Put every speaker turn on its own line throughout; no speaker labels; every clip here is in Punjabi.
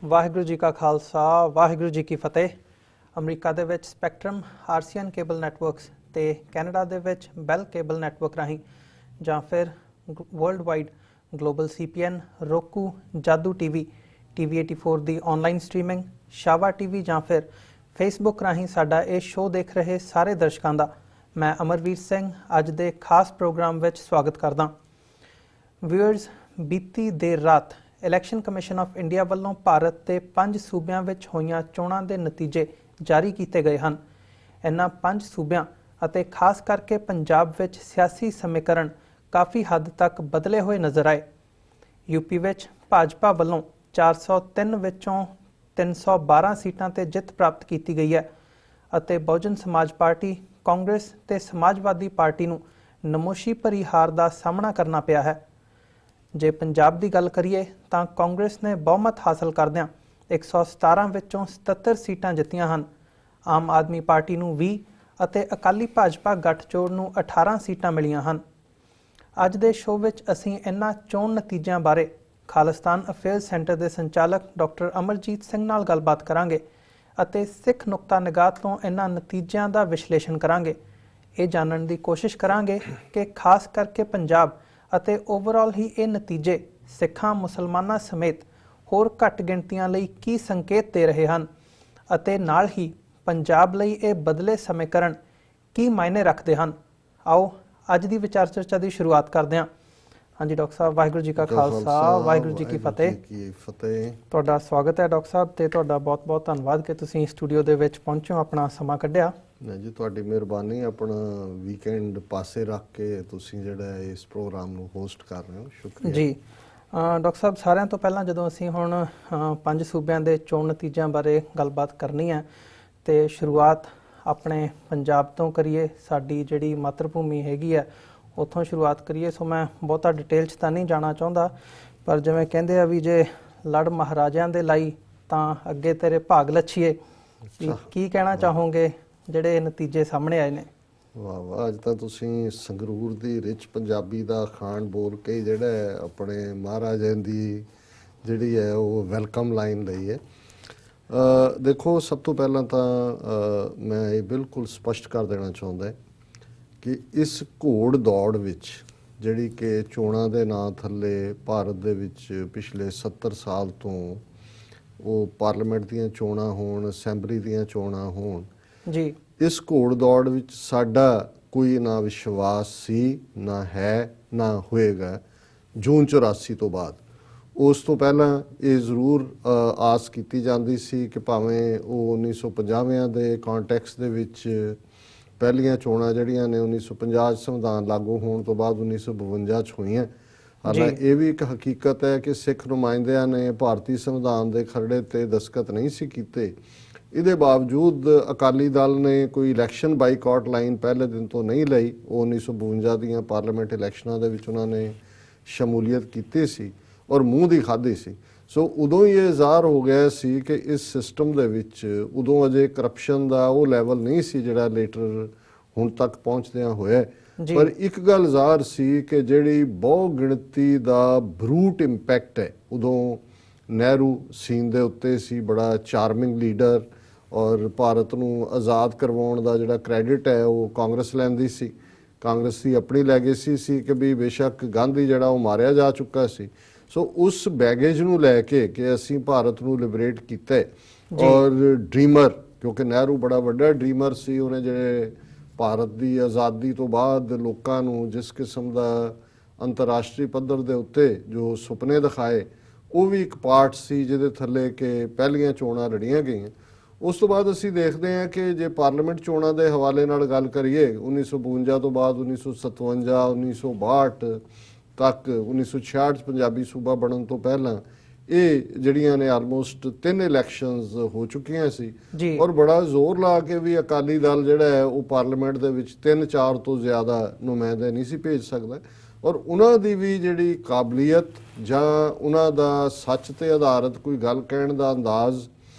ਵਾਹਿਗੁਰੂ ਜੀ ਕਾ ਖਾਲਸਾ ਵਾਹਿਗੁਰੂ ਜੀ ਕੀ ਫਤਿਹ। ਅਮਰੀਕਾ ਦੇ ਵਿੱਚ ਸਪੈਕਟਰਮ ਆਰਸੀਐਨ ਕੇਬਲ ਨੈਟਵਰਕਸ ਤੇ ਕੈਨੇਡਾ ਦੇ ਵਿੱਚ ਬੈਲ ਕੇਬਲ ਨੈਟਵਰਕ ਰਾਹੀਂ ਜਾਂ ਫਿਰ ਵਰਲਡ ਵਾਈਡ ਗਲੋਬਲ ਸੀਪੀਐਨ, roku, ਜਾਦੂ ਟੀਵੀ, TV84 ਦੀ ਆਨਲਾਈਨ ਸਟ੍ਰੀਮਿੰਗ, ਸ਼ਾਵਾ ਟੀਵੀ ਜਾਂ ਫਿਰ ਫੇਸਬੁੱਕ ਰਾਹੀਂ ਸਾਡਾ ਇਹ ਸ਼ੋਅ ਦੇਖ ਰਹੇ ਸਾਰੇ ਦਰਸ਼ਕਾਂ ਦਾ ਮੈਂ ਅਮਰਵੀਰ ਸਿੰਘ ਅੱਜ ਦੇ ਖਾਸ ਪ੍ਰੋਗਰਾਮ ਵਿੱਚ ਸਵਾਗਤ ਕਰਦਾ। ਵਿਊਅਰਸ, ਬੀਤੀ ਦੇਰ ਰਾਤ ਇਲੈਕਸ਼ਨ ਕਮਿਸ਼ਨ ਆਫ ਇੰਡੀਆ ਵੱਲੋਂ ਭਾਰਤ ਦੇ 5 ਸੂਬਿਆਂ ਵਿੱਚ ਹੋਈਆਂ ਚੋਣਾਂ ਦੇ ਨਤੀਜੇ ਜਾਰੀ ਕੀਤੇ ਗਏ ਹਨ। ਇਨ੍ਹਾਂ 5 ਸੂਬਿਆਂ ਅਤੇ ਖਾਸ ਕਰਕੇ ਪੰਜਾਬ ਵਿੱਚ ਸਿਆਸੀ ਸਮੀਕਰਨ ਕਾਫੀ ਹੱਦ ਤੱਕ ਬਦਲੇ ਹੋਏ ਨਜ਼ਰ ਆਏ। ਯੂਪੀ ਵਿੱਚ ਭਾਜਪਾ ਵੱਲੋਂ 403 ਵਿੱਚੋਂ 312 ਸੀਟਾਂ ਤੇ ਜਿੱਤ ਪ੍ਰਾਪਤ ਕੀਤੀ ਗਈ ਹੈ ਅਤੇ ਬਹੁਜਨ ਸਮਾਜ ਪਾਰਟੀ, ਕਾਂਗਰਸ ਤੇ ਸਮਾਜਵਾਦੀ ਪਾਰਟੀ ਨੂੰ ਨਮੋਸ਼ੀ ਭਰੀ ਹਾਰ ਦਾ ਸਾਹਮਣਾ ਕਰਨਾ ਪਿਆ ਹੈ। ਜੇ ਪੰਜਾਬ ਦੀ ਗੱਲ ਕਰੀਏ ਤਾਂ ਕਾਂਗਰਸ ਨੇ ਬਹੁਮਤ ਹਾਸਲ ਕਰਦਿਆਂ 117 ਵਿੱਚੋਂ 77 ਸੀਟਾਂ ਜਿੱਤੀਆਂ ਹਨ। ਆਮ ਆਦਮੀ ਪਾਰਟੀ ਨੂੰ 20 ਅਤੇ ਅਕਾਲੀ ਭਾਜਪਾ ਗੱਠਜੋੜ ਨੂੰ 18 ਸੀਟਾਂ ਮਿਲੀਆਂ ਹਨ। ਅੱਜ ਦੇ ਸ਼ੋਅ ਵਿੱਚ ਅਸੀਂ ਇਹਨਾਂ ਚੋਣ ਨਤੀਜਿਆਂ ਬਾਰੇ ਖਾਲਿਸਤਾਨ ਅਫੇਅਰਸ ਸੈਂਟਰ ਦੇ ਸੰਚਾਲਕ ਡਾਕਟਰ ਅਮਰਜੀਤ ਸਿੰਘ ਨਾਲ ਗੱਲਬਾਤ ਕਰਾਂਗੇ ਅਤੇ ਸਿੱਖ ਨੁਕਤਾ ਨਿਗਾਹ ਤੋਂ ਇਹਨਾਂ ਨਤੀਜਿਆਂ ਦਾ ਵਿਸ਼ਲੇਸ਼ਣ ਕਰਾਂਗੇ। ਇਹ ਜਾਣਨ ਦੀ ਕੋਸ਼ਿਸ਼ ਕਰਾਂਗੇ ਕਿ ਖਾਸ ਕਰਕੇ ਪੰਜਾਬ ਅਤੇ ਓਵਰਆਲ ਹੀ ਇਹ ਨਤੀਜੇ ਸਿੱਖਾਂ, ਮੁਸਲਮਾਨਾਂ ਸਮੇਤ ਹੋਰ ਘੱਟ ਗਿਣਤੀਆਂ ਲਈ ਕੀ ਸੰਕੇਤ ਦੇ ਰਹੇ ਹਨ ਅਤੇ ਨਾਲ ਹੀ ਪੰਜਾਬ ਲਈ ਇਹ ਬਦਲੇ ਸਮੀਕਰਨ ਕੀ ਮਾਇਨੇ ਰੱਖਦੇ ਹਨ। ਆਓ ਅੱਜ ਦੀ ਵਿਚਾਰ ਚਰਚਾ ਦੀ ਸ਼ੁਰੂਆਤ ਕਰਦੇ ਹਾਂ। ਹਾਂਜੀ ਡਾਕਟਰ ਸਾਹਿਬ, ਵਾਹਿਗੁਰੂ ਜੀ ਕਾ ਖਾਲਸਾ ਵਾਹਿਗੁਰੂ ਜੀ ਕੀ ਫਤਿਹ। ਤੁਹਾਡਾ ਸਵਾਗਤ ਹੈ ਡਾਕਟਰ ਸਾਹਿਬ, ਤੇ ਤੁਹਾਡਾ ਬਹੁਤ-ਬਹੁਤ ਧੰਨਵਾਦ ਕਿ ਤੁਸੀਂ ਸਟੂਡੀਓ ਦੇ ਵਿੱਚ ਪਹੁੰਚੋ, ਆਪਣਾ ਸਮਾਂ ਕੱਢਿਆ।
ਜੀ ਤੁਹਾਡੀ ਮਿਹਰਬਾਨੀ, ਆਪਣਾ ਵੀਕਐਂਡ ਪਾਸੇ ਰੱਖ ਕੇ ਤੁਸੀਂ ਜਿਹੜਾ ਇਸ ਪ੍ਰੋਗਰਾਮ ਨੂੰ ਹੋਸਟ ਕਰ ਰਹੇ ਹੋ, ਸ਼ੁਕਰੀਆ ਜੀ।
ਡਾਕਟਰ ਸਾਹਿਬ, ਸਾਰਿਆਂ ਤੋਂ ਪਹਿਲਾਂ ਜਦੋਂ ਅਸੀਂ ਹੁਣ 5 ਸੂਬਿਆਂ ਦੇ ਚੋਣ ਨਤੀਜਿਆਂ ਬਾਰੇ ਗੱਲਬਾਤ ਕਰਨੀ ਹੈ ਤੇ ਸ਼ੁਰੂਆਤ ਆਪਣੇ ਪੰਜਾਬ ਤੋਂ ਕਰੀਏ, ਸਾਡੀ ਜਿਹੜੀ ਮਾਤਰ ਭੂਮੀ ਹੈਗੀ ਹੈ ਉੱਥੋਂ ਸ਼ੁਰੂਆਤ ਕਰੀਏ। ਸੋ ਮੈਂ ਬਹੁਤਾ ਡਿਟੇਲ 'ਚ ਤਾਂ ਨਹੀਂ ਜਾਣਾ ਚਾਹੁੰਦਾ, ਪਰ ਜਿਵੇਂ ਕਹਿੰਦੇ ਆ ਵੀ ਜੇ ਲੜ ਮਹਾਰਾਜਿਆਂ ਦੇ ਲਈ ਤਾਂ ਅੱਗੇ ਤੇਰੇ ਭਾਗ ਲੱਛੀਏ, ਕੀ ਕਹਿਣਾ ਚਾਹੋਗੇ ਜਿਹੜੇ ਨਤੀਜੇ ਸਾਹਮਣੇ ਆਏ ਨੇ?
ਵਾਹ ਵਾਹ, ਅੱਜ ਤਾਂ ਤੁਸੀਂ ਸੰਗਰੂਰ ਦੀ ਰਿਚ ਪੰਜਾਬੀ ਦਾ ਖਾਣ ਬੋਲ ਕੇ ਜਿਹੜਾ ਆਪਣੇ ਮਹਾਰਾਜਿਆਂ ਦੀ ਜਿਹੜੀ ਹੈ ਉਹ ਵੈਲਕਮ ਲਾਈਨ ਲਈ ਹੈ। ਦੇਖੋ, ਸਭ ਤੋਂ ਪਹਿਲਾਂ ਤਾਂ ਮੈਂ ਇਹ ਬਿਲਕੁਲ ਸਪਸ਼ਟ ਕਰ ਦੇਣਾ ਚਾਹੁੰਦਾ ਕਿ ਇਸ ਘੋੜ ਦੌੜ ਵਿੱਚ ਜਿਹੜੀ ਕਿ ਚੋਣਾਂ ਦੇ ਨਾਂ ਥੱਲੇ ਭਾਰਤ ਦੇ ਵਿੱਚ ਪਿਛਲੇ 70 ਸਾਲ ਤੋਂ ਉਹ ਪਾਰਲੀਮੈਂਟ ਦੀਆਂ ਚੋਣਾਂ ਹੋਣ, ਅਸੈਂਬਲੀ ਦੀਆਂ ਚੋਣਾਂ ਹੋਣ
ਜੀ, ਇਸ
ਘੋੜ ਦੌੜ ਵਿੱਚ ਸਾਡਾ ਕੋਈ ਨਾ ਵਿਸ਼ਵਾਸ ਸੀ, ਨਾ ਹੈ, ਨਾ ਹੋਏਗਾ ਜੂਨ 84 ਤੋਂ ਬਾਅਦ। ਉਸ ਤੋਂ ਪਹਿਲਾਂ ਇਹ ਜ਼ਰੂਰ ਆਸ ਕੀਤੀ ਜਾਂਦੀ ਸੀ ਕਿ ਭਾਵੇਂ ਉਹ 1950 ਦੇ ਕੰਟੈਕਸਟ ਦੇ ਵਿੱਚ ਪਹਿਲੀਆਂ ਚੋਣਾਂ ਜਿਹੜੀਆਂ ਨੇ 1950 ਸੰਵਿਧਾਨ ਲਾਗੂ ਹੋਣ ਤੋਂ ਬਾਅਦ 1952 'ਚ ਹੋਈਆਂ। ਹਾਲਾਂਕਿ ਇਹ ਵੀ ਇੱਕ ਹਕੀਕਤ ਹੈ ਕਿ ਸਿੱਖ ਨੁਮਾਇੰਦਿਆਂ ਨੇ ਭਾਰਤੀ ਸੰਵਿਧਾਨ ਦੇ ਖਰੜੇ ਤੇ ਦਸਤਖਤ ਨਹੀਂ ਸੀ ਕੀਤੇ। ਇਹਦੇ ਬਾਵਜੂਦ ਅਕਾਲੀ ਦਲ ਨੇ ਕੋਈ ਇਲੈਕਸ਼ਨ ਬਾਈਕਾਟ ਲਾਈਨ ਪਹਿਲੇ ਦਿਨ ਤੋਂ ਨਹੀਂ ਲਈ। ਉਹ 1952 ਦੀਆਂ ਪਾਰਲੀਮੈਂਟ ਇਲੈਕਸ਼ਨਾਂ ਦੇ ਵਿੱਚ ਉਹਨਾਂ ਨੇ ਸ਼ਮੂਲੀਅਤ ਕੀਤੀ ਸੀ ਔਰ ਮੂੰਹ ਦੀ ਖਾਧੀ ਸੀ। ਸੋ ਉਦੋਂ ਹੀ ਇਹ ਜ਼ਾਹਰ ਹੋ ਗਿਆ ਸੀ ਕਿ ਇਸ ਸਿਸਟਮ ਦੇ ਵਿੱਚ ਉਦੋਂ ਅਜੇ ਕਰਪਸ਼ਨ ਦਾ ਉਹ ਲੈਵਲ ਨਹੀਂ ਸੀ ਜਿਹੜਾ ਲੇਟਰ ਹੁਣ ਤੱਕ ਪਹੁੰਚਦਿਆਂ ਹੋਇਆ। ਪਰ ਇੱਕ ਗੱਲ ਜ਼ਾਹਰ ਸੀ ਕਿ ਜਿਹੜੀ ਬਹੁ ਗਿਣਤੀ ਦਾ ਬਰੂਟ ਇੰਪੈਕਟ ਹੈ, ਉਦੋਂ ਨਹਿਰੂ ਸੀਨ ਦੇ ਉੱਤੇ ਸੀ, ਬੜਾ ਚਾਰਮਿੰਗ ਲੀਡਰ, ਔਰ ਭਾਰਤ ਨੂੰ ਆਜ਼ਾਦ ਕਰਵਾਉਣ ਦਾ ਜਿਹੜਾ ਕ੍ਰੈਡਿਟ ਹੈ ਉਹ ਕਾਂਗਰਸ ਲੈਂਦੀ ਸੀ। ਕਾਂਗਰਸ ਦੀ ਆਪਣੀ ਲੈਗੇਸੀ ਸੀ ਕਿ ਵੀ ਬੇਸ਼ੱਕ ਗਾਂਧੀ ਜਿਹੜਾ ਉਹ ਮਾਰਿਆ ਜਾ ਚੁੱਕਾ ਸੀ। ਸੋ ਉਸ ਬੈਗੇਜ ਨੂੰ ਲੈ ਕੇ ਕਿ ਅਸੀਂ ਭਾਰਤ ਨੂੰ ਲਿਬਰੇਟ ਕੀਤਾ ਔਰ ਡ੍ਰੀਮਰ, ਕਿਉਂਕਿ ਨਹਿਰੂ ਬੜਾ ਵੱਡਾ ਡ੍ਰੀਮਰ ਸੀ, ਉਹਨੇ ਜਿਹੜੇ ਭਾਰਤ ਦੀ ਆਜ਼ਾਦੀ ਤੋਂ ਬਾਅਦ ਲੋਕਾਂ ਨੂੰ ਜਿਸ ਕਿਸਮ ਦਾ ਅੰਤਰਰਾਸ਼ਟਰੀ ਪੱਧਰ ਦੇ ਉੱਤੇ ਜੋ ਸੁਪਨੇ ਦਿਖਾਏ, ਉਹ ਵੀ ਇੱਕ ਪਾਰਟ ਸੀ ਜਿਹਦੇ ਥੱਲੇ ਕਿ ਪਹਿਲੀਆਂ ਚੋਣਾਂ ਲੜੀਆਂ ਗਈਆਂ। ਉਸ ਤੋਂ ਬਾਅਦ ਅਸੀਂ ਦੇਖਦੇ ਹਾਂ ਕਿ ਜੇ ਪਾਰਲੀਮੈਂਟ ਚੋਣਾਂ ਦੇ ਹਵਾਲੇ ਨਾਲ ਗੱਲ ਕਰੀਏ 1952 ਤੋਂ ਬਾਅਦ 1957, 1962 ਤੱਕ, 1966 ਪੰਜਾਬੀ ਸੂਬਾ ਬਣਨ ਤੋਂ ਪਹਿਲਾਂ ਇਹ ਜਿਹੜੀਆਂ ਨੇ ਆਲਮੋਸਟ 3 ਇਲੈਕਸ਼ਨਸ ਹੋ ਚੁੱਕੀਆਂ ਸੀ ਔਰ ਬੜਾ ਜ਼ੋਰ ਲਾ ਕੇ ਵੀ ਅਕਾਲੀ ਦਲ ਜਿਹੜਾ ਹੈ ਉਹ ਪਾਰਲੀਮੈਂਟ ਦੇ ਵਿੱਚ 3-4 ਤੋਂ ਜ਼ਿਆਦਾ ਨੁਮਾਇੰਦੇ ਨਹੀਂ ਸੀ ਭੇਜ ਸਕਦਾ। ਔਰ ਉਹਨਾਂ ਦੀ ਵੀ ਜਿਹੜੀ ਕਾਬਲੀਅਤ ਜਾਂ ਉਹਨਾਂ ਦਾ ਸੱਚ ਤੇ ਆਧਾਰਿਤ ਕੋਈ ਗੱਲ ਕਹਿਣ ਦਾ ਅੰਦਾਜ਼,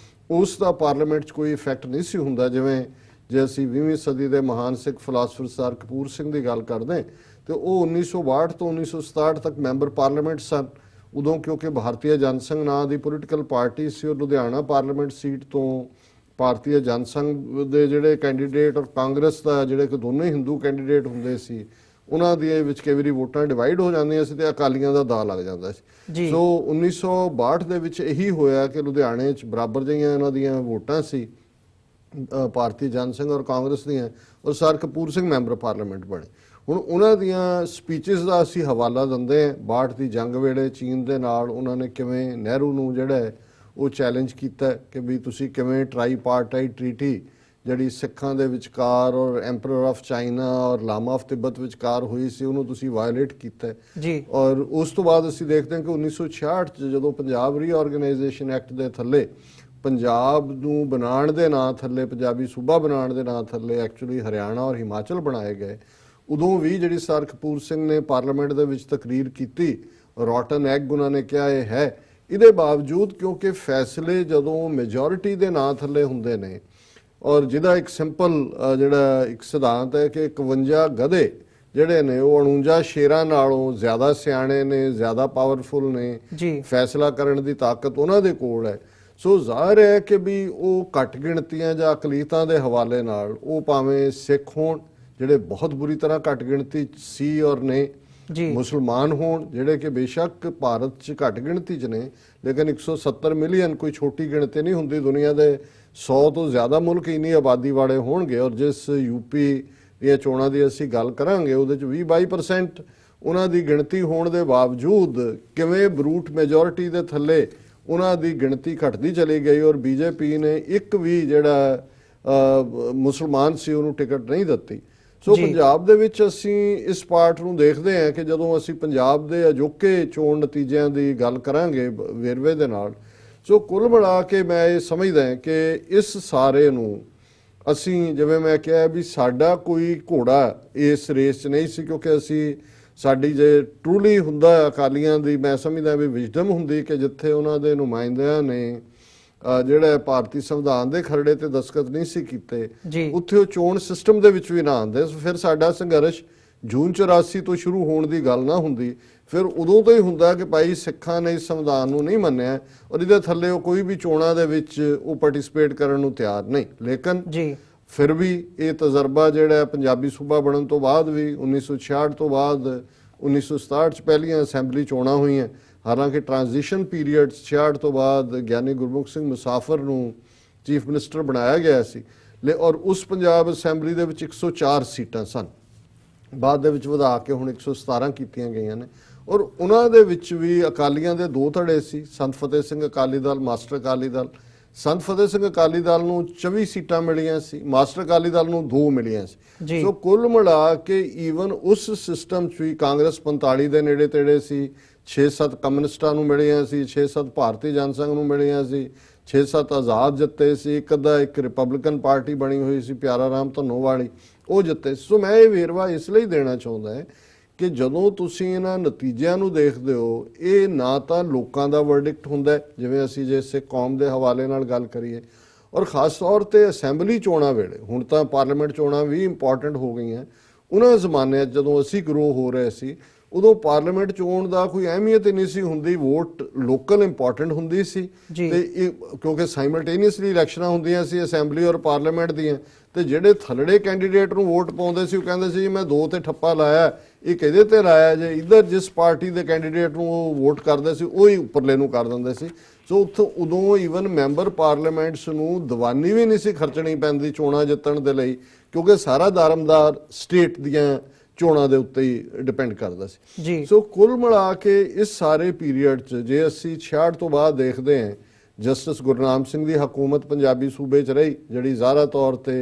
ਉਸ ਦਾ ਪਾਰਲੀਮੈਂਟ 'ਚ ਕੋਈ ਇਫੈਕਟ ਨਹੀਂ ਸੀ ਹੁੰਦਾ। ਜਿਵੇਂ ਜੇ ਅਸੀਂ 20ਵੀਂ ਸਦੀ ਦੇ ਮਹਾਨ ਸਿੱਖ ਫਿਲਾਸਫਰ ਸਰ ਕਪੂਰ ਸਿੰਘ ਦੀ ਗੱਲ ਕਰਦੇ ਤੇ ਉਹ 1962 ਤੋਂ 1967 ਤੱਕ ਮੈਂਬਰ ਪਾਰਲੀਮੈਂਟ ਸਨ। ਉਦੋਂ ਕਿਉਂਕਿ ਭਾਰਤੀ ਜਨ ਸੰਘ ਨਾਂ ਦੀ ਪੋਲੀਟੀਕਲ ਪਾਰਟੀ ਸੀ ਔਰ ਲੁਧਿਆਣਾ ਪਾਰਲੀਮੈਂਟ ਸੀਟ ਤੋਂ ਭਾਰਤੀ ਜਨ ਸੰਘ ਦੇ ਜਿਹੜੇ ਕੈਂਡੀਡੇਟ ਔਰ ਕਾਂਗਰਸ ਦਾ ਜਿਹੜੇ ਕਿ ਦੋਨੇ ਹਿੰਦੂ ਕੈਂਡੀਡੇਟ ਹੁੰਦੇ ਸੀ ਉਹਨਾਂ ਦੇ ਵਿੱਚ ਕਈ ਵਾਰੀ ਵੋਟਾਂ ਡਿਵਾਈਡ ਹੋ ਜਾਂਦੀਆਂ ਸੀ ਤੇ ਅਕਾਲੀਆਂ ਦਾ ਦਾਅ ਲੱਗ ਜਾਂਦਾ ਸੀ। ਸੋ 1962 ਦੇ ਵਿੱਚ ਇਹੀ ਹੋਇਆ ਕਿ ਲੁਧਿਆਣੇ 'ਚ ਬਰਾਬਰ ਜਿਹੀਆਂ ਇਹਨਾਂ ਦੀਆਂ ਵੋਟਾਂ ਸੀ ਭਾਰਤੀ ਜਨ ਸੰਘ ਔਰ ਕਾਂਗਰਸ ਦੀਆਂ, ਔਰ sir Kapur Singh member parliament ਬਣੇ। ਹੁਣ ਉਹਨਾਂ ਦੀਆਂ ਸਪੀਚਸ ਦਾ ਅਸੀਂ ਹਵਾਲਾ ਦਿੰਦੇ ਹਾਂ 62 ਦੀ ਜੰਗ ਵੇਲੇ ਚੀਨ ਦੇ ਨਾਲ ਉਹਨਾਂ ਨੇ ਕਿਵੇਂ ਨਹਿਰੂ ਨੂੰ ਜਿਹੜਾ ਹੈ ਉਹ ਚੈਲੰਜ ਕੀਤਾ ਕਿ ਵੀ ਤੁਸੀਂ ਕਿਵੇਂ ਟ੍ਰਾਈਪਾਰਟਾਈਟ ਟ੍ਰੀਟੀ ਜਿਹੜੀ ਸਿੱਖਾਂ ਦੇ ਵਿਚਕਾਰ ਔਰ ਐਂਪਰਰ ਆਫ ਚਾਈਨਾ ਔਰ ਲਾਮਾ ਆਫ ਤਿੱਬਤ ਵਿਚਕਾਰ ਹੋਈ ਸੀ ਉਹਨੂੰ ਤੁਸੀਂ ਵਾਇਲੇਟ ਕੀਤਾ ਜੀ। ਔਰ ਉਸ ਤੋਂ ਬਾਅਦ ਅਸੀਂ ਦੇਖਦੇ ਹਾਂ ਕਿ 1966 'ਚ ਜਦੋਂ ਪੰਜਾਬ ਰੀਆਰਗੇਨਾਈਜੇਸ਼ਨ ਐਕਟ ਦੇ ਥੱਲੇ ਪੰਜਾਬ ਨੂੰ ਬਣਾਉਣ ਦੇ ਨਾਂ ਥੱਲੇ ਪੰਜਾਬੀ ਸੂਬਾ ਬਣਾਉਣ ਦੇ ਨਾਂ ਥੱਲੇ ਐਕਚੁਅਲੀ ਹਰਿਆਣਾ ਔਰ ਹਿਮਾਚਲ ਬਣਾਏ ਗਏ, ਉਦੋਂ ਵੀ ਜਿਹੜੀ ਸਰ ਕਪੂਰ ਸਿੰਘ ਨੇ ਪਾਰਲੀਮੈਂਟ ਦੇ ਵਿੱਚ ਤਕਰੀਰ ਕੀਤੀ, ਰੋਟਨ ਐਗ ਉਹਨਾਂ ਨੇ ਕਿਹਾ ਇਹ ਹੈ। ਇਹਦੇ ਬਾਵਜੂਦ ਕਿਉਂਕਿ ਫੈਸਲੇ ਜਦੋਂ ਮੈਜੋਰਿਟੀ ਦੇ ਨਾਂ ਥੱਲੇ ਹੁੰਦੇ ਨੇ ਔਰ ਜਿਹਦਾ ਇੱਕ ਸਿੰਪਲ ਜਿਹੜਾ ਇੱਕ ਸਿਧਾਂਤ ਹੈ ਕਿ 51 ਗਧੇ ਜਿਹੜੇ ਨੇ ਉਹ 49 ਸ਼ੇਰਾਂ ਨਾਲੋਂ ਜ਼ਿਆਦਾ ਸਿਆਣੇ ਨੇ, ਜ਼ਿਆਦਾ ਪਾਵਰਫੁਲ ਨੇ, ਫੈਸਲਾ ਕਰਨ ਦੀ ਤਾਕਤ ਉਹਨਾਂ ਦੇ ਕੋਲ ਹੈ। ਸੋ ਜ਼ਾਹਿਰ ਹੈ ਕਿ ਵੀ ਉਹ ਘੱਟ ਗਿਣਤੀਆਂ ਜਾਂ ਅਕਲੀਤਾਂ ਦੇ ਹਵਾਲੇ ਨਾਲ ਉਹ ਭਾਵੇਂ ਸਿੱਖ ਹੋਣ ਜਿਹੜੇ ਬਹੁਤ ਬੁਰੀ ਤਰ੍ਹਾਂ ਘੱਟ ਗਿਣਤੀ ਸੀ ਔਰ ਨੇ, ਮੁਸਲਮਾਨ ਹੋਣ ਜਿਹੜੇ ਕਿ ਬੇਸ਼ੱਕ ਭਾਰਤ 'ਚ ਘੱਟ ਗਿਣਤੀ 'ਚ ਨੇ ਲੇਕਿਨ 170 ਮਿਲੀਅਨ ਕੋਈ ਛੋਟੀ ਗਿਣਤੀ ਨਹੀਂ ਹੁੰਦੀ, ਦੁਨੀਆ ਦੇ 100 ਤੋਂ ਜ਼ਿਆਦਾ ਮੁਲਕ ਇੰਨੀ ਆਬਾਦੀ ਵਾਲੇ ਹੋਣਗੇ। ਔਰ ਜਿਸ ਯੂਪੀ ਦੀਆਂ ਚੋਣਾਂ ਦੀ ਅਸੀਂ ਗੱਲ ਕਰਾਂਗੇ ਉਹਦੇ 'ਚ 20-22% ਉਹਨਾਂ ਦੀ ਗਿਣਤੀ ਹੋਣ ਦੇ ਬਾਵਜੂਦ ਕਿਵੇਂ ਬਰੂਟ ਮੈਜੋਰਿਟੀ ਦੇ ਥੱਲੇ ਉਹਨਾਂ ਦੀ ਗਿਣਤੀ ਘਟਦੀ ਚਲੀ ਗਈ ਔਰ ਬੀਜੇਪੀ ਨੇ ਇੱਕ ਵੀ ਜਿਹੜਾ ਮੁਸਲਮਾਨ ਸੀ ਉਹਨੂੰ ਟਿਕਟ ਨਹੀਂ ਦਿੱਤੀ। ਸੋ ਪੰਜਾਬ ਦੇ ਵਿੱਚ ਅਸੀਂ ਇਸ ਪਾਰਟ ਨੂੰ ਦੇਖਦੇ ਹਾਂ ਕਿ ਜਦੋਂ ਅਸੀਂ ਪੰਜਾਬ ਦੇ ਅਜੋਕੇ ਚੋਣ ਨਤੀਜਿਆਂ ਦੀ ਗੱਲ ਕਰਾਂਗੇ ਵੇਰਵੇ ਦੇ ਨਾਲ, ਸੋ ਕੁੱਲ ਮਿਲਾ ਕੇ ਮੈਂ ਇਹ ਸਮਝਦਾ ਕਿ ਇਸ ਸਾਰੇ ਨੂੰ ਅਸੀਂ ਜਿਵੇਂ ਮੈਂ ਕਿਹਾ ਵੀ ਸਾਡਾ ਕੋਈ ਘੋੜਾ ਇਸ ਰੇਸ 'ਚ ਨਹੀਂ ਸੀ ਕਿਉਂਕਿ ਅਸੀਂ ਸਾਡੀ ਜੇ ਟਰੂਲੀ ਹੁੰਦਾ ਅਕਾਲੀਆਂ ਦੀ ਮੈਂ ਸਮਝਦਾ ਵੀ ਵਿਜ਼ਡਮ ਹੁੰਦੀ ਕਿ ਜਿੱਥੇ ਉਹਨਾਂ ਦੇ ਨੁਮਾਇੰਦਿਆਂ ਨੇ ਜਿਹੜਾ ਭਾਰਤੀ ਸੰਵਿਧਾਨ ਦੇ ਖਰੜੇ ਤੇ ਦਸਤਖਤ ਨਹੀਂ ਸੀ ਕੀਤੇ ਉੱਥੇ ਉਹ ਚੋਣ ਸਿਸਟਮ ਦੇ ਵਿੱਚ ਵੀ ਨਾ ਆਉਂਦੇ, ਫਿਰ ਸਾਡਾ ਸੰਘਰਸ਼ ਜੂਨ 84 ਤੋਂ ਸ਼ੁਰੂ ਹੋਣ ਦੀ ਗੱਲ ਨਾ ਹੁੰਦੀ, ਫਿਰ ਉਦੋਂ ਤੋਂ ਹੀ ਹੁੰਦਾ ਕਿ ਭਾਈ ਸਿੱਖਾਂ ਨੇ ਇਸ ਸੰਵਿਧਾਨ ਨੂੰ ਨਹੀਂ ਮੰਨਿਆ ਔਰ ਇਹਦੇ ਥੱਲੇ ਉਹ ਕੋਈ ਵੀ ਚੋਣਾਂ ਦੇ ਵਿੱਚ ਉਹ ਪਾਰਟਿਸਿਪੇਟ ਕਰਨ ਨੂੰ ਤਿਆਰ ਨਹੀਂ। ਲੇਕਿਨ ਫਿਰ ਵੀ ਇਹ ਤਜਰਬਾ ਜਿਹੜਾ ਪੰਜਾਬੀ ਸੂਬਾ ਬਣਨ ਤੋਂ ਬਾਅਦ ਵੀ 1966 ਤੋਂ ਬਾਅਦ 1967 'ਚ ਪਹਿਲੀਆਂ ਅਸੈਂਬਲੀ ਚੋਣਾਂ ਹੋਈਆਂ, ਹਾਲਾਂਕਿ ਟ੍ਰਾਂਜੀਸ਼ਨ ਪੀਰੀਅਡ 66 ਤੋਂ ਬਾਅਦ ਗਿਆਨੀ ਗੁਰਮੁਖ ਸਿੰਘ ਮੁਸਾਫਰ ਨੂੰ ਚੀਫ ਮਿਨਿਸਟਰ ਬਣਾਇਆ ਗਿਆ ਸੀ ਔਰ ਉਸ ਪੰਜਾਬ ਅਸੈਂਬਲੀ ਦੇ ਵਿੱਚ 104 ਸੀਟਾਂ ਸਨ, ਬਾਅਦ ਦੇ ਵਿੱਚ ਵਧਾ ਕੇ ਹੁਣ 117 ਕੀਤੀਆਂ ਗਈਆਂ ਨੇ ਔਰ ਉਹਨਾਂ ਦੇ ਵਿੱਚ ਵੀ ਅਕਾਲੀਆਂ ਦੇ ਦੋ ਧੜੇ ਸੀ, ਸੰਤ ਫਤਿਹ ਸਿੰਘ ਅਕਾਲੀ ਦਲ, ਮਾਸਟਰ ਅਕਾਲੀ ਦਲ। ਸੰਤ ਫਤਿਹ ਸਿੰਘ ਅਕਾਲੀ ਦਲ ਨੂੰ 24 ਸੀਟਾਂ ਮਿਲੀਆਂ ਸੀ, ਮਾਸਟਰ ਅਕਾਲੀ ਦਲ ਨੂੰ 2 ਮਿਲੀਆਂ ਸੀ। ਸੋ ਕੁੱਲ ਮਿਲਾ ਕੇ ਈਵਨ ਉਸ ਸਿਸਟਮ 'ਚ ਵੀ ਕਾਂਗਰਸ 45 ਦੇ ਨੇੜੇ ਤੇੜੇ ਸੀ, 6-7 ਕਮਿਊਨਿਸਟਾਂ ਨੂੰ ਮਿਲੀਆਂ ਸੀ, 6-7 ਭਾਰਤੀ ਜਨ ਸੰਘ ਨੂੰ ਮਿਲੀਆਂ ਸੀ, 6-7 ਆਜ਼ਾਦ ਜਿੱਤੇ ਸੀ, ਇੱਕ ਰਿਪਬਲਿਕਨ ਪਾਰਟੀ ਬਣੀ ਹੋਈ ਸੀ ਪਿਆਰਾ ਰਾਮ ਧੰਨੋਵਾਲੀ ਉਹ ਜਿੱਤੇ। ਸੋ ਮੈਂ ਇਹ ਵੇਰਵਾ ਇਸ ਲਈ ਦੇਣਾ ਚਾਹੁੰਦਾ ਹੈ ਕਿ ਜਦੋਂ ਤੁਸੀਂ ਇਹਨਾਂ ਨਤੀਜਿਆਂ ਨੂੰ ਦੇਖਦੇ ਹੋ ਇਹ ਨਾ ਤਾਂ ਲੋਕਾਂ ਦਾ ਵਰਡਿਕਟ ਹੁੰਦਾ ਜਿਵੇਂ ਅਸੀਂ ਜੇ ਸਿੱਖ ਕੌਮ ਦੇ ਹਵਾਲੇ ਨਾਲ ਗੱਲ ਕਰੀਏ ਔਰ ਖਾਸ ਤੌਰ ਤੇ ਅਸੈਂਬਲੀ ਚੋਣਾਂ ਵੇਲੇ, ਹੁਣ ਤਾਂ ਪਾਰਲੀਮੈਂਟ ਚੋਣਾਂ ਵੀ ਇੰਪੋਰਟੈਂਟ ਹੋ ਗਈਆਂ, ਉਹਨਾਂ ਜ਼ਮਾਨਿਆਂ ਜਦੋਂ ਅਸੀਂ ਗਰੋ ਹੋ ਰਹੇ ਸੀ ਉਦੋਂ ਪਾਰਲੀਮੈਂਟ ਚੋਣ ਦਾ ਕੋਈ ਅਹਿਮੀਅਤ ਨਹੀਂ ਸੀ ਹੁੰਦੀ, ਵੋਟ ਲੋਕਲ ਇੰਪੋਰਟੈਂਟ ਹੁੰਦੀ ਸੀ ਤੇ ਕਿਉਂਕਿ ਸਾਈਮਲਟੇਨੀਅਸਲੀ ਇਲੈਕਸ਼ਨਾਂ ਹੁੰਦੀਆਂ ਸੀ ਅਸੈਂਬਲੀ ਔਰ ਪਾਰਲੀਮੈਂਟ ਦੀਆਂ ਤੇ ਜਿਹੜੇ ਥੱਲੜੇ ਕੈਂਡੀਡੇਟ ਨੂੰ ਵੋਟ ਪਾਉਂਦੇ ਸੀ ਉਹ ਕਹਿੰਦੇ ਸੀ ਜੀ ਮੈਂ 2 ਤੇ ਠੱਪਾ ਲਾਇਆ, ਇਹ ਕਿਹਦੇ ਤੇ ਲਾਇਆ, ਜੇ ਇੱਧਰ ਜਿਸ ਪਾਰਟੀ ਦੇ ਕੈਂਡੀਡੇਟ ਨੂੰ ਉਹ ਵੋਟ ਕਰਦੇ ਸੀ ਉਹ ਹੀ ਉੱਪਰਲੇ ਨੂੰ ਕਰ ਦਿੰਦੇ ਸੀ। ਸੋ ਉੱਥੋਂ ਉਦੋਂ ਈਵਨ ਮੈਂਬਰ ਪਾਰਲੀਮੈਂਟਸ ਨੂੰ ਦੀਵਾਨੀ ਵੀ ਨਹੀਂ ਸੀ ਖਰਚਣੀ ਪੈਂਦੀ ਚੋਣਾਂ ਜਿੱਤਣ ਦੇ ਲਈ ਕਿਉਂਕਿ ਸਾਰਾ ਦਾਰਮਦਾਰ ਸਟੇਟ ਦੀਆਂ ਚੋਣਾਂ ਦੇ ਉੱਤੇ ਹੀ ਡਿਪੈਂਡ ਕਰਦਾ ਸੀ। ਸੋ ਕੁੱਲ ਮਿਲਾ ਕੇ ਇਸ ਸਾਰੇ ਪੀਰੀਅਡ 'ਚ ਜੇ ਅਸੀਂ 66 ਤੋਂ ਬਾਅਦ ਦੇਖਦੇ ਹਾਂ ਜਸਟਿਸ ਗੁਰਨਾਮ ਸਿੰਘ ਦੀ ਹਕੂਮਤ ਪੰਜਾਬੀ ਸੂਬੇ 'ਚ ਰਹੀ ਜਿਹੜੀ ਜ਼ਾਹਰਾ ਤੌਰ ਤੇ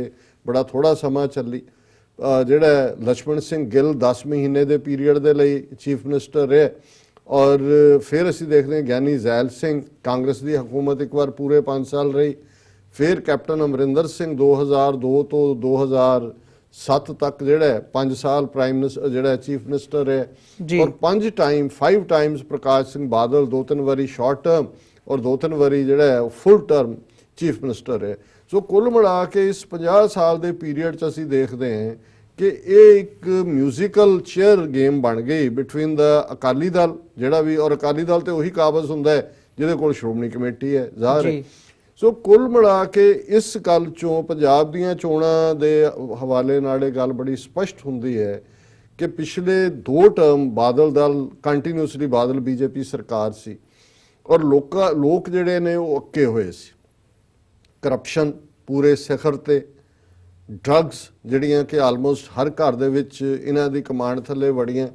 ਬੜਾ ਥੋੜਾ ਸਮਾਂ ਚੱਲੀ, ਜਿਹੜਾ ਲਛਮਣ ਸਿੰਘ ਗਿੱਲ 10 ਮਹੀਨੇ ਦੇ ਪੀਰੀਅਡ ਦੇ ਲਈ ਚੀਫ ਮਿਨਿਸਟਰ ਰਹੇ ਔਰ ਫਿਰ ਅਸੀਂ ਦੇਖਦੇ ਹਾਂ ਗਿਆਨੀ ਜ਼ੈਲ ਸਿੰਘ ਕਾਂਗਰਸ ਦੀ ਹਕੂਮਤ ਇੱਕ ਵਾਰ ਪੂਰੇ 5 ਸਾਲ ਰਹੀ, ਫਿਰ ਕੈਪਟਨ ਅਮਰਿੰਦਰ ਸਿੰਘ 2002 ਤੋਂ 2007 ਤੱਕ ਜਿਹੜਾ 5 ਸਾਲ ਪ੍ਰਾਈਮ ਮਿਨਿਸਟਰ ਜਿਹੜਾ ਚੀਫ ਮਿਨਿਸਟਰ ਹੈ ਔਰ 5 ਟਾਈਮਸ ਪ੍ਰਕਾਸ਼ ਸਿੰਘ ਬਾਦਲ 2-3 ਵਾਰੀ ਸ਼ਾਰਟ ਟਰਮ ਔਰ 2-3 ਵਾਰੀ ਜਿਹੜਾ ਫੁੱਲ ਟਰਮ ਚੀਫ ਮਿਨਿਸਟਰ ਹੈ। ਸੋ ਕੁੱਲ ਮਿਲਾ ਕੇ ਇਸ 50 ਸਾਲ ਦੇ ਪੀਰੀਅਡ 'ਚ ਅਸੀਂ ਦੇਖਦੇ ਹਾਂ ਕਿ ਇਹ ਇੱਕ ਮਿਊਜ਼ੀਕਲ ਚੇਅਰ ਗੇਮ ਬਣ ਗਈ ਬਿਟਵੀਨ ਦਾ ਅਕਾਲੀ ਦਲ ਜਿਹੜਾ ਵੀ, ਔਰ ਅਕਾਲੀ ਦਲ ਤੇ ਉਹੀ ਕਾਬਜ਼ ਹੁੰਦਾ ਹੈ ਜਿਹਦੇ ਕੋਲ ਸ਼੍ਰੋਮਣੀ ਕਮੇਟੀ ਹੈ, ਜ਼ਾਹਰ ਹੈ। ਸੋ ਕੁੱਲ ਮਿਲਾ ਕੇ ਇਸ ਗੱਲ ਚੋਂ ਪੰਜਾਬ ਦੀਆਂ ਚੋਣਾਂ ਦੇ ਹਵਾਲੇ ਨਾਲ ਇਹ ਗੱਲ ਬੜੀ ਸਪਸ਼ਟ ਹੁੰਦੀ ਹੈ ਕਿ ਪਿਛਲੇ 2 term Badal Dal continuously Badal BJP ਸਰਕਾਰ ਸੀ, ਔਰ ਲੋਕ ਜਿਹੜੇ ਨੇ ਉਹ ਅੱਕੇ ਹੋਏ ਸੀ। ਕਰਪਸ਼ਨ ਪੂਰੇ ਸਿਖਰ ਤੇ, ਡਰੱਗਸ ਜਿਹੜੀਆਂ ਕਿ ਆਲਮੋਸਟ ਹਰ ਘਰ ਦੇ ਵਿੱਚ ਇਹਨਾਂ ਦੀ ਕਮਾਂਡ ਥੱਲੇ ਵੜੀਆਂ,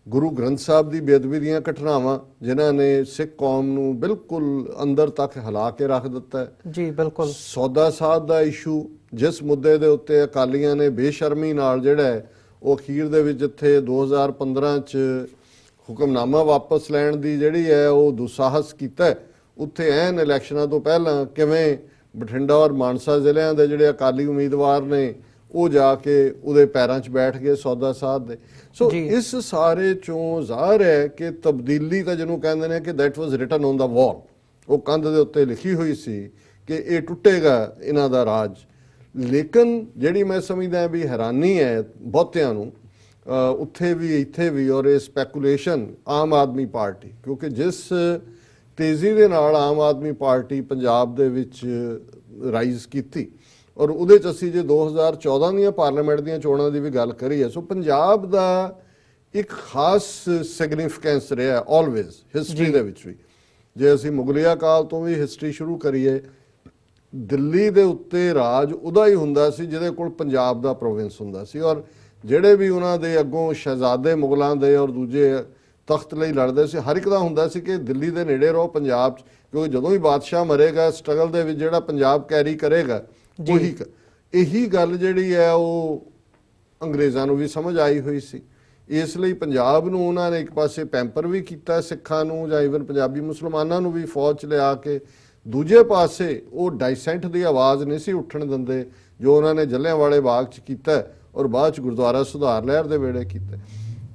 ਗੁਰੂ ਗ੍ਰੰਥ ਸਾਹਿਬ ਦੀ ਬੇਅਦਬੀ ਦੀਆਂ ਘਟਨਾਵਾਂ ਜਿਨ੍ਹਾਂ ਨੇ ਸਿੱਖ ਕੌਮ ਨੂੰ ਬਿਲਕੁਲ ਅੰਦਰ ਤੱਕ ਹਿਲਾ ਕੇ ਰੱਖ ਦਿੱਤਾ ਹੈ
ਜੀ, ਬਿਲਕੁਲ।
ਸੌਦਾ ਸਾਧ ਦਾ ਇਸ਼ੂ, ਜਿਸ ਮੁੱਦੇ ਦੇ ਉੱਤੇ ਅਕਾਲੀਆਂ ਨੇ ਬੇਸ਼ਰਮੀ ਨਾਲ ਜਿਹੜਾ ਹੈ ਉਹ ਅਖੀਰ ਦੇ ਵਿੱਚ ਜਿੱਥੇ 2015 ਚ ਹੁਕਮਨਾਮਾ ਵਾਪਸ ਲੈਣ ਦੀ ਜਿਹੜੀ ਹੈ ਉਹ ਦੁਸਾਹਸ ਕੀਤਾ, ਉੱਥੇ ਐਨ ਇਲੈਕਸ਼ਨਾਂ ਤੋਂ ਪਹਿਲਾਂ ਕਿਵੇਂ ਬਠਿੰਡਾ ਔਰ ਮਾਨਸਾ ਜ਼ਿਲ੍ਹਿਆਂ ਦੇ ਜਿਹੜੇ ਅਕਾਲੀ ਉਮੀਦਵਾਰ ਨੇ ਉਹ ਜਾ ਕੇ ਉਹਦੇ ਪੈਰਾਂ 'ਚ ਬੈਠ ਗਏ ਸੌਦਾ ਸਾਧ ਦੇ। ਸੋ ਇਸ ਸਾਰੇ ਚੋਂ ਜ਼ਾਹਰ ਹੈ ਕਿ ਤਬਦੀਲੀ ਤਾਂ ਜਿਹਨੂੰ ਕਹਿੰਦੇ ਨੇ ਕਿ that was written on the wall, ਉਹ ਕੰਧ ਦੇ ਉੱਤੇ ਲਿਖੀ ਹੋਈ ਸੀ ਕਿ ਇਹ ਟੁੱਟੇਗਾ ਇਹਨਾਂ ਦਾ ਰਾਜ। ਲੇਕਿਨ ਜਿਹੜੀ ਮੈਂ ਸਮਝਦਾ ਵੀ ਹੈਰਾਨੀ ਹੈ ਬਹੁਤਿਆਂ ਨੂੰ ਉੱਥੇ ਵੀ ਇੱਥੇ ਵੀ, ਔਰ ਇਹ ਸਪੈਕੂਲੇਸ਼ਨ ਆਮ ਆਦਮੀ ਪਾਰਟੀ, ਕਿਉਂਕਿ ਜਿਸ ਤੇਜ਼ੀ ਦੇ ਨਾਲ ਆਮ ਆਦਮੀ ਪਾਰਟੀ ਪੰਜਾਬ ਦੇ ਵਿੱਚ ਰਾਈਜ਼ ਕੀਤੀ, ਔਰ ਉਹਦੇ 'ਚ ਅਸੀਂ ਜੇ 2014 ਦੀਆਂ ਪਾਰਲੀਮੈਂਟ ਦੀਆਂ ਚੋਣਾਂ ਦੀ ਵੀ ਗੱਲ ਕਰੀਏ, ਸੋ ਪੰਜਾਬ ਦਾ ਇੱਕ ਖਾਸ ਸਿਗਨੀਫੀਕੈਂਸ ਰਿਹਾ ਆਲਵੇਜ਼ ਹਿਸਟਰੀ ਦੇ ਵਿੱਚ ਵੀ। ਜੇ ਅਸੀਂ ਮੁਗਲਿਆ ਕਾਲ ਤੋਂ ਵੀ ਹਿਸਟਰੀ ਸ਼ੁਰੂ ਕਰੀਏ, ਦਿੱਲੀ ਦੇ ਉੱਤੇ ਰਾਜ ਉਹਦਾ ਹੀ ਹੁੰਦਾ ਸੀ ਜਿਹਦੇ ਕੋਲ ਪੰਜਾਬ ਦਾ ਪ੍ਰੋਵਿੰਸ ਹੁੰਦਾ ਸੀ, ਔਰ ਜਿਹੜੇ ਵੀ ਉਹਨਾਂ ਦੇ ਅੱਗੋਂ ਸ਼ਹਿਜ਼ਾਦੇ ਮੁਗਲਾਂ ਦੇ ਔਰ ਦੂਜੇ ਤਖਤ ਲਈ ਲੜਦੇ ਸੀ, ਹਰ ਇੱਕ ਦਾ ਹੁੰਦਾ ਸੀ ਕਿ ਦਿੱਲੀ ਦੇ ਨੇੜੇ ਰਹੋ ਪੰਜਾਬ 'ਚ, ਕਿਉਂਕਿ ਜਦੋਂ ਵੀ ਬਾਦਸ਼ਾਹ ਮਰੇਗਾ ਸਟਰਗਲ ਦੇ ਵਿੱਚ ਜਿਹੜਾ ਪੰਜਾਬ ਕੈਰੀ ਕਰੇਗਾ ਉਹੀ। ਇਹੀ ਗੱਲ ਜਿਹੜੀ ਹੈ ਉਹ ਅੰਗਰੇਜ਼ਾਂ ਨੂੰ ਵੀ ਸਮਝ ਆਈ ਹੋਈ ਸੀ, ਇਸ ਲਈ ਪੰਜਾਬ ਨੂੰ ਉਹਨਾਂ ਨੇ ਇੱਕ ਪਾਸੇ ਪੈਂਪਰ ਵੀ ਕੀਤਾ ਸਿੱਖਾਂ ਨੂੰ ਜਾਂ ਈਵਨ ਪੰਜਾਬੀ ਮੁਸਲਮਾਨਾਂ ਨੂੰ ਵੀ ਫੌਜ 'ਚ ਲਿਆ ਕੇ, ਦੂਜੇ ਪਾਸੇ ਉਹ ਡਾਈਸੈਂਟ ਦੀ ਆਵਾਜ਼ ਨਹੀਂ ਸੀ ਉੱਠਣ ਦਿੰਦੇ ਜੋ ਉਹਨਾਂ ਨੇ ਜਲਿਆਂਵਾਲੇ ਬਾਗ 'ਚ ਕੀਤਾ ਔਰ ਬਾਅਦ 'ਚ ਗੁਰਦੁਆਰਾ ਸੁਧਾਰ ਲਹਿਰ ਦੇ ਵੇਲੇ ਕੀਤਾ।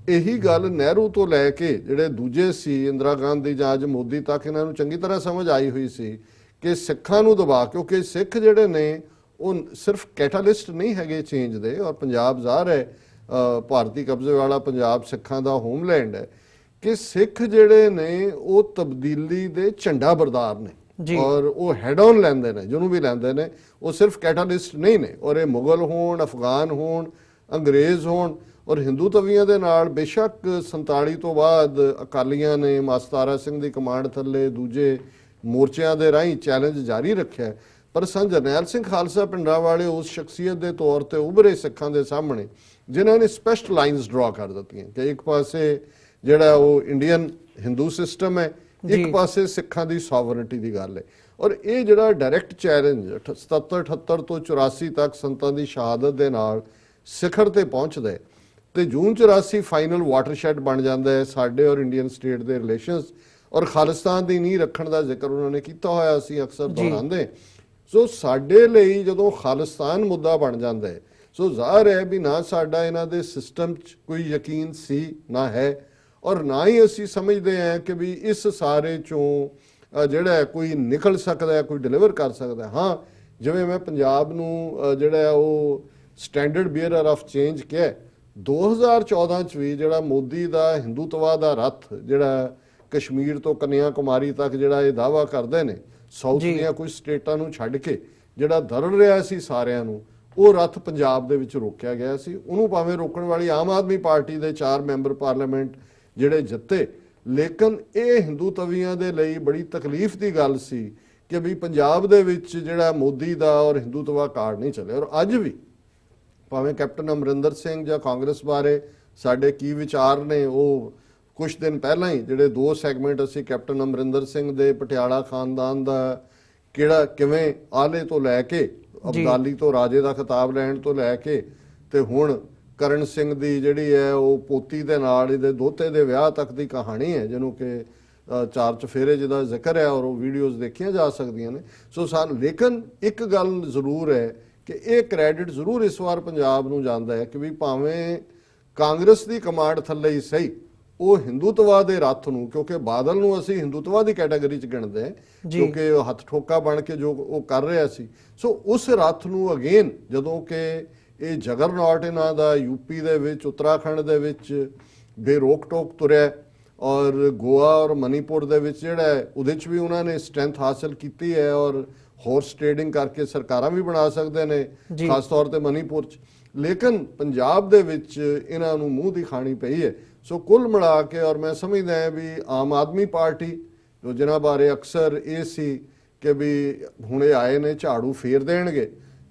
ਇਹੀ ਗੱਲ ਨਹਿਰੂ ਤੋਂ ਲੈ ਕੇ ਜਿਹੜੇ ਦੂਜੇ ਸੀ, ਇੰਦਰਾ ਗਾਂਧੀ ਜਾਂ ਅੱਜ ਮੋਦੀ ਤੱਕ, ਇਹਨਾਂ ਨੂੰ ਚੰਗੀ ਤਰ੍ਹਾਂ ਸਮਝ ਆਈ ਹੋਈ ਸੀ ਕਿ ਸਿੱਖਾਂ ਨੂੰ ਦਬਾ, ਕਿਉਂਕਿ ਸਿੱਖ ਜਿਹੜੇ ਨੇ ਉਹ ਸਿਰਫ ਕੈਟਾਲਿਸਟ ਨਹੀਂ ਹੈਗੇ ਚੇਂਜ ਦੇ, ਔਰ ਪੰਜਾਬ ਜ਼ਾਹਰ ਹੈ ਭਾਰਤੀ ਕਬਜ਼ੇ ਵਾਲਾ ਪੰਜਾਬ ਸਿੱਖਾਂ ਦਾ ਹੋਮਲੈਂਡ ਹੈ, ਕਿ ਸਿੱਖ ਜਿਹੜੇ ਨੇ ਉਹ ਤਬਦੀਲੀ ਦੇ ਝੰਡਾ ਬਰਦਾਰ ਨੇ ਔਰ ਉਹ ਹੈਡ ਔਨ ਲੈਂਦੇ ਨੇ, ਜਿਹਨੂੰ ਵੀ ਲੈਂਦੇ ਨੇ, ਉਹ ਸਿਰਫ ਕੈਟਾਲਿਸਟ ਨਹੀਂ ਨੇ। ਔਰ ਇਹ ਮੁਗਲ ਹੋਣ, ਅਫਗਾਨ ਹੋਣ, ਅੰਗਰੇਜ਼ ਹੋਣ, ਔਰ ਹਿੰਦੂ ਤਵੀਆਂ ਦੇ ਨਾਲ ਬੇਸ਼ੱਕ 47 ਤੋਂ ਬਾਅਦ ਅਕਾਲੀਆਂ ਨੇ ਮਾਸਤਾਰਾ ਸਿੰਘ ਦੀ ਕਮਾਂਡ ਥੱਲੇ ਦੂਜੇ ਮੋਰਚਿਆਂ ਦੇ ਰਾਹੀਂ ਚੈਲੰਜ ਜਾਰੀ ਰੱਖਿਆ, ਪਰ ਸੰਤ ਜਰਨੈਲ ਸਿੰਘ ਖਾਲਸਾ ਪਿੰਡਾਂ ਵਾਲੇ ਉਸ ਸ਼ਖਸੀਅਤ ਦੇ ਤੌਰ ਤੇ ਉਭਰੇ ਸਿੱਖਾਂ ਦੇ ਸਾਹਮਣੇ ਜਿਨ੍ਹਾਂ ਨੇ ਸਪੈਸ਼ਟ ਲਾਈਨਸ ਡਰਾ ਕਰ ਦਿੱਤੀਆਂ ਕਿ ਇੱਕ ਪਾਸੇ ਜਿਹੜਾ ਉਹ ਇੰਡੀਅਨ ਹਿੰਦੂ ਸਿਸਟਮ ਹੈ, ਇੱਕ ਪਾਸੇ ਸਿੱਖਾਂ ਦੀ ਸੋਵਰਨਟੀ ਦੀ ਗੱਲ ਹੈ। ਔਰ ਇਹ ਜਿਹੜਾ ਡਾਇਰੈਕਟ ਚੈਲੰਜ 77 78 ਤੋਂ 84 ਤੱਕ ਸੰਤਾਂ ਦੀ ਸ਼ਹਾਦਤ ਦੇ ਨਾਲ ਸਿਖਰ ਤੇ ਪਹੁੰਚਦਾ ਹੈ, ਤੇ ਜੂਨ 84 ਫਾਈਨਲ ਵਾਟਰਸ਼ੈਡ ਬਣ ਜਾਂਦਾ ਹੈ ਸਾਡੇ ਔਰ ਇੰਡੀਅਨ ਸਟੇਟ ਦੇ ਰਿਲੇਸ਼ਨਸ, ਔਰ ਖਾਲਿਸਤਾਨ ਦੀ ਨੀਂਹ ਰੱਖਣ ਦਾ ਜ਼ਿਕਰ ਉਹਨਾਂ ਨੇ ਕੀਤਾ ਹੋਇਆ, ਅਸੀਂ ਅਕਸਰ ਦੁਹਰਾਉਂਦੇ। ਸੋ ਸਾਡੇ ਲਈ ਜਦੋਂ ਖਾਲਿਸਤਾਨ ਮੁੱਦਾ ਬਣ ਜਾਂਦਾ ਹੈ, ਸੋ ਜ਼ਾਹਰ ਹੈ ਵੀ ਨਾ ਸਾਡਾ ਇਹਨਾਂ ਦੇ ਸਿਸਟਮ 'ਚ ਕੋਈ ਯਕੀਨ ਸੀ ਨਾ ਹੈ, ਔਰ ਨਾ ਹੀ ਅਸੀਂ ਸਮਝਦੇ ਹਾਂ ਕਿ ਵੀ ਇਸ ਸਾਰੇ ਚੋਂ ਜਿਹੜਾ ਕੋਈ ਨਿਕਲ ਸਕਦਾ, ਕੋਈ ਡਿਲੀਵਰ ਕਰ ਸਕਦਾ। ਹਾਂ, ਜਿਵੇਂ ਮੈਂ ਪੰਜਾਬ ਨੂੰ ਜਿਹੜਾ ਉਹ ਸਟੈਂਡਰਡ ਬੀਅਰਰ ਆਫ ਚੇਂਜ ਕਿਹਾ, 2014 ਚ ਵੀ ਜਿਹੜਾ ਮੋਦੀ ਦਾ ਹਿੰਦੂਤਵਾ ਦਾ ਰੱਥ ਜਿਹੜਾ ਕਸ਼ਮੀਰ ਤੋਂ ਕੰਨਿਆ ਕੁਮਾਰੀ ਤੱਕ ਜਿਹੜਾ ਇਹ ਦਾਅਵਾ ਕਰਦੇ ਨੇ, ਸਾਊਥ ਦੀਆਂ ਕੁਝ ਸਟੇਟਾਂ ਨੂੰ ਛੱਡ ਕੇ ਜਿਹੜਾ ਦਰੜ ਰਿਹਾ ਸੀ ਸਾਰਿਆਂ ਨੂੰ, ਉਹ ਰੱਥ ਪੰਜਾਬ ਦੇ ਵਿੱਚ ਰੋਕਿਆ ਗਿਆ ਸੀ। ਉਹਨੂੰ ਭਾਵੇਂ ਰੋਕਣ ਵਾਲੀ ਆਮ ਆਦਮੀ ਪਾਰਟੀ ਦੇ 4 ਮੈਂਬਰ ਪਾਰਲੀਮੈਂਟ ਜਿਹੜੇ ਜਿੱਤੇ, ਲੇਕਿਨ ਇਹ ਹਿੰਦੂ ਤਵੀਆਂ ਦੇ ਲਈ ਬੜੀ ਤਕਲੀਫ ਦੀ ਗੱਲ ਸੀ ਕਿ ਵੀ ਪੰਜਾਬ ਦੇ ਵਿੱਚ ਜਿਹੜਾ ਮੋਦੀ ਦਾ ਔਰ ਹਿੰਦੂਤਵਾ ਕਾਰਡ ਨਹੀਂ ਚੱਲਿਆ। ਔਰ ਅੱਜ ਵੀ ਭਾਵੇਂ ਕੈਪਟਨ ਅਮਰਿੰਦਰ ਸਿੰਘ ਜਾਂ ਕਾਂਗਰਸ ਬਾਰੇ ਸਾਡੇ ਕੀ ਵਿਚਾਰ ਨੇ, ਉਹ ਕੁਝ ਦਿਨ ਪਹਿਲਾਂ ਹੀ ਜਿਹੜੇ 2 ਸੈਗਮੈਂਟ ਅਸੀਂ ਕੈਪਟਨ ਅਮਰਿੰਦਰ ਸਿੰਘ ਦੇ ਪਟਿਆਲਾ ਖਾਨਦਾਨ ਦਾ ਕਿਹੜਾ ਕਿਵੇਂ ਆਲੇ ਤੋਂ ਲੈ ਕੇ ਅਬਦਾਲੀ ਤੋਂ ਰਾਜੇ ਦਾ ਖਿਤਾਬ ਲੈਣ ਤੋਂ ਲੈ ਕੇ ਤੇ ਹੁਣ ਕਰਨ ਸਿੰਘ ਦੀ ਜਿਹੜੀ ਹੈ ਉਹ ਪੋਤੀ ਦੇ ਨਾਲ ਇਹਦੇ ਦੋਤੇ ਦੇ ਵਿਆਹ ਤੱਕ ਦੀ ਕਹਾਣੀ ਹੈ, ਜਿਹਨੂੰ ਕਿ 4 ਚਫੇਰੇ ਜਿਹਦਾ ਜ਼ਿਕਰ ਹੈ ਔਰ ਉਹ ਵੀਡੀਓਜ਼ ਦੇਖੀਆਂ ਜਾ ਸਕਦੀਆਂ ਨੇ। ਸੋ ਲੇਕਿਨ ਇੱਕ ਗੱਲ ਜ਼ਰੂਰ ਹੈ ਕਿ ਇਹ ਕ੍ਰੈਡਿਟ ਜ਼ਰੂਰ ਇਸ ਵਾਰ ਪੰਜਾਬ ਨੂੰ ਜਾਂਦਾ ਹੈ ਕਿ ਵੀ ਭਾਵੇਂ ਕਾਂਗਰਸ ਦੀ ਕਮਾਂਡ ਥੱਲੇ ਹੀ ਸਹੀ, ਉਹ ਹਿੰਦੂਤਵਾ ਦੇ ਰੱਥ ਨੂੰ, ਕਿਉਂਕਿ ਬਾਦਲ ਨੂੰ ਅਸੀਂ ਹਿੰਦੂਤਵਾ ਦੀ ਕੈਟਾਗਰੀ 'ਚ ਗਿਣਦੇ ਹਾਂ ਕਿਉਂਕਿ ਹੱਥ ਠੋਕਾ ਬਣ ਕੇ ਜੋ ਉਹ ਕਰ ਰਿਹਾ ਸੀ, ਸੋ ਉਸ ਰੱਥ ਨੂੰ ਅਗੇਨ ਜਦੋਂ ਕਿ ਇਹ ਜਗਰਨੌਟ ਇਹਨਾਂ ਦਾ ਯੂਪੀ ਦੇ ਵਿੱਚ, ਉੱਤਰਾਖੰਡ ਦੇ ਵਿੱਚ ਬੇਰੋਕ ਟੋਕ ਤੁਰਿਆ, ਔਰ ਗੋਆ ਔਰ ਮਨੀਪੁਰ ਦੇ ਵਿੱਚ ਜਿਹੜਾ ਹੈ ਉਹਦੇ 'ਚ ਵੀ ਉਹਨਾਂ ਨੇ ਸਟਰੈਂਥ ਹਾਸਲ ਕੀਤੀ ਹੈ, ਔਰ ਹਾਰਸ ਟ੍ਰੇਡਿੰਗ ਕਰਕੇ ਸਰਕਾਰਾਂ ਵੀ ਬਣਾ ਸਕਦੇ ਨੇ, ਖਾਸ ਤੌਰ ਤੇ ਮਨੀਪੁਰ 'ਚ। ਲੇਕਿਨ ਪੰਜਾਬ ਦੇ ਵਿੱਚ ਇਹਨਾਂ ਨੂੰ ਮੂੰਹ ਦੀ ਖਾਣੀ ਪਈ ਹੈ। ਸੋ ਕੁੱਲ ਮਿਲਾ ਕੇ, ਔਰ ਮੈਂ ਸਮਝਦਾ ਹਾਂ ਵੀ ਆਮ ਆਦਮੀ ਪਾਰਟੀ ਜੋ ਜਿਨ੍ਹਾਂ ਬਾਰੇ ਅਕਸਰ ਇਹ ਸੀ ਕਿ ਵੀ ਹੁਣੇ ਆਏ ਨੇ ਝਾੜੂ ਫੇਰ ਦੇਣਗੇ,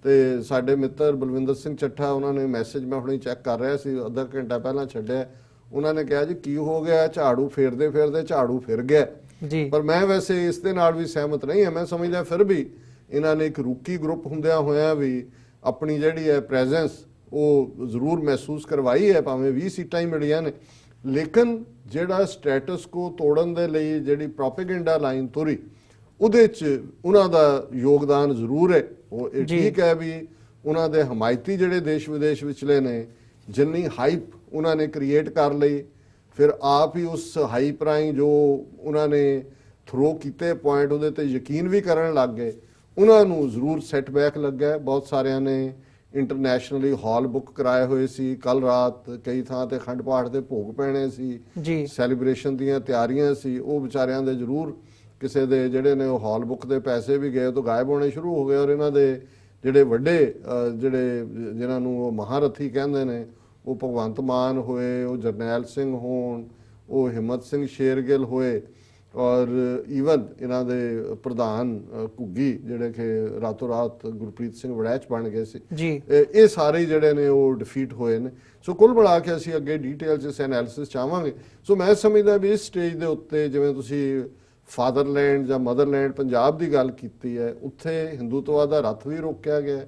ਤੇ ਸਾਡੇ ਮਿੱਤਰ ਬਲਵਿੰਦਰ ਸਿੰਘ ਚੱਠਾ, ਉਹਨਾਂ ਨੇ ਮੈਸੇਜ ਮੈਂ ਹੁਣੇ ਚੈੱਕ ਕਰ ਰਿਹਾ ਸੀ, ਅੱਧਾ ਘੰਟਾ ਪਹਿਲਾਂ ਛੱਡਿਆ, ਉਹਨਾਂ ਨੇ ਕਿਹਾ ਜੀ ਕੀ ਹੋ ਗਿਆ, ਝਾੜੂ ਫੇਰਦੇ ਫੇਰਦੇ ਝਾੜੂ ਫਿਰ ਗਿਆ ਜੀ। ਪਰ ਮੈਂ ਵੈਸੇ ਇਸ ਦੇ ਨਾਲ ਵੀ ਸਹਿਮਤ ਨਹੀਂ ਹਾਂ। ਮੈਂ ਸਮਝਦਾ ਫਿਰ ਵੀ ਇਹਨਾਂ ਨੇ ਇੱਕ ਰੂਕੀ ਗਰੁੱਪ ਹੁੰਦਿਆਂ ਹੋਇਆਂ ਵੀ ਆਪਣੀ ਜਿਹੜੀ ਹੈ ਪ੍ਰੈਜ਼ੈਂਸ ਉਹ ਜ਼ਰੂਰ ਮਹਿਸੂਸ ਕਰਵਾਈ ਹੈ, ਭਾਵੇਂ 20 ਸੀਟਾਂ ਹੀ ਮਿਲੀਆਂ ਨੇ। ਲੇਕਿਨ ਜਿਹੜਾ ਸਟੇਟਸ ਕੋ ਤੋੜਨ ਦੇ ਲਈ ਜਿਹੜੀ ਪ੍ਰੋਪੇਗੈਂਡਾ ਲਾਈਨ ਤੁਰੀ, ਉਹਦੇ 'ਚ ਉਹਨਾਂ ਦਾ ਯੋਗਦਾਨ ਜ਼ਰੂਰ ਹੈ। ਉਹ ਇਹ ਠੀਕ ਹੈ ਵੀ ਉਹਨਾਂ ਦੇ ਹਮਾਇਤੀ ਜਿਹੜੇ ਦੇਸ਼ ਵਿਦੇਸ਼ ਵਿਚਲੇ ਨੇ, ਜਿੰਨੀ ਹਾਈਪ ਉਹਨਾਂ ਨੇ ਕ੍ਰੀਏਟ ਕਰ ਲਈ, ਫਿਰ ਆਪ ਹੀ ਉਸ ਹਾਈਪ ਰਾਹੀਂ ਜੋ ਉਹਨਾਂ ਨੇ ਥਰੋ ਕੀਤੇ ਪੁਆਇੰਟ, ਉਹਦੇ ਤੇ ਯਕੀਨ ਵੀ ਕਰਨ ਲੱਗ ਗਏ। ਉਹਨਾਂ ਨੂੰ ਜ਼ਰੂਰ ਸੈਟਬੈਕ ਲੱਗਾ। ਬਹੁਤ ਸਾਰਿਆਂ ਨੇ ਇੰਟਰਨੈਸ਼ਨਲੀ ਹਾਲ ਬੁੱਕ ਕਰਾਏ ਹੋਏ ਸੀ, ਕੱਲ ਰਾਤ ਕਈ ਥਾਂ ਤੇ ਅਖੰਡ ਪਾਠ ਦੇ ਭੋਗ ਪੈਣੇ ਸੀ, ਸੈਲੀਬ੍ਰੇਸ਼ਨ ਦੀਆਂ ਤਿਆਰੀਆਂ ਸੀ, ਉਹ ਵਿਚਾਰਿਆਂ ਦੇ ਜ਼ਰੂਰ ਕਿਸੇ ਦੇ ਜਿਹੜੇ ਨੇ ਉਹ ਹਾਲ ਬੁੱਕ ਦੇ ਪੈਸੇ ਵੀ ਗਏ ਤੋਂ ਗਾਇਬ ਹੋਣੇ ਸ਼ੁਰੂ ਹੋ ਗਏ। ਔਰ ਇਹਨਾਂ ਦੇ ਜਿਹੜੇ ਵੱਡੇ ਜਿਨ੍ਹਾਂ ਨੂੰ ਉਹ ਮਹਾਰਥੀ ਕਹਿੰਦੇ ਨੇ, ਉਹ ਭਗਵੰਤ ਮਾਨ ਹੋਏ, ਉਹ ਜਰਨੈਲ ਸਿੰਘ ਹੋਣ, ਉਹ ਹਿੰਮਤ ਸਿੰਘ ਸ਼ੇਰਗਿੱਲ ਹੋਏ, ਔਰ ਈਵਨ ਇਹਨਾਂ ਦੇ ਪ੍ਰਧਾਨ ਘੁੱਗੀ ਜਿਹੜੇ ਕਿ ਰਾਤੋਂ ਰਾਤ ਗੁਰਪ੍ਰੀਤ ਸਿੰਘ ਵੜੈਚ ਬਣ ਗਏ ਸੀ, ਇਹ ਸਾਰੇ ਜਿਹੜੇ ਨੇ ਉਹ ਡਿਫੀਟ ਹੋਏ ਨੇ। ਸੋ ਕੁੱਲ ਮਿਲਾ ਕੇ ਅਸੀਂ ਅੱਗੇ ਡੀਟੇਲ 'ਚ ਐਨਾਲਿਸਿਸ ਚਾਹਾਂਗੇ। ਸੋ ਮੈਂ ਸਮਝਦਾ ਵੀ ਇਸ ਸਟੇਜ ਦੇ ਉੱਤੇ, ਜਿਵੇਂ ਤੁਸੀਂ ਫਾਦਰਲੈਂਡ ਜਾਂ ਮਦਰਲੈਂਡ ਪੰਜਾਬ ਦੀ ਗੱਲ ਕੀਤੀ ਹੈ, ਉੱਥੇ ਹਿੰਦੂਤਵਾ ਦਾ ਰੱਥ ਵੀ ਰੋਕਿਆ ਗਿਆ।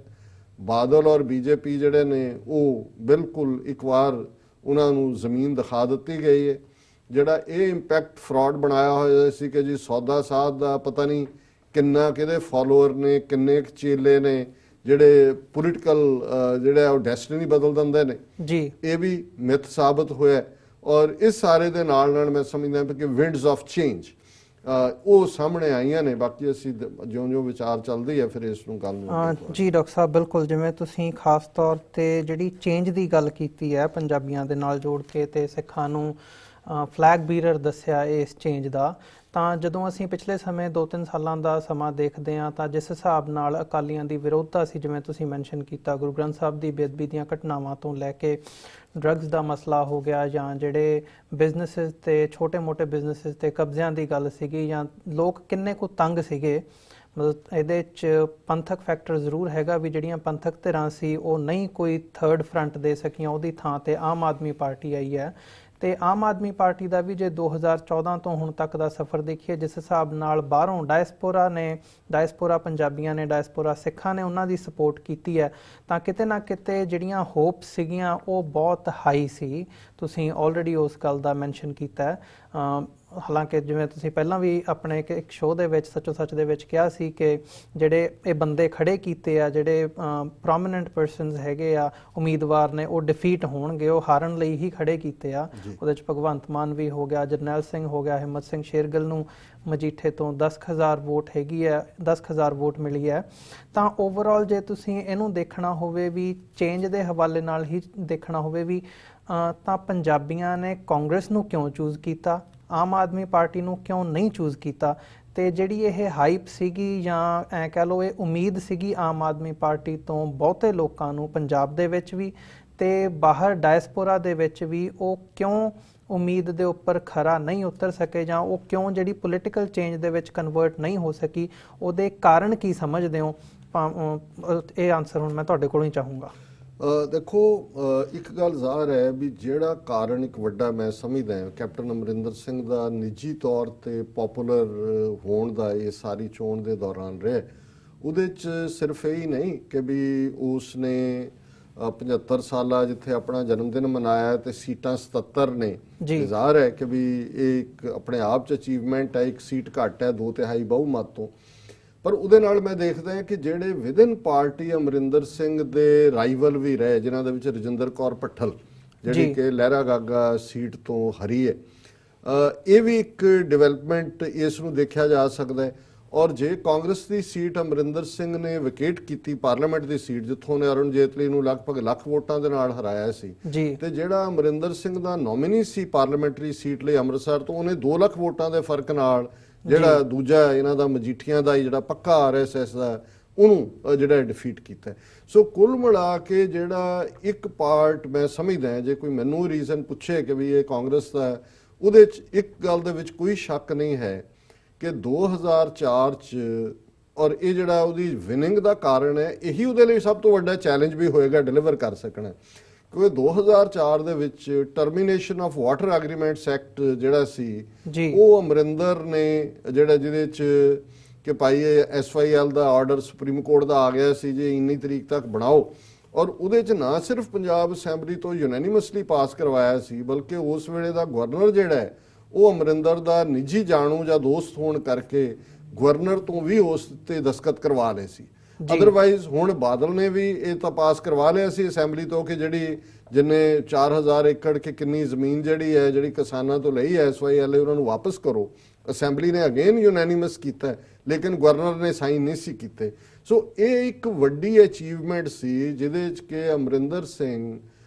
ਬਾਦਲ ਔਰ ਬੀਜੇਪੀ ਜਿਹੜੇ ਨੇ ਉਹ ਬਿਲਕੁਲ ਇੱਕ ਵਾਰ ਉਹਨਾਂ ਨੂੰ ਜ਼ਮੀਨ ਦਿਖਾ ਦਿੱਤੀ ਗਈ ਹੈ। ਜਿਹੜਾ ਇਹ ਇੰਪੈਕਟ ਫਰਾਡ ਬਣਾਇਆ ਹੋਇਆ ਸੀ ਕਿ ਜੀ ਸੌਦਾ ਸਾਧ ਦਾ ਪਤਾ ਨਹੀਂ ਕਿੰਨਾ ਕਿਹਦੇ ਫਾਲੋਅਰ ਨੇ, ਕਿੰਨੇ ਕੁ ਚੇਲੇ ਨੇ ਜਿਹੜੇ ਪੋਲੀਟੀਕਲ ਜਿਹੜਾ ਉਹ ਡੈਸਟੀਨੀ ਬਦਲ ਦਿੰਦੇ ਨੇ ਜੀ, ਇਹ ਵੀ ਮਿਥ ਸਾਬਤ ਹੋਇਆ। ਔਰ ਇਸ ਸਾਰੇ ਦੇ ਨਾਲ ਨਾਲ ਮੈਂ ਸਮਝਦਾ ਕਿ ਵਿੰਡਸ ਆਫ ਚੇਂਜ ਉਹ ਸਾਹਮਣੇ ਆਈਆਂ ਨੇ। ਬਾਕੀ ਅਸੀਂ ਜਿਉਂ-ਜਿਉਂ ਵਿਚਾਰ ਚੱਲਦੀ ਹੈ ਫਿਰ ਇਸ ਨੂੰ ਗੱਲ ਨੂੰ
ਜੀ ਡਾਕਟਰ ਸਾਹਿਬ ਬਿਲਕੁਲ, ਜਿਵੇਂ ਤੁਸੀਂ ਖਾਸ ਤੌਰ ਤੇ ਜਿਹੜੀ ਚੇਂਜ ਦੀ ਗੱਲ ਕੀਤੀ ਹੈ ਪੰਜਾਬੀਆਂ ਦੇ ਨਾਲ ਜੋੜ ਕੇ ਤੇ ਸਿੱਖਾਂ ਨੂੰ ਫਲੈਗ ਬੀਰਰ ਦੱਸਿਆ ਇਸ ਚੇਂਜ ਦਾ, ਤਾਂ ਜਦੋਂ ਅਸੀਂ ਪਿਛਲੇ ਸਮੇਂ 2-3 ਸਾਲਾਂ ਦਾ ਸਮਾਂ ਦੇਖਦੇ ਹਾਂ ਤਾਂ ਜਿਸ ਹਿਸਾਬ ਨਾਲ ਅਕਾਲੀਆਂ ਦੀ ਵਿਰੋਧਤਾ ਸੀ, ਜਿਵੇਂ ਤੁਸੀਂ ਮੈਂਸ਼ਨ ਕੀਤਾ, ਗੁਰੂ ਗ੍ਰੰਥ ਸਾਹਿਬ ਦੀ ਬੇਅਦਬੀ ਦੀਆਂ ਘਟਨਾਵਾਂ ਤੋਂ ਲੈ ਕੇ ਡਰੱਗਸ ਦਾ ਮਸਲਾ ਹੋ ਗਿਆ, ਜਾਂ ਜਿਹੜੇ ਬਿਜ਼ਨੈਸਿਸ ਤੇ ਛੋਟੇ-ਮੋਟੇ ਬਿਜ਼ਨੈਸਿਸ ਤੇ ਕਬਜ਼ਿਆਂ ਦੀ ਗੱਲ ਸੀਗੀ, ਜਾਂ ਲੋਕ ਕਿੰਨੇ ਕੁ ਤੰਗ ਸੀਗੇ। ਮਤਲਬ ਇਹਦੇ 'ਚ ਪੰਥਕ ਫੈਕਟਰ ਜ਼ਰੂਰ ਹੈਗਾ ਵੀ ਜਿਹੜੀਆਂ ਪੰਥਕ ਧਿਰਾਂ ਸੀ ਉਹ ਨਹੀਂ ਕੋਈ ਥਰਡ ਫਰੰਟ ਦੇ ਸਕੀਆਂ, ਉਹਦੀ ਥਾਂ ਤੇ ਆਮ ਆਦਮੀ ਪਾਰਟੀ ਆਈ ਹੈ। ਤੇ ਆਮ ਆਦਮੀ ਪਾਰਟੀ ਦਾ ਵੀ ਜੇ 2014 ਤੋਂ ਹੁਣ ਤੱਕ ਦਾ ਸਫ਼ਰ ਦੇਖੀਏ, ਜਿਸ ਹਿਸਾਬ ਨਾਲ ਬਾਹਰੋਂ ਡਾਇਸਪੋਰਾ ਪੰਜਾਬੀਆਂ ਨੇ, ਡਾਇਸਪੋਰਾ ਸਿੱਖਾਂ ਨੇ ਉਹਨਾਂ ਦੀ ਸਪੋਰਟ ਕੀਤੀ ਹੈ, ਤਾਂ ਕਿਤੇ ਨਾ ਕਿਤੇ ਜਿਹੜੀਆਂ ਹੋਪਸ ਸੀਗੀਆਂ ਉਹ ਬਹੁਤ ਹਾਈ ਸੀ। ਤੁਸੀਂ ਆਲਰੇਡੀ ਉਸ ਗੱਲ ਦਾ ਮੈਂਸ਼ਨ ਕੀਤਾ ਹੈ। ਹਾਲਾਂਕਿ ਜਿਵੇਂ ਤੁਸੀਂ ਪਹਿਲਾਂ ਵੀ ਆਪਣੇ ਇੱਕ ਸ਼ੋਅ ਦੇ ਵਿੱਚ ਸੱਚੋ ਸੱਚ ਦੇ ਵਿੱਚ ਕਿਹਾ ਸੀ ਕਿ ਜਿਹੜੇ ਇਹ ਬੰਦੇ ਖੜੇ ਕੀਤੇ ਆ, ਜਿਹੜੇ ਪ੍ਰੋਮੀਨੈਂਟ ਪਰਸਨਸ ਹੈਗੇ ਆ ਉਮੀਦਵਾਰ ਨੇ, ਉਹ ਡਿਫੀਟ ਹੋਣਗੇ, ਉਹ ਹਾਰਨ ਲਈ ਹੀ ਖੜੇ ਕੀਤੇ ਆ। ਉਹਦੇ 'ਚ ਭਗਵੰਤ ਮਾਨ ਵੀ ਹੋ ਗਿਆ, ਜਰਨੈਲ ਸਿੰਘ ਹੋ ਗਿਆ, ਹਿੰਮਤ ਸਿੰਘ ਸ਼ੇਰਗਿੱਲ ਨੂੰ ਮਜੀਠੇ ਤੋਂ 10,000 ਵੋਟ ਹੈਗੀ ਹੈ, 10,000 ਵੋਟ ਮਿਲੀ ਹੈ। ਤਾਂ ਓਵਰਆਲ ਜੇ ਤੁਸੀਂ ਇਹਨੂੰ ਦੇਖਣਾ ਹੋਵੇ ਵੀ ਚੇਂਜ ਦੇ ਹਵਾਲੇ ਨਾਲ ਹੀ ਦੇਖਣਾ ਹੋਵੇ ਵੀ ਤਾਂ ਪੰਜਾਬੀਆਂ ਨੇ ਕਾਂਗਰਸ ਨੂੰ ਕਿਉਂ ਚੂਜ਼ ਕੀਤਾ, ਆਮ ਆਦਮੀ ਪਾਰਟੀ ਨੂੰ ਕਿਉਂ ਨਹੀਂ ਚੂਜ਼ ਕੀਤਾ, ਤੇ ਜਿਹੜੀ ਇਹ ਹਾਈਪ ਸੀਗੀ ਜਾਂ ਐਂ ਕਹਿ ਲਓ ਇਹ ਉਮੀਦ ਸੀਗੀ ਆਮ ਆਦਮੀ ਪਾਰਟੀ ਤੋਂ ਬਹੁਤੇ ਲੋਕਾਂ ਨੂੰ ਪੰਜਾਬ ਦੇ ਵਿੱਚ ਵੀ ਤੇ ਬਾਹਰ ਡਾਇਸਪੋਰਾ ਦੇ ਵਿੱਚ ਵੀ, ਉਹ ਕਿਉਂ ਉਮੀਦ ਦੇ ਉੱਪਰ ਖਰਾ ਨਹੀਂ ਉਤਰ ਸਕੇ, ਜਾਂ ਉਹ ਕਿਉਂ ਜਿਹੜੀ ਪੋਲੀਟੀਕਲ ਚੇਂਜ ਦੇ ਵਿੱਚ ਕਨਵਰਟ ਨਹੀਂ ਹੋ ਸਕੀ, ਉਹਦੇ ਕਾਰਨ ਕੀ ਸਮਝਦੇ ਹੋ? ਇਹ ਆਨਸਰ ਹੁਣ ਮੈਂ ਤੁਹਾਡੇ ਕੋਲੋਂ ਹੀ ਚਾਹੂੰਗਾ।
ਦੇਖੋ, ਇੱਕ ਗੱਲ ਜ਼ਾਹਰ ਹੈ ਵੀ ਜਿਹੜਾ ਕਾਰਨ ਇੱਕ ਵੱਡਾ ਮੈਂ ਸਮਝਦਾ ਕੈਪਟਨ ਅਮਰਿੰਦਰ ਸਿੰਘ ਦਾ ਨਿੱਜੀ ਤੌਰ ਤੇ ਪਪੂਲਰ ਹੋਣ ਦਾ ਇਹ ਸਾਰੀ ਚੋਣ ਦੇ ਦੌਰਾਨ ਰਿਹਾ, ਉਹਦੇ 'ਚ ਸਿਰਫ ਇਹ ਹੀ ਨਹੀਂ ਕਿ ਵੀ ਉਸ ਨੇ 75 ਸਾਲਾ ਜਿੱਥੇ ਆਪਣਾ ਜਨਮ ਦਿਨ ਮਨਾਇਆ ਤੇ ਸੀਟਾਂ 77 ਨੇ, ਜ਼ਾਹਰ ਹੈ ਕਿ ਵੀ ਇਹ ਇੱਕ ਆਪਣੇ ਆਪ 'ਚ ਅਚੀਵਮੈਂਟ ਹੈ। ਇੱਕ ਸੀਟ ਘੱਟ ਹੈ 2/3 ਬਹੁਮਤ ਤੋਂ, ਪਰ ਉਹਦੇ ਨਾਲ ਮੈਂ ਦੇਖਦਾ ਕਿ ਜਿਹੜੇ ਵਿਦਨ ਪਾਰਟੀ ਅਮਰਿੰਦਰ ਸਿੰਘ ਦੇ ਰਾਈਵਲ ਵੀ ਰਹੇ, ਜਿਨ੍ਹਾਂ ਦੇ ਵਿੱਚ ਰਜਿੰਦਰ ਕੌਰ ਭੱਠਲ ਜਿਹੜੀ ਕਿ ਲਹਿਰਾ ਗਾਗਾ ਸੀਟ ਤੋਂ ਹਰੀ ਹੈ, ਇਹ ਵੀ ਇੱਕ ਡਿਵੈਲਪਮੈਂਟ ਇਸ ਨੂੰ ਦੇਖਿਆ ਜਾ ਸਕਦਾ ਹੈ। ਔਰ ਜੇ ਕਾਂਗਰਸ ਦੀ ਸੀਟ ਅਮਰਿੰਦਰ ਸਿੰਘ ਨੇ ਵਿਕੇਟ ਕੀਤੀ, ਪਾਰਲੀਮੈਂਟ ਦੀ ਸੀਟ ਜਿੱਥੋਂ ਨੇ ਅਰੁਣ ਜੇਤਲੀ ਨੂੰ ਲਗਭਗ ਲੱਖ ਵੋਟਾਂ ਦੇ ਨਾਲ ਹਰਾਇਆ ਸੀ,
ਜੀ
ਤੇ ਜਿਹੜਾ ਅਮਰਿੰਦਰ ਸਿੰਘ ਦਾ ਨੋਮੀਨੀ ਸੀ ਪਾਰਲੀਮੈਂਟਰੀ ਸੀਟ ਲਈ ਅੰਮ੍ਰਿਤਸਰ ਤੋਂ, ਉਹਨੇ 2 ਲੱਖ ਵੋਟਾਂ ਦੇ ਫਰਕ ਨਾਲ ਜਿਹੜਾ ਦੂਜਾ ਇਹਨਾਂ ਦਾ ਮਜੀਠੀਆਂ ਦਾ ਜਿਹੜਾ ਪੱਕਾ RSS ਦਾ ਉਹਨੂੰ ਜਿਹੜਾ ਡਿਫੀਟ ਕੀਤਾ। ਸੋ ਕੁੱਲ ਮਿਲਾ ਕੇ ਜਿਹੜਾ ਇੱਕ ਪਾਰਟ ਮੈਂ ਸਮਝਦਾ, ਜੇ ਕੋਈ ਮੈਨੂੰ ਰੀਜ਼ਨ ਪੁੱਛੇ ਕਿ ਵੀ ਇਹ ਕਾਂਗਰਸ ਦਾ, ਉਹਦੇ 'ਚ ਇੱਕ ਗੱਲ ਦੇ ਵਿੱਚ ਕੋਈ ਸ਼ੱਕ ਨਹੀਂ ਹੈ ਕਿ 2004 'ਚ ਔਰ ਇਹ ਜਿਹੜਾ ਉਹਦੀ ਵਿਨਿੰਗ ਦਾ ਕਾਰਨ ਹੈ, ਇਹੀ ਉਹਦੇ ਲਈ ਸਭ ਤੋਂ ਵੱਡਾ ਚੈਲੰਜ ਵੀ ਹੋਏਗਾ ਡਿਲੀਵਰ ਕਰ ਸਕਣਾ, ਕਿਉਂਕਿ 2004 ਦੇ ਵਿੱਚ termination of water agreements act ਜਿਹੜਾ ਸੀ ਉਹ ਅਮਰਿੰਦਰ ਨੇ ਜਿਹੜਾ ਜਿਹਦੇ 'ਚ ਕਿ ਭਾਈ SYL ਦਾ ਆਰਡਰ ਸੁਪਰੀਮ ਕੋਰਟ ਦਾ ਆ ਗਿਆ ਸੀ ਜੀ ਇੰਨੀ ਤਰੀਕ ਤੱਕ ਬਣਾਓ, ਔਰ ਉਹਦੇ 'ਚ ਨਾ ਸਿਰਫ ਪੰਜਾਬ ਅਸੈਂਬਲੀ ਤੋਂ ਯੂਨੈਨਿਮਸਲੀ ਪਾਸ ਕਰਵਾਇਆ ਸੀ, ਬਲਕਿ ਉਸ ਵੇਲੇ ਦਾ ਗਵਰਨਰ ਜਿਹੜਾ ਹੈ ਉਹ ਅਮਰਿੰਦਰ ਦਾ ਨਿੱਜੀ ਜਾਣੂ ਜਾਂ ਦੋਸਤ ਹੋਣ ਕਰਕੇ ਗਵਰਨਰ ਤੋਂ ਵੀ ਉਸ ਤੇ ਦਸਤਖਤ ਕਰਵਾ ਲਏ ਸੀ। ਅਦਰਵਾਈਜ਼ ਹੁਣ ਬਾਦਲ ਨੇ ਵੀ ਇਹ ਤਾਂ ਪਾਸ ਕਰਵਾ ਲਿਆ ਸੀ ਅਸੈਂਬਲੀ ਤੋਂ ਕਿ ਜਿਹੜੀ ਜਿੰਨੇ 4000 ਏਕੜ ਕਿ ਕਿੰਨੀ ਜ਼ਮੀਨ ਜਿਹੜੀ ਹੈ ਜਿਹੜੀ ਕਿਸਾਨਾਂ ਤੋਂ ਲਈ ਹੈ SYL ਉਹਨਾਂ ਨੂੰ ਵਾਪਸ ਕਰੋ। ਅਸੈਂਬਲੀ ਨੇ ਅਗੇਨ ਯੂਨੈਨਿਮਸ ਕੀਤਾ, ਲੇਕਿਨ ਗਵਰਨਰ ਨੇ ਸਾਈਨ ਨਹੀਂ ਸੀ ਕੀਤੇ। ਸੋ ਇਹ ਇੱਕ ਵੱਡੀ ਅਚੀਵਮੈਂਟ ਸੀ ਜਿਹਦੇ 'ਚ ਕਿ ਅਮਰਿੰਦਰ ਸਿੰਘ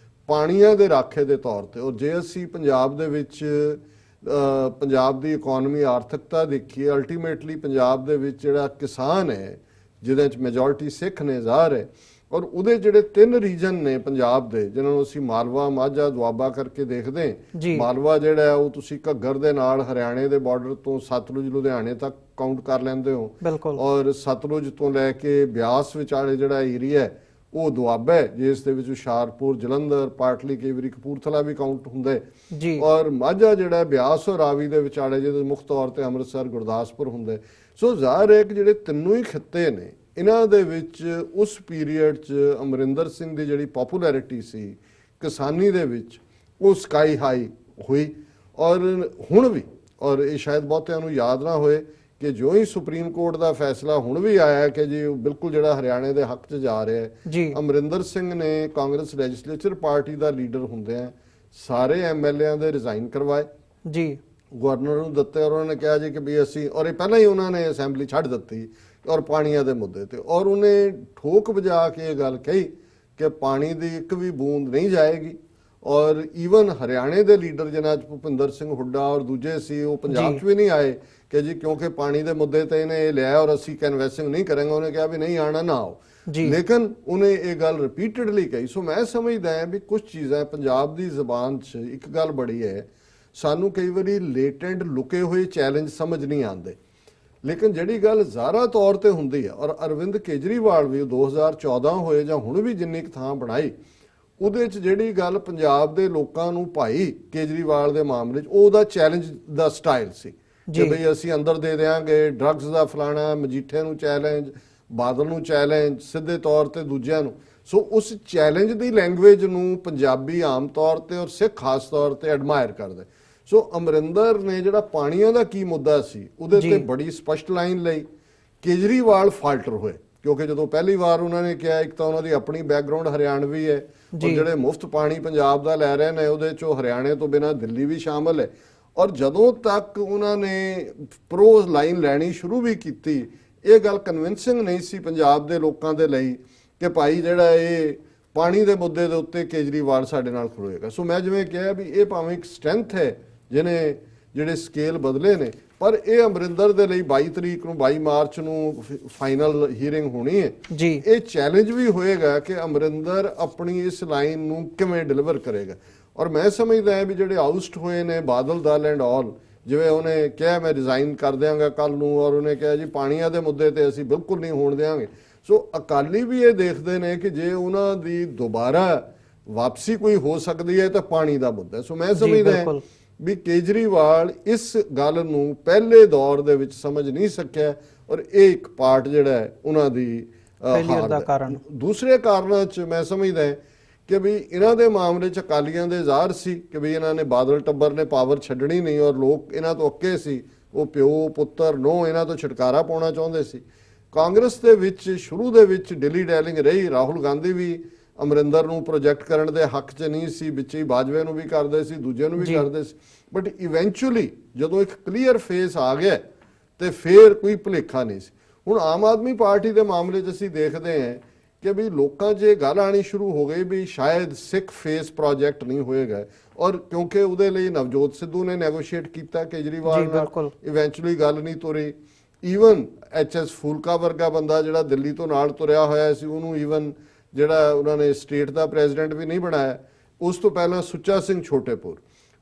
ਪਾਣੀਆਂ ਦੇ ਰਾਖੇ ਦੇ ਤੌਰ ਤੇ, ਔਰ ਜੇ ਅਸੀਂ ਪੰਜਾਬ ਦੇ ਵਿੱਚ ਪੰਜਾਬ ਦੀ ਇਕਨੋਮੀ ਆਰਥਿਕਤਾ ਦੇਖੀਏ, ਅਲਟੀਮੇਟਲੀ ਪੰਜਾਬ ਦੇ ਵਿੱਚ ਜਿਹੜਾ ਕਿਸਾਨ ਹੈ ਜਿਹਦੇ 'ਚ ਮੈਜੋਰਿਟੀ ਸਿੱਖ ਨੇ ਜ਼ਾਹਰ ਹੈ, ਔਰ ਉਹਦੇ ਜਿਹੜੇ 3 ਰੀਜਨ ਨੇ ਪੰਜਾਬ ਦੇ ਜਿਨ੍ਹਾਂ ਨੂੰ ਅਸੀਂ ਮਾਲਵਾ, ਮਾਝਾ, ਦੁਆਬਾ ਕਰਕੇ ਦੇਖਦੇ। ਮਾਲਵਾ ਜਿਹੜਾ ਉਹ ਤੁਸੀਂ ਘੱਗਰ ਦੇ ਨਾਲ ਹਰਿਆਣੇ ਦੇ ਬਾਰਡਰ ਤੋਂ ਸਤਲੁਜ ਲੁਧਿਆਣੇ ਤੱਕ ਕਾਊਂਟ ਕਰ ਲੈਂਦੇ ਹੋ, ਔਰ ਸਤਲੁਜ ਤੋਂ ਲੈ ਕੇ ਬਿਆਸ ਵਿਚਾਲੇ ਜਿਹੜਾ ਏਰੀਆ ਹੈ ਉਹ ਦੁਆਬਾ ਹੈ, ਜਿਸ ਦੇ ਵਿੱਚ ਹੁਸ਼ਿਆਰਪੁਰ, ਜਲੰਧਰ, ਪਾਟਲੀ, ਕਈ ਵਾਰੀ ਕਪੂਰਥਲਾ ਵੀ ਕਾਊਂਟ ਹੁੰਦਾ ਹੈ, ਔਰ ਮਾਝਾ ਜਿਹੜਾ ਬਿਆਸ ਔਰ ਰਾਵੀ ਦੇ ਵਿਚਾਲੇ ਜਿਹਦੇ ਮੁੱਖ ਤੌਰ ਤੇ ਅੰਮ੍ਰਿਤਸਰ, ਗੁਰਦਾਸਪੁਰ ਹੁੰਦਾ। ਸੋ ਜ਼ਾਹਰ ਹੈ ਕਿ ਜਿਹੜੇ ਤਿੰਨੋਂ ਹੀ ਖਿੱਤੇ ਨੇ ਇਹਨਾਂ ਦੇ ਵਿੱਚ ਉਸ ਪੀਰੀਅਡ 'ਚ ਅਮਰਿੰਦਰ ਸਿੰਘ ਦੀ ਜਿਹੜੀ ਪਪੂਲੈਰਿਟੀ ਸੀ ਕਿਸਾਨੀ ਦੇ ਵਿੱਚ ਉਹ ਸਕਾਈ ਹਾਈ ਹੋਈ। ਔਰ ਹੁਣ ਵੀ, ਔਰ ਇਹ ਸ਼ਾਇਦ ਬਹੁਤਿਆਂ ਨੂੰ ਯਾਦ ਨਾ ਹੋਏ ਕਿ ਜੋ ਹੀ ਸੁਪਰੀਮ ਕੋਰਟ ਦਾ ਫੈਸਲਾ ਹੁਣ ਵੀ ਆਇਆ ਕਿ ਜੀ ਬਿਲਕੁਲ ਜਿਹੜਾ ਹਰਿਆਣੇ ਦੇ ਹੱਕ 'ਚ ਜਾ ਰਿਹਾ ਹੈ, ਅਮਰਿੰਦਰ ਸਿੰਘ ਨੇ ਕਾਂਗਰਸ ਲੈਜਿਸਲੇਚਰ ਪਾਰਟੀ ਦਾ ਲੀਡਰ ਹੁੰਦਿਆਂ ਸਾਰੇ MLAਆਂ ਦੇ ਰਿਜ਼ਾਈਨ ਕਰਵਾਏ, ਗਵਰਨਰ ਨੂੰ ਦਿੱਤੇ, ਔਰ ਉਹਨਾਂ ਨੇ ਕਿਹਾ ਜੀ ਕਿ ਵੀ ਅਸੀਂ, ਔਰ ਇਹ ਪਹਿਲਾਂ ਹੀ ਉਹਨਾਂ ਨੇ ਅਸੈਂਬਲੀ ਛੱਡ ਦਿੱਤੀ ਔਰ ਪਾਣੀਆਂ ਦੇ ਮੁੱਦੇ ਤੇ, ਔਰ ਉਹਨੇ ਠੋਕ ਵਜਾ ਕੇ ਇਹ ਗੱਲ ਕਹੀ ਕਿ ਪਾਣੀ ਦੀ ਇੱਕ ਵੀ ਬੂੰਦ ਨਹੀਂ ਜਾਏਗੀ। ਔਰ ਈਵਨ ਹਰਿਆਣੇ ਦੇ ਲੀਡਰ ਜਿਨ੍ਹਾਂ 'ਚ ਭੁਪਿੰਦਰ ਸਿੰਘ ਹੁੱਡਾ ਔਰ ਦੂਜੇ ਸੀ ਉਹ ਪੰਜਾਬ 'ਚ ਵੀ ਨਹੀਂ ਆਏ ਕਿ ਜੀ ਕਿਉਂਕਿ ਪਾਣੀ ਦੇ ਮੁੱਦੇ ਤੇ ਇਹਨੇ ਇਹ ਲਿਆ ਔਰ ਅਸੀਂ ਕਨਵੈਸਿੰਗ ਨਹੀਂ ਕਰਾਂਗੇ, ਉਹਨੇ ਕਿਹਾ ਵੀ ਨਹੀਂ ਆਣਾ ਨਾ ਆਓ, ਲੇਕਿਨ ਉਹਨੇ ਇਹ ਗੱਲ ਰਿਪੀਟਡਲੀ ਕਹੀ। ਸੋ ਮੈਂ ਸਮਝਦਾ ਹਾਂ ਵੀ ਕੁਝ ਚੀਜ਼ਾਂ ਪੰਜਾਬ ਦੀ ਜ਼ਬਾਨ 'ਚ ਇੱਕ ਗੱਲ ਬੜੀ ਹੈ, ਸਾਨੂੰ ਕਈ ਵਾਰੀ ਲੇਟੈਂਟ ਲੁਕੇ ਹੋਏ ਚੈਲੰਜ ਸਮਝ ਨਹੀਂ ਆਉਂਦੇ, ਲੇਕਿਨ ਜਿਹੜੀ ਗੱਲ ਜ਼ਾਹਰਾ ਤੌਰ ਤੇ ਹੁੰਦੀ ਹੈ, ਔਰ ਅਰਵਿੰਦ ਕੇਜਰੀਵਾਲ ਵੀ 2014 ਹੋਏ ਜਾਂ ਹੁਣ ਵੀ ਜਿੰਨੀ ਕੁ ਥਾਂ ਬਣਾਈ ਉਹਦੇ 'ਚ ਜਿਹੜੀ ਗੱਲ ਪੰਜਾਬ ਦੇ ਲੋਕਾਂ ਨੂੰ ਭਾਈ ਕੇਜਰੀਵਾਲ ਦੇ ਮਾਮਲੇ 'ਚ ਉਹਦਾ ਚੈਲੰਜ ਦਾ ਸਟਾਈਲ ਸੀ ਕਿ ਬਈ ਅਸੀਂ ਅੰਦਰ ਦੇ ਦਿਆਂਗੇ, ਡਰੱਗਸ ਦਾ ਫਲਾਣਾ, ਮਜੀਠੇ ਨੂੰ ਚੈਲੰਜ, ਬਾਦਲ ਨੂੰ ਚੈਲੰਜ, ਸਿੱਧੇ ਤੌਰ ਤੇ ਦੂਜਿਆਂ ਨੂੰ। ਸੋ ਉਸ ਚੈਲੰਜ ਦੀ ਲੈਂਗੁਏਜ ਨੂੰ ਪੰਜਾਬੀ ਆਮ ਤੌਰ ਤੇ ਔਰ ਸਿੱਖ ਖਾਸ ਤੌਰ ਤੇ ਐਡਮਾਇਰ ਕਰਦੇ। ਸੋ ਅਮਰਿੰਦਰ ਨੇ ਜਿਹੜਾ ਪਾਣੀਆਂ ਦਾ ਕੀ ਮੁੱਦਾ ਸੀ ਉਹਦੇ ਤੇ ਬੜੀ ਸਪਸ਼ਟ ਲਾਈਨ ਲਈ। ਕੇਜਰੀਵਾਲ ਫਾਲਟਰ ਹੋਏ ਕਿਉਂਕਿ ਜਦੋਂ ਪਹਿਲੀ ਵਾਰ ਉਹਨਾਂ ਨੇ ਕਿਹਾ, ਇੱਕ ਤਾਂ ਉਹਨਾਂ ਦੀ ਆਪਣੀ ਬੈਕਗ੍ਰਾਉਂਡ ਹਰਿਆਣਵੀ ਹੈ, ਔਰ ਜਿਹੜੇ ਮੁਫਤ ਪਾਣੀ ਪੰਜਾਬ ਦਾ ਲੈ ਰਹੇ ਨੇ ਉਹਦੇ 'ਚੋਂ ਹਰਿਆਣੇ ਤੋਂ ਬਿਨਾਂ ਦਿੱਲੀ ਵੀ ਸ਼ਾਮਲ ਹੈ, ਔਰ ਜਦੋਂ ਤੱਕ ਉਹਨਾਂ ਨੇ ਪ੍ਰੋਜ਼ ਲਾਈਨ ਲੈਣੀ ਸ਼ੁਰੂ ਵੀ ਕੀਤੀ ਇਹ ਗੱਲ ਕਨਵਿੰਸਿੰਗ ਨਹੀਂ ਸੀ ਪੰਜਾਬ ਦੇ ਲੋਕਾਂ ਦੇ ਲਈ ਕਿ ਭਾਈ ਜਿਹੜਾ ਇਹ ਪਾਣੀ ਦੇ ਮੁੱਦੇ ਦੇ ਉੱਤੇ ਕੇਜਰੀਵਾਲ ਸਾਡੇ ਨਾਲ ਖੜੋਏਗਾ। ਸੋ ਮੈਂ ਜਿਵੇਂ ਕਿਹਾ ਵੀ ਇਹ ਭਾਵੇਂ ਇੱਕ ਸਟਰੈਂਥ ਹੈ ਜਿਹਨੇ ਜਿਹੜੇ ਸਕੇਲ ਬਦਲੇ ਨੇ, ਪਰ ਇਹ ਅਮਰਿੰਦਰ ਦੇ ਲਈ 22 ਤਰੀਕ ਨੂੰ 22 ਮਾਰਚ ਨੂੰ ਫਾਈਨਲ ਹੀਅਰਿੰਗ ਹੋਣੀ ਹੈ। ਇਹ ਚੈਲੰਜ ਵੀ ਹੋਏਗਾ ਕਿ ਅਮਰਿੰਦਰ ਆਪਣੀ ਇਸ ਲਾਈਨ ਨੂੰ ਕਿਵੇਂ ਡਿਲੀਵਰ ਕਰੇਗਾ। ਔਰ ਮੈਂ ਸਮਝਦਾ ਹਾਂ ਵੀ ਜਿਹੜੇ ਆਊਸਟ ਹੋਏ ਨੇ ਬਾਦਲ ਦਲ ਐਂਡ ਆਲ, ਜਿਵੇਂ ਉਹਨੇ ਕਿਹਾ ਮੈਂ ਰਿਜ਼ਾਈਨ ਕਰ ਦਿਆਂਗਾ ਕੱਲ ਨੂੰ, ਔਰ ਉਹਨੇ ਕਿਹਾ ਜੀ ਪਾਣੀਆਂ ਦੇ ਮੁੱਦੇ ਤੇ ਅਸੀਂ ਬਿਲਕੁਲ ਨਹੀਂ ਹੋਣ ਦਿਆਂਗੇ। ਸੋ ਅਕਾਲੀ ਵੀ ਇਹ ਦੇਖਦੇ ਨੇ ਕਿ ਜੇ ਉਹਨਾਂ ਦੀ ਦੁਬਾਰਾ ਵਾਪਸੀ ਕੋਈ ਹੋ ਸਕਦੀ ਹੈ ਤਾਂ ਪਾਣੀ ਦਾ ਮੁੱਦਾ। ਸੋ ਮੈਂ ਸਮਝਦਾ ਵੀ ਕੇਜਰੀਵਾਲ ਇਸ ਗੱਲ ਨੂੰ ਪਹਿਲੇ ਦੌਰ ਦੇ ਵਿੱਚ ਸਮਝ ਨਹੀਂ ਸਕਿਆ, ਔਰ ਇਹ ਇੱਕ ਪਾਰਟ ਜਿਹੜਾ ਹੈ ਉਹਨਾਂ ਦੀ ਹਾਰ ਦਾ ਕਾਰਨ। ਦੂਸਰੇ ਕਾਰਨਾਂ 'ਚ ਮੈਂ ਸਮਝਦਾ ਕਿ ਵੀ ਇਹਨਾਂ ਦੇ ਮਾਮਲੇ 'ਚ ਅਕਾਲੀਆਂ ਦੇ ਜ਼ਾਹਰ ਸੀ ਕਿ ਵੀ ਇਹਨਾਂ ਨੇ ਬਾਦਲ ਟੱਬਰ ਨੇ ਪਾਵਰ ਛੱਡਣੀ ਨਹੀਂ, ਔਰ ਲੋਕ ਇਹਨਾਂ ਤੋਂ ਅੱਕੇ ਸੀ, ਉਹ ਪਿਓ ਪੁੱਤਰ ਨੋ ਇਹਨਾਂ ਤੋਂ ਛੁਟਕਾਰਾ ਪਾਉਣਾ ਚਾਹੁੰਦੇ ਸੀ। ਕਾਂਗਰਸ ਦੇ ਵਿੱਚ ਸ਼ੁਰੂ ਦੇ ਵਿੱਚ ਡਿਲੀ ਡੈਲਿੰਗ ਰਹੀ, ਰਾਹੁਲ ਗਾਂਧੀ ਵੀ ਅਮਰਿੰਦਰ ਨੂੰ ਪ੍ਰੋਜੈਕਟ ਕਰਨ ਦੇ ਹੱਕ 'ਚ ਨਹੀਂ ਸੀ, ਵਿੱਚ ਹੀ ਬਾਜਵੇ ਨੂੰ ਵੀ ਕਰਦੇ ਸੀ, ਦੂਜੇ ਨੂੰ ਵੀ ਕਰਦੇ ਸੀ, ਬਟ ਇਵੈਂਚੁਅਲੀ ਜਦੋਂ ਇੱਕ ਕਲੀਅਰ ਫੇਸ ਆ ਗਿਆ ਤੇ ਫਿਰ ਕੋਈ ਭੁਲੇਖਾ ਨਹੀਂ ਸੀ। ਹੁਣ ਆਮ ਆਦਮੀ ਪਾਰਟੀ ਦੇ ਮਾਮਲੇ 'ਚ ਅਸੀਂ ਦੇਖਦੇ ਹਾਂ ਕਿ ਵੀ ਲੋਕਾਂ 'ਚ ਇਹ ਗੱਲ ਆਣੀ ਸ਼ੁਰੂ ਹੋ ਗਈ ਵੀ ਸ਼ਾਇਦ ਸਿੱਖ ਫੇਸ ਪ੍ਰੋਜੈਕਟ ਨਹੀਂ ਹੋਏਗਾ, ਔਰ ਕਿਉਂਕਿ ਉਹਦੇ ਲਈ ਨਵਜੋਤ ਸਿੱਧੂ ਨੇ ਨੈਗੋਸ਼ੀਏਟ ਕੀਤਾ ਕੇਜਰੀਵਾਲ ਨਾਲ, ਇਵੈਂਚੁਅਲੀ ਗੱਲ ਨਹੀਂ ਤੁਰੀ। ਈਵਨ HS ਫੂਲਕਾ ਵਰਗਾ ਬੰਦਾ ਜਿਹੜਾ ਦਿੱਲੀ ਤੋਂ ਨਾਲ ਤੁਰਿਆ ਹੋਇਆ ਸੀ, ਉਹਨੂੰ ਈਵਨ ਜਿਹੜਾ ਉਹਨਾਂ ਨੇ ਸਟੇਟ ਦਾ ਪ੍ਰੈਜ਼ੀਡੈਂਟ ਵੀ ਨਹੀਂ ਬਣਾਇਆ। ਉਸ ਤੋਂ ਪਹਿਲਾਂ ਸੁੱਚਾ ਸਿੰਘ ਛੋਟੇਪੁਰ,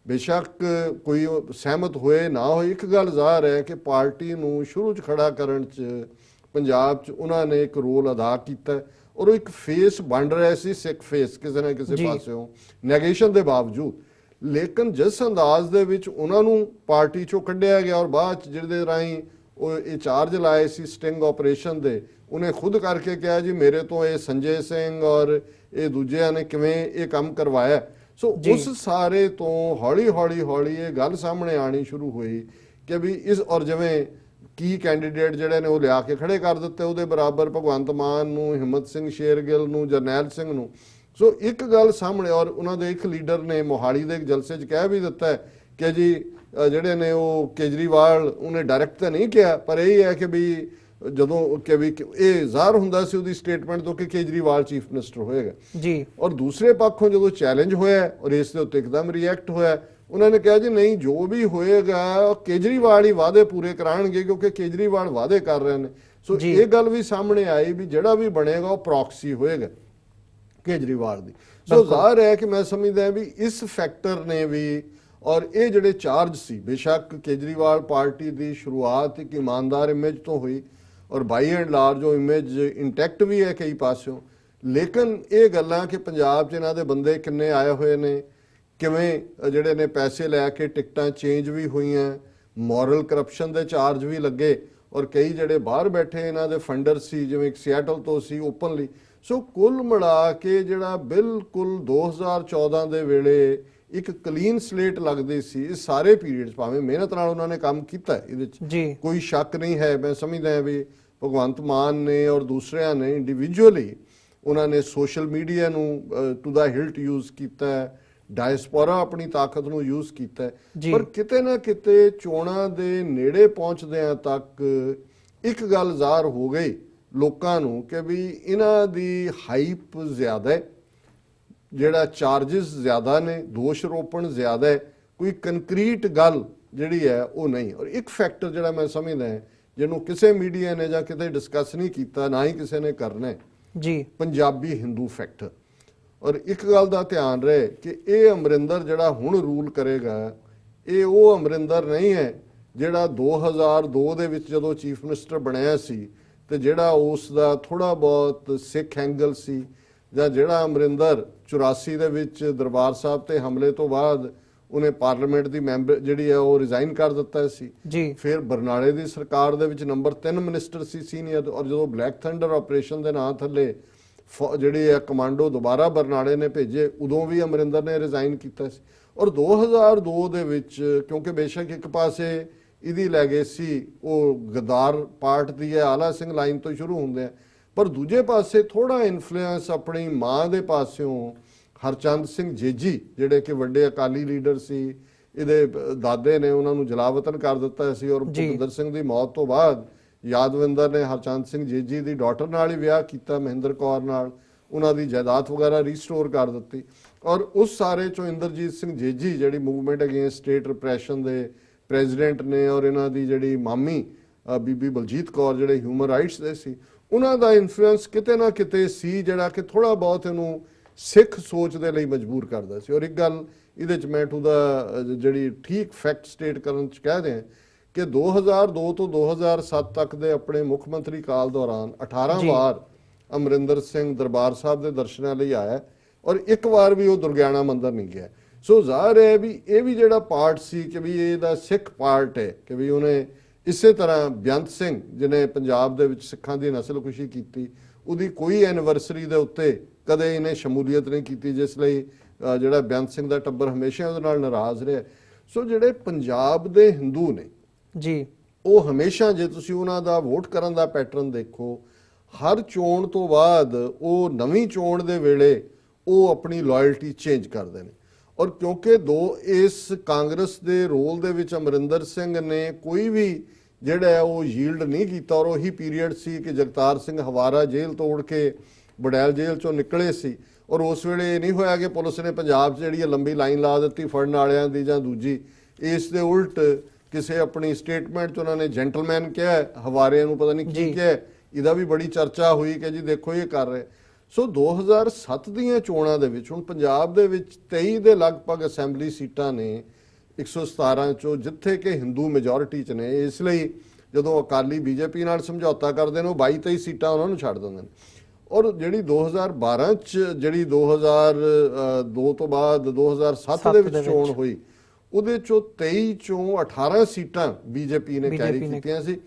ਬੇਸ਼ੱਕ ਕੋਈ ਸਹਿਮਤ ਹੋਏ ਨਾ ਹੋਏ, ਇੱਕ ਗੱਲ ਜ਼ਾਹਰ ਹੈ ਕਿ ਪਾਰਟੀ ਨੂੰ ਸ਼ੁਰੂ 'ਚ ਖੜਾ ਕਰਨ 'ਚ ਪੰਜਾਬ 'ਚ ਉਹਨਾਂ ਨੇ ਇੱਕ ਰੋਲ ਅਦਾ ਕੀਤਾ, ਔਰ ਉਹ ਇੱਕ ਫੇਸ ਬਣ ਰਿਹਾ ਸੀ, ਸਿੱਖ ਫੇਸ ਕਿਸੇ ਨਾ ਕਿਸੇ ਪਾਸਿਓਂ ਨੈਗੇਸ਼ਨ ਦੇ ਬਾਵਜੂਦ। ਲੇਕਿਨ ਜਿਸ ਅੰਦਾਜ਼ ਦੇ ਵਿੱਚ ਉਹਨਾਂ ਨੂੰ ਪਾਰਟੀ 'ਚੋਂ ਕੱਢਿਆ ਗਿਆ, ਔਰ ਬਾਅਦ 'ਚ ਜਿਹਦੇ ਰਾਹੀਂ ਉਹ ਇਹ ਚਾਰਜ ਲਾਏ ਸੀ ਸਟਿੰਗ ਆਪਰੇਸ਼ਨ ਦੇ, ਉਹਨੇ ਖੁਦ ਕਰਕੇ ਕਿਹਾ ਜੀ ਮੇਰੇ ਤੋਂ ਇਹ ਸੰਜੇ ਸਿੰਘ ਔਰ ਇਹ ਦੂਜਿਆਂ ਨੇ ਕਿਵੇਂ ਇਹ ਕੰਮ ਕਰਵਾਇਆ। ਸੋ ਉਸ ਸਾਰੇ ਤੋਂ ਹੌਲੀ ਹੌਲੀ ਇਹ ਗੱਲ ਸਾਹਮਣੇ ਆਣੀ ਸ਼ੁਰੂ ਹੋਈ ਕਿ ਵੀ ਇਸ, ਔਰ ਜਿਵੇਂ ਕੀ ਕੈਂਡੀਡੇਟ ਜਿਹੜੇ ਨੇ ਉਹ ਲਿਆ ਕੇ ਖੜੇ ਕਰ ਦਿੱਤੇ ਉਹਦੇ ਬਰਾਬਰ, ਭਗਵੰਤ ਮਾਨ ਨੂੰ, ਹਿੰਮਤ ਸਿੰਘ ਸ਼ੇਰਗਿੱਲ ਨੂੰ, ਜਰਨੈਲ ਸਿੰਘ ਨੂੰ। ਸੋ ਇੱਕ ਗੱਲ ਸਾਹਮਣੇ, ਔਰ ਉਹਨਾਂ ਦੇ ਇੱਕ ਲੀਡਰ ਨੇ ਮੋਹਾਲੀ ਦੇ ਇੱਕ ਜਲਸੇ 'ਚ ਕਹਿ ਵੀ ਦਿੱਤਾ ਹੈ ਕਿ ਜੀ ਜਿਹੜੇ ਨੇ ਉਹ ਕੇਜਰੀਵਾਲ, ਉਹਨੇ ਡਾਇਰੈਕਟ ਤਾਂ ਨਹੀਂ ਕਿਹਾ, ਪਰ ਇਹ ਹੈ ਕਿ ਵੀ ਜਦੋਂ ਕਿ ਵੀ ਇਹ ਜ਼ਾਹਰ ਹੁੰਦਾ ਸੀ ਉਹਦੀ ਸਟੇਟਮੈਂਟ ਤੋਂ ਕਿ ਕੇਜਰੀਵਾਲ ਚੀਫ ਮਿਨਿਸਟਰ ਹੋਏਗਾ ਜੀ। ਔਰ ਦੂਸਰੇ ਪੱਖੋਂ ਜਦੋਂ ਚੈਲੰਜ ਹੋਇਆ ਔਰ ਇਸ ਦੇ ਉੱਤੇ ਇੱਕਦਮ ਰਿਐਕਟ ਹੋਇਆ, ਉਹਨਾਂ ਨੇ ਕਿਹਾ ਜੀ ਨਹੀਂ, ਜੋ ਵੀ ਹੋਏਗਾ ਕੇਜਰੀਵਾਲ ਹੀ ਵਾਅਦੇ ਪੂਰੇ ਕਰਾਉਣਗੇ ਕਿਉਂਕਿ ਕੇਜਰੀਵਾਲ ਵਾਅਦੇ ਕਰ ਰਹੇ ਨੇ। ਸੋ ਇਹ ਗੱਲ ਵੀ ਸਾਹਮਣੇ ਆਈ ਵੀ ਜਿਹੜਾ ਵੀ ਬਣੇਗਾ ਉਹ ਪ੍ਰੌਕਸੀ ਹੋਏਗਾ ਕੇਜਰੀਵਾਲ ਦੀ। ਸੋ ਜ਼ਾਹਰ ਹੈ ਕਿ ਮੈਂ ਸਮਝਦਾ ਵੀ ਇਸ ਫੈਕਟਰ ਨੇ ਵੀ, ਔਰ ਇਹ ਜਿਹੜੇ ਚਾਰਜ ਸੀ, ਬੇਸ਼ੱਕ ਕੇਜਰੀਵਾਲ ਪਾਰਟੀ ਦੀ ਸ਼ੁਰੂਆਤ ਇੱਕ ਇਮਾਨਦਾਰ ਇਮੇਜ ਤੋਂ ਹੋਈ ਔਰ ਬਾਈ ਐਂਡ ਲਾਰਜ ਉਹ ਇਮੇਜ ਇੰਟੈਕਟ ਵੀ ਹੈ ਕਈ ਪਾਸਿਓਂ, ਲੇਕਿਨ ਇਹ ਗੱਲਾਂ ਕਿ ਪੰਜਾਬ 'ਚ ਇਹਨਾਂ ਦੇ ਬੰਦੇ ਕਿੰਨੇ ਆਏ ਹੋਏ ਨੇ, ਕਿਵੇਂ ਜਿਹੜੇ ਨੇ ਪੈਸੇ ਲੈ ਕੇ ਟਿਕਟਾਂ ਚੇਂਜ ਵੀ ਹੋਈਆਂ, ਮੋਰਲ ਕਰਪਸ਼ਨ ਦੇ ਚਾਰਜ ਵੀ ਲੱਗੇ, ਔਰ ਕਈ ਜਿਹੜੇ ਬਾਹਰ ਬੈਠੇ ਇਹਨਾਂ ਦੇ ਫੰਡਰ ਸੀ, ਜਿਵੇਂ ਇੱਕ ਸਿਐਟਲ ਤੋਂ ਸੀ ਓਪਨਲੀ। ਸੋ ਕੁੱਲ ਮਿਲਾ ਕੇ ਜਿਹੜਾ ਬਿਲਕੁਲ 2014 ਦੇ ਵੇਲੇ ਇੱਕ ਕਲੀਨ ਸਲੇਟ ਲੱਗਦੀ ਸੀ, ਇਸ ਸਾਰੇ ਪੀਰੀਅਡ 'ਚ ਭਾਵੇਂ ਮਿਹਨਤ ਨਾਲ ਉਹਨਾਂ ਨੇ ਕੰਮ ਕੀਤਾ, ਇਹਦੇ 'ਚ ਕੋਈ ਸ਼ੱਕ ਨਹੀਂ ਹੈ। ਮੈਂ ਸਮਝਦਾ ਵੀ ਭਗਵੰਤ ਮਾਨ ਨੇ ਔਰ ਦੂਸਰਿਆਂ ਨੇ ਇੰਡੀਵਿਜੂਅਲੀ ਉਹਨਾਂ ਨੇ ਸੋਸ਼ਲ ਮੀਡੀਆ ਨੂੰ ਟੂ ਦਾ ਹਿਲਟ ਯੂਜ਼ ਕੀਤਾ, ਡਾਇਸਪੋਰਾ ਆਪਣੀ ਤਾਕਤ ਨੂੰ ਯੂਜ਼ ਕੀਤਾ, ਪਰ ਕਿਤੇ ਨਾ ਕਿਤੇ ਚੋਣਾਂ ਦੇ ਨੇੜੇ ਪਹੁੰਚਦਿਆਂ ਤੱਕ ਇੱਕ ਗੱਲ ਜ਼ਾਹਰ ਹੋ ਗਈ ਲੋਕਾਂ ਨੂੰ ਕਿ ਵੀ ਇਹਨਾਂ ਦੀ ਹਾਈਪ ਜ਼ਿਆਦਾ ਹੈ, ਜਿਹੜਾ ਚਾਰजेस ਜ਼ਿਆਦਾ ਨੇ, ਦੋਸ਼ ਰੋਪਣ ਜ਼ਿਆਦਾ ਹੈ, ਕੋਈ ਕੰਕਰੀਟ ਗੱਲ ਜਿਹੜੀ ਹੈ ਉਹ ਨਹੀਂ। ਔਰ ਇੱਕ ਫੈਕਟਰ ਜਿਹੜਾ ਮੈਂ ਸਮਝਦਾ ਜਿਹਨੂੰ ਕਿਸੇ ਮੀਡੀਆ ਨੇ ਜਾਂ ਕਿਤੇ ਡਿਸਕਸ ਨਹੀਂ ਕੀਤਾ, ਨਾ ਹੀ ਕਿਸੇ ਨੇ ਕਰਨਾ ਜੀ, ਪੰਜਾਬੀ ਹਿੰਦੂ ਫੈਕਟਰ। ਔਰ ਇੱਕ ਗੱਲ ਦਾ ਧਿਆਨ ਰਹੇ ਕਿ ਇਹ ਅਮਰਿੰਦਰ ਜਿਹੜਾ ਹੁਣ ਰੂਲ ਕਰੇਗਾ, ਇਹ ਉਹ ਅਮਰਿੰਦਰ ਨਹੀਂ ਹੈ ਜਿਹੜਾ 2002 ਦੇ ਵਿੱਚ ਜਦੋਂ ਚੀਫ ਮਿਨਿਸਟਰ ਬਣਿਆ ਸੀ ਤੇ ਜਿਹੜਾ ਉਸ ਦਾ ਥੋੜਾ ਬਹੁਤ ਸਿੱਖ ਐਂਗਲ ਸੀ, ਜਾਂ ਜਿਹੜਾ ਅਮਰਿੰਦਰ 84 ਦੇ ਵਿੱਚ ਦਰਬਾਰ ਸਾਹਿਬ ਤੇ ਹਮਲੇ ਤੋਂ ਬਾਅਦ ਉਹਨੇ ਪਾਰਲੀਮੈਂਟ ਦੀ ਮੈਂਬਰ ਜਿਹੜੀ ਹੈ ਉਹ ਰਿਜ਼ਾਈਨ ਕਰ ਦਿੱਤਾ ਸੀ ਜੀ। ਫਿਰ ਬਰਨਾਲੇ ਦੀ ਸਰਕਾਰ ਦੇ ਵਿੱਚ ਨੰਬਰ 3 ਮਿਨਿਸਟਰ ਸੀ ਸੀਨੀਅਰ, ਔਰ ਜਦੋਂ ਬਲੈਕ ਥੰਡਰ ਆਪਰੇਸ਼ਨ ਦੇ ਨਾਂ ਥੱਲੇ ਜਿਹੜੇ ਆ ਕਮਾਂਡੋ ਦੁਬਾਰਾ ਬਰਨਾਲੇ ਨੇ ਭੇਜੇ, ਉਦੋਂ ਵੀ ਅਮਰਿੰਦਰ ਨੇ ਰਿਜ਼ਾਈਨ ਕੀਤਾ ਸੀ। ਔਰ 2002 ਦੇ ਵਿੱਚ ਕਿਉਂਕਿ ਬੇਸ਼ੱਕ ਇੱਕ ਪਾਸੇ ਇਹਦੀ ਲੈਗੇਸੀ ਉਹ ਗਦਾਰ ਪਾਰਟ ਦੀ ਹੈ, ਆਲਾ ਸਿੰਘ ਲਾਈਨ ਤੋਂ ਸ਼ੁਰੂ ਹੁੰਦੇ ਆ, ਪਰ ਦੂਜੇ ਪਾਸੇ ਥੋੜਾ ਇਨਫਲੂਐਂਸ ਆਪਣੀ ਮਾਂ ਦੇ ਪਾਸਿਓਂ ਹਰਚੰਦ ਸਿੰਘ ਜੇਜੀ ਜਿਹੜੇ ਕਿ ਵੱਡੇ ਅਕਾਲੀ ਲੀਡਰ ਸੀ, ਇਹਦੇ ਦਾਦੇ ਨੇ ਉਹਨਾਂ ਨੂੰ ਜਲਾਵਤਨ ਕਰ ਦਿੱਤਾ ਸੀ, ਔਰ ਭੁਪਿੰਦਰ ਸਿੰਘ ਦੀ ਮੌਤ ਤੋਂ ਬਾਅਦ ਯਾਦਵਿੰਦਰ ਨੇ ਹਰਚੰਦ ਸਿੰਘ ਜੇਜੀ ਦੀ ਡਾਟਰ ਨਾਲ ਹੀ ਵਿਆਹ ਕੀਤਾ, ਮਹਿੰਦਰ ਕੌਰ ਨਾਲ, ਉਹਨਾਂ ਦੀ ਜਾਇਦਾਦ ਵਗੈਰਾ ਰੀਸਟੋਰ ਕਰ ਦਿੱਤੀ। ਔਰ ਉਸ ਸਾਰੇ ਚੋਂ ਇੰਦਰਜੀਤ ਸਿੰਘ ਜੇਜੀ ਜਿਹੜੀ ਮੂਵਮੈਂਟ ਅਗੇਂਸਟ ਸਟੇਟ ਰਿਪਰੈਸ਼ਨ ਦੇ ਪ੍ਰੈਜ਼ੀਡੈਂਟ ਨੇ, ਔਰ ਇਹਨਾਂ ਦੀ ਜਿਹੜੀ ਮਾਮੀ ਬੀਬੀ ਬਲਜੀਤ ਕੌਰ ਜਿਹੜੇ ਹਿਊਮਨ ਰਾਈਟਸ ਦੇ ਸੀ, ਉਹਨਾਂ ਦਾ ਇਨਫਲੂਐਂਸ ਕਿਤੇ ਨਾ ਕਿਤੇ ਸੀ ਜਿਹੜਾ ਕਿ ਥੋੜਾ ਬਹੁਤ ਇਹਨੂੰ ਸਿੱਖ ਸੋਚ ਦੇ ਲਈ ਮਜਬੂਰ ਕਰਦਾ ਸੀ। ਔਰ ਇੱਕ ਗੱਲ ਇਹਦੇ 'ਚ ਮੈਂ ਟੂ ਦਾ ਜਿਹੜੀ ਠੀਕ ਫੈਕਟ ਸਟੇਟ ਕਰਨ 'ਚ ਕਹਿ ਦਿਆਂ ਕਿ 2002 ਤੋਂ 2007 ਤੱਕ ਦੇ ਆਪਣੇ ਮੁੱਖ ਮੰਤਰੀ ਕਾਲ ਦੌਰਾਨ 18 ਵਾਰ ਅਮਰਿੰਦਰ ਸਿੰਘ ਦਰਬਾਰ ਸਾਹਿਬ ਦੇ ਦਰਸ਼ਨਾਂ ਲਈ ਆਇਆ, ਔਰ ਇੱਕ ਵਾਰ ਵੀ ਉਹ ਦੁਰਗਿਆਣਾ ਮੰਦਿਰ ਨਹੀਂ ਗਿਆ। ਸੋ ਜ਼ਾਹਰ ਹੈ ਵੀ ਇਹ ਵੀ ਜਿਹੜਾ ਪਾਰਟ ਸੀ ਕਿ ਵੀ ਇਹਦਾ ਸਿੱਖ ਪਾਰਟ ਹੈ ਕਿ ਵੀ ਉਹਨੇ ਇਸੇ ਤਰ੍ਹਾਂ ਬੇਅੰਤ ਸਿੰਘ ਜਿਹਨੇ ਪੰਜਾਬ ਦੇ ਵਿੱਚ ਸਿੱਖਾਂ ਦੀ ਨਸਲਕੁਸ਼ੀ ਕੀਤੀ, ਉਹਦੀ ਕੋਈ ਐਨੀਵਰਸਰੀ ਦੇ ਉੱਤੇ ਕਦੇ ਇਹਨੇ ਸ਼ਮੂਲੀਅਤ ਨਹੀਂ ਕੀਤੀ, ਜਿਸ ਲਈ ਜਿਹੜਾ ਬੇਅੰਤ ਸਿੰਘ ਦਾ ਟੱਬਰ ਹਮੇਸ਼ਾ ਉਹਦੇ ਨਾਲ ਨਾਰਾਜ਼ ਰਿਹਾ। ਸੋ ਜਿਹੜੇ ਪੰਜਾਬ ਦੇ ਹਿੰਦੂ ਨੇ ਜੀ, ਉਹ ਹਮੇਸ਼ਾ ਜੇ ਤੁਸੀਂ ਉਹਨਾਂ ਦਾ ਵੋਟ ਕਰਨ ਦਾ ਪੈਟਰਨ ਦੇਖੋ, ਹਰ ਚੋਣ ਤੋਂ ਬਾਅਦ ਉਹ ਨਵੀਂ ਚੋਣ ਦੇ ਵੇਲੇ ਉਹ ਆਪਣੀ ਲਾਇਲਟੀ ਚੇਂਜ ਕਰਦੇ ਨੇ। ਔਰ ਕਿਉਂਕਿ ਇਸ ਕਾਂਗਰਸ ਦੇ ਰੋਲ ਦੇ ਵਿੱਚ ਅਮਰਿੰਦਰ ਸਿੰਘ ਨੇ ਕੋਈ ਵੀ ਜਿਹੜਾ ਹੈ ਉਹ ਯੀਲਡ ਨਹੀਂ ਕੀਤਾ ਔਰ ਉਹੀ ਪੀਰੀਅਡ ਸੀ ਕਿ ਜਗਤਾਰ ਸਿੰਘ ਹਵਾਰਾ ਜੇਲ੍ਹ ਤੋੜ ਕੇ ਬੜੈਲ ਜੇਲ੍ਹ ਚੋਂ ਨਿਕਲੇ ਸੀ ਔਰ ਉਸ ਵੇਲੇ ਇਹ ਨਹੀਂ ਹੋਇਆ ਕਿ ਪੁਲਿਸ ਨੇ ਪੰਜਾਬ 'ਚ ਜਿਹੜੀ ਲੰਬੀ ਲਾਈਨ ਲਾ ਦਿੱਤੀ ਫੜਨ ਵਾਲਿਆਂ ਦੀ ਜਾਂ ਦੂਜੀ। ਇਸ ਦੇ ਉਲਟ ਕਿਸੇ ਆਪਣੀ ਸਟੇਟਮੈਂਟ 'ਚ ਉਹਨਾਂ ਨੇ ਜੈਂਟਲਮੈਨ ਕਿਹਾ, ਹਵਾਰਿਆਂ ਨੂੰ ਪਤਾ ਨਹੀਂ ਕੀ ਕਿਹਾ, ਇਹਦਾ ਵੀ ਬੜੀ ਚਰਚਾ ਹੋਈ ਕਿ ਜੀ ਦੇਖੋ ਇਹ ਕਰ ਰਹੇ। ਸੋ 2007 ਦੀਆਂ ਚੋਣਾਂ ਦੇ ਵਿੱਚ ਹੁਣ ਪੰਜਾਬ ਦੇ ਵਿੱਚ 23 ਦੇ ਲਗਭਗ ਅਸੈਂਬਲੀ ਸੀਟਾਂ ਨੇ 117 ਚੋਂ, ਜਿੱਥੇ ਕਿ ਹਿੰਦੂ ਮੈਜੋਰਿਟੀ 'ਚ ਨੇ। ਇਸ ਲਈ ਜਦੋਂ ਅਕਾਲੀ ਬੀਜੇਪੀ ਨਾਲ ਸਮਝੌਤਾ ਕਰਦੇ ਨੇ ਉਹ 22-23 ਸੀਟਾਂ ਉਹਨਾਂ ਨੂੰ ਛੱਡ ਦਿੰਦੇ ਨੇ। ਔਰ ਜਿਹੜੀ 2012 'ਚ ਜਿਹੜੀ 2002 ਤੋਂ ਬਾਅਦ 2007 ਦੇ ਵਿੱਚ ਚੋਣ ਹੋਈ ਉਹਦੇ ਚੋਂ 23 ਚੋਂ 18 ਸੀਟਾਂ ਬੀਜੇਪੀ ਨੇ ਕੈਰੀ ਕੀਤੀਆਂ ਸੀ।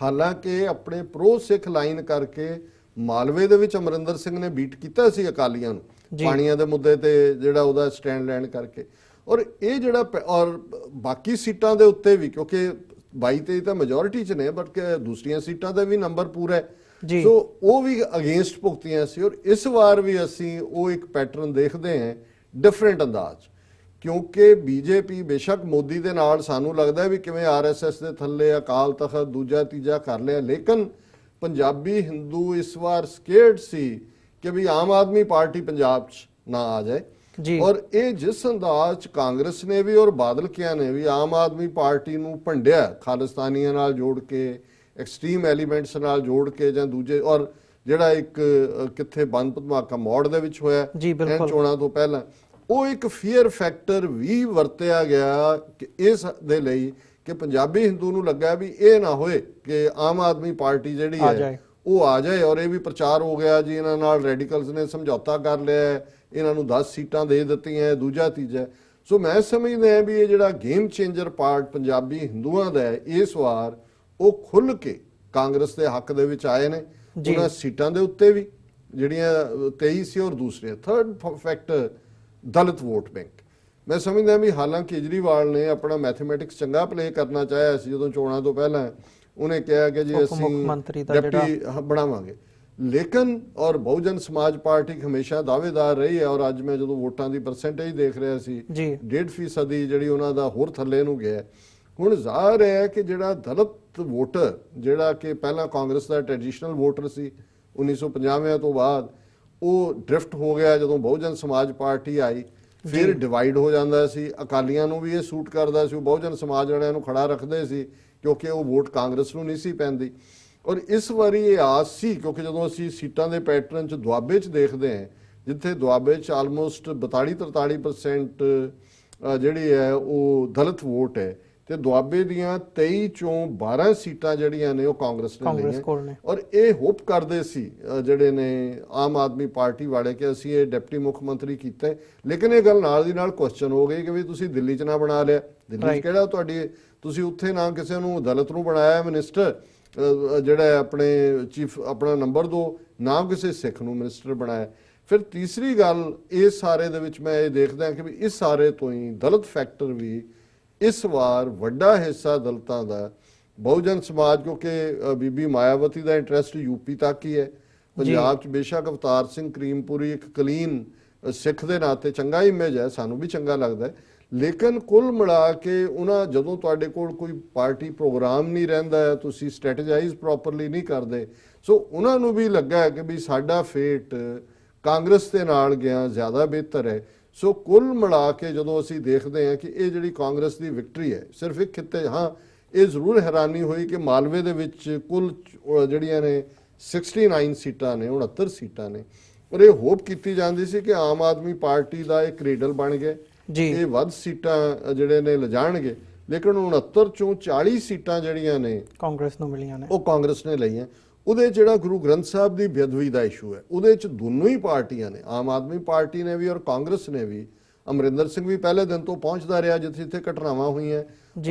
ਹਾਲਾਂਕਿ ਆਪਣੇ ਪ੍ਰੋ ਸਿੱਖ ਲਾਈਨ ਕਰਕੇ ਮਾਲਵੇ ਦੇ ਵਿੱਚ ਅਮਰਿੰਦਰ ਸਿੰਘ ਨੇ ਬੀਟ ਕੀਤਾ ਸੀ ਅਕਾਲੀਆਂ ਨੂੰ ਪਾਣੀਆਂ ਦੇ ਮੁੱਦੇ ਤੇ ਜਿਹੜਾ ਉਹਦਾ ਸਟੈਂਡ ਲੈਣ ਕਰਕੇ। ਔਰ ਇਹ ਜਿਹੜਾ ਔਰ ਬਾਕੀ ਸੀਟਾਂ ਦੇ ਉੱਤੇ ਵੀ ਕਿਉਂਕਿ 22-23 ਤਾਂ ਮੈਜੋਰਿਟੀ 'ਚ ਨੇ ਬਟ ਦੂਸਰੀਆਂ ਸੀਟਾਂ ਤੇ ਵੀ ਨੰਬਰ ਪੂਰਾ ਹੈ ਸੋ ਉਹ ਵੀ ਅਗੇਂਸਟ ਭੁਗਤੀਆਂ ਸੀ। ਔਰ ਇਸ ਵਾਰ ਵੀ ਅਸੀਂ ਉਹ ਇੱਕ ਪੈਟਰਨ ਦੇਖਦੇ ਹਾਂ ਡਿਫਰੈਂਟ ਅੰਦਾਜ਼, ਕਿਉਂਕਿ ਬੀਜੇਪੀ ਬੇਸ਼ੱਕ ਮੋਦੀ ਦੇ ਨਾਲ ਸਾਨੂੰ ਲੱਗਦਾ ਵੀ ਕਿਵੇਂ ਆਰਐਸਐਸ ਦੇ ਥੱਲੇ ਅਕਾਲ ਤਖਤ ਦੂਜਾ ਤੀਜਾ ਕਰ ਲਿਆ, ਲੇਕਿਨ ਪੰਜਾਬੀ ਹਿੰਦੂ ਇਸ ਵਾਰ ਸਕੇਅਰਡ ਸੀ ਕਿ ਵੀ ਆਮ ਆਦਮੀ ਪਾਰਟੀ ਪੰਜਾਬ 'ਚ ਨਾ ਆ ਜਾਏ। ਔਰ ਇਹ ਜਿਸ ਅੰਦਾਜ਼ 'ਚ ਕਾਂਗਰਸ ਨੇ ਵੀ ਔਰ ਬਾਦਲ ਕਿਆ ਨੇ ਵੀ ਆਮ ਆਦਮੀ ਪਾਰਟੀ ਨੂੰ ਭੰਡਿਆ ਖਾਲਿਸਤਾਨੀਆਂ ਨਾਲ ਜੋੜ ਕੇ, ਐਕਸਟ੍ਰੀਮ ਐਲੀਮੈਂਟਸ ਨਾਲ ਜੋੜ ਕੇ ਜਾਂ ਦੂਜੇ, ਔਰ ਜਿਹੜਾ ਇੱਕ ਕਿੱਥੇ ਬੰਦ ਧਮਾਕਾ ਮੋੜ ਦੇ ਵਿੱਚ ਹੋਇਆ ਇਹ ਚੋਣਾਂ ਤੋਂ ਪਹਿਲਾਂ, ਉਹ ਇੱਕ ਫੀਅਰ ਫੈਕਟਰ ਵੀ ਵਰਤਿਆ ਗਿਆ ਕਿ ਇਸ ਦੇ ਲਈ ਕਿ ਪੰਜਾਬੀ ਹਿੰਦੂ ਨੂੰ ਲੱਗਾ ਵੀ ਇਹ ਨਾ ਹੋਏ ਕਿ ਆਮ ਆਦਮੀ ਪਾਰਟੀ ਜਿਹੜੀ ਹੈ ਉਹ ਆ ਜਾਏ। ਔਰ ਇਹ ਵੀ ਪ੍ਰਚਾਰ ਹੋ ਗਿਆ ਜੀ ਇਹਨਾਂ ਨਾਲ ਰੈਡੀਕਲਸ ਨੇ ਸਮਝੌਤਾ ਕਰ ਲਿਆ, ਇਹਨਾਂ ਨੂੰ 10 ਸੀਟਾਂ ਦੇ ਦਿੱਤੀਆਂ ਦੂਜਾ ਤੀਜਾ। ਸੋ ਮੈਂ ਸਮਝਦਾ ਵੀ ਇਹ ਜਿਹੜਾ ਗੇਮ ਚੇਂਜਰ ਪਾਰਟ ਪੰਜਾਬੀ ਹਿੰਦੂਆਂ ਦਾ ਹੈ ਇਸ ਵਾਰ ਉਹ ਖੁੱਲ ਕੇ ਕਾਂਗਰਸ ਦੇ ਹੱਕ ਦੇ ਵਿੱਚ ਆਏ ਨੇ ਉਹਨਾਂ ਸੀਟਾਂ ਦੇ ਉੱਤੇ ਵੀ ਜਿਹੜੀਆਂ 23 ਸੀ। ਔਰ ਦੂਸਰੇ ਥਰਡ ਫੈਕਟਰ ਦਲਿਤ ਵੋਟ ਬੈਂਕ। ਮੈਂ ਸਮਝਦਾ ਵੀ ਹਾਲਾਂਕਿ ਕੇਜਰੀਵਾਲ ਨੇ ਆਪਣਾ ਮੈਥਮੈਟਿਕਸ ਚੰਗਾ ਪਲੇ ਕਰਨਾ ਚਾਹਿਆ ਸੀ ਜਦੋਂ ਚੋਣਾਂ ਤੋਂ ਪਹਿਲਾਂ, ਉਹਨੇ ਕਿਹਾ ਕਿ ਜੀ ਅਸੀਂ ਡਿਪਟੀ ਬਣਾਵਾਂਗੇ, ਲੇਕਿਨ ਔਰ ਬਹੁਜਨ ਸਮਾਜ ਪਾਰਟੀ ਹਮੇਸ਼ਾ ਦਾਅਵੇਦਾਰ ਰਹੀ ਹੈ। ਔਰ ਅੱਜ ਮੈਂ ਜਦੋਂ ਵੋਟਾਂ ਦੀ ਪਰਸੈਂਟੇਜ ਦੇਖ ਰਿਹਾ ਸੀ 1.5% ਜਿਹੜੀ ਉਹਨਾਂ ਦਾ ਹੋਰ ਥੱਲੇ ਨੂੰ ਗਿਆ। ਹੁਣ ਜ਼ਾਹਰ ਹੈ ਕਿ ਜਿਹੜਾ ਦਲਿਤ ਵੋਟਰ ਜਿਹੜਾ ਕਿ ਪਹਿਲਾਂ ਕਾਂਗਰਸ ਦਾ ਟ੍ਰੈਡੀਸ਼ਨਲ ਵੋਟਰ ਸੀ 1950 ਤੋਂ ਬਾਅਦ, ਉਹ ਡ੍ਰਿਫਟ ਹੋ ਗਿਆ ਜਦੋਂ ਬਹੁਜਨ ਸਮਾਜ ਪਾਰਟੀ ਆਈ, ਫਿਰ ਡਿਵਾਈਡ ਹੋ ਜਾਂਦਾ ਸੀ। ਅਕਾਲੀਆਂ ਨੂੰ ਵੀ ਇਹ ਸੂਟ ਕਰਦਾ ਸੀ, ਉਹ ਬਹੁਜਨ ਸਮਾਜ ਵਾਲਿਆਂ ਨੂੰ ਖੜਾ ਰੱਖਦੇ ਸੀ ਕਿਉਂਕਿ ਉਹ ਵੋਟ ਕਾਂਗਰਸ ਨੂੰ ਨਹੀਂ ਸੀ ਪੈਂਦੀ। ਔਰ ਇਸ ਵਾਰੀ ਇਹ ਆਸ ਸੀ ਕਿਉਂਕਿ ਜਦੋਂ ਅਸੀਂ ਸੀਟਾਂ ਦੇ ਪੈਟਰਨ 'ਚ ਦੁਆਬੇ 'ਚ ਦੇਖਦੇ ਹਾਂ ਜਿੱਥੇ ਦੁਆਬੇ 'ਚ ਆਲਮੋਸਟ 42-43% ਜਿਹੜੀ ਹੈ ਉਹ ਦਲਿਤ ਵੋਟ ਹੈ ਤੇ ਦੁਆਬੇ ਦੀਆਂ 23 ਚੋਂ 12 ਸੀਟਾਂ ਜਿਹੜੀਆਂ ਨੇ ਉਹ ਕਾਂਗਰਸ ਨੇ ਲਈਆਂ। ਔਰ ਇਹ ਹੋਪ ਕਰਦੇ ਸੀ ਜਿਹੜੇ ਨੇ ਆਮ ਆਦਮੀ ਪਾਰਟੀ ਵਾਲੇ ਕਿ ਅਸੀਂ ਇਹ ਡਿਪਟੀ ਮੁੱਖ ਮੰਤਰੀ ਕੀਤਾ, ਲੇਕਿਨ ਇਹ ਗੱਲ ਨਾਲ ਦੀ ਨਾਲ ਕੁਐਸਚਨ ਹੋ ਗਈ ਕਿ ਵੀ ਤੁਸੀਂ ਦਿੱਲੀ 'ਚ ਨਾ ਬਣਾ ਲਿਆ, ਦਿੱਲੀ 'ਚ ਕਿਹੜਾ ਤੁਹਾਡੀ, ਤੁਸੀਂ ਉੱਥੇ ਨਾ ਕਿਸੇ ਨੂੰ ਦਲਿਤ ਨੂੰ ਬਣਾਇਆ ਮਿਨਿਸਟਰ ਜਿਹੜਾ ਆਪਣੇ ਚੀਫ ਆਪਣਾ ਨੰਬਰ 2, ਨਾ ਕਿਸੇ ਸਿੱਖ ਨੂੰ ਮਿਨਿਸਟਰ ਬਣਾਇਆ। ਫਿਰ ਤੀਸਰੀ ਗੱਲ ਇਸ ਸਾਰੇ ਦੇ ਵਿੱਚ ਮੈਂ ਇਹ ਦੇਖਦਾ ਕਿ ਵੀ ਇਸ ਸਾਰੇ ਤੋਂ ਹੀ ਦਲਿਤ ਫੈਕਟਰ ਵੀ ਇਸ ਵਾਰ ਵੱਡਾ ਹਿੱਸਾ ਦਲਿਤਾਂ ਦਾ ਬਹੁਜਨ ਸਮਾਜ, ਕਿਉਂਕਿ ਬੀਬੀ ਮਾਇਆਵਤੀ ਦਾ ਇੰਟਰਸਟ ਯੂਪੀ ਤੱਕ ਹੀ ਹੈ। ਪੰਜਾਬ 'ਚ ਬੇਸ਼ੱਕ ਅਵਤਾਰ ਸਿੰਘ ਕਰੀਮਪੁਰੀ ਇੱਕ ਕਲੀਨ ਸਿੱਖ ਦੇ ਨਾਤੇ ਚੰਗਾ ਇਮੇਜ ਹੈ, ਸਾਨੂੰ ਵੀ ਚੰਗਾ ਲੱਗਦਾ, ਲੇਕਿਨ ਕੁੱਲ ਮਿਲਾ ਕੇ ਉਹਨਾਂ ਜਦੋਂ ਤੁਹਾਡੇ ਕੋਲ ਕੋਈ ਪਾਰਟੀ ਪ੍ਰੋਗਰਾਮ ਨਹੀਂ ਰਹਿੰਦਾ, ਤੁਸੀਂ ਸਟ੍ਰੈਟੇਜਾਈਜ਼ ਪ੍ਰੋਪਰਲੀ ਨਹੀਂ ਕਰਦੇ, ਸੋ ਉਹਨਾਂ ਨੂੰ ਵੀ ਲੱਗਾ ਕਿ ਵੀ ਸਾਡਾ ਫੇਟ ਕਾਂਗਰਸ ਦੇ ਨਾਲ ਗਿਆ ਜ਼ਿਆਦਾ ਬਿਹਤਰ ਹੈ। ਸੋ ਕੁੱਲ ਮਿਲਾ ਕੇ ਜਦੋਂ ਅਸੀਂ ਦੇਖਦੇ ਹਾਂ ਕਿ ਇਹ ਜਿਹੜੀ ਕਾਂਗਰਸ ਦੀ ਵਿਕਟਰੀ ਹੈ ਸਿਰਫ ਇੱਕ ਖਿੱਤੇ, ਹਾਂ ਇਹ ਜ਼ਰੂਰ ਹੈਰਾਨੀ ਹੋਈ ਕਿ ਮਾਲਵੇ ਦੇ ਵਿੱਚ ਕੁੱਲ ਜਿਹੜੀਆਂ ਨੇ 69 ਸੀਟਾਂ ਨੇ, 69 ਸੀਟਾਂ ਨੇ। ਔਰ ਇਹ ਹੋਪ ਕੀਤੀ ਜਾਂਦੀ ਸੀ ਕਿ ਆਮ ਆਦਮੀ ਪਾਰਟੀ ਦਾ ਇੱਕ ਰੀਡਲ ਬਣ ਗਿਆ, ਇਹ ਵੱਧ ਸੀਟਾਂ ਜਿਹੜੇ ਨੇ ਲਿਜਾਣਗੇ, ਲੇਕਿਨ 69 ਚੋਂ 40 ਸੀਟਾਂ ਜਿਹੜੀਆਂ ਨੇ
ਕਾਂਗਰਸ ਨੂੰ ਮਿਲੀਆਂ ਨੇ,
ਉਹ ਕਾਂਗਰਸ ਨੇ ਲਈਆਂ। ਉਹਦੇ ਜਿਹੜਾ ਗੁਰੂ ਗ੍ਰੰਥ ਸਾਹਿਬ ਦੀ ਬੇਅਦਬੀ ਦਾ ਇਸ਼ੂ ਹੈ ਉਹਦੇ 'ਚ ਦੋਨੋਂ ਹੀ ਪਾਰਟੀਆਂ ਨੇ, ਆਮ ਆਦਮੀ ਪਾਰਟੀ ਨੇ ਵੀ ਔਰ ਕਾਂਗਰਸ ਨੇ ਵੀ। ਅਮਰਿੰਦਰ ਸਿੰਘ ਵੀ ਪਹਿਲੇ ਦਿਨ ਤੋਂ ਪਹੁੰਚਦਾ ਰਿਹਾ ਜਿੱਥੇ ਜਿੱਥੇ ਘਟਨਾਵਾਂ ਹੋਈਆਂ,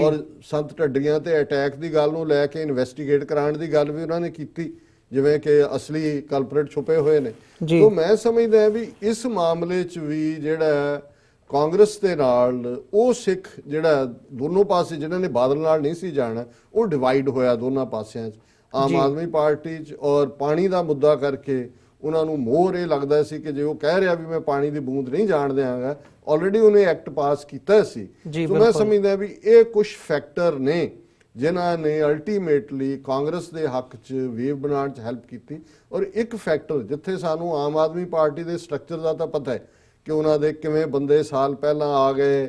ਔਰ ਸੰਤ ਢੱਡੀਆਂ ਤੇ ਅਟੈਕ ਦੀ ਗੱਲ ਨੂੰ ਲੈ ਕੇ ਇਨਵੈਸਟੀਗੇਟ ਕਰਾਉਣ ਦੀ ਗੱਲ ਵੀ ਉਹਨਾਂ ਨੇ ਕੀਤੀ, ਜਿਵੇਂ ਕਿ ਅਸਲੀ ਕਲਪਰੇਟ ਛੁਪੇ ਹੋਏ ਨੇ। ਸੋ ਮੈਂ ਸਮਝਦਾ ਵੀ ਇਸ ਮਾਮਲੇ 'ਚ ਵੀ ਜਿਹੜਾ ਕਾਂਗਰਸ ਦੇ ਨਾਲ ਉਹ ਸਿੱਖ ਜਿਹੜਾ ਦੋਨੋਂ ਪਾਸੇ ਜਿਹਨਾਂ ਨੇ ਬਾਦਲ ਨਾਲ ਨਹੀਂ ਸੀ ਜਾਣਾ, ਉਹ ਡਿਵਾਈਡ ਹੋਇਆ ਦੋਨਾਂ ਪਾਸਿਆਂ 'ਚ। ਆਮ ਆਦਮੀ ਪਾਰਟੀ 'ਚ ਔਰ ਪਾਣੀ ਦਾ ਮੁੱਦਾ ਕਰਕੇ ਉਹਨਾਂ ਨੂੰ ਮੋਹਰ ਇਹ ਲੱਗਦਾ ਸੀ ਕਿ ਜੇ ਉਹ ਕਹਿ ਰਿਹਾ ਵੀ ਮੈਂ ਪਾਣੀ ਦੀ ਬੂੰਦ ਨਹੀਂ ਜਾਣ ਦਿਆਂਗਾ, ਆਲਰੇਡੀ ਉਹਨੇ ਐਕਟ ਪਾਸ ਕੀਤਾ ਸੀ। ਸੋ ਮੈਂ ਸਮਝਦਾ ਵੀ ਇਹ ਕੁਝ ਫੈਕਟਰ ਨੇ ਜਿਨ੍ਹਾਂ ਨੇ ਅਲਟੀਮੇਟਲੀ ਕਾਂਗਰਸ ਦੇ ਹੱਕ 'ਚ ਵੇਵ ਬਣਾਉਣ 'ਚ ਹੈਲਪ ਕੀਤੀ। ਔਰ ਇੱਕ ਫੈਕਟਰ ਜਿੱਥੇ ਸਾਨੂੰ ਆਮ ਆਦਮੀ ਪਾਰਟੀ ਦੇ ਸਟਰਕਚਰ ਦਾ ਤਾਂ ਪਤਾ ਹੈ ਕਿ ਉਹਨਾਂ ਦੇ ਕਿਵੇਂ ਬੰਦੇ ਸਾਲ ਪਹਿਲਾਂ ਆ ਗਏ,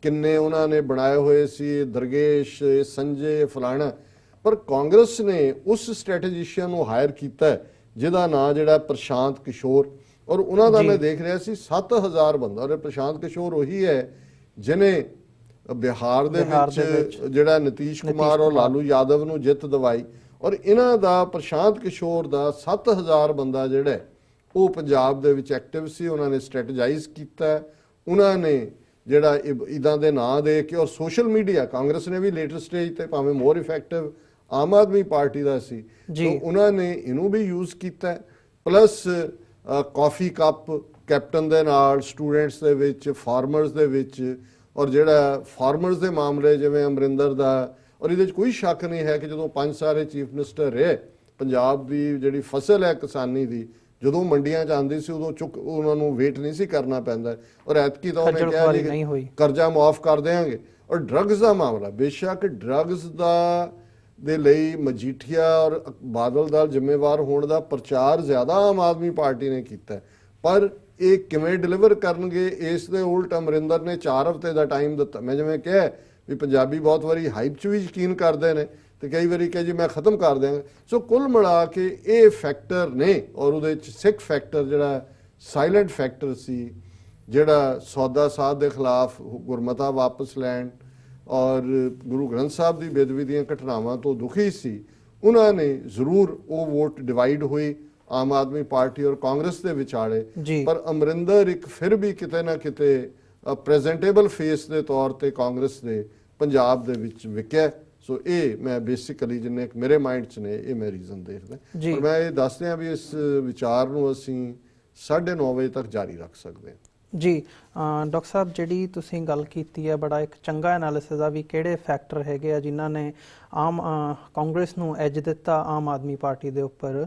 ਕਿੰਨੇ ਉਹਨਾਂ ਨੇ ਬਣਾਏ ਹੋਏ ਸੀ, ਦਰਗੇਸ਼, ਸੰਜੇ, ਫਲਾਣਾ, ਪਰ ਕਾਂਗਰਸ ਨੇ ਉਸ ਸਟ੍ਰੈਟੇਜੀਸ਼ੀਅਨ ਨੂੰ ਹਾਇਰ ਕੀਤਾ ਜਿਹਦਾ ਨਾਂ ਜਿਹੜਾ ਪ੍ਰਸ਼ਾਂਤ ਕਿਸ਼ੋਰ, ਔਰ ਉਹਨਾਂ ਦਾ ਮੈਂ ਦੇਖ ਰਿਹਾ ਸੀ 7000 ਬੰਦਾ। ਔਰ ਪ੍ਰਸ਼ਾਂਤ ਕਿਸ਼ੋਰ ਉਹੀ ਹੈ ਜਿਹਨੇ ਬਿਹਾਰ ਦੇ ਵਿੱਚ ਜਿਹੜਾ ਨਿਤੀਸ਼ ਕੁਮਾਰ ਔਰ ਲਾਲੂ ਯਾਦਵ ਨੂੰ ਜਿੱਤ ਦਿਵਾਈ। ਔਰ ਇਹਨਾਂ ਦਾ ਪ੍ਰਸ਼ਾਂਤ ਕਿਸ਼ੋਰ ਦਾ 7000 ਬੰਦਾ ਜਿਹੜਾ ਉਹ ਪੰਜਾਬ ਦੇ ਵਿੱਚ ਐਕਟਿਵ ਸੀ। ਉਹਨਾਂ ਨੇ ਸਟ੍ਰੈਟੇਜਾਈਜ਼ ਕੀਤਾ, ਉਹਨਾਂ ਨੇ ਜਿਹੜਾ ਇਦਾਂ ਦੇ ਨਾਂ ਦੇ ਕੇ, ਔਰ ਸੋਸ਼ਲ ਮੀਡੀਆ ਕਾਂਗਰਸ ਨੇ ਵੀ ਲੇਟਰ ਸਟੇਜ ਤੇ ਭਾਵੇਂ ਮੋਰ ਇਫੈਕਟਿਵ ਆਮ ਆਦਮੀ ਪਾਰਟੀ ਦਾ ਸੀ, ਤਾਂ ਉਹਨਾਂ ਨੇ ਇਹਨੂੰ ਵੀ ਯੂਜ਼ ਕੀਤਾ। ਪਲੱਸ ਕਾਫੀ ਕੱਪ ਕੈਪਟਨ ਦੇ ਨਾਲ, ਸਟੂਡੈਂਟਸ ਦੇ ਵਿੱਚ, ਫਾਰਮਰਸ ਦੇ ਵਿੱਚ, ਔਰ ਜਿਹੜਾ ਫਾਰਮਰਸ ਦੇ ਮਾਮਲੇ ਜਿਵੇਂ ਅਮਰਿੰਦਰ ਦਾ, ਔਰ ਇਹਦੇ 'ਚ ਕੋਈ ਸ਼ੱਕ ਨਹੀਂ ਹੈ ਕਿ ਜਦੋਂ 5 ਸਾਲ ਚੀਫ ਮਿਨਿਸਟਰ ਰਹੇ, ਪੰਜਾਬ ਦੀ ਜਿਹੜੀ ਫਸਲ ਹੈ ਕਿਸਾਨੀ ਦੀ, ਜਦੋਂ ਮੰਡੀਆਂ 'ਚ ਆਉਂਦੀ ਸੀ ਉਦੋਂ ਉਹਨਾਂ ਨੂੰ ਵੇਟ ਨਹੀਂ ਸੀ ਕਰਨਾ ਪੈਂਦਾ। ਔਰ ਐਤਕੀ ਤਾਂ ਉਹਨੇ ਕਿਹਾ ਜੀ ਕਰਜ਼ਾ ਮੁਆਫ ਕਰ ਦੇਵਾਂਗੇ। ਔਰ ਡਰੱਗਸ ਦਾ ਮਾਮਲਾ, ਬੇਸ਼ੱਕ ਡਰੱਗਸ ਦੇ ਲਈ ਮਜੀਠੀਆ ਔਰ ਬਾਦਲ ਦਾ ਜ਼ਿੰਮੇਵਾਰ ਹੋਣ ਦਾ ਪ੍ਰਚਾਰ ਜ਼ਿਆਦਾ ਆਮ ਆਦਮੀ ਪਾਰਟੀ ਨੇ ਕੀਤਾ, ਪਰ ਇਹ ਕਿਵੇਂ ਡਿਲੀਵਰ ਕਰਨਗੇ ਇਸ ਦੇ ਉਲਟ ਅਮਰਿੰਦਰ ਨੇ 4 ਹਫ਼ਤੇ ਦਾ ਟਾਈਮ ਦਿੱਤਾ। ਮੈਂ ਜਿਵੇਂ ਕਿਹਾ ਵੀ ਪੰਜਾਬੀ ਬਹੁਤ ਵਾਰੀ ਹਾਈਪ 'ਚ ਵੀ ਯਕੀਨ ਕਰਦੇ ਨੇ ਤੇ ਕਈ ਵਾਰੀ ਕਹੇ ਜੀ ਮੈਂ ਖਤਮ ਕਰ ਦਿਆਂਗਾ। ਸੋ ਕੁੱਲ ਮਿਲਾ ਕੇ ਇਹ ਫੈਕਟਰ ਨੇ, ਔਰ ਉਹਦੇ 'ਚ ਸਿੱਖ ਫੈਕਟਰ ਜਿਹੜਾ ਸਾਇਲੈਂਟ ਫੈਕਟਰ ਸੀ, ਜਿਹੜਾ ਸੌਦਾ ਸਾਧ ਦੇ ਖਿਲਾਫ ਗੁਰਮਤਾ ਵਾਪਸ ਲੈਣ ਔਰ ਗੁਰੂ ਗ੍ਰੰਥ ਸਾਹਿਬ ਦੀ ਬੇਅਦਬੀ ਦੀਆਂ ਘਟਨਾਵਾਂ ਤੋਂ ਦੁਖੀ ਸੀ, ਉਹਨਾਂ ਨੇ ਜ਼ਰੂਰ ਉਹ ਵੋਟ ਡਿਵਾਈਡ ਹੋਈ ਆਮ ਆਦਮੀ ਪਾਰਟੀ ਔਰ ਕਾਂਗਰਸ ਦੇ ਵਿਚਾਲੇ। ਪਰ ਅਮਰਿੰਦਰ ਇੱਕ ਫਿਰ ਵੀ ਕਿਤੇ ਨਾ ਕਿਤੇ ਪ੍ਰੈਜ਼ੈਂਟੇਬਲ ਫੇਸ ਦੇ ਤੌਰ ਤੇ ਕਾਂਗਰਸ ਦੇ ਪੰਜਾਬ ਦੇ ਵਿੱਚ ਵਿਕਿਆ। ਸੋ ਇਹ ਮੈਂ ਬੇਸਿਕਲੀ ਜਿੰਨੇ ਮੇਰੇ ਮਾਈਂਡ 'ਚ ਨੇ ਇਹ ਮੈਂ ਰੀਜ਼ਨ ਦੇਖਦਾ। ਪਰ ਮੈਂ ਇਹ ਦੱਸ ਦਿਆਂ ਵੀ ਇਸ ਵਿਚਾਰ ਨੂੰ ਅਸੀਂ 9:30 ਵਜੇ ਤੱਕ ਜਾਰੀ ਰੱਖ ਸਕਦੇ ਹਾਂ।
ਜੀ ਡਾਕਟਰ ਸਾਹਿਬ, ਜਿਹੜੀ ਤੁਸੀਂ ਗੱਲ ਕੀਤੀ ਹੈ, ਬੜਾ ਇੱਕ ਚੰਗਾ ਐਨਾਲਿਸਿਸ ਆ ਵੀ ਕਿਹੜੇ ਫੈਕਟਰ ਹੈਗੇ ਆ ਜਿਨ੍ਹਾਂ ਨੇ ਕਾਂਗਰਸ ਨੂੰ ਐਜ ਦਿੱਤਾ ਆਮ ਆਦਮੀ ਪਾਰਟੀ ਦੇ ਉੱਪਰ।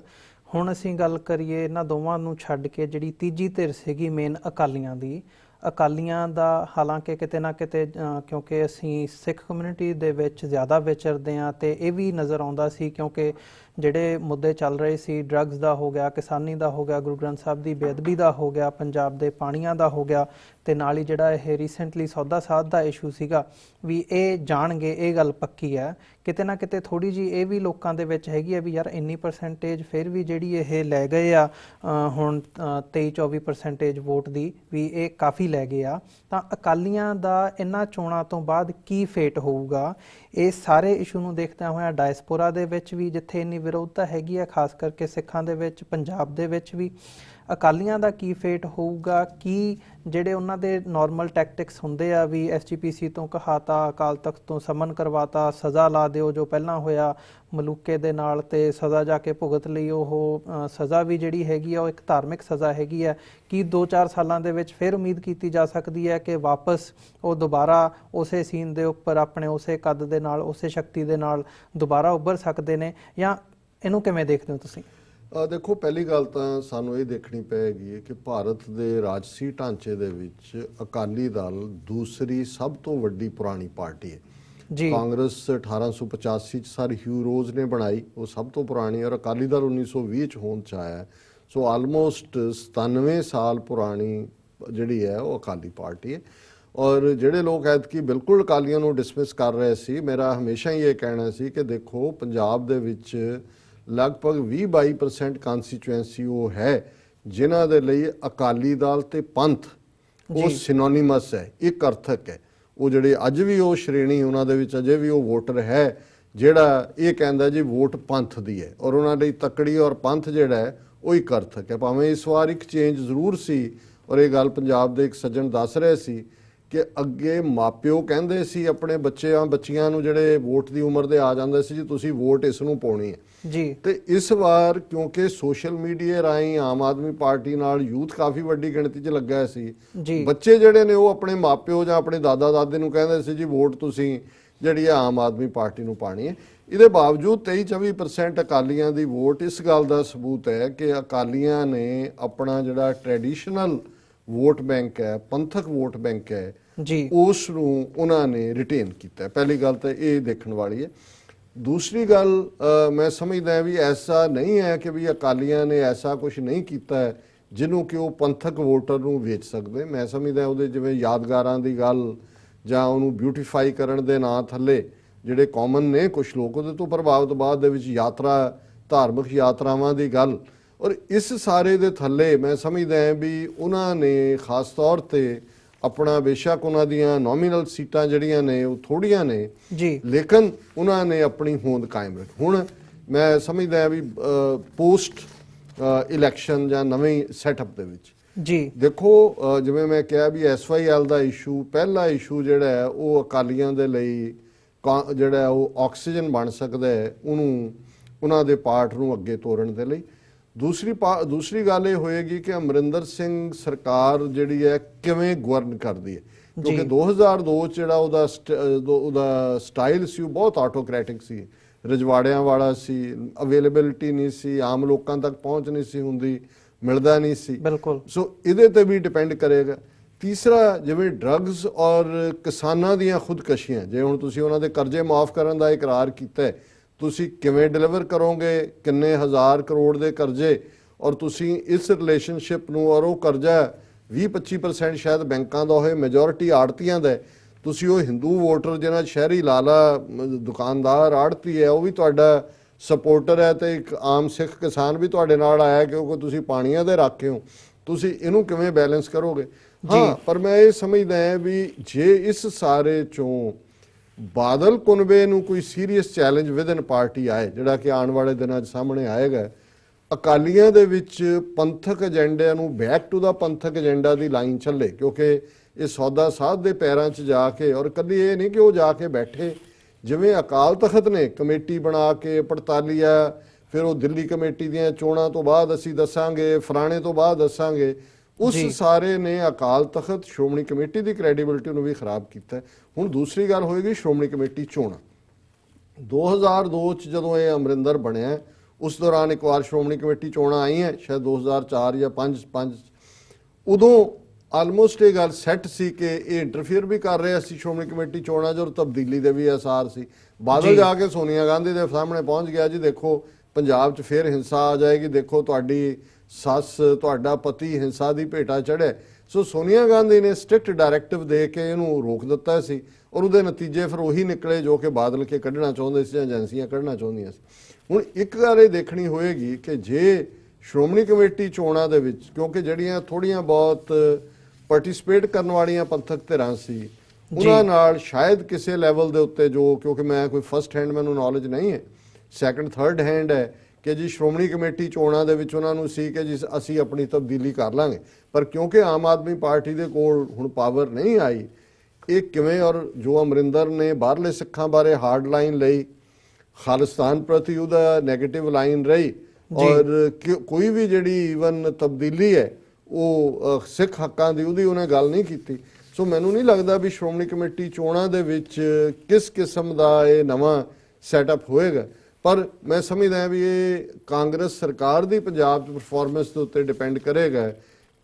ਹੁਣ ਅਸੀਂ ਗੱਲ ਕਰੀਏ ਇਹਨਾਂ ਦੋਵਾਂ ਨੂੰ ਛੱਡ ਕੇ ਜਿਹੜੀ ਤੀਜੀ ਧਿਰ ਸੀਗੀ ਮੇਨ ਅਕਾਲੀਆਂ ਦੀ। ਅਕਾਲੀਆਂ ਦਾ ਹਾਲਾਂਕਿ ਕਿਤੇ ਨਾ ਕਿਤੇ ਕਿਉਂਕਿ ਅਸੀਂ ਸਿੱਖ ਕਮਿਊਨਿਟੀ ਦੇ ਵਿੱਚ ਜ਼ਿਆਦਾ ਵਿਚਰਦੇ ਹਾਂ ਤੇ ਇਹ ਵੀ ਨਜ਼ਰ ਆਉਂਦਾ ਸੀ ਕਿਉਂਕਿ ਜਿਹੜੇ ਮੁੱਦੇ ਚੱਲ ਰਹੇ ਸੀ, ਡਰੱਗਸ ਦਾ ਹੋ ਗਿਆ, ਕਿਸਾਨੀ ਦਾ ਹੋ ਗਿਆ, ਗੁਰੂ ਗ੍ਰੰਥ ਸਾਹਿਬ ਦੀ ਬੇਅਦਬੀ ਦਾ ਹੋ ਗਿਆ, ਪੰਜਾਬ ਦੇ ਪਾਣੀਆਂ ਦਾ ਹੋ ਗਿਆ, ਤੇ ਨਾਲ ਹੀ ਜਿਹੜਾ ਇਹ ਰੀਸੈਂਟਲੀ ਸੌਦਾ ਸਾਧ ਦਾ ਇਸ਼ੂ ਸੀਗਾ ਵੀ ਇਹ ਜਾਣਗੇ, ਇਹ ਗੱਲ ਪੱਕੀ ਹੈ। ਕਿਤੇ ਨਾ ਕਿਤੇ ਥੋੜੀ ਜੀ ਇਹ ਵੀ ਲੋਕਾਂ ਦੇ ਵਿੱਚ ਹੈਗੀ ਹੈ ਵੀ ਯਾਰ ਇੰਨੀ ਪਰਸੈਂਟੇਜ ਫਿਰ ਵੀ ਜਿਹੜੀ ਇਹ ਲੈ ਗਏ ਆ ਹੁਣ 23-24% ਵੋਟ ਦੀ, ਵੀ ਇਹ ਕਾਫੀ ਲੈ ਗਏ ਆ। ਤਾਂ ਅਕਾਲੀਆਂ ਦਾ ਇਹਨਾਂ ਚੋਣਾਂ ਤੋਂ ਬਾਅਦ ਕੀ ਫੇਟ ਹੋਊਗਾ? ਇਹ ਸਾਰੇ ਇਸ਼ੂ ਨੂੰ ਦੇਖਦਿਆਂ ਹੋਇਆਂ ਡਾਇਸਪੋਰਾ ਦੇ ਵਿੱਚ ਵੀ ਜਿੱਥੇ ਇੰਨੀ ਵਿਰੋਧਤਾ ਹੈਗੀ ਹੈ, ਖਾਸ ਕਰਕੇ ਸਿੱਖਾਂ ਦੇ ਵਿੱਚ, ਪੰਜਾਬ ਦੇ ਵਿੱਚ ਵੀ, ਅਕਾਲੀਆਂ ਦਾ ਕੀ ਫੇਟ ਹੋਊਗਾ? ਕੀ ਜਿਹੜੇ ਉਹਨਾਂ ਦੇ ਨਾਰਮਲ ਟੈਕਟਿਕਸ ਹੁੰਦੇ ਆ ਵੀ SGPC ਤੋਂ ਕਹਾਤਾ, ਅਕਾਲ ਤਖਤ ਤੋਂ ਸਮਨ ਕਰਵਾਤਾ, ਸਜ਼ਾ ਲਾ ਦਿਓ ਜੋ ਪਹਿਲਾਂ ਹੋਇਆ ਮਲੂਕੇ ਦੇ ਨਾਲ, ਤੇ ਸਜ਼ਾ ਜਾ ਕੇ ਭੁਗਤ ਲਈ, ਉਹ ਸਜ਼ਾ ਵੀ ਜਿਹੜੀ ਹੈਗੀ ਆ ਉਹ ਇੱਕ ਧਾਰਮਿਕ ਸਜ਼ਾ ਹੈਗੀ ਹੈ। ਕੀ 2-4 ਸਾਲਾਂ ਦੇ ਵਿੱਚ ਫਿਰ ਉਮੀਦ ਕੀਤੀ ਜਾ ਸਕਦੀ ਹੈ ਕਿ ਵਾਪਸ ਉਹ ਦੁਬਾਰਾ ਉਸੇ ਸੀਨ ਦੇ ਉੱਪਰ ਆਪਣੇ ਉਸੇ ਕੱਦ ਦੇ ਨਾਲ, ਉਸੇ ਸ਼ਕਤੀ ਦੇ ਨਾਲ ਦੁਬਾਰਾ ਉੱਭਰ ਸਕਦੇ ਨੇ, ਜਾਂ ਇਹਨੂੰ ਕਿਵੇਂ ਦੇਖਦੇ ਹੋ ਤੁਸੀਂ?
ਦੇਖੋ, ਪਹਿਲੀ ਗੱਲ ਤਾਂ ਸਾਨੂੰ ਇਹ ਦੇਖਣੀ ਪਏਗੀ ਕਿ ਭਾਰਤ ਦੇ ਰਾਜਸੀ ਢਾਂਚੇ ਦੇ ਵਿੱਚ ਅਕਾਲੀ ਦਲ ਦੂਸਰੀ ਸਭ ਤੋਂ ਵੱਡੀ ਪੁਰਾਣੀ ਪਾਰਟੀ ਹੈ। ਕਾਂਗਰਸ 1885 ਚ ਸਰ ਹਿਊ ਰੋਜ਼ ਨੇ ਬਣਾਈ, ਉਹ ਸਭ ਤੋਂ ਪੁਰਾਣੀ, ਔਰ ਅਕਾਲੀ ਦਲ 1920 ਚ ਹੋਂਦ ਚ ਆਇਆ। ਸੋ ਆਲਮੋਸਟ 97 ਸਾਲ ਪੁਰਾਣੀ ਜਿਹੜੀ ਹੈ ਉਹ ਅਕਾਲੀ ਪਾਰਟੀ ਹੈ। ਔਰ ਜਿਹੜੇ ਲੋਕ ਐਤਕੀ ਬਿਲਕੁਲ ਅਕਾਲੀਆਂ ਨੂੰ ਡਿਸਮਿਸ ਕਰ ਰਹੇ ਸੀ, ਮੇਰਾ ਹਮੇਸ਼ਾ ਹੀ ਇਹ ਕਹਿਣਾ ਸੀ ਕਿ ਦੇਖੋ, ਪੰਜਾਬ ਦੇ ਵਿੱਚ ਲਗਭਗ 20-22% ਕਾਂਸਟੀਚੁਐਂਸੀ ਉਹ ਹੈ ਜਿਨ੍ਹਾਂ ਦੇ ਲਈ ਅਕਾਲੀ ਦਲ ਤੇ ਪੰਥ ਉਹ ਸਿਨੋਨਿਮਸ ਹੈ, ਇੱਕ ਅਰਥਕ ਹੈ। ਉਹ ਜਿਹੜੇ ਅੱਜ ਵੀ ਉਹ ਸ਼੍ਰੇਣੀ ਉਹਨਾਂ ਦੇ ਵਿੱਚ ਅਜੇ ਵੀ ਉਹ ਵੋਟਰ ਹੈ ਜਿਹੜਾ ਇਹ ਕਹਿੰਦਾ ਜੀ ਵੋਟ ਪੰਥ ਦੀ ਹੈ, ਔਰ ਉਹਨਾਂ ਲਈ ਤਕੜੀ ਔਰ ਪੰਥ ਜਿਹੜਾ ਹੈ ਉਹ ਇੱਕ ਅਰਥਕ ਹੈ। ਭਾਵੇਂ ਇਸ ਵਾਰ ਇੱਕ ਚੇਂਜ ਜ਼ਰੂਰ ਸੀ, ਔਰ ਇਹ ਗੱਲ ਪੰਜਾਬ ਦੇ ਇੱਕ ਸੱਜਣ ਦੱਸ ਰਹੇ ਸੀ ਕਿ ਅੱਗੇ ਮਾਪਿਓ ਕਹਿੰਦੇ ਸੀ ਆਪਣੇ ਬੱਚਿਆਂ ਨੂੰ ਜਿਹੜੇ ਵੋਟ ਦੀ ਉਮਰ ਦੇ ਆ ਜਾਂਦੇ ਸੀ, ਜੀ ਤੁਸੀਂ ਵੋਟ ਇਸ ਨੂੰ ਪਾਉਣੀ ਹੈ ਜੀ। ਤੇ ਇਸ ਵਾਰ ਕਿਉਂਕਿ ਸੋਸ਼ਲ ਮੀਡੀਆ ਰਾਹੀਂ ਆਮ ਆਦਮੀ ਪਾਰਟੀ ਨਾਲ ਯੂਥ ਕਾਫੀ ਵੱਡੀ ਗਿਣਤੀ 'ਚ ਲੱਗਾ ਸੀ, ਬੱਚੇ ਜਿਹੜੇ ਨੇ ਉਹ ਆਪਣੇ ਮਾਪਿਓ ਜਾਂ ਆਪਣੇ ਦਾਦਾ ਦਾਦੇ ਨੂੰ ਕਹਿੰਦੇ ਸੀ ਜੀ ਵੋਟ ਤੁਸੀਂ ਜਿਹੜੀ ਹੈ ਆਮ ਆਦਮੀ ਪਾਰਟੀ ਨੂੰ ਪਾਣੀ ਹੈ। ਇਹਦੇ ਬਾਵਜੂਦ 23-24% ਅਕਾਲੀਆਂ ਦੀ ਵੋਟ ਇਸ ਗੱਲ ਦਾ ਸਬੂਤ ਹੈ ਕਿ ਅਕਾਲੀਆਂ ਨੇ ਆਪਣਾ ਜਿਹੜਾ ਟ੍ਰੈਡੀਸ਼ਨਲ ਵੋਟ ਬੈਂਕ ਹੈ, ਪੰਥਕ ਵੋਟ ਬੈਂਕ ਹੈ, ਉਸ ਨੂੰ ਉਹਨਾਂ ਨੇ ਰਿਟੇਨ ਕੀਤਾ। ਪਹਿਲੀ ਗੱਲ ਤਾਂ ਇਹ ਦੇਖਣ ਵਾਲੀ ਹੈ। दूसरी गल मैं समझदा भी ऐसा नहीं है कि भी अकालियां ने ऐसा कुछ नहीं किया है ਜਿਹਨੂੰ ਕਿ ਉਹ ਪੰਥਕ ਵੋਟਰ ਨੂੰ ਵੇਚ ਸਕਦੇ। ਮੈਂ ਸਮਝਦਾ ਉਹਦੇ ਜਿਵੇਂ ਯਾਦਗਾਰਾਂ ਦੀ ਗੱਲ ਜਾਂ ਉਹਨੂੰ ਬਿਊਟੀਫਾਈ ਕਰਨ ਦੇ ਨਾਂ ਥੱਲੇ ਜਿਹੜੇ ਕਾਮਨ ਨੇ ਕੁਝ ਲੋਕ ਉਹਦੇ ਤੋਂ ਪ੍ਰਭਾਵਿਤ ਬਾਅਦ ਦੇ ਵਿੱਚ ਯਾਤਰਾ ਧਾਰਮਿਕ ਯਾਤਰਾਵਾਂ ਦੀ ਗੱਲ ਔਰ ਇਸ ਸਾਰੇ ਦੇ ਥੱਲੇ ਮੈਂ ਸਮਝਦਾ ਵੀ ਉਹਨਾਂ ਨੇ ਖਾਸ ਤੌਰ ਤੇ ਆਪਣਾ ਬੇਸ਼ੱਕ ਉਹਨਾਂ ਦੀਆਂ ਨੋਮੀਨਲ ਸੀਟਾਂ ਜਿਹੜੀਆਂ ਨੇ ਉਹ ਥੋੜੀਆਂ ਨੇ
ਜੀ, ਲੇਕਿਨ
ਉਹਨਾਂ ਨੇ ਆਪਣੀ ਹੋਂਦ ਕਾਇਮ ਰੱਖੀ। ਹੁਣ ਮੈਂ ਸਮਝਦਾ ਵੀ ਪੋਸਟ ਇਲੈਕਸ਼ਨ ਜਾਂ ਨਵੇਂ ਸੈਟਅਪ ਦੇ ਵਿੱਚ
ਜੀ
ਦੇਖੋ ਜਿਵੇਂ ਮੈਂ ਕਿਹਾ ਵੀ SYL ਦਾ ਇਸ਼ੂ ਪਹਿਲਾ ਇਸ਼ੂ ਜਿਹੜਾ ਹੈ ਉਹ ਅਕਾਲੀਆਂ ਦੇ ਲਈ ਜਿਹੜਾ ਉਹ ਆਕਸੀਜਨ ਬਣ ਸਕਦਾ ਹੈ ਉਹਨੂੰ ਉਹਨਾਂ ਦੇ ਪਾਰਟ ਨੂੰ ਅੱਗੇ ਤੋਰਨ ਦੇ ਲਈ। ਦੂਸਰੀ ਗੱਲ ਇਹ ਹੋਏਗੀ ਕਿ ਅਮਰਿੰਦਰ ਸਿੰਘ ਸਰਕਾਰ ਜਿਹੜੀ ਹੈ ਕਿਵੇਂ ਗਵਰਨ ਕਰਦੀ ਹੈ ਕਿਉਂਕਿ 2002 ਚ ਜਿਹੜਾ ਉਹਦਾ ਸਟਾਈਲ ਸੀ ਉਹ ਬਹੁਤ ਆਟੋਕ੍ਰੈਟਿਕ ਸੀ, ਰਜਵਾੜਿਆਂ ਵਾਲਾ ਸੀ, ਅਵੇਲੇਬਿਲਿਟੀ ਨਹੀਂ ਸੀ, ਆਮ ਲੋਕਾਂ ਤੱਕ ਪਹੁੰਚ ਨਹੀਂ ਸੀ ਹੁੰਦੀ, ਮਿਲਦਾ ਨਹੀਂ ਸੀ।
ਬਿਲਕੁਲ।
ਸੋ ਇਹਦੇ ਤੇ ਵੀ ਡਿਪੈਂਡ ਕਰੇਗਾ। ਤੀਸਰਾ ਜਿਵੇਂ ਡਰੱਗਸ ਔਰ ਕਿਸਾਨਾਂ ਦੀਆਂ ਖੁਦਕਸ਼ੀਆਂ, ਜੇ ਹੁਣ ਤੁਸੀਂ ਉਹਨਾਂ ਦੇ ਕਰਜ਼ੇ ਮਾਫ ਕਰਨ ਦਾ ਇਕਰਾਰ ਕੀਤਾ ਤੁਸੀਂ ਕਿਵੇਂ ਡਿਲੀਵਰ ਕਰੋਗੇ, ਕਿੰਨੇ ਹਜ਼ਾਰ ਕਰੋੜ ਦੇ ਕਰਜ਼ੇ ਔਰ ਤੁਸੀਂ ਇਸ ਰਿਲੇਸ਼ਨਸ਼ਿਪ ਨੂੰ ਔਰ ਉਹ ਕਰਜ਼ਾ 20-25% ਸ਼ਾਇਦ ਬੈਂਕਾਂ ਦਾ ਹੋਏ, ਮੈਜੋਰਿਟੀ ਆੜਤੀਆਂ ਦਾ, ਤੁਸੀਂ ਉਹ ਹਿੰਦੂ ਵੋਟਰ ਜਿਹਨਾਂ ਸ਼ਹਿਰੀ ਲਾਲਾ ਦੁਕਾਨਦਾਰ ਆੜਤੀ ਹੈ ਉਹ ਵੀ ਤੁਹਾਡਾ ਸਪੋਰਟਰ ਹੈ ਤੇ ਇੱਕ ਆਮ ਸਿੱਖ ਕਿਸਾਨ ਵੀ ਤੁਹਾਡੇ ਨਾਲ ਆਇਆ ਕਿਉਂਕਿ ਤੁਸੀਂ ਪਾਣੀਆਂ ਦੇ ਰਾਖੇ ਹੋ, ਤੁਸੀਂ ਇਹਨੂੰ ਕਿਵੇਂ ਬੈਲੈਂਸ ਕਰੋਗੇ? ਹਾਂ, ਪਰ ਮੈਂ ਇਹ ਸਮਝਦਾ ਹਾਂ ਵੀ ਜੇ ਇਸ ਸਾਰੇ ਚੋਂ ਬਾਦਲ ਕੁਨਬੇ ਨੂੰ ਕੋਈ ਸੀਰੀਅਸ ਚੈਲੰਜ ਵਿਦਨ ਪਾਰਟੀ ਆਏ ਜਿਹੜਾ ਕਿ ਆਉਣ ਵਾਲੇ ਦਿਨਾਂ 'ਚ ਸਾਹਮਣੇ ਆਏਗਾ, ਅਕਾਲੀਆਂ ਦੇ ਵਿੱਚ ਪੰਥਕ ਏਜੰਡਿਆਂ ਨੂੰ ਬੈਕ ਟੂ ਦਾ ਪੰਥਕ ਏਜੰਡਾ ਦੀ ਲਾਈਨ ਚੱਲੇ ਕਿਉਂਕਿ ਇਹ ਸੌਦਾ ਸਾਧ ਦੇ ਪੈਰਾਂ 'ਚ ਜਾ ਕੇ ਔਰ ਕਦੀ ਇਹ ਨਹੀਂ ਕਿ ਉਹ ਜਾ ਕੇ ਬੈਠੇ ਜਿਵੇਂ ਅਕਾਲ ਤਖਤ ਨੇ ਕਮੇਟੀ ਬਣਾ ਕੇ ਪੜਤਾਲੀਆ, ਫਿਰ ਉਹ ਦਿੱਲੀ ਕਮੇਟੀ ਦੀਆਂ ਚੋਣਾਂ ਤੋਂ ਬਾਅਦ ਅਸੀਂ ਦੱਸਾਂਗੇ, ਫਲਾਣੇ ਤੋਂ ਬਾਅਦ ਦੱਸਾਂਗੇ, ਉਸ ਸਾਰੇ ਨੇ ਅਕਾਲ ਤਖਤ ਸ਼੍ਰੋਮਣੀ ਕਮੇਟੀ ਦੀ ਕ੍ਰੈਡੀਬਿਲਿਟੀ ਨੂੰ ਵੀ ਖਰਾਬ ਕੀਤਾ। ਹੁਣ ਦੂਸਰੀ ਗੱਲ ਹੋਏਗੀ ਸ਼੍ਰੋਮਣੀ ਕਮੇਟੀ ਚੋਣਾਂ। 2002 ਚ ਜਦੋਂ ਇਹ ਅਮਰਿੰਦਰ ਬਣਿਆ ਉਸ ਦੌਰਾਨ ਇੱਕ ਵਾਰ ਸ਼੍ਰੋਮਣੀ ਕਮੇਟੀ ਚੋਣਾਂ ਆਈਆਂ ਸ਼ਾਇਦ 2004 ਜਾਂ 5 ਉਦੋਂ ਆਲਮੋਸਟ ਇਹ ਗੱਲ ਸੈੱਟ ਸੀ ਕਿ ਇਹ ਇੰਟਰਫੇਅਰ ਵੀ ਕਰ ਰਿਹਾ ਸੀ ਸ਼੍ਰੋਮਣੀ ਕਮੇਟੀ ਚੋਣਾਂ 'ਚ ਔਰ ਤਬਦੀਲੀ ਦੇ ਵੀ ਆਸਾਰ ਸੀ। ਬਾਦਲ ਜਾ ਕੇ ਸੋਨੀਆ ਗਾਂਧੀ ਦੇ ਸਾਹਮਣੇ ਪਹੁੰਚ ਗਿਆ ਜੀ ਦੇਖੋ ਪੰਜਾਬ 'ਚ ਫਿਰ ਹਿੰਸਾ ਆ ਜਾਏਗੀ, ਦੇਖੋ ਤੁਹਾਡੀ ਸੱਸ ਤੁਹਾਡਾ ਪਤੀ ਹਿੰਸਾ ਦੀ ਭੇਟਾ ਚੜ੍ਹੇ। ਸੋ ਸੋਨੀਆ ਗਾਂਧੀ ਨੇ ਸਟ੍ਰਿਕਟ ਡਾਇਰੈਕਟਿਵ ਦੇ ਕੇ ਇਹਨੂੰ ਰੋਕ ਦਿੱਤਾ ਸੀ ਔਰ ਉਹਦੇ ਨਤੀਜੇ ਫਿਰ ਉਹੀ ਨਿਕਲੇ ਜੋ ਕਿ ਬਾਦਲ ਕੇ ਕੱਢਣਾ ਚਾਹੁੰਦੇ ਸੀ ਜਾਂ ਏਜੰਸੀਆਂ ਕੱਢਣਾ ਚਾਹੁੰਦੀਆਂ ਸੀ। ਹੁਣ ਇੱਕ ਗੱਲ ਇਹ ਦੇਖਣੀ ਹੋਏਗੀ ਕਿ ਜੇ ਸ਼੍ਰੋਮਣੀ ਕਮੇਟੀ ਚੋਣਾਂ ਦੇ ਵਿੱਚ ਕਿਉਂਕਿ ਜਿਹੜੀਆਂ ਥੋੜੀਆਂ ਬਹੁਤ ਪਾਰਟਿਸਿਪੇਟ ਕਰਨ ਵਾਲੀਆਂ ਪੰਥਕ ਧਿਰਾਂ ਸੀ ਉਹਨਾਂ ਨਾਲ ਸ਼ਾਇਦ ਕਿਸੇ ਲੈਵਲ ਦੇ ਉੱਤੇ ਜੋ ਕਿਉਂਕਿ ਮੈਂ ਕੋਈ ਫਸਟ ਹੈਂਡ ਮੈਨੂੰ ਨੌਲੇਜ ਨਹੀਂ ਹੈ, ਸੈਕੰਡ ਥਰਡ ਹੈਂਡ ਹੈ ਕਿ ਜੀ ਸ਼੍ਰੋਮਣੀ ਕਮੇਟੀ ਚੋਣਾਂ ਦੇ ਵਿੱਚ ਉਹਨਾਂ ਨੂੰ ਸੀ ਕਿ ਜੀ ਅਸੀਂ ਆਪਣੀ ਤਬਦੀਲੀ ਕਰ ਲਾਂਗੇ, ਪਰ ਕਿਉਂਕਿ ਆਮ ਆਦਮੀ ਪਾਰਟੀ ਦੇ ਕੋਲ ਹੁਣ ਪਾਵਰ ਨਹੀਂ ਆਈ ਇਹ ਕਿਵੇਂ ਔਰ ਜੋ ਅਮਰਿੰਦਰ ਨੇ ਬਾਹਰਲੇ ਸਿੱਖਾਂ ਬਾਰੇ ਹਾਰਡ ਲਾਈਨ ਲਈ, ਖਾਲਿਸਤਾਨ ਪ੍ਰਤੀ ਉਹਦਾ ਨੈਗੇਟਿਵ ਲਾਈਨ ਰਹੀ ਔਰ ਕੋਈ ਵੀ ਜਿਹੜੀ ਈਵਨ ਤਬਦੀਲੀ ਹੈ ਉਹ ਸਿੱਖ ਹੱਕਾਂ ਦੀ ਉਹਦੀ ਉਹਨੇ ਗੱਲ ਨਹੀਂ ਕੀਤੀ। ਸੋ ਮੈਨੂੰ ਨਹੀਂ ਲੱਗਦਾ ਵੀ ਸ਼੍ਰੋਮਣੀ ਕਮੇਟੀ ਚੋਣਾਂ ਦੇ ਵਿੱਚ ਕਿਸ ਕਿਸਮ ਦਾ ਇਹ ਨਵਾਂ ਸੈਟਅਪ ਹੋਏਗਾ, ਪਰ ਮੈਂ ਸਮਝਦਾ ਵੀ ਇਹ ਕਾਂਗਰਸ ਸਰਕਾਰ ਦੀ ਪੰਜਾਬ 'ਚ ਪਰਫਾਰਮੈਂਸ ਦੇ ਉੱਤੇ ਡਿਪੈਂਡ ਕਰੇਗਾ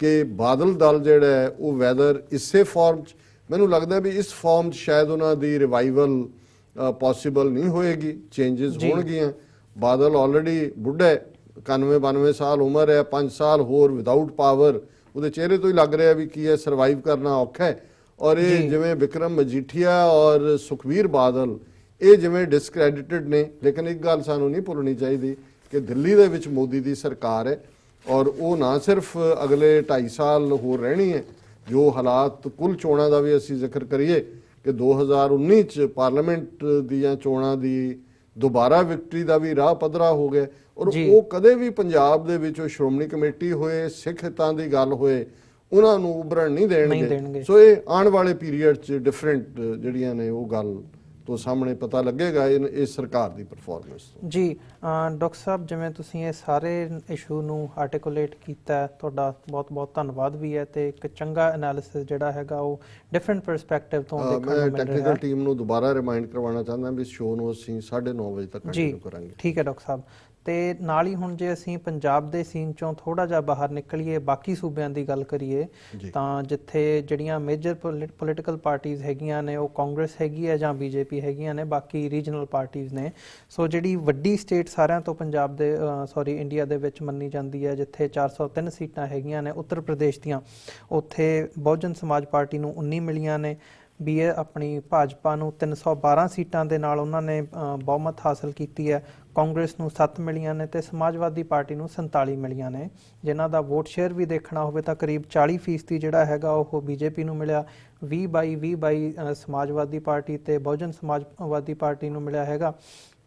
ਕਿ ਬਾਦਲ ਦਲ ਜਿਹੜਾ ਹੈ ਉਹ ਵੈਦਰ ਇਸੇ ਫਾਰਮ 'ਚ, ਮੈਨੂੰ ਲੱਗਦਾ ਵੀ ਇਸ ਫਾਰਮ 'ਚ ਸ਼ਾਇਦ ਉਹਨਾਂ ਦੀ ਰਿਵਾਈਵਲ ਪੋਸੀਬਲ ਨਹੀਂ ਹੋਏਗੀ, ਚੇਂਜਸ ਹੋਣਗੀਆਂ। ਬਾਦਲ ਆਲਰੇਡੀ ਬੁੱਢਾ 91-92 ਸਾਲ ਉਮਰ ਹੈ, 5 ਸਾਲ ਹੋਰ ਵਿਦਆਊਟ ਪਾਵਰ, ਉਹਦੇ ਚਿਹਰੇ ਤੋਂ ਹੀ ਲੱਗ ਰਿਹਾ ਵੀ ਕੀ ਹੈ ਸਰਵਾਈਵ ਕਰਨਾ ਔਖਾ ਹੈ। ਔਰ ਇਹ ਜਿਵੇਂ ਵਿਕਰਮ ਮਜੀਠੀਆ ਔਰ ਸੁਖਬੀਰ ਬਾਦਲ ਇਹ ਜਿਵੇਂ ਡਿਸਕ੍ਰੈਡਿਟਡ ਨੇ, ਲੇਕਿਨ ਇੱਕ ਗੱਲ ਸਾਨੂੰ ਨਹੀਂ ਭੁੱਲਣੀ ਚਾਹੀਦੀ ਕਿ ਦਿੱਲੀ ਦੇ ਵਿੱਚ ਮੋਦੀ ਦੀ ਸਰਕਾਰ ਹੈ ਔਰ ਉਹ ਨਾ ਸਿਰਫ ਅਗਲੇ 2.5 ਸਾਲ ਹੋਰ ਰਹਿਣੀ ਹੈ, ਜੋ ਹਾਲਾਤ ਕੁੱਲ ਚੋਣਾਂ ਦਾ ਵੀ ਅਸੀਂ ਜ਼ਿਕਰ ਕਰੀਏ ਕਿ 2019 ਚ ਪਾਰਲੀਮੈਂਟ ਦੀਆਂ ਚੋਣਾਂ ਦੀ ਦੁਬਾਰਾ ਵਿਕਟਰੀ ਦਾ ਵੀ ਰਾਹ ਪੱਧਰਾ ਹੋ ਗਿਆ ਔਰ ਉਹ ਕਦੇ ਵੀ ਪੰਜਾਬ ਦੇ ਵਿੱਚ ਸ਼੍ਰੋਮਣੀ ਕਮੇਟੀ ਹੋਏ, ਸਿੱਖ ਹਿੱਤਾਂ ਦੀ ਗੱਲ ਹੋਏ, ਉਹਨਾਂ ਨੂੰ ਉਭਰਨ ਨਹੀਂ ਦੇਣਗੇ। ਸੋ ਇਹ ਆਉਣ ਵਾਲੇ ਪੀਰੀਅਡ 'ਚ ਡਿਫਰੈਂਟ ਜਿਹੜੀਆਂ ਨੇ ਉਹ ਗੱਲ ਤੋਂ ਸਾਹਮਣੇ ਪਤਾ ਲੱਗੇਗਾ ਇਹ ਸਰਕਾਰ ਦੀ ਪਰਫਾਰਮੈਂਸ।
ਜੀ ਡਾਕਟਰ ਸਾਹਿਬ ਜਿਵੇਂ ਤੁਸੀਂ ਇਹ ਸਾਰੇ ਇਸ਼ੂ ਨੂੰ ਆਰਟੀਕੂਲੇਟ ਕੀਤਾ, ਤੁਹਾਡਾ ਬਹੁਤ ਬਹੁਤ ਧੰਨਵਾਦ ਵੀ ਹੈ ਤੇ ਇੱਕ ਚੰਗਾ ਐਨਾਲਿਸਿਸ ਜਿਹੜਾ ਹੈਗਾ ਉਹ ਡਿਫਰੈਂਟ ਪਰਸਪੈਕਟਿਵ ਤੋਂ ਦੇਖਣ ਨੂੰ ਮਿਲ ਰਿਹਾ ਹੈ।
ਮੈਂ ਟੈਕਨੀਕਲ ਟੀਮ ਨੂੰ ਦੁਬਾਰਾ ਰਿਮਾਈਂਡ ਕਰਵਾਉਣਾ ਚਾਹੁੰਦਾ ਵੀ ਇਸ ਸ਼ੋਅ ਨੂੰ ਅਸੀਂ 9:30 ਵਜੇ ਤੱਕ ਕੰਟੀਨਿਊ ਕਰਾਂਗੇ।
ਠੀਕ ਹੈ ਡਾਕਟਰ ਸਾਹਿਬ, ਤੇ ਨਾਲ ਹੀ ਹੁਣ ਜੇ ਅਸੀਂ ਪੰਜਾਬ ਦੇ ਸੀਨ ਚੋਂ ਥੋੜਾ ਜਿਹਾ ਬਾਹਰ ਨਿਕਲੀਏ, ਬਾਕੀ ਸੂਬਿਆਂ ਦੀ ਗੱਲ ਕਰੀਏ, ਤਾਂ ਜਿੱਥੇ ਜਿਹੜੀਆਂ ਮੇਜਰ ਪੋਲੀਟੀਕਲ ਪਾਰਟੀਆਂ ਹੈਗੀਆਂ ਨੇ ਉਹ ਕਾਂਗਰਸ ਹੈਗੀ ਹੈ ਜਾਂ ਬੀਜੇਪੀ ਹੈਗੀਆਂ ਨੇ, ਬਾਕੀ ਰੀਜਨਲ ਪਾਰਟੀਆਂ ਨੇ। ਸੋ ਜਿਹੜੀ ਵੱਡੀ ਸਟੇਟ ਸਾਰਿਆਂ ਤੋਂ ਪੰਜਾਬ ਦੇ ਇੰਡੀਆ ਦੇ ਵਿੱਚ ਮੰਨੀ ਜਾਂਦੀ ਹੈ, ਜਿੱਥੇ 403 ਸੀਟਾਂ ਹੈਗੀਆਂ ਨੇ ਉੱਤਰ ਪ੍ਰਦੇਸ਼ ਦੀਆਂ, ਉੱਥੇ ਬਹੁਜਨ ਸਮਾਜ ਪਾਰਟੀ ਨੂੰ 19 ਮਿਲੀਆਂ ਨੇ, ਆਪਣੀ ਭਾਜਪਾ ਨੂੰ 312 ਸੀਟਾਂ ਦੇ ਨਾਲ ਉਹਨਾਂ ਨੇ ਬਹੁਮਤ ਹਾਸਲ ਕੀਤੀ ਹੈ, ਕਾਂਗਰਸ ਨੂੰ 7 ਮਿਲੀਆਂ ਨੇ ਤੇ ਸਮਾਜਵਾਦੀ ਪਾਰਟੀ ਨੂੰ 47 ਮਿਲੀਆਂ ਨੇ। ਜਿਨ੍ਹਾਂ ਦਾ ਵੋਟ ਸ਼ੇਅਰ ਵੀ ਦੇਖਣਾ ਹੋਵੇ ਤਾਂ ਕਰੀਬ 40% ਜਿਹੜਾ ਹੈਗਾ ਉਹ ਬੀਜੇਪੀ ਨੂੰ ਮਿਲਿਆ, 20/20 ਸਮਾਜਵਾਦੀ ਪਾਰਟੀ ਤੇ ਬਹੁਜਨ ਸਮਾਜਵਾਦੀ ਪਾਰਟੀ ਨੂੰ ਮਿਲਿਆ ਹੈਗਾ,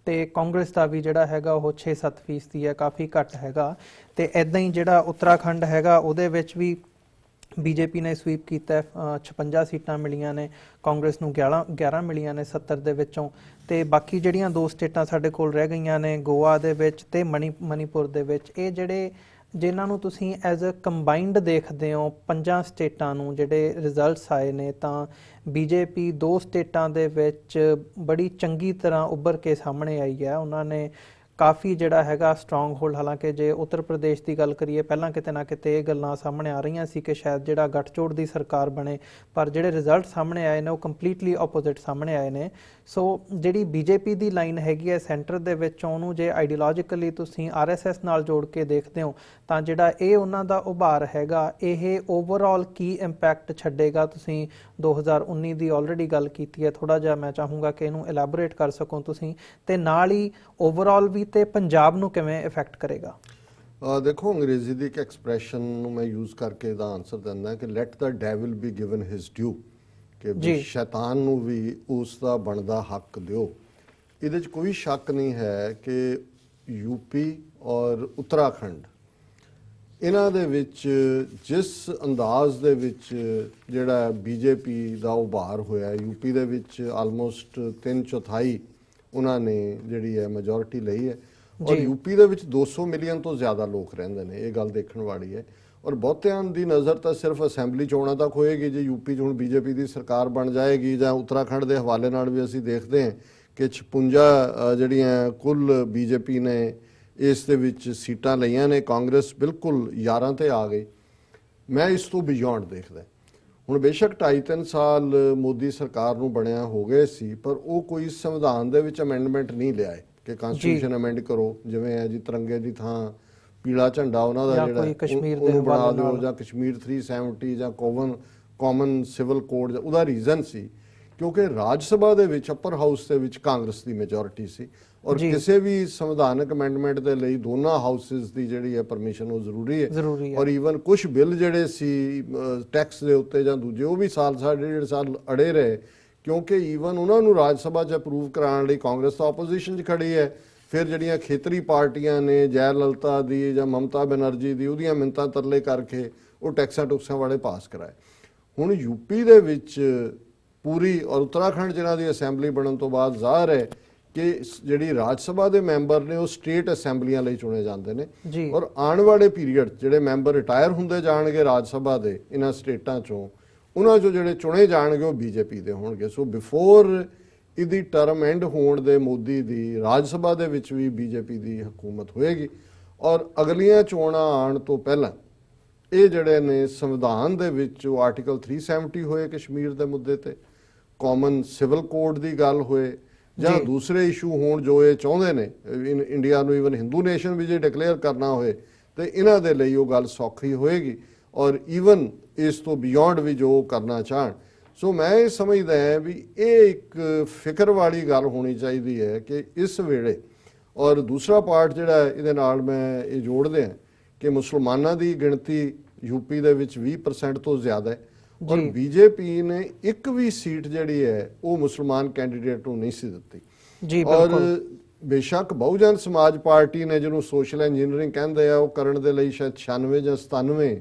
ਤੇ ਕਾਂਗਰਸ ਦਾ ਵੀ ਜਿਹੜਾ ਹੈਗਾ ਉਹ 6-7% ਹੈ, ਕਾਫੀ ਘੱਟ ਹੈਗਾ। ਤੇ ਇੱਦਾਂ ਹੀ ਜਿਹੜਾ ਉੱਤਰਾਖੰਡ ਹੈਗਾ ਉਹਦੇ ਵਿੱਚ ਵੀ ਬੀਜੇਪੀ ਨੇ ਸਵੀਪ ਕੀਤਾ, 56 ਸੀਟਾਂ ਮਿਲੀਆਂ ਨੇ, ਕਾਂਗਰਸ ਨੂੰ 11 ਮਿਲੀਆਂ ਨੇ 70 ਦੇ ਵਿੱਚੋਂ। ਤੇ ਬਾਕੀ ਜਿਹੜੀਆਂ 2 ਸਟੇਟਾਂ ਸਾਡੇ ਕੋਲ ਰਹਿ ਗਈਆਂ ਨੇ, ਗੋਆ ਦੇ ਵਿੱਚ ਤੇ ਮਣੀਪੁਰ ਦੇ ਵਿੱਚ, ਇਹ ਜਿਨ੍ਹਾਂ ਨੂੰ ਤੁਸੀਂ ਐਜ਼ ਅ ਕੰਬਾਈਨਡ ਦੇਖਦੇ ਹੋ 5 ਸਟੇਟਾਂ ਨੂੰ ਜਿਹੜੇ ਰਿਜ਼ਲਟਸ ਆਏ ਨੇ, ਤਾਂ ਬੀਜੇਪੀ 2 ਸਟੇਟਾਂ ਦੇ ਵਿੱਚ ਬੜੀ ਚੰਗੀ ਤਰ੍ਹਾਂ ਉੱਭਰ ਕੇ ਸਾਹਮਣੇ ਆਈ ਹੈ। ਉਹਨਾਂ ਨੇ ਕਾਫੀ ਜਿਹੜਾ ਹੈਗਾ ਸਟਰੋਂਗ ਹੋਲਡ, ਹਾਲਾਂਕਿ ਜੇ ਉੱਤਰ ਪ੍ਰਦੇਸ਼ ਦੀ ਗੱਲ ਕਰੀਏ ਪਹਿਲਾਂ ਕਿਤੇ ਨਾ ਕਿਤੇ ਇਹ ਗੱਲਾਂ ਸਾਹਮਣੇ ਆ ਰਹੀਆਂ ਸੀ ਕਿ ਸ਼ਾਇਦ ਜਿਹੜਾ ਗੱਠਜੋੜ ਦੀ ਸਰਕਾਰ ਬਣੇ, ਪਰ ਜਿਹੜੇ ਰਿਜ਼ਲਟ ਸਾਹਮਣੇ ਆਏ ਨੇ ਉਹ ਕੰਪਲੀਟਲੀ ਆਪੋਜ਼ਿਟ ਸਾਹਮਣੇ ਆਏ ਨੇ। ਸੋ ਜਿਹੜੀ ਬੀਜੇਪੀ ਦੀ ਲਾਈਨ ਹੈਗੀ ਹੈ ਸੈਂਟਰ ਦੇ ਵਿੱਚ, ਉਹਨੂੰ ਜੇ ਆਈਡੀਓਲੋਜੀਕਲੀ ਤੁਸੀਂ RSS ਨਾਲ ਜੋੜ ਕੇ ਦੇਖਦੇ ਹੋ ਤਾਂ ਜਿਹੜਾ ਇਹ ਉਹਨਾਂ ਦਾ ਉਭਾਰ ਹੈਗਾ, ਇਹ ਓਵਰਆਲ ਕੀ ਇੰਪੈਕਟ ਛੱਡੇਗਾ? ਤੁਸੀਂ 2019 ਦੀ ਆਲਰੇਡੀ ਗੱਲ ਕੀਤੀ ਹੈ, ਥੋੜਾ ਜਿਹਾ ਮੈਂ ਚਾਹੂੰਗਾ ਕਿ ਇਹਨੂੰ ਐਲੈਬੋਰੇਟ ਕਰ ਸਕੋ ਤੁਸੀਂ, ਤੇ ਨਾਲ ਹੀ ਓਵਰਆਲ ਵੀ ਤੇ ਪੰਜਾਬ ਨੂੰ ਕਿਵੇਂ ਇਫੈਕਟ ਕਰੇਗਾ?
ਦੇਖੋ, ਅੰਗਰੇਜ਼ੀ ਦੀ ਇੱਕ ਐਕਸਪ੍ਰੈਸ਼ਨ ਨੂੰ ਮੈਂ ਯੂਜ਼ ਕਰਕੇ ਇਹਦਾ ਆਨਸਰ ਦਿੰਦਾ ਕਿ let the devil be given his due, ਕਿ ਸ਼ੈਤਾਨ ਨੂੰ ਵੀ ਉਸ ਦਾ ਬਣਦਾ ਹੱਕ ਦਿਓ। ਇਹਦੇ 'ਚ ਕੋਈ ਸ਼ੱਕ ਨਹੀਂ ਹੈ ਕਿ ਯੂਪੀ ਔਰ ਉੱਤਰਾਖੰਡ, ਇਹਨਾਂ ਦੇ ਵਿੱਚ ਜਿਸ ਅੰਦਾਜ਼ ਦੇ ਵਿੱਚ ਜਿਹੜਾ ਬੀਜੇਪੀ ਦਾ ਉਭਾਰ ਹੋਇਆ, ਯੂਪੀ ਦੇ ਵਿੱਚ ਆਲਮੋਸਟ 3/4 ਉਹਨਾਂ ਨੇ ਜਿਹੜੀ ਹੈ ਮੈਜੋਰਿਟੀ ਲਈ ਹੈ, ਔਰ ਯੂਪੀ ਦੇ ਵਿੱਚ 200 ਮਿਲੀਅਨ ਤੋਂ ਜ਼ਿਆਦਾ ਲੋਕ ਰਹਿੰਦੇ ਨੇ, ਇਹ ਗੱਲ ਦੇਖਣ ਵਾਲੀ ਹੈ। ਔਰ ਬਹੁਤਿਆਂ ਦੀ ਨਜ਼ਰ ਤਾਂ ਸਿਰਫ ਅਸੈਂਬਲੀ ਚੋਣਾਂ ਤੱਕ ਹੋਏਗੀ, ਜੇ ਯੂਪੀ 'ਚ ਹੁਣ ਬੀਜੇਪੀ ਦੀ ਸਰਕਾਰ ਬਣ ਜਾਏਗੀ, ਜਾਂ ਉੱਤਰਾਖੰਡ ਦੇ ਹਵਾਲੇ ਨਾਲ ਵੀ ਅਸੀਂ ਦੇਖਦੇ ਹਾਂ ਕਿ 56 ਜਿਹੜੀਆਂ ਕੁੱਲ ਬੀਜੇਪੀ ਨੇ ਇਸ ਦੇ ਵਿੱਚ ਸੀਟਾਂ ਲਈਆਂ ਨੇ, ਕਾਂਗਰਸ ਬਿਲਕੁਲ 11 ਤੇ ਆ ਗਈ। ਮੈਂ ਇਸ ਤੋਂ ਬਿਯੋਂਡ ਦੇਖਦਾ, ਹੁਣ ਬੇਸ਼ੱਕ 2.5-3 ਸਾਲ ਮੋਦੀ ਸਰਕਾਰ ਨੂੰ ਬਣਿਆ ਹੋ ਗਏ ਸੀ, ਪਰ ਉਹ ਕੋਈ ਸੰਵਿਧਾਨ ਦੇ ਵਿੱਚ ਅਮੈਂਡਮੈਂਟ ਨਹੀਂ ਲਿਆਏ ਕਿ ਕਨਸਟੀਟਿਊਸ਼ਨ ਅਮੈਂਡ ਕਰੋ, ਜਿਵੇਂ ਹੈ ਜੀ ਤਿਰੰਗੇ ਦੀ ਥਾਂ ਪੀਲਾ ਝੰਡਾ ਉਹਨਾਂ ਦਾ ਜਿਹੜਾ ਉਹਨੂੰ ਬਣਾ ਦਿਓ, ਜਾਂ ਕਸ਼ਮੀਰ 370 ਜਾਂ ਕਾਮਨ ਸਿਵਲ ਕੋਡ। ਉਹਦਾ ਰੀਜ਼ਨ ਸੀ ਕਿਉਂਕਿ ਰਾਜ ਸਭਾ ਦੇ ਵਿੱਚ ਅਪਰ ਹਾਊਸ ਦੇ ਵਿੱਚ ਕਾਂਗਰਸ ਦੀ ਮੈਜੋਰਿਟੀ ਸੀ, ਔਰ ਕਿਸੇ ਵੀ ਸੰਵਿਧਾਨਕ ਅਮੈਂਡਮੈਂਟ ਦੇ ਲਈ ਦੋਨਾਂ ਹਾਊਸਿਸ ਦੀ ਜਿਹੜੀ ਹੈ ਪਰਮਿਸ਼ਨ ਉਹ ਜ਼ਰੂਰੀ ਹੈ। ਔਰ ਈਵਨ ਕੁਝ ਬਿੱਲ ਜਿਹੜੇ ਸੀ ਟੈਕਸ ਦੇ ਉੱਤੇ ਜਾਂ ਦੂਜੇ, ਉਹ ਵੀ ਸਾਲ 1.5 ਸਾਲ ਅੜੇ ਰਹੇ, ਕਿਉਂਕਿ ਈਵਨ ਉਹਨਾਂ ਨੂੰ ਰਾਜ ਸਭਾ 'ਚ ਅਪਰੂਵ ਕਰਾਉਣ ਲਈ ਕਾਂਗਰਸ ਤਾਂ ਆਪੋਜੀਸ਼ਨ 'ਚ ਖੜੀ ਹੈ। ਫਿਰ ਜਿਹੜੀਆਂ ਖੇਤਰੀ ਪਾਰਟੀਆਂ ਨੇ, ਜੈ ਲਲਿਤਾ ਦੀ ਜਾਂ ਮਮਤਾ ਬੈਨਰਜੀ ਦੀ, ਉਹਦੀਆਂ ਮਿੰਨਤਾਂ ਤਰਲੇ ਕਰਕੇ ਉਹ ਟੈਕਸਾਂ ਟੁਕਸਾਂ ਵਾਲੇ ਪਾਸ ਕਰਾਏ। ਹੁਣ ਯੂਪੀ ਦੇ ਵਿੱਚ ਪੂਰੀ, ਔਰ ਉੱਤਰਾਖੰਡ ਜਿਹਨਾਂ ਦੀ ਅਸੈਂਬਲੀ ਬਣਨ ਤੋਂ ਬਾਅਦ ਜ਼ਾਹਰ ਹੈ ਕਿ ਜਿਹੜੀ ਰਾਜ ਸਭਾ ਦੇ ਮੈਂਬਰ ਨੇ ਉਹ ਸਟੇਟ ਅਸੈਂਬਲੀਆਂ ਲਈ ਚੁਣੇ ਜਾਂਦੇ ਨੇ, ਔਰ ਆਉਣ ਵਾਲੇ ਪੀਰੀਅਡ ਜਿਹੜੇ ਮੈਂਬਰ ਰਿਟਾਇਰ ਹੁੰਦੇ ਜਾਣਗੇ ਰਾਜ ਸਭਾ ਦੇ ਇਹਨਾਂ ਸਟੇਟਾਂ 'ਚੋਂ, ਉਹਨਾਂ 'ਚੋਂ ਜਿਹੜੇ ਚੁਣੇ ਜਾਣਗੇ ਉਹ ਬੀਜੇਪੀ ਦੇ ਹੋਣਗੇ। ਸੋ ਬਿਫੋਰ ਇਹਦੀ ਟਰਮ ਐਂਡ ਹੋਣ ਦੇ ਮੋਦੀ ਦੀ ਰਾਜ ਸਭਾ ਦੇ ਵਿੱਚ ਵੀ ਬੀਜੇਪੀ ਦੀ ਹਕੂਮਤ ਹੋਏਗੀ, ਔਰ ਅਗਲੀਆਂ ਚੋਣਾਂ ਆਉਣ ਤੋਂ ਪਹਿਲਾਂ ਇਹ ਜਿਹੜੇ ਨੇ ਸੰਵਿਧਾਨ ਦੇ ਵਿੱਚ ਉਹ ਆਰਟੀਕਲ 370 ਹੋਏ ਕਸ਼ਮੀਰ ਦੇ ਮੁੱਦੇ ਤੇ, ਕਾਮਨ ਸਿਵਲ ਕੋਡ ਦੀ ਗੱਲ ਹੋਏ, ਜਾਂ ਦੂਸਰੇ ਇਸ਼ੂ ਹੋਣ ਜੋ ਇਹ ਚਾਹੁੰਦੇ ਨੇ, ਇੰਡੀਆ ਨੂੰ ਈਵਨ ਹਿੰਦੂ ਨੇਸ਼ਨ ਵੀ ਜੇ ਡਿਕਲੇਅਰ ਕਰਨਾ ਹੋਏ ਤੇ ਇਹਨਾਂ ਦੇ ਲਈ ਉਹ ਗੱਲ ਸੌਖੀ ਹੋਏਗੀ, ਔਰ ਈਵਨ ਇਸ ਤੋਂ ਬਿਯੋਂਡ ਵੀ ਜੋ ਕਰਨਾ ਚਾਹਣ। ਸੋ ਮੈਂ ਇਹ ਸਮਝਦਾ ਹਾਂ ਵੀ ਇਹ ਇੱਕ ਫਿਕਰ ਵਾਲੀ ਗੱਲ ਹੋਣੀ ਚਾਹੀਦੀ ਹੈ ਕਿ ਇਸ ਵੇਲੇ, ਔਰ ਦੂਸਰਾ ਪਾਰਟ ਜਿਹੜਾ ਇਹਦੇ ਨਾਲ ਮੈਂ ਇਹ ਜੋੜਦੇ ਹਾਂ ਕਿ ਮੁਸਲਮਾਨਾਂ ਦੀ ਗਿਣਤੀ ਯੂਪੀ ਦੇ ਵਿੱਚ 20% ਤੋਂ ਜ਼ਿਆਦਾ ਹੈ, ਔਰ ਬੀਜੇਪੀ ਨੇ ਇੱਕ ਵੀ ਸੀਟ ਜਿਹੜੀ ਹੈ ਉਹ ਮੁਸਲਮਾਨ ਕੈਂਡੀਡੇਟ ਨੂੰ ਨਹੀਂ ਸੀ ਦਿੱਤੀ। ਔਰ ਬੇਸ਼ੱਕ ਬਹੁਜਨ ਸਮਾਜ ਪਾਰਟੀ ਨੇ, ਜਿਹਨੂੰ ਸੋਸ਼ਲ ਇੰਜੀਨੀਅਰਿੰਗ ਕਹਿੰਦੇ ਆ, ਉਹ ਕਰਨ ਦੇ ਲਈ ਸ਼ਾਇਦ 96 ਜਾਂ 97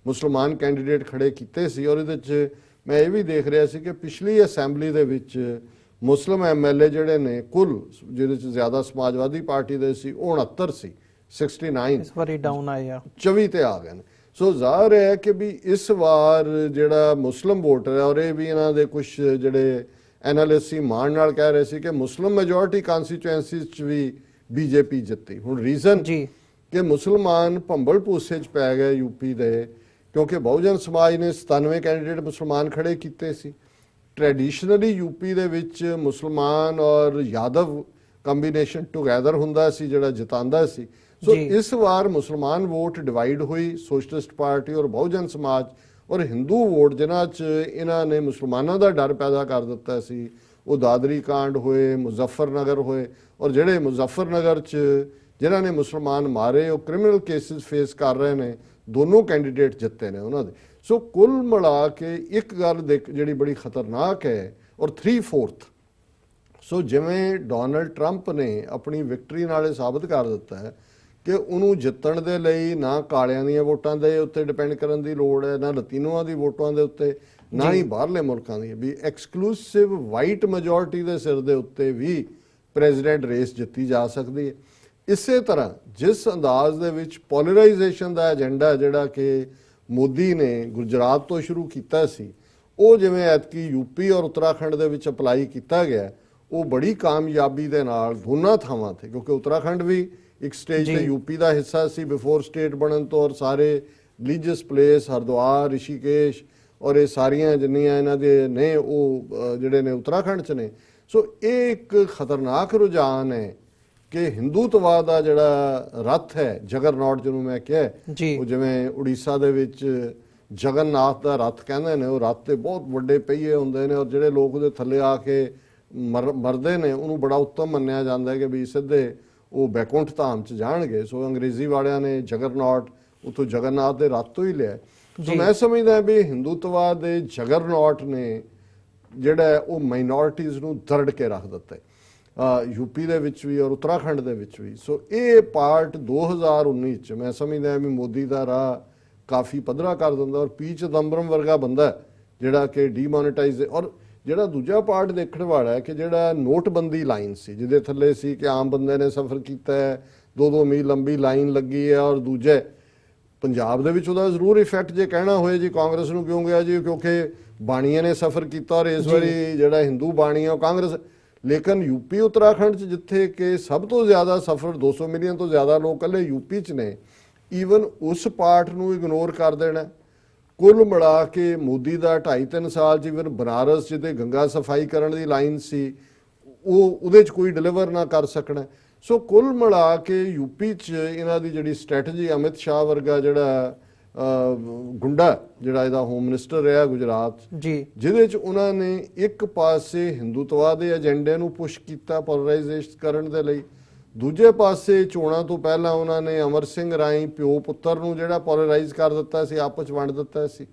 ਮੁਸਲਮਾਨ ਕੈਂਡੀਡੇਟ ਖੜੇ ਕੀਤੇ ਸੀ, ਔਰ ਇਹਦੇ 'ਚ ਮੈਂ ਇਹ ਵੀ ਦੇਖ ਰਿਹਾ ਸੀ ਕਿ ਪਿਛਲੀ ਅਸੈਂਬਲੀ ਦੇ ਵਿੱਚ ਮੁਸਲਿਮ MLA ਜਿਹੜੇ ਨੇ ਕੁੱਲ, ਜਿਹਦੇ 'ਚ ਜ਼ਿਆਦਾ ਸਮਾਜਵਾਦੀ ਪਾਰਟੀ ਦੇ ਸੀ, ਉਹ 69 ਸੀ, 69
ਇਸ ਵਾਰੀ ਡਾਊਨ ਆਏ ਆ,
24 ਤੇ ਆ ਗਏ ਨੇ। ਸੋ ਜ਼ਾਹਰ ਹੈ ਕਿ ਵੀ ਇਸ ਵਾਰ ਜਿਹੜਾ ਮੁਸਲਿਮ ਵੋਟਰ ਹੈ, ਔਰ ਇਹ ਵੀ ਇਹਨਾਂ ਦੇ ਕੁਝ ਜਿਹੜੇ ਐਨਾਲਿਸਟ ਸੀ ਮਾਣ ਨਾਲ ਕਹਿ ਰਹੇ ਸੀ ਕਿ ਮੁਸਲਿਮ ਮੈਜੋਰਿਟੀ ਕਨਸਟੀਚੁਐਂਸੀਜ਼ 'ਚ ਵੀ ਬੀਜੇਪੀ ਜਿੱਤੀ। ਹੁਣ ਰੀਜ਼ਨ
ਜੀ
ਕਿ ਮੁਸਲਮਾਨ ਭੰਬਲ ਭੂਸੇ 'ਚ ਪੈ ਗਏ ਯੂਪੀ ਦੇ, ਕਿਉਂਕਿ ਬਹੁਜਨ ਸਮਾਜ ਨੇ 97 ਕੈਂਡੀਡੇਟ ਮੁਸਲਮਾਨ ਖੜੇ ਕੀਤੇ ਸੀ। ਟ੍ਰੈਡੀਸ਼ਨਲੀ ਯੂਪੀ ਦੇ ਵਿੱਚ ਮੁਸਲਮਾਨ ਔਰ ਯਾਦਵ ਕੰਬੀਨੇਸ਼ਨ ਟੁਗੈਦਰ ਹੁੰਦਾ ਸੀ ਜਿਹੜਾ ਜਿਤਾਂਦਾ ਸੀ। ਸੋ ਇਸ ਵਾਰ ਮੁਸਲਮਾਨ ਵੋਟ ਡਿਵਾਈਡ ਹੋਈ, ਸੋਸ਼ਲਿਸਟ ਪਾਰਟੀ ਔਰ ਬਹੁਜਨ ਸਮਾਜ ਔਰ ਹਿੰਦੂ ਵੋਟ ਜਿਨ੍ਹਾਂ 'ਚ ਇਹਨਾਂ ਨੇ ਮੁਸਲਮਾਨਾਂ ਦਾ ਡਰ ਪੈਦਾ ਕਰ ਦਿੱਤਾ ਸੀ। ਉਹ ਦਾਦਰੀ ਕਾਂਡ ਹੋਏ, ਮੁਜ਼ੱਫਰਨਗਰ ਹੋਏ, ਔਰ ਜਿਹੜੇ ਮੁਜ਼ੱਫਰਨਗਰ 'ਚ ਜਿਨ੍ਹਾਂ ਨੇ ਮੁਸਲਮਾਨ ਮਾਰੇ ਉਹ ਕ੍ਰਿਮੀਨਲ ਕੇਸਿਸ ਫੇਸ ਕਰ ਰਹੇ ਨੇ। ਦੋਨੋਂ ਕੈਂਡੀਡੇਟ ਜਿੱਤੇ ਨੇ ਉਹਨਾਂ ਦੇ। ਸੋ ਕੁੱਲ ਮਿਲਾ ਕੇ ਇੱਕ ਗੱਲ ਦੇਖ ਜਿਹੜੀ ਬੜੀ ਖਤਰਨਾਕ ਹੈ ਔਰ 3/4 ਸੋ ਜਿਵੇਂ ਡੋਨਲਡ ਟਰੰਪ ਨੇ ਆਪਣੀ ਵਿਕਟਰੀ ਨਾਲ ਇਹ ਸਾਬਤ ਕਰ ਦਿੱਤਾ ਹੈ ਕਿ ਉਹਨੂੰ ਜਿੱਤਣ ਦੇ ਲਈ ਨਾ ਕਾਲਿਆਂ ਦੀਆਂ ਵੋਟਾਂ ਦੇ ਉੱਤੇ ਡਿਪੈਂਡ ਕਰਨ ਦੀ ਲੋੜ ਹੈ, ਨਾ ਲਤੀਨੋਆਂ ਦੀ ਵੋਟਾਂ ਦੇ ਉੱਤੇ, ਨਾ ਹੀ ਬਾਹਰਲੇ ਮੁਲਕਾਂ ਦੀ, ਵੀ ਐਕਸਕਲੂਸਿਵ ਵਾਈਟ ਮੈਜੋਰਟੀ ਦੇ ਸਿਰ ਦੇ ਉੱਤੇ ਵੀ ਪ੍ਰੈਜ਼ੀਡੈਂਟ ਰੇਸ ਜਿੱਤੀ ਜਾ ਸਕਦੀ ਹੈ। ਇਸੇ ਤਰ੍ਹਾਂ ਜਿਸ ਅੰਦਾਜ਼ ਦੇ ਵਿੱਚ ਪੋਲਰਾਈਜੇਸ਼ਨ ਦਾ ਏਜੰਡਾ ਜਿਹੜਾ ਕਿ ਮੋਦੀ ਨੇ ਗੁਜਰਾਤ ਤੋਂ ਸ਼ੁਰੂ ਕੀਤਾ ਸੀ, ਉਹ ਜਿਵੇਂ ਐਤਕੀ ਯੂਪੀ ਔਰ ਉੱਤਰਾਖੰਡ ਦੇ ਵਿੱਚ ਅਪਲਾਈ ਕੀਤਾ ਗਿਆ, ਉਹ ਬੜੀ ਕਾਮਯਾਬੀ ਦੇ ਨਾਲ ਦੋਨਾਂ ਥਾਵਾਂ ਤੇ, ਕਿਉਂਕਿ ਉੱਤਰਾਖੰਡ ਵੀ ਇੱਕ ਸਟੇਜ ਤੇ ਯੂਪੀ ਦਾ ਹਿੱਸਾ ਸੀ ਬਿਫੋਰ ਸਟੇਟ ਬਣਨ ਤੋਂ, ਔਰ ਸਾਰੇ ਰਿਲੀਜੀਅਸ ਪਲੇਸ ਹਰਿਦੁਆਰ, ਰਿਸ਼ੀਕੇਸ਼ ਔਰ ਇਹ ਸਾਰੀਆਂ ਜਿੰਨੀਆਂ ਇਹਨਾਂ ਦੇ ਨੇ ਉਹ ਜਿਹੜੇ ਨੇ ਉੱਤਰਾਖੰਡ 'ਚ ਨੇ। ਸੋ ਇਹ ਇੱਕ ਖਤਰਨਾਕ ਰੁਝਾਨ ਹੈ ਕਿ ਹਿੰਦੂਤਵਾਦ ਦਾ ਜਿਹੜਾ ਰੱਥ ਹੈ, ਜਗਰਨੌਟ ਜਿਹਨੂੰ ਮੈਂ ਕਿਹਾ, ਉਹ ਜਿਵੇਂ ਉੜੀਸਾ ਦੇ ਵਿੱਚ ਜਗਨਨਾਥ ਦਾ ਰੱਥ ਕਹਿੰਦੇ ਨੇ, ਉਹ ਰੱਥ ਤੇ ਬਹੁਤ ਵੱਡੇ ਪਹੀਏ ਹੁੰਦੇ ਨੇ ਔਰ ਜਿਹੜੇ ਲੋਕ ਉਹਦੇ ਥੱਲੇ ਆ ਕੇ ਮਰਦੇ ਨੇ ਉਹਨੂੰ ਬੜਾ ਉੱਤਮ ਮੰਨਿਆ ਜਾਂਦਾ ਹੈ ਕਿ ਵੀ ਸਿੱਧੇ ਉਹ ਬੈਕੁੰਠ ਧਾਮ 'ਚ ਜਾਣਗੇ। ਸੋ ਅੰਗਰੇਜ਼ੀ ਵਾਲਿਆਂ ਨੇ ਜਗਰਨੌਟ ਉੱਥੋਂ ਜਗਨਨਾਥ ਦੇ ਰੱਥ ਤੋਂ ਹੀ ਲਿਆ। ਸੋ ਮੈਂ ਸਮਝਦਾ ਵੀ ਹਿੰਦੂਤਵਾਦ ਦੇ ਜਗਰਨੌਟ ਨੇ ਜਿਹੜਾ ਉਹ ਮਾਈਨੋਰਿਟੀਜ਼ ਨੂੰ ਦਰੜ ਕੇ ਰੱਖ ਦਿੱਤਾ ਯੂਪੀ ਦੇ ਵਿੱਚ ਵੀ ਔਰ ਉੱਤਰਾਖੰਡ ਦੇ ਵਿੱਚ ਵੀ। ਸੋ ਇਹ ਪਾਰਟ 2019 'ਚ ਮੈਂ ਸਮਝਦਾ ਵੀ ਮੋਦੀ ਦਾ ਰਾਹ ਕਾਫੀ ਪੱਧਰਾ ਕਰ ਦਿੰਦਾ ਔਰ ਪੀ ਚਿਦੰਬਰਮ ਵਰਗਾ ਬੰਦਾ ਜਿਹੜਾ ਕਿ ਡੀਮੋਨੇਟਾਈਜ਼। ਔਰ ਜਿਹੜਾ ਦੂਜਾ ਪਾਰਟ ਦੇਖਣ ਵਾਲਾ ਹੈ ਕਿ ਜਿਹੜਾ ਨੋਟਬੰਦੀ ਲਾਈਨ ਸੀ ਜਿਹਦੇ ਥੱਲੇ ਸੀ ਕਿ ਆਮ ਬੰਦੇ ਨੇ ਸਫ਼ਰ ਕੀਤਾ ਹੈ, 2-2 ਮੀਲ ਲੰਬੀ ਲਾਈਨ ਲੱਗੀ ਹੈ, ਔਰ ਦੂਜੇ ਪੰਜਾਬ ਦੇ ਵਿੱਚ ਉਹਦਾ ਜ਼ਰੂਰ ਇਫੈਕਟ ਜੇ ਕਹਿਣਾ ਹੋਏ ਜੀ ਕਾਂਗਰਸ ਨੂੰ ਕਿਉਂ ਗਿਆ ਜੀ, ਕਿਉਂਕਿ ਬਾਣੀਆਂ ਨੇ ਸਫ਼ਰ ਕੀਤਾ ਔਰ ਇਸ ਵਾਰੀ ਜਿਹੜਾ ਹਿੰਦੂ ਬਾਣੀ ਆ ਉਹ ਕਾਂਗਰਸ। ਲੇਕਿਨ ਯੂਪੀ ਉੱਤਰਾਖੰਡ 'ਚ ਜਿੱਥੇ ਕਿ ਸਭ ਤੋਂ ਜ਼ਿਆਦਾ ਸਫ਼ਰ 200 ਮਿਲੀਅਨ ਤੋਂ ਜ਼ਿਆਦਾ ਲੋਕ ਇਕੱਲੇ ਯੂਪੀ 'ਚ ਨੇ, ਈਵਨ ਉਸ ਪਾਰਟ ਨੂੰ ਇਗਨੋਰ ਕਰ ਦੇਣਾ। ਕੁੱਲ ਮਿਲਾ ਕੇ ਮੋਦੀ ਦਾ 2.5-3 ਸਾਲ 'ਚ ਈਵਨ ਬਨਾਰਸ ਜਿਹਦੇ ਗੰਗਾ ਸਫਾਈ ਕਰਨ ਦੀ ਲਾਈਨ ਸੀ ਉਹਦੇ 'ਚ ਕੋਈ ਡਿਲੀਵਰ ਨਾ ਕਰ ਸਕਣਾ। ਸੋ ਕੁੱਲ ਮਿਲਾ ਕੇ ਯੂਪੀ 'ਚ ਇਹਨਾਂ ਦੀ ਜਿਹੜੀ ਸਟ੍ਰੈਟਜੀ, ਅਮਿਤ ਸ਼ਾਹ ਵਰਗਾ ਜਿਹੜਾ ਗੁੰਡਾ ਜਿਹੜਾ ਇਹਦਾ ਹੋਮ ਮਿਨਿਸਟਰ ਰਿਹਾ ਗੁਜਰਾਤ, ਜਿਹਦੇ 'ਚ ਉਹਨਾਂ ਨੇ ਇੱਕ ਪਾਸੇ ਹਿੰਦੂਤਵਾ ਦੇ ਏਜੰਡੇ ਨੂੰ ਪੁਸ਼ ਕੀਤਾ ਪੋਲਰਾਈਜ਼ੇਸ਼ਨ ਕਰਨ ਦੇ ਲਈ, ਦੂਜੇ ਪਾਸੇ ਚੋਣਾਂ ਤੋਂ ਪਹਿਲਾਂ ਉਹਨਾਂ ਨੇ ਅਮਰ ਸਿੰਘ ਰਾਹੀਂ ਪਿਓ ਪੁੱਤਰ ਨੂੰ ਜਿਹੜਾ ਪੋਲਰਾਈਜ਼ ਕਰ ਦਿੱਤਾ ਸੀ, ਆਪਸ 'ਚ ਵੰਡ ਦਿੱਤਾ ਸੀ।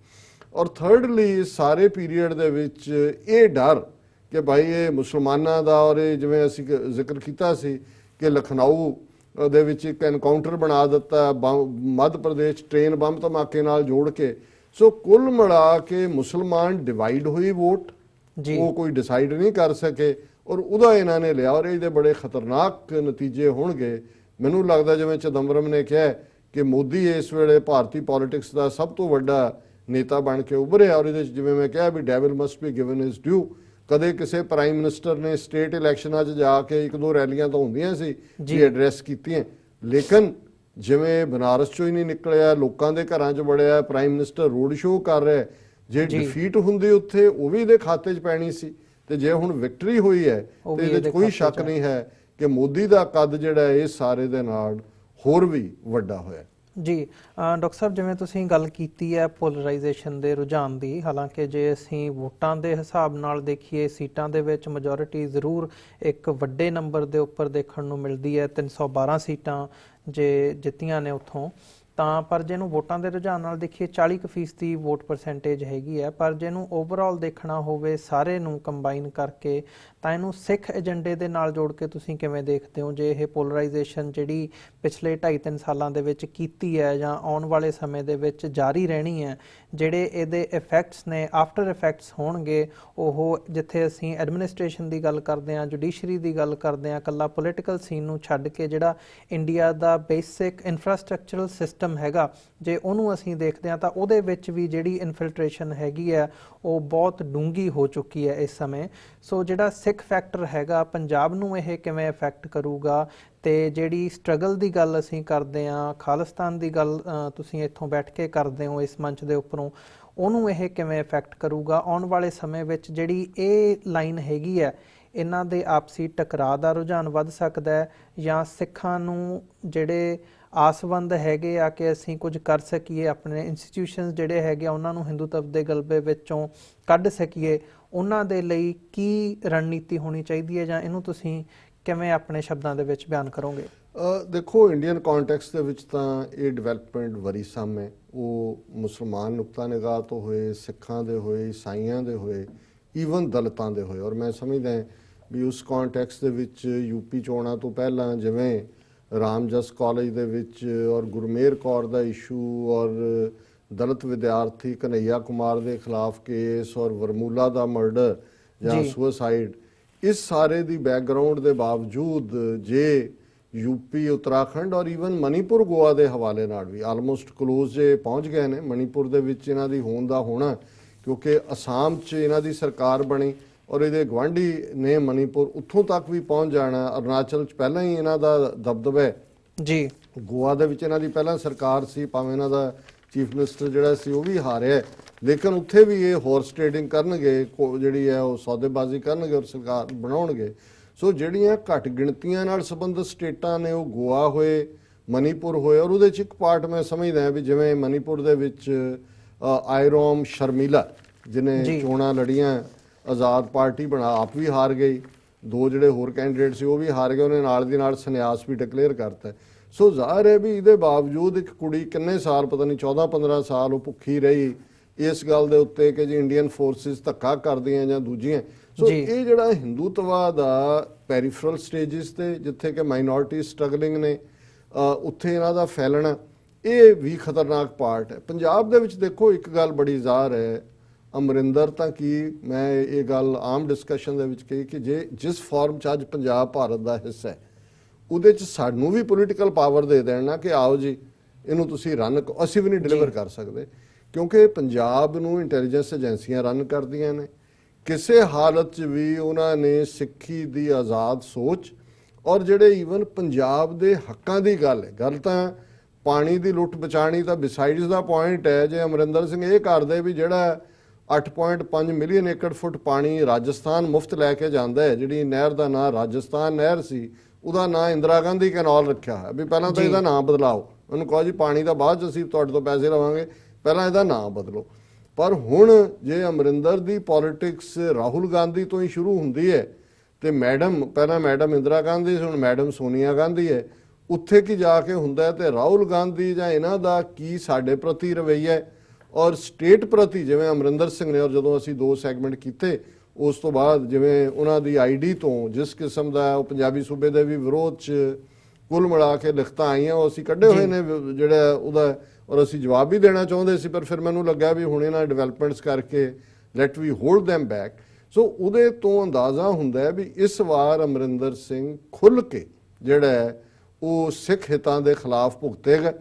ਔਰ ਥਰਡਲੀ ਸਾਰੇ ਪੀਰੀਅਡ ਦੇ ਵਿੱਚ ਇਹ ਡਰ ਕਿ ਭਾਈ ਇਹ ਮੁਸਲਮਾਨਾਂ ਦਾ, ਔਰ ਇਹ ਜਿਵੇਂ ਅਸੀਂ ਜ਼ਿਕਰ ਕੀਤਾ ਸੀ ਕਿ ਲਖਨਊ ਦੇ ਵਿੱਚ ਇੱਕ ਐਨਕਾਊਂਟਰ ਬਣਾ ਦਿੱਤਾ ਮੱਧ ਪ੍ਰਦੇਸ਼ ਟ੍ਰੇਨ ਬੰਬ ਧਮਾਕੇ ਨਾਲ ਜੋੜ ਕੇ। ਸੋ ਕੁੱਲ ਮਿਲਾ ਕੇ ਮੁਸਲਮਾਨ ਡਿਵਾਈਡ ਹੋਈ ਵੋਟ, ਉਹ ਕੋਈ ਡਿਸਾਈਡ ਨਹੀਂ ਕਰ ਸਕੇ ਔਰ ਉਹਦਾ ਇਹਨਾਂ ਨੇ ਲਿਆ ਔਰ ਇਹਦੇ ਬੜੇ ਖਤਰਨਾਕ ਨਤੀਜੇ ਹੋਣਗੇ। ਮੈਨੂੰ ਲੱਗਦਾ ਜਿਵੇਂ ਚਿਦੰਬਰਮ ਨੇ ਕਿਹਾ ਕਿ ਮੋਦੀ ਇਸ ਵੇਲੇ ਭਾਰਤੀ ਪੋਲਿਟਿਕਸ ਦਾ ਸਭ ਤੋਂ ਵੱਡਾ ਨੇਤਾ ਬਣ ਕੇ ਉੱਭਰਿਆ ਔਰ ਇਹਦੇ 'ਚ ਜਿਵੇਂ ਮੈਂ ਕਿਹਾ ਵੀ ਡੈਵਲ ਮਸਟ ਬੀ ਗਿਵਨ ਹਿਸ ਡਿਊ। ਕਦੇ ਕਿਸੇ ਪ੍ਰਾਈਮ ਮਿਨਿਸਟਰ ਨੇ ਸਟੇਟ ਇਲੈਕਸ਼ਨਾਂ 'ਚ ਜਾ ਕੇ 1-2 ਰੈਲੀਆਂ ਤਾਂ ਹੁੰਦੀਆਂ ਸੀ ਜੀ ਐਡਰੈਸ ਕੀਤੀਆਂ, ਲੇਕਿਨ ਜਿਵੇਂ ਬਨਾਰਸ 'ਚੋਂ ਹੀ ਨਹੀਂ ਨਿਕਲਿਆ, ਲੋਕਾਂ ਦੇ ਘਰਾਂ 'ਚ ਵੜਿਆ, ਪ੍ਰਾਈਮ ਮਿਨਿਸਟਰ ਰੋਡ ਸ਼ੋਅ ਕਰ ਰਿਹਾ। ਜੇ ਡਿਫੀਟ ਹੁੰਦੀ ਉੱਥੇ ਉਹ ਵੀ ਇਹਦੇ ਖਾਤੇ 'ਚ ਪੈਣੀ ਸੀ, ਤੇ ਜੇ ਹੁਣ ਵਿਕਟਰੀ ਹੋਈ ਹੈ ਤੇ ਇਹਦੇ 'ਚ ਕੋਈ ਸ਼ੱਕ ਨਹੀਂ ਹੈ ਕਿ ਮੋਦੀ ਦਾ ਕੱਦ ਜਿਹੜਾ ਇਹ ਸਾਰੇ ਦੇ ਨਾਲ ਹੋਰ ਵੀ ਵੱਡਾ ਹੋਇਆ।
ਜੀ ਡਾਕਟਰ ਸਾਹਿਬ, ਜਿਵੇਂ ਤੁਸੀਂ ਗੱਲ ਕੀਤੀ ਹੈ ਪੋਲਰਾਈਜੇਸ਼ਨ ਦੇ ਰੁਝਾਨ ਦੀ, ਹਾਲਾਂਕਿ ਜੇ ਅਸੀਂ ਵੋਟਾਂ ਦੇ ਹਿਸਾਬ ਨਾਲ ਦੇਖੀਏ ਸੀਟਾਂ ਦੇ ਵਿੱਚ ਮੈਜੋਰਿਟੀ ਜ਼ਰੂਰ ਇੱਕ ਵੱਡੇ ਨੰਬਰ ਦੇ ਉੱਪਰ ਦੇਖਣ ਨੂੰ ਮਿਲਦੀ ਹੈ, 312 ਸੀਟਾਂ ਜੇ ਜਿੱਤੀਆਂ ਨੇ ਉੱਥੋਂ ਤਾਂ, ਪਰ ਜੇ ਇਹਨੂੰ ਵੋਟਾਂ ਦੇ ਰੁਝਾਨ ਨਾਲ ਦੇਖੀਏ 40% ਦੀ ਵੋਟ ਪਰਸੈਂਟੇਜ ਹੈਗੀ ਹੈ। ਪਰ ਜੇ ਇਹਨੂੰ ਓਵਰਆਲ ਦੇਖਣਾ ਹੋਵੇ ਸਾਰੇ ਨੂੰ ਕੰਬਾਈਨ ਕਰਕੇ ਤਾਂ ਇਹਨੂੰ ਸਿੱਖ ਏਜੰਡੇ ਦੇ ਨਾਲ ਜੋੜ ਕੇ ਤੁਸੀਂ ਕਿਵੇਂ ਦੇਖਦੇ ਹੋ? ਜੇ ਇਹ ਪੋਲਰਾਈਜੇਸ਼ਨ ਜਿਹੜੀ ਪਿਛਲੇ 2.5-3 ਸਾਲਾਂ ਦੇ ਵਿੱਚ ਕੀਤੀ ਹੈ ਜਾਂ ਆਉਣ ਵਾਲੇ ਸਮੇਂ ਦੇ ਵਿੱਚ ਜਾਰੀ ਰਹਿਣੀ ਹੈ, ਜਿਹੜੇ ਇਹਦੇ ਇਫੈਕਟਸ ਨੇ, ਆਫਟਰ ਇਫੈਕਟਸ ਹੋਣਗੇ, ਉਹ ਜਿੱਥੇ ਅਸੀਂ ਐਡਮਿਨਿਸਟ੍ਰੇਸ਼ਨ ਦੀ ਗੱਲ ਕਰਦੇ ਹਾਂ, ਜੁਡੀਸ਼ਰੀ ਦੀ ਗੱਲ ਕਰਦੇ ਹਾਂ, ਇਕੱਲਾ ਪੋਲੀਟੀਕਲ ਸੀਨ ਨੂੰ ਛੱਡ ਕੇ ਜਿਹੜਾ ਇੰਡੀਆ ਦਾ ਬੇਸਿਕ ਇਨਫਰਾਸਟਰਕਚਰਲ ਸਿਸਟਮ ਸਿਸਟਮ ਹੈਗਾ ਜੇ ਉਹਨੂੰ ਅਸੀਂ ਦੇਖਦੇ ਹਾਂ ਤਾਂ ਉਹਦੇ ਵਿੱਚ ਵੀ ਜਿਹੜੀ ਇਨਫਿਲਟ੍ਰੇਸ਼ਨ ਹੈਗੀ ਹੈ ਉਹ ਬਹੁਤ ਡੂੰਘੀ ਹੋ ਚੁੱਕੀ ਹੈ ਇਸ ਸਮੇਂ। ਸੋ ਜਿਹੜਾ ਸਿੱਖ ਫੈਕਟਰ ਹੈਗਾ ਪੰਜਾਬ ਨੂੰ ਇਹ ਕਿਵੇਂ ਅਫੈਕਟ ਕਰੂਗਾ, ਤੇ ਜਿਹੜੀ ਸਟਰਗਲ ਦੀ ਗੱਲ ਅਸੀਂ ਕਰਦੇ ਹਾਂ, ਖਾਲਿਸਤਾਨ ਦੀ ਗੱਲ ਤੁਸੀਂ ਇੱਥੋਂ ਬੈਠ ਕੇ ਕਰਦੇ ਹੋ ਇਸ ਮੰਚ ਦੇ ਉੱਪਰੋਂ, ਉਹਨੂੰ ਇਹ ਕਿਵੇਂ ਅਫੈਕਟ ਕਰੂਗਾ ਆਉਣ ਵਾਲੇ ਸਮੇਂ ਵਿੱਚ। ਜਿਹੜੀ ਇਹ ਲਾਈਨ ਹੈਗੀ ਹੈ ਇਹਨਾਂ ਦੇ ਆਪਸੀ ਟਕਰਾਅ ਦਾ ਰੁਝਾਨ ਵੱਧ ਸਕਦਾ ਹੈ, ਜਾਂ ਸਿੱਖਾਂ ਨੂੰ ਜਿਹੜੇ ਆਸਵੰਦ ਹੈਗੇ ਆ ਕਿ ਅਸੀਂ ਕੁਝ ਕਰ ਸਕੀਏ, ਆਪਣੇ ਇੰਸਟੀਟਿਊਸ਼ਨਸ ਜਿਹੜੇ ਹੈਗੇ ਆ ਉਹਨਾਂ ਨੂੰ ਹਿੰਦੂਤਵ ਦੇ ਗਲਬੇ ਵਿੱਚੋਂ ਕੱਢ ਸਕੀਏ, ਉਹਨਾਂ ਦੇ ਲਈ ਕੀ ਰਣਨੀਤੀ ਹੋਣੀ ਚਾਹੀਦੀ ਹੈ, ਜਾਂ ਇਹਨੂੰ ਤੁਸੀਂ ਕਿਵੇਂ ਆਪਣੇ ਸ਼ਬਦਾਂ ਦੇ ਵਿੱਚ ਬਿਆਨ ਕਰੋਗੇ?
ਦੇਖੋ, ਇੰਡੀਅਨ ਕੌਂਟੈਕਸਟ ਦੇ ਵਿੱਚ ਤਾਂ ਇਹ ਡਿਵੈਲਪਮੈਂਟ ਵਰੀਸਮ ਹੈ। ਉਹ ਮੁਸਲਮਾਨ ਨੁਕਤਾ ਨਿਗਾਹ ਤੋਂ ਹੋਏ, ਸਿੱਖਾਂ ਦੇ ਹੋਏ, ਈਸਾਈਆਂ ਦੇ ਹੋਏ, ਈਵਨ ਦਲਿਤਾਂ ਦੇ ਹੋਏ। ਔਰ ਮੈਂ ਸਮਝਦਾ ਵੀ ਉਸ ਕੌਂਟੈਕਸਟ ਦੇ ਵਿੱਚ ਯੂਪੀ ਚੋਣਾਂ ਤੋਂ ਪਹਿਲਾਂ ਜਿਵੇਂ ਰਾਮਜਸ ਕਾਲਜ ਦੇ ਵਿੱਚ ਔਰ ਗੁਰਮੇਰ ਕੌਰ ਦਾ ਇਸ਼ੂ, ਔਰ ਦਲਿਤ ਵਿਦਿਆਰਥੀ ਕਨਈਆ ਕੁਮਾਰ ਦੇ ਖਿਲਾਫ ਕੇਸ, ਔਰ ਵਰਮੂਲਾ ਦਾ ਮਰਡਰ ਜਾਂ ਸੁਸਾਈਡ, ਇਸ ਸਾਰੇ ਦੀ ਬੈਕਗਰਾਉਂਡ ਦੇ ਬਾਵਜੂਦ ਜੇ ਯੂਪੀ, ਉੱਤਰਾਖੰਡ ਔਰ ਈਵਨ ਮਨੀਪੁਰ, ਗੋਆ ਦੇ ਹਵਾਲੇ ਨਾਲ ਵੀ ਆਲਮੋਸਟ ਕਲੋਜ਼ ਜੇ ਪਹੁੰਚ ਗਏ ਨੇ। ਮਨੀਪੁਰ ਦੇ ਵਿੱਚ ਇਹਨਾਂ ਦੀ ਹੋਣ ਦਾ ਹੋਣਾ, ਕਿਉਂਕਿ ਅਸਾਮ 'ਚ ਇਹਨਾਂ ਦੀ ਸਰਕਾਰ ਬਣੀ ਔਰ ਇਹਦੇ ਗੁਆਂਢੀ ਨੇ ਮਨੀਪੁਰ, ਉੱਥੋਂ ਤੱਕ ਵੀ ਪਹੁੰਚ ਜਾਣਾ। ਅਰੁਣਾਚਲ 'ਚ ਪਹਿਲਾਂ ਹੀ ਇਹਨਾਂ ਦਾ ਦਬਦਬਾ ਹੈ ਜੀ। ਗੋਆ ਦੇ ਵਿੱਚ ਇਹਨਾਂ ਦੀ ਪਹਿਲਾਂ ਸਰਕਾਰ ਸੀ, ਭਾਵੇਂ ਇਹਨਾਂ ਦਾ ਚੀਫ ਮਿਨਿਸਟਰ ਜਿਹੜਾ ਸੀ ਉਹ ਵੀ ਹਾਰਿਆ, ਲੇਕਿਨ ਉੱਥੇ ਵੀ ਇਹ ਹਾਰਸ ਟ੍ਰੇਡਿੰਗ ਕਰਨਗੇ, ਜਿਹੜੀ ਹੈ ਉਹ ਸੌਦੇਬਾਜ਼ੀ ਕਰਨਗੇ ਔਰ ਸਰਕਾਰ ਬਣਾਉਣਗੇ। ਸੋ ਜਿਹੜੀਆਂ ਘੱਟ ਗਿਣਤੀਆਂ ਨਾਲ ਸੰਬੰਧਿਤ ਸਟੇਟਾਂ ਨੇ ਉਹ ਗੋਆ ਹੋਏ, ਮਨੀਪੁਰ ਹੋਏ, ਔਰ ਉਹਦੇ 'ਚ ਇੱਕ ਪਾਰਟ ਮੈਂ ਸਮਝਦਾ ਵੀ ਜਿਵੇਂ ਮਨੀਪੁਰ ਦੇ ਵਿੱਚ ਆਇਰੋਮ ਸ਼ਰਮੀਲਾ ਜਿਹਨੇ ਚੋਣਾਂ ਲੜੀਆਂ, ਆਜ਼ਾਦ ਪਾਰਟੀ ਬਣਾ, ਆਪ ਵੀ ਹਾਰ ਗਈ, ਦੋ ਜਿਹੜੇ ਹੋਰ ਕੈਂਡੀਡੇਟ ਸੀ ਉਹ ਵੀ ਹਾਰ ਗਏ, ਉਹਨੇ ਨਾਲ ਦੀ ਨਾਲ ਸੰਨਿਆਸ ਵੀ ਡਿਕਲੇਅਰ ਕਰਤਾ। ਸੋ ਜ਼ਾਹਰ ਹੈ ਵੀ ਇਹਦੇ ਬਾਵਜੂਦ ਇੱਕ ਕੁੜੀ ਕਿੰਨੇ ਸਾਲ, ਪਤਾ ਨਹੀਂ 14-15 ਸਾਲ ਉਹ ਭੁੱਖੀ ਰਹੀ ਇਸ ਗੱਲ ਦੇ ਉੱਤੇ ਕਿ ਜੀ ਇੰਡੀਅਨ ਫੋਰਸਿਸ ਧੱਕਾ ਕਰਦੀਆਂ ਜਾਂ ਦੂਜੀਆਂ। ਸੋ ਇਹ ਜਿਹੜਾ ਹਿੰਦੂਤਵਾ ਦਾ ਪੈਰੀਫਰਲ ਸਟੇਜਿਸ ਤੇ ਜਿੱਥੇ ਕਿ ਮਾਈਨੋਰਿਟੀ ਸਟਰਗਲਿੰਗ ਨੇ, ਉੱਥੇ ਇਹਨਾਂ ਦਾ ਫੈਲਣਾ, ਇਹ ਵੀ ਖਤਰਨਾਕ ਪਾਰਟ ਹੈ। ਪੰਜਾਬ ਦੇ ਵਿੱਚ ਦੇਖੋ ਇੱਕ ਗੱਲ ਬੜੀ ਜ਼ਾਹਰ ਹੈ, ਅਮਰਿੰਦਰ ਤਾਂ ਕੀ, ਮੈਂ ਇਹ ਗੱਲ ਆਮ ਡਿਸਕਸ਼ਨ ਦੇ ਵਿੱਚ ਕਹੀ ਕਿ ਜੇ ਜਿਸ ਫਾਰਮ 'ਚ ਅੱਜ ਪੰਜਾਬ ਭਾਰਤ ਦਾ ਹਿੱਸਾ ਹੈ ਉਹਦੇ 'ਚ ਸਾਨੂੰ ਵੀ ਪੋਲੀਟੀਕਲ ਪਾਵਰ ਦੇ ਦੇਣਾ ਕਿ ਆਓ ਜੀ ਇਹਨੂੰ ਤੁਸੀਂ ਰਨ, ਅਸੀਂ ਵੀ ਨਹੀਂ ਡਿਲੀਵਰ ਕਰ ਸਕਦੇ, ਕਿਉਂਕਿ ਪੰਜਾਬ ਨੂੰ ਇੰਟੈਲੀਜੈਂਸ ਏਜੰਸੀਆਂ ਰਨ ਕਰਦੀਆਂ ਨੇ। ਕਿਸੇ ਹਾਲਤ 'ਚ ਵੀ ਉਹਨਾਂ ਨੇ ਸਿੱਖੀ ਦੀ ਆਜ਼ਾਦ ਸੋਚ ਔਰ ਜਿਹੜੇ ਈਵਨ ਪੰਜਾਬ ਦੇ ਹੱਕਾਂ ਦੀ ਗੱਲ ਹੈ, ਗੱਲ ਤਾਂ ਪਾਣੀ ਦੀ ਲੁੱਟ ਬਚਾਣੀ ਤਾਂ ਬਿਸਾਈਡਸ ਦਾ ਪੁਆਇੰਟ ਹੈ। ਜੇ ਅਮਰਿੰਦਰ ਸਿੰਘ ਇਹ ਕਰਦੇ ਵੀ ਜਿਹੜਾ 8.5 ਮਿਲੀਅਨ ਏਕੜ ਫੁੱਟ ਪਾਣੀ ਰਾਜਸਥਾਨ ਮੁਫਤ ਲੈ ਕੇ ਜਾਂਦਾ ਹੈ, ਜਿਹੜੀ ਨਹਿਰ ਦਾ ਨਾਂ ਰਾਜਸਥਾਨ ਨਹਿਰ ਸੀ, ਉਹਦਾ ਨਾਂ ਇੰਦਰਾ ਗਾਂਧੀ ਕੈਨਾਲ ਰੱਖਿਆ ਹੈ ਵੀ ਪਹਿਲਾਂ ਤਾਂ ਇਹਦਾ ਨਾਂ ਬਦਲਾਓ, ਉਹਨੂੰ ਕਹੋ ਜੀ ਪਾਣੀ ਦਾ ਬਾਅਦ 'ਚ ਅਸੀਂ ਤੁਹਾਡੇ ਤੋਂ ਪੈਸੇ ਲਵਾਂਗੇ, ਪਹਿਲਾਂ ਇਹਦਾ ਨਾਂ ਬਦਲੋ। ਪਰ ਹੁਣ ਜੇ ਅਮਰਿੰਦਰ ਦੀ ਪੋਲਿਟਿਕਸ ਰਾਹੁਲ ਗਾਂਧੀ ਤੋਂ ਹੀ ਸ਼ੁਰੂ ਹੁੰਦੀ ਹੈ ਤੇ ਮੈਡਮ, ਪਹਿਲਾਂ ਮੈਡਮ ਇੰਦਰਾ ਗਾਂਧੀ ਸੀ, ਹੁਣ ਮੈਡਮ ਸੋਨੀਆ ਗਾਂਧੀ ਹੈ, ਉੱਥੇ ਕੀ ਜਾ ਕੇ ਹੁੰਦਾ ਹੈ ਤੇ ਰਾਹੁਲ ਗਾਂਧੀ ਜਾਂ ਇਹਨਾਂ ਦਾ ਕੀ ਸਾਡੇ ਪ੍ਰਤੀ ਰਵੱਈਆ ਹੈ ਔਰ ਸਟੇਟ ਪ੍ਰਤੀ, ਜਿਵੇਂ ਅਮਰਿੰਦਰ ਸਿੰਘ ਨੇ, ਔਰ ਜਦੋਂ ਅਸੀਂ 2 ਸੈਗਮੈਂਟ ਕੀਤੇ ਉਸ ਤੋਂ ਬਾਅਦ ਜਿਵੇਂ ਉਹਨਾਂ ਦੀ ਆਈਡੀ ਤੋਂ ਜਿਸ ਕਿਸਮ ਦਾ ਉਹ ਪੰਜਾਬੀ ਸੂਬੇ ਦੇ ਵੀ ਵਿਰੋਧ 'ਚ ਕੁੱਲ ਮਿਲਾ ਕੇ ਲਿਖਤਾਂ ਆਈਆਂ, ਉਹ ਅਸੀਂ ਕੱਢੇ ਹੋਏ ਨੇ ਜਿਹੜਾ ਉਹਦਾ, ਔਰ ਅਸੀਂ ਜਵਾਬ ਵੀ ਦੇਣਾ ਚਾਹੁੰਦੇ ਸੀ, ਪਰ ਫਿਰ ਮੈਨੂੰ ਲੱਗਾ ਵੀ ਹੁਣ ਇਹਨਾਂ ਡਿਵੈਲਪਮੈਂਟਸ ਕਰਕੇ ਲੈਟ ਵੀ ਹੋਲਡ them ਬੈਕ। ਸੋ ਉਹਦੇ ਤੋਂ ਅੰਦਾਜ਼ਾ ਹੁੰਦਾ ਹੈ ਵੀ ਇਸ ਵਾਰ ਅਮਰਿੰਦਰ ਸਿੰਘ ਖੁੱਲ੍ਹ ਕੇ ਜਿਹੜਾ ਹੈ ਉਹ ਸਿੱਖ ਹਿੱਤਾਂ ਦੇ ਖਿਲਾਫ ਭੁਗਤੇਗਾ,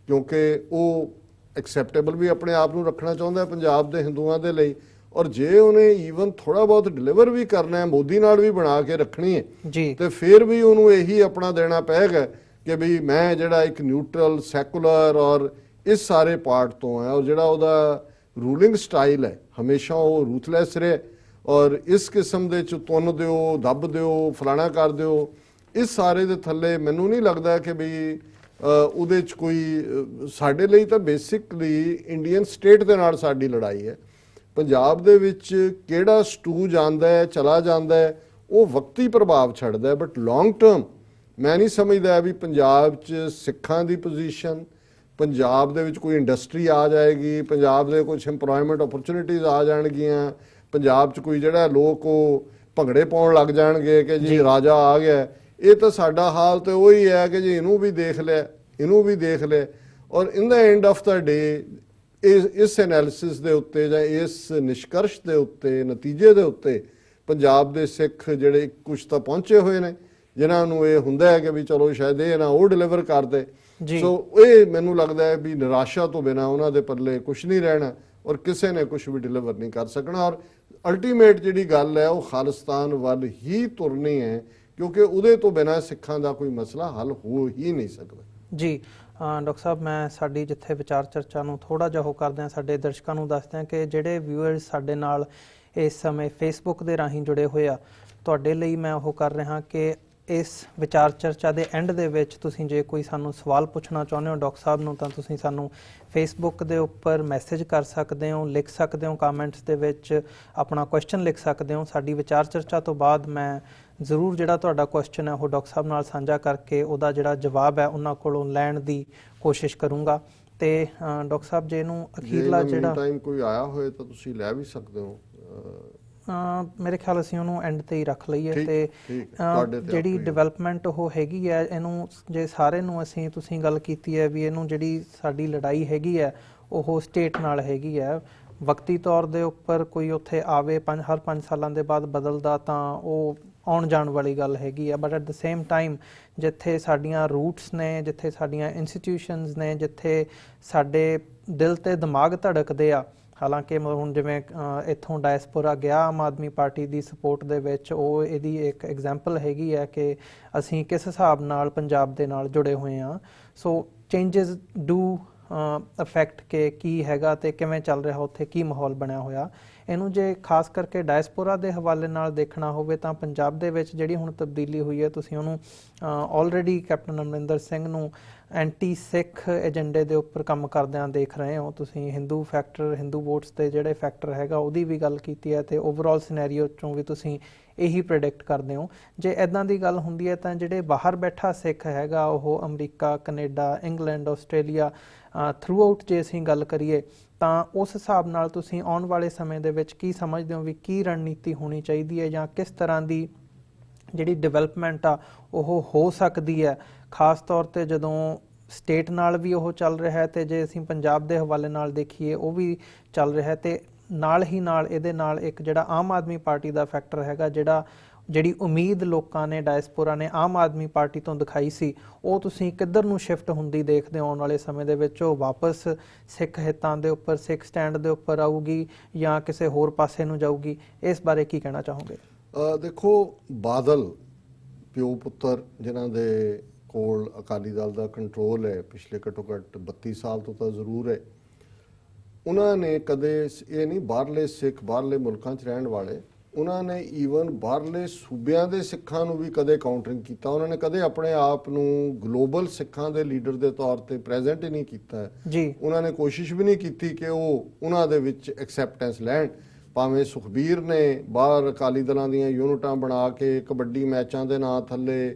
ਕਿਉਂਕਿ ਉਹ ਐਕਸੈਪਟੇਬਲ ਵੀ ਆਪਣੇ ਆਪ ਨੂੰ ਰੱਖਣਾ ਚਾਹੁੰਦਾ ਪੰਜਾਬ ਦੇ ਹਿੰਦੂਆਂ ਦੇ ਲਈ, ਔਰ ਜੇ ਉਹਨੇ ਈਵਨ ਥੋੜਾ ਬਹੁਤ ਡਿਲੀਵਰ ਵੀ ਕਰਨਾ ਹੈ, ਮੋਦੀ ਨਾਲ ਵੀ ਬਣਾ ਕੇ ਰੱਖਣੀ ਹੈ ਜੀ, ਤੇ ਫਿਰ ਵੀ ਉਹਨੂੰ ਇਹੀ ਆਪਣਾ ਦੇਣਾ ਪਏਗਾ ਕਿ ਵੀ ਮੈਂ ਜਿਹੜਾ ਇੱਕ ਨਿਊਟਰਲ, ਸੈਕੂਲਰ ਔਰ ਇਸ ਸਾਰੇ ਪਾਰਟ ਤੋਂ ਹੈ, ਔਰ ਜਿਹੜਾ ਉਹਦਾ ਰੂਲਿੰਗ ਸਟਾਈਲ ਹੈ ਹਮੇਸ਼ਾ ਉਹ ਰੂਥਲੈਸ ਰਹੇ, ਔਰ ਇਸ ਕਿਸਮ ਦੇ 'ਚ ਤੁੰਨ ਦਿਓ, ਦੱਬ ਦਿਓ, ਫਲਾਣਾ ਕਰ ਦਿਓ, ਇਸ ਸਾਰੇ ਦੇ ਥੱਲੇ ਮੈਨੂੰ ਨਹੀਂ ਲੱਗਦਾ ਕਿ ਵੀ ਉਹਦੇ 'ਚ ਕੋਈ, ਸਾਡੇ ਲਈ ਤਾਂ ਬੇਸਿਕਲੀ ਇੰਡੀਅਨ ਸਟੇਟ ਦੇ ਨਾਲ ਸਾਡੀ ਲੜਾਈ ਹੈ। ਪੰਜਾਬ ਦੇ ਵਿੱਚ ਕਿਹੜਾ ਸਟੂ ਜਾਂਦਾ ਹੈ, ਚਲਾ ਜਾਂਦਾ ਹੈ, ਉਹ ਵਕਤੀ ਪ੍ਰਭਾਵ ਛੱਡਦਾ ਹੈ, ਬਟ ਲੌਂਗ ਟਰਮ ਮੈਂ ਨਹੀਂ ਸਮਝਦਾ ਵੀ ਪੰਜਾਬ 'ਚ ਸਿੱਖਾਂ ਦੀ ਪੋਜੀਸ਼ਨ, ਪੰਜਾਬ ਦੇ ਵਿੱਚ ਕੋਈ ਇੰਡਸਟਰੀ ਆ ਜਾਏਗੀ, ਪੰਜਾਬ ਦੇ ਕੁਝ ਇੰਪਲੋਇਮੈਂਟ ਓਪਰਚੁਨਿਟੀਜ਼ ਆ ਜਾਣਗੀਆਂ, ਪੰਜਾਬ 'ਚ ਕੋਈ ਜਿਹੜਾ ਲੋਕ ਉਹ ਭੰਗੜੇ ਪਾਉਣ ਲੱਗ ਜਾਣਗੇ ਕਿ ਜੀ ਰਾਜਾ ਆ ਗਿਆ। ਇਹ ਤਾਂ ਸਾਡਾ ਹਾਲ ਤੇ ਉਹੀ ਹੈ ਕਿ ਜੀ ਇਹਨੂੰ ਵੀ ਦੇਖ ਲਿਆ, ਇਹਨੂੰ ਵੀ ਦੇਖ ਲਿਆ, ਔਰ ਇਨ ਦਾ ਐਂਡ ਆਫ ਦਾ ਡੇ ਇਸ ਐਨਾਲਿਸਿਸ ਦੇ ਉੱਤੇ ਜਾਂ ਇਸ ਨਿਸ਼ਕਰਸ਼ ਦੇ ਉੱਤੇ, ਨਤੀਜੇ ਦੇ ਉੱਤੇ ਪੰਜਾਬ ਦੇ ਸਿੱਖ ਜਿਹੜੇ ਕੁਝ ਤਾਂ ਪਹੁੰਚੇ ਹੋਏ ਨੇ ਜਿਨ੍ਹਾਂ ਨੂੰ ਇਹ ਹੁੰਦਾ ਹੈ ਕਿ ਵੀ ਚਲੋ ਸ਼ਾਇਦ ਇਹ ਨਾ ਉਹ ਡਿਲੀਵਰ ਕਰਦੇ,
ਜੀ।
ਸੋ ਇਹ ਮੈਨੂੰ ਲੱਗਦਾ ਹੈ ਵੀ ਨਿਰਾਸ਼ਾ ਤੋਂ ਬਿਨਾਂ ਉਹਨਾਂ ਦੇ ਪੱਲੇ ਕੁਝ ਨਹੀਂ ਰਹਿਣਾ ਔਰ ਕਿਸੇ ਨੇ ਕੁਝ ਵੀ ਡਿਲੀਵਰ ਨਹੀਂ ਕਰ ਸਕਣਾ ਔਰ ਅਲਟੀਮੇਟ ਜਿਹੜੀ ਗੱਲ ਹੈ ਉਹ ਖਾਲਿਸਤਾਨ ਵੱਲ ਹੀ ਤੁਰਨੀ ਹੈ ਕਿਉਂਕਿ ਉਹਦੇ ਤੋਂ ਬਿਨਾਂ ਸਿੱਖਾਂ ਦਾ ਕੋਈ ਮਸਲਾ ਹੱਲ ਹੋ ਹੀ ਨਹੀਂ ਸਕਦਾ।
ਜੀ ਡਾਕਟਰ ਸਾਹਿਬ, ਮੈਂ ਸਾਡੀ ਜਿੱਥੇ ਵਿਚਾਰ ਚਰਚਾ ਨੂੰ ਥੋੜਾ ਜਿਹਾ ਉਹ ਕਰਦੇ ਹਾਂ, ਸਾਡੇ ਦਰਸ਼ਕਾਂ ਨੂੰ ਦੱਸਦੇ ਹਾਂ ਕਿ ਜਿਹੜੇ ਵਿਊਅਰਸ ਸਾਡੇ ਨਾਲ ਇਸ ਸਮੇਂ ਫੇਸਬੁੱਕ ਦੇ ਰਾਹੀਂ ਜੁੜੇ ਹੋਏ ਆ, ਤੁਹਾਡੇ ਲਈ ਮੈਂ ਉਹ ਕਰ ਰਿਹਾ ਕਿ ਇਸ ਵਿਚਾਰ ਚਰਚਾ ਦੇ ਐਂਡ ਦੇ ਵਿੱਚ ਤੁਸੀਂ ਜੇ ਕੋਈ ਸਾਨੂੰ ਸਵਾਲ ਪੁੱਛਣਾ ਚਾਹੁੰਦੇ ਹੋ ਡਾਕਟਰ ਸਾਹਿਬ ਨੂੰ, ਤਾਂ ਤੁਸੀਂ ਸਾਨੂੰ ਫੇਸਬੁੱਕ ਦੇ ਉੱਪਰ ਮੈਸੇਜ ਕਰ ਸਕਦੇ ਹੋ, ਲਿਖ ਸਕਦੇ ਹੋ, ਕਮੈਂਟਸ ਦੇ ਵਿੱਚ ਆਪਣਾ ਕੁਐਸਚਨ ਲਿਖ ਸਕਦੇ ਹੋ। ਸਾਡੀ ਵਿਚਾਰ ਚਰਚਾ ਤੋਂ ਬਾਅਦ ਮੈਂ ਜ਼ਰੂਰ ਜਿਹੜਾ ਤੁਹਾਡਾ ਕੁਐਸਚਨ ਹੈ ਉਹ ਡਾਕਟਰ ਸਾਹਿਬ ਨਾਲ ਸਾਂਝਾ ਕਰਕੇ ਉਹਦਾ ਜਿਹੜਾ ਜਵਾਬ ਹੈ ਉਹਨਾਂ ਕੋਲੋਂ ਲੈਣ ਦੀ ਕੋਸ਼ਿਸ਼ ਕਰੂੰਗਾ। ਤੇ ਡਾਕਟਰ ਸਾਹਿਬ ਜੇ ਇਹਨੂੰ ਅਖੀਰਲਾ ਜਿਹੜਾ
ਟਾਈਮ ਕੋਈ ਆਇਆ ਹੋਏ ਤਾਂ ਤੁਸੀਂ ਲੈ ਵੀ ਸਕਦੇ ਹੋ।
ਮੇਰੇ ਖਿਆਲ ਅਸੀਂ ਉਹਨੂੰ ਐਂਡ ਤੇ ਹੀ ਰੱਖ ਲਈਏ। ਤੇ ਜਿਹੜੀ ਡਿਵੈਲਪਮੈਂਟ ਉਹ ਹੈਗੀ ਹੈ, ਇਹਨੂੰ ਜੇ ਸਾਰੇ ਨੂੰ ਅਸੀਂ ਤੁਸੀਂ ਗੱਲ ਕੀਤੀ ਹੈ ਵੀ ਇਹਨੂੰ ਜਿਹੜੀ ਸਾਡੀ ਲੜਾਈ ਹੈਗੀ ਹੈ ਉਹ ਸਟੇਟ ਨਾਲ ਹੈਗੀ ਹੈ। ਵਕਤੀ ਤੌਰ ਦੇ ਉੱਪਰ ਕੋਈ ਉੱਥੇ ਆਵੇ ਹਰ 5 ਸਾਲਾਂ ਦੇ ਬਾਅਦ ਬਦਲਦਾ ਤਾਂ ਉਹ ਆਉਣ ਜਾਣ ਵਾਲੀ ਗੱਲ ਹੈਗੀ ਹੈ, but at the same time ਜਿੱਥੇ ਸਾਡੀਆਂ ਰੂਟਸ ਨੇ, ਜਿੱਥੇ ਸਾਡੀਆਂ ਇੰਸਟੀਟਿਊਸ਼ਨਸ ਨੇ, ਜਿੱਥੇ ਸਾਡੇ ਦਿਲ ਤੇ ਦਿਮਾਗ ਧੜਕਦੇ ਆ, ਹਾਲਾਂਕਿ ਹੁਣ ਜਿਵੇਂ ਇੱਥੋਂ ਡਾਇਸਪੋਰਾ ਗਿਆ ਆਮ ਆਦਮੀ ਪਾਰਟੀ ਦੀ ਸਪੋਰਟ ਦੇ ਵਿੱਚ, ਉਹ ਇਹਦੀ ਇੱਕ ਐਗਜ਼ਾਮਪਲ ਹੈਗੀ ਹੈ ਕਿ ਅਸੀਂ ਕਿਸ ਹਿਸਾਬ ਨਾਲ ਪੰਜਾਬ ਦੇ ਨਾਲ ਜੁੜੇ ਹੋਏ ਹਾਂ। ਸੋ ਚੇਂਜਸ ਡੂ ਅਫੈਕਟ ਕਿ ਕੀ ਹੈਗਾ ਤੇ ਕਿਵੇਂ ਚੱਲ ਰਿਹਾ ਉੱਥੇ, ਕੀ ਮਾਹੌਲ ਬਣਿਆ ਹੋਇਆ। ਇਹਨੂੰ ਜੇ ਖਾਸ ਕਰਕੇ ਡਾਇਸਪੋਰਾ ਦੇ ਹਵਾਲੇ ਨਾਲ ਦੇਖਣਾ ਹੋਵੇ ਤਾਂ ਪੰਜਾਬ ਦੇ ਵਿੱਚ ਜਿਹੜੀ ਹੁਣ ਤਬਦੀਲੀ ਹੋਈ ਹੈ, ਤੁਸੀਂ ਉਹਨੂੰ ਆਲਰੇਡੀ ਕੈਪਟਨ ਅਮਰਿੰਦਰ ਸਿੰਘ ਨੂੰ ਐਂਟੀ ਸਿੱਖ ਏਜੰਡੇ ਦੇ ਉੱਪਰ ਕੰਮ ਕਰਦਿਆਂ ਦੇਖ ਰਹੇ ਹੋ। ਤੁਸੀਂ ਹਿੰਦੂ ਫੈਕਟਰ, ਹਿੰਦੂ ਵੋਟਸ ਤੇ ਜਿਹੜੇ ਫੈਕਟਰ ਹੈਗਾ ਉਹਦੀ ਵੀ ਗੱਲ ਕੀਤੀ ਹੈ ਤੇ ਓਵਰਆਲ ਸਿਨੈਰੀਓ ਚੋਂ ਵੀ ਤੁਸੀਂ ਇਹੀ ਪ੍ਰੈਡਿਕਟ ਕਰਦੇ ਹੋ। ਜੇ ਇਦਾਂ ਦੀ ਗੱਲ ਹੁੰਦੀ ਹੈ ਤਾਂ ਜਿਹੜੇ ਬਾਹਰ ਬੈਠਾ ਸਿੱਖ ਹੈਗਾ ਉਹ America, Canada, England, Australia through out ਜੇ ਅਸੀਂ ਗੱਲ ਕਰੀਏ ਤਾਂ ਉਸ ਹਿਸਾਬ ਨਾਲ ਤੁਸੀਂ ਆਉਣ ਵਾਲੇ ਸਮੇਂ ਦੇ ਵਿੱਚ ਕੀ ਸਮਝਦੇ ਹੋ ਵੀ ਕੀ ਰਣਨੀਤੀ ਹੋਣੀ ਚਾਹੀਦੀ ਹੈ ਜਾਂ ਕਿਸ ਤਰ੍ਹਾਂ ਦੀ ਜਿਹੜੀ ਡਿਵੈਲਪਮੈਂਟ ਆ ਉਹ ਹੋ ਸਕਦੀ ਹੈ, ਖਾਸ ਤੌਰ ਤੇ ਜਦੋਂ ਸਟੇਟ ਨਾਲ ਵੀ ਉਹ ਚੱਲ ਰਿਹਾ ਹੈ ਤੇ ਜੇ ਅਸੀਂ ਪੰਜਾਬ ਦੇ ਹਵਾਲੇ ਨਾਲ ਦੇਖੀਏ ਉਹ ਵੀ ਚੱਲ ਰਿਹਾ ਹੈ, ਤੇ ਨਾਲ ਹੀ ਨਾਲ ਇਹਦੇ ਨਾਲ ਇੱਕ ਜਿਹੜਾ ਆਮ ਆਦਮੀ ਪਾਰਟੀ ਦਾ ਫੈਕਟਰ ਹੈਗਾ, ਜਿਹੜੀ ਉਮੀਦ ਲੋਕਾਂ ਨੇ, ਡਾਇਸਪੋਰਾ ਨੇ ਆਮ ਆਦਮੀ ਪਾਰਟੀ ਤੋਂ ਦਿਖਾਈ ਸੀ, ਉਹ ਤੁਸੀਂ ਕਿੱਧਰ ਨੂੰ ਸ਼ਿਫਟ ਹੁੰਦੀ ਦੇਖਦੇ ਹੋ ਆਉਣ ਵਾਲੇ ਸਮੇਂ ਦੇ ਵਿੱਚ? ਉਹ ਵਾਪਸ ਸਿੱਖ ਹਿੱਤਾਂ ਦੇ ਉੱਪਰ, ਸਿੱਖ ਸਟੈਂਡ ਦੇ ਉੱਪਰ ਆਊਗੀ ਜਾਂ ਕਿਸੇ ਹੋਰ ਪਾਸੇ ਨੂੰ ਜਾਊਗੀ? ਇਸ ਬਾਰੇ ਕੀ ਕਹਿਣਾ ਚਾਹੋਗੇ?
ਦੇਖੋ, ਬਾਦਲ ਪਿਓ ਪੁੱਤਰ ਜਿਨ੍ਹਾਂ ਦੇ ਕੋਲ ਅਕਾਲੀ ਦਲ ਦਾ ਕੰਟਰੋਲ ਹੈ ਪਿਛਲੇ ਘੱਟੋ ਘੱਟ 32 ਸਾਲ ਤੋਂ ਤਾਂ ਜ਼ਰੂਰ ਹੈ, ਉਹਨਾਂ ਨੇ ਕਦੇ ਇਹ ਨਹੀਂ ਬਾਹਰਲੇ ਸਿੱਖ, ਬਾਹਰਲੇ ਮੁਲਕਾਂ 'ਚ ਰਹਿਣ ਵਾਲੇ, ਉਹਨਾਂ ਨੇ ਈਵਨ ਬਾਹਰਲੇ ਸੂਬਿਆਂ ਦੇ ਸਿੱਖਾਂ ਨੂੰ ਵੀ ਕਦੇ ਕਾਊਂਟਰਿੰਗ ਕੀਤਾ। ਉਹਨਾਂ ਨੇ ਕਦੇ ਆਪਣੇ ਆਪ ਨੂੰ ਗਲੋਬਲ ਸਿੱਖਾਂ ਦੇ ਲੀਡਰ ਦੇ ਤੌਰ ਤੇ ਪ੍ਰੈਜ਼ੈਂਟ ਹੀ ਨਹੀਂ ਕੀਤਾ ਜੀ। ਉਹਨਾਂ ਨੇ ਕੋਸ਼ਿਸ਼ ਵੀ ਨਹੀਂ ਕੀਤੀ ਕਿ ਉਹ ਉਹਨਾਂ ਦੇ ਵਿੱਚ ਐਕਸੈਪਟੈਂਸ ਲੈਣ। ਭਾਵੇਂ ਸੁਖਬੀਰ ਨੇ ਬਾਹਰ ਅਕਾਲੀ ਦਲਾਂ ਦੀਆਂ ਯੂਨਿਟਾਂ ਬਣਾ ਕੇ ਕਬੱਡੀ ਮੈਚਾਂ ਦੇ ਨਾਂ ਥੱਲੇ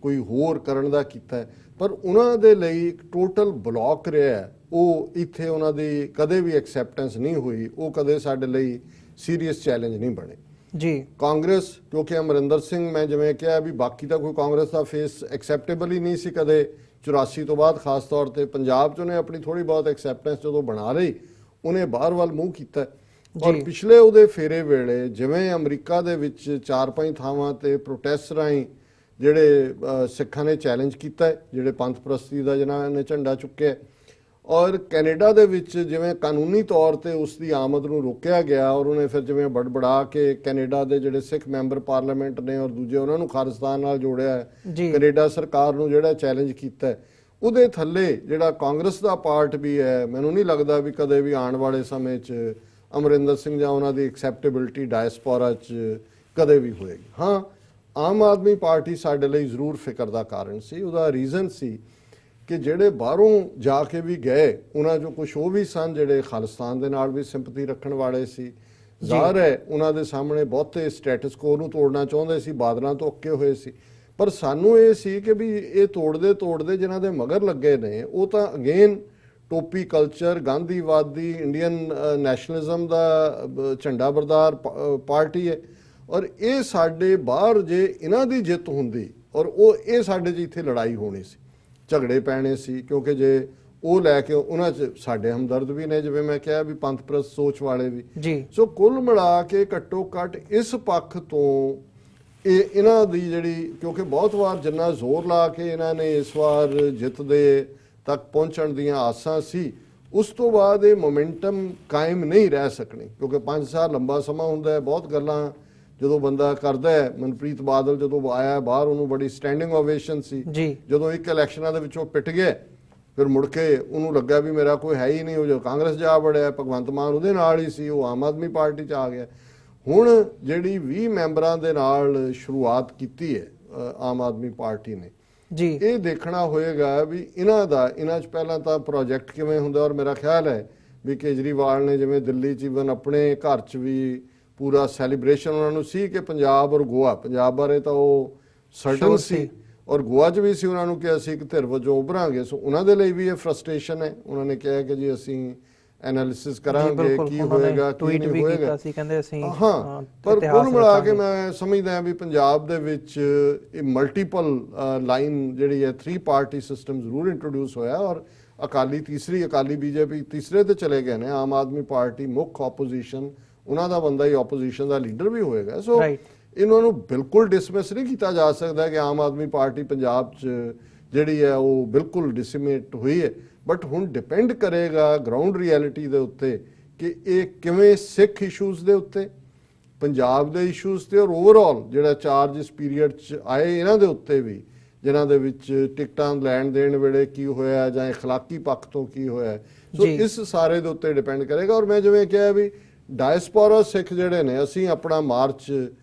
ਕੋਈ ਹੋਰ ਕਰਨ ਦਾ ਕੀਤਾ, ਪਰ ਉਹਨਾਂ ਦੇ ਲਈ ਇੱਕ ਟੋਟਲ ਬਲੌਕ ਰਿਹਾ, ਉਹ ਇੱਥੇ ਉਹਨਾਂ ਦੀ ਕਦੇ ਵੀ ਐਕਸੈਪਟੈਂਸ ਨਹੀਂ ਹੋਈ, ਉਹ ਕਦੇ ਸਾਡੇ ਲਈ ਸੀਰੀਅਸ ਚੈਲੰਜ ਨਹੀਂ ਬਣੇ ਜੀ। ਕਾਂਗਰਸ, ਕਿਉਂਕਿ ਅਮਰਿੰਦਰ ਸਿੰਘ, ਮੈਂ ਜਿਵੇਂ ਕਿਹਾ ਵੀ ਬਾਕੀ ਤਾਂ ਕੋਈ ਕਾਂਗਰਸ ਦਾ ਫੇਸ ਐਕਸੈਪਟੇਬਲ ਹੀ ਨਹੀਂ ਸੀ ਕਦੇ 84 ਤੋਂ ਬਾਅਦ, ਖਾਸ ਤੌਰ ਤੇ ਪੰਜਾਬ 'ਚ ਉਹਨੇ ਆਪਣੀ ਥੋੜੀ ਬਹੁਤ ਐਕਸੈਪਟੈਂਸ ਜਦੋਂ ਬਣਾ ਲਈ, ਉਹਨੇ ਬਾਹਰ ਵੱਲ ਮੂੰਹ ਕੀਤਾ। ਔਰ ਪਿਛਲੇ ਉਹਦੇ ਫੇਰੇ ਵੇਲੇ ਜਿਵੇਂ ਅਮਰੀਕਾ ਦੇ ਵਿੱਚ 4-5 ਥਾਵਾਂ ਤੇ ਪ੍ਰੋਟੈਸਟ ਰਾਹੀਂ ਜਿਹੜੇ ਸਿੱਖਾਂ ਨੇ ਚੈਲੰਜ ਕੀਤਾ, ਜਿਹੜੇ ਪੰਥ ਪ੍ਰਸਤੀ ਦਾ ਜਿਨ੍ਹਾਂ ਨੇ ਝੰਡਾ ਚੁੱਕਿਆ, ਔਰ ਕੈਨੇਡਾ ਦੇ ਵਿੱਚ ਜਿਵੇਂ ਕਾਨੂੰਨੀ ਤੌਰ ਤੇ ਉਸ ਦੀ ਆਮਦ ਨੂੰ ਰੋਕਿਆ ਗਿਆ, ਔਰ ਉਹਨੇ ਫਿਰ ਜਿਵੇਂ ਬੜਬੜਾ ਕੇ ਕੈਨੇਡਾ ਦੇ ਜਿਹੜੇ ਸਿੱਖ ਮੈਂਬਰ ਪਾਰਲੀਮੈਂਟ ਨੇ ਔਰ ਦੂਜੇ ਉਹਨਾਂ ਨੂੰ ਖਾਲਿਸਤਾਨ ਨਾਲ ਜੋੜਿਆ, ਕੈਨੇਡਾ ਸਰਕਾਰ ਨੂੰ ਜਿਹੜਾ ਚੈਲੰਜ ਕੀਤਾ, ਉਹਦੇ ਥੱਲੇ ਜਿਹੜਾ ਕਾਂਗਰਸ ਦਾ ਪਾਰਟ ਵੀ ਹੈ, ਮੈਨੂੰ ਨਹੀਂ ਲੱਗਦਾ ਵੀ ਕਦੇ ਵੀ ਆਉਣ ਵਾਲੇ ਸਮੇਂ 'ਚ ਅਮਰਿੰਦਰ ਸਿੰਘ ਜਾਂ ਉਹਨਾਂ ਦੀ ਐਕਸੈਪਟੇਬਿਲਿਟੀ ਡਾਇਸਪੋਰਾ 'ਚ ਕਦੇ ਵੀ ਹੋਏਗੀ। ਹਾਂ, ਆਮ ਆਦਮੀ ਪਾਰਟੀ ਸਾਡੇ ਲਈ ਜ਼ਰੂਰ ਫਿਕਰ ਦਾ ਕਾਰਨ ਸੀ। ਉਹਦਾ ਰੀਜ਼ਨ ਸੀ ਕਿ ਜਿਹੜੇ ਬਾਹਰੋਂ ਜਾ ਕੇ ਵੀ ਗਏ, ਉਹਨਾਂ 'ਚੋਂ ਕੁਛ ਉਹ ਵੀ ਸਨ ਜਿਹੜੇ ਖਾਲਿਸਤਾਨ ਦੇ ਨਾਲ ਵੀ ਸਿੰਪਥੀ ਰੱਖਣ ਵਾਲੇ ਸੀ। ਜ਼ਾਹਰ ਹੈ ਉਹਨਾਂ ਦੇ ਸਾਹਮਣੇ ਬਹੁਤੇ ਸਟੇਟਸ ਕੋ ਨੂੰ ਤੋੜਨਾ ਚਾਹੁੰਦੇ ਸੀ, ਬਾਦਲਾਂ ਤੋਂ ਅੱਕੇ ਹੋਏ ਸੀ, ਪਰ ਸਾਨੂੰ ਇਹ ਸੀ ਕਿ ਵੀ ਇਹ ਤੋੜਦੇ ਜਿਨ੍ਹਾਂ ਦੇ ਮਗਰ ਲੱਗੇ ਨੇ, ਉਹ ਤਾਂ ਅਗੇਨ ਟੋਪੀ ਕਲਚਰ, ਗਾਂਧੀਵਾਦੀ, ਇੰਡੀਅਨ ਨੈਸ਼ਨਲਿਜ਼ਮ ਦਾ ਝੰਡਾ ਬਰਦਾਰ ਪਾਰਟੀ ਹੈ। ਔਰ ਇਹ ਸਾਡੇ ਬਾਹਰ ਜੇ ਇਹਨਾਂ ਦੀ ਜਿੱਤ ਹੁੰਦੀ ਔਰ ਇਹ ਸਾਡੇ 'ਚ ਇੱਥੇ ਲੜਾਈ ਹੋਣੀ ਸੀ, ਝਗੜੇ ਪੈਣੇ ਸੀ, ਕਿਉਂਕਿ ਜੇ ਉਹ ਲੈ ਕੇ ਉਹਨਾਂ 'ਚ ਸਾਡੇ ਹਮਦਰਦ ਵੀ ਨੇ, ਜਿਵੇਂ ਮੈਂ ਕਿਹਾ ਵੀ ਪੰਥਪ੍ਰਸਤ ਸੋਚ ਵਾਲੇ ਵੀ ਜੀ। ਸੋ ਕੁੱਲ ਮਿਲਾ ਕੇ ਘੱਟੋ ਘੱਟ ਇਸ ਪੱਖ ਤੋਂ ਇਹਨਾਂ ਦੀ ਜਿਹੜੀ, ਕਿਉਂਕਿ ਬਹੁਤ ਵਾਰ ਜਿੰਨਾ ਜ਼ੋਰ ਲਾ ਕੇ ਇਹਨਾਂ ਨੇ ਇਸ ਵਾਰ ਜਿੱਤ ਦੇ ਤੱਕ ਪਹੁੰਚਣ ਦੀਆਂ ਆਸਾਂ ਸੀ। ਉਸ ਤੋਂ ਬਾਅਦ ਇਹ ਮੋਮੈਂਟਮ ਕਾਇਮ ਨਹੀਂ ਰਹਿ ਸਕਣੀ, ਕਿਉਂਕਿ 5 ਸਾਲ ਲੰਬਾ ਸਮਾਂ ਹੁੰਦਾ ਹੈ। ਬਹੁਤ ਗੱਲਾਂ ਜਦੋਂ ਬੰਦਾ ਕਰਦਾ ਹੈ, ਮਨਪ੍ਰੀਤ ਬਾਦਲ ਜਦੋਂ ਆਇਆ ਬਾਹਰ ਉਹਨੂੰ ਬੜੀ ਸਟੈਂਡਿੰਗ ਓਵੇਸ਼ਨ ਸੀ। ਜਦੋਂ ਇੱਕ ਇਲੈਕਸ਼ਨਾਂ ਦੇ ਵਿੱਚੋਂ ਪਿੱਟ ਗਿਆ, ਫਿਰ ਮੁੜ ਕੇ ਉਹਨੂੰ ਲੱਗਾ ਵੀ ਮੇਰਾ ਕੋਈ ਹੈ ਹੀ ਨਹੀਂ, ਉਹ ਜੋ ਕਾਂਗਰਸ ਜਾ ਵੜਿਆ, ਭਗਵੰਤ ਮਾਨ ਉਹਦੇ ਨਾਲ ਹੀ ਸੀ, ਉਹ ਆਮ ਆਦਮੀ ਪਾਰਟੀ 'ਚ ਆ ਗਿਆ। ਹੁਣ ਜਿਹੜੀ 20 ਮੈਂਬਰਾਂ ਦੇ ਨਾਲ ਸ਼ੁਰੂਆਤ ਕੀਤੀ ਹੈ ਆਮ ਆਦਮੀ ਪਾਰਟੀ ਨੇ, ਇਹ ਦੇਖਣਾ ਹੋਏਗਾ ਵੀ ਇਹਨਾਂ 'ਚ ਪਹਿਲਾਂ ਤਾਂ ਪ੍ਰੋਜੈਕਟ ਕਿਵੇਂ ਹੁੰਦਾ। ਔਰ ਮੇਰਾ ਖਿਆਲ ਹੈ ਵੀ ਕੇਜਰੀਵਾਲ ਨੇ ਜਿਵੇਂ ਦਿੱਲੀ 'ਚ ਈਵਨ ਆਪਣੇ ਘਰ 'ਚ ਵੀ ਪੂਰਾ ਸੈਲੀਬ੍ਰੇਸ਼ਨ ਉਹਨਾਂ ਨੂੰ ਸੀ ਕਿ ਪੰਜਾਬ ਔਰ ਗੋਆ, ਪੰਜਾਬ ਬਾਰੇ ਤਾਂ ਉਹ ਸਰਟਨ ਸੀ ਔਰ ਗੋਆ 'ਚ ਵੀ ਸੀ, ਉਹਨਾਂ ਨੂੰ ਕਿ ਅਸੀਂ ਇੱਕ ਧਿਰ ਵਜੋਂ ਉਭਰਾਂਗੇ। ਸੋ ਉਹਨਾਂ ਦੇ ਲਈ ਵੀ ਇਹ ਫਰਸਟ੍ਰੇਸ਼ਨ ਹੈ। ਉਹਨਾਂ ਨੇ ਕਿਹਾ ਕਿ ਜੀ ਅਸੀਂ ਐਨਾਲਿਸਿਸ ਕਰਾਂਗੇ ਕੀ ਹੋਏਗਾ ਕੀ ਨਹੀਂ ਹੋਏਗਾ। ਹਾਂ, ਪਰ ਕੁੱਲ ਮਿਲਾ ਕੇ ਮੈਂ ਸਮਝਦਾ ਵੀ ਪੰਜਾਬ ਦੇ ਵਿੱਚ ਇਹ ਮਲਟੀਪਲ ਲਾਈਨ ਜਿਹੜੀ ਹੈ 3 ਪਾਰਟੀ ਸਿਸਟਮ ਜ਼ਰੂਰ ਇੰਟਰੋਡਿਊਸ ਹੋਇਆ ਔਰ ਅਕਾਲੀ ਬੀਜੇਪੀ ਤੀਸਰੇ ਤੇ ਚਲੇ ਗਏ ਨੇ। ਆਮ ਆਦਮੀ ਪਾਰਟੀ ਮੁੱਖ ਆਪੋਜੀਸ਼ਨ, ਉਹਨਾਂ ਦਾ ਬੰਦਾ ਹੀ ਆਪੋਜੀਸ਼ਨ ਦਾ ਲੀਡਰ ਵੀ ਹੋਏਗਾ। ਸੋ ਇਹਨਾਂ ਨੂੰ ਬਿਲਕੁਲ ਡਿਸਮਿਸ ਨਹੀਂ ਕੀਤਾ ਜਾ ਸਕਦਾ ਕਿ ਆਮ ਆਦਮੀ ਪਾਰਟੀ ਪੰਜਾਬ 'ਚ ਜਿਹੜੀ ਹੈ ਉਹ ਬਿਲਕੁਲ ਡਿਸਮਿਟ ਹੋਈ ਹੈ। ਬਟ ਹੁਣ ਡਿਪੈਂਡ ਕਰੇਗਾ ਗਰਾਊਂਡ ਰਿਐਲਿਟੀ ਦੇ ਉੱਤੇ ਕਿ ਇਹ ਕਿਵੇਂ ਸਿੱਖ ਇਸ਼ੂਜ਼ ਦੇ ਉੱਤੇ, ਪੰਜਾਬ ਦੇ ਇਸ਼ੂਜ਼ ਤੇ ਔਰ ਓਵਰਆਲ ਜਿਹੜਾ ਚਾਰਜ ਇਸ ਪੀਰੀਅਡ 'ਚ ਆਏ ਇਹਨਾਂ ਦੇ ਉੱਤੇ ਵੀ, ਜਿਨ੍ਹਾਂ ਦੇ ਵਿੱਚ ਟਿਕਟਾਂ ਲੈਣ ਦੇਣ ਵੇਲੇ ਕੀ ਹੋਇਆ ਜਾਂ ਇਖਲਾਕੀ ਪੱਖ ਤੋਂ ਕੀ ਹੋਇਆ। ਸੋ ਇਸ ਸਾਰੇ ਦੇ ਉੱਤੇ ਡਿਪੈਂਡ ਕਰੇਗਾ। ਔਰ ਮੈਂ ਜਿਵੇਂ ਕਿਹਾ ਵੀ ਡਾਇਸਪੋਰਾ ਸਿੱਖ ਜਿਹੜੇ ਨੇ, ਅਸੀਂ ਆਪਣਾ ਮਾਰਚ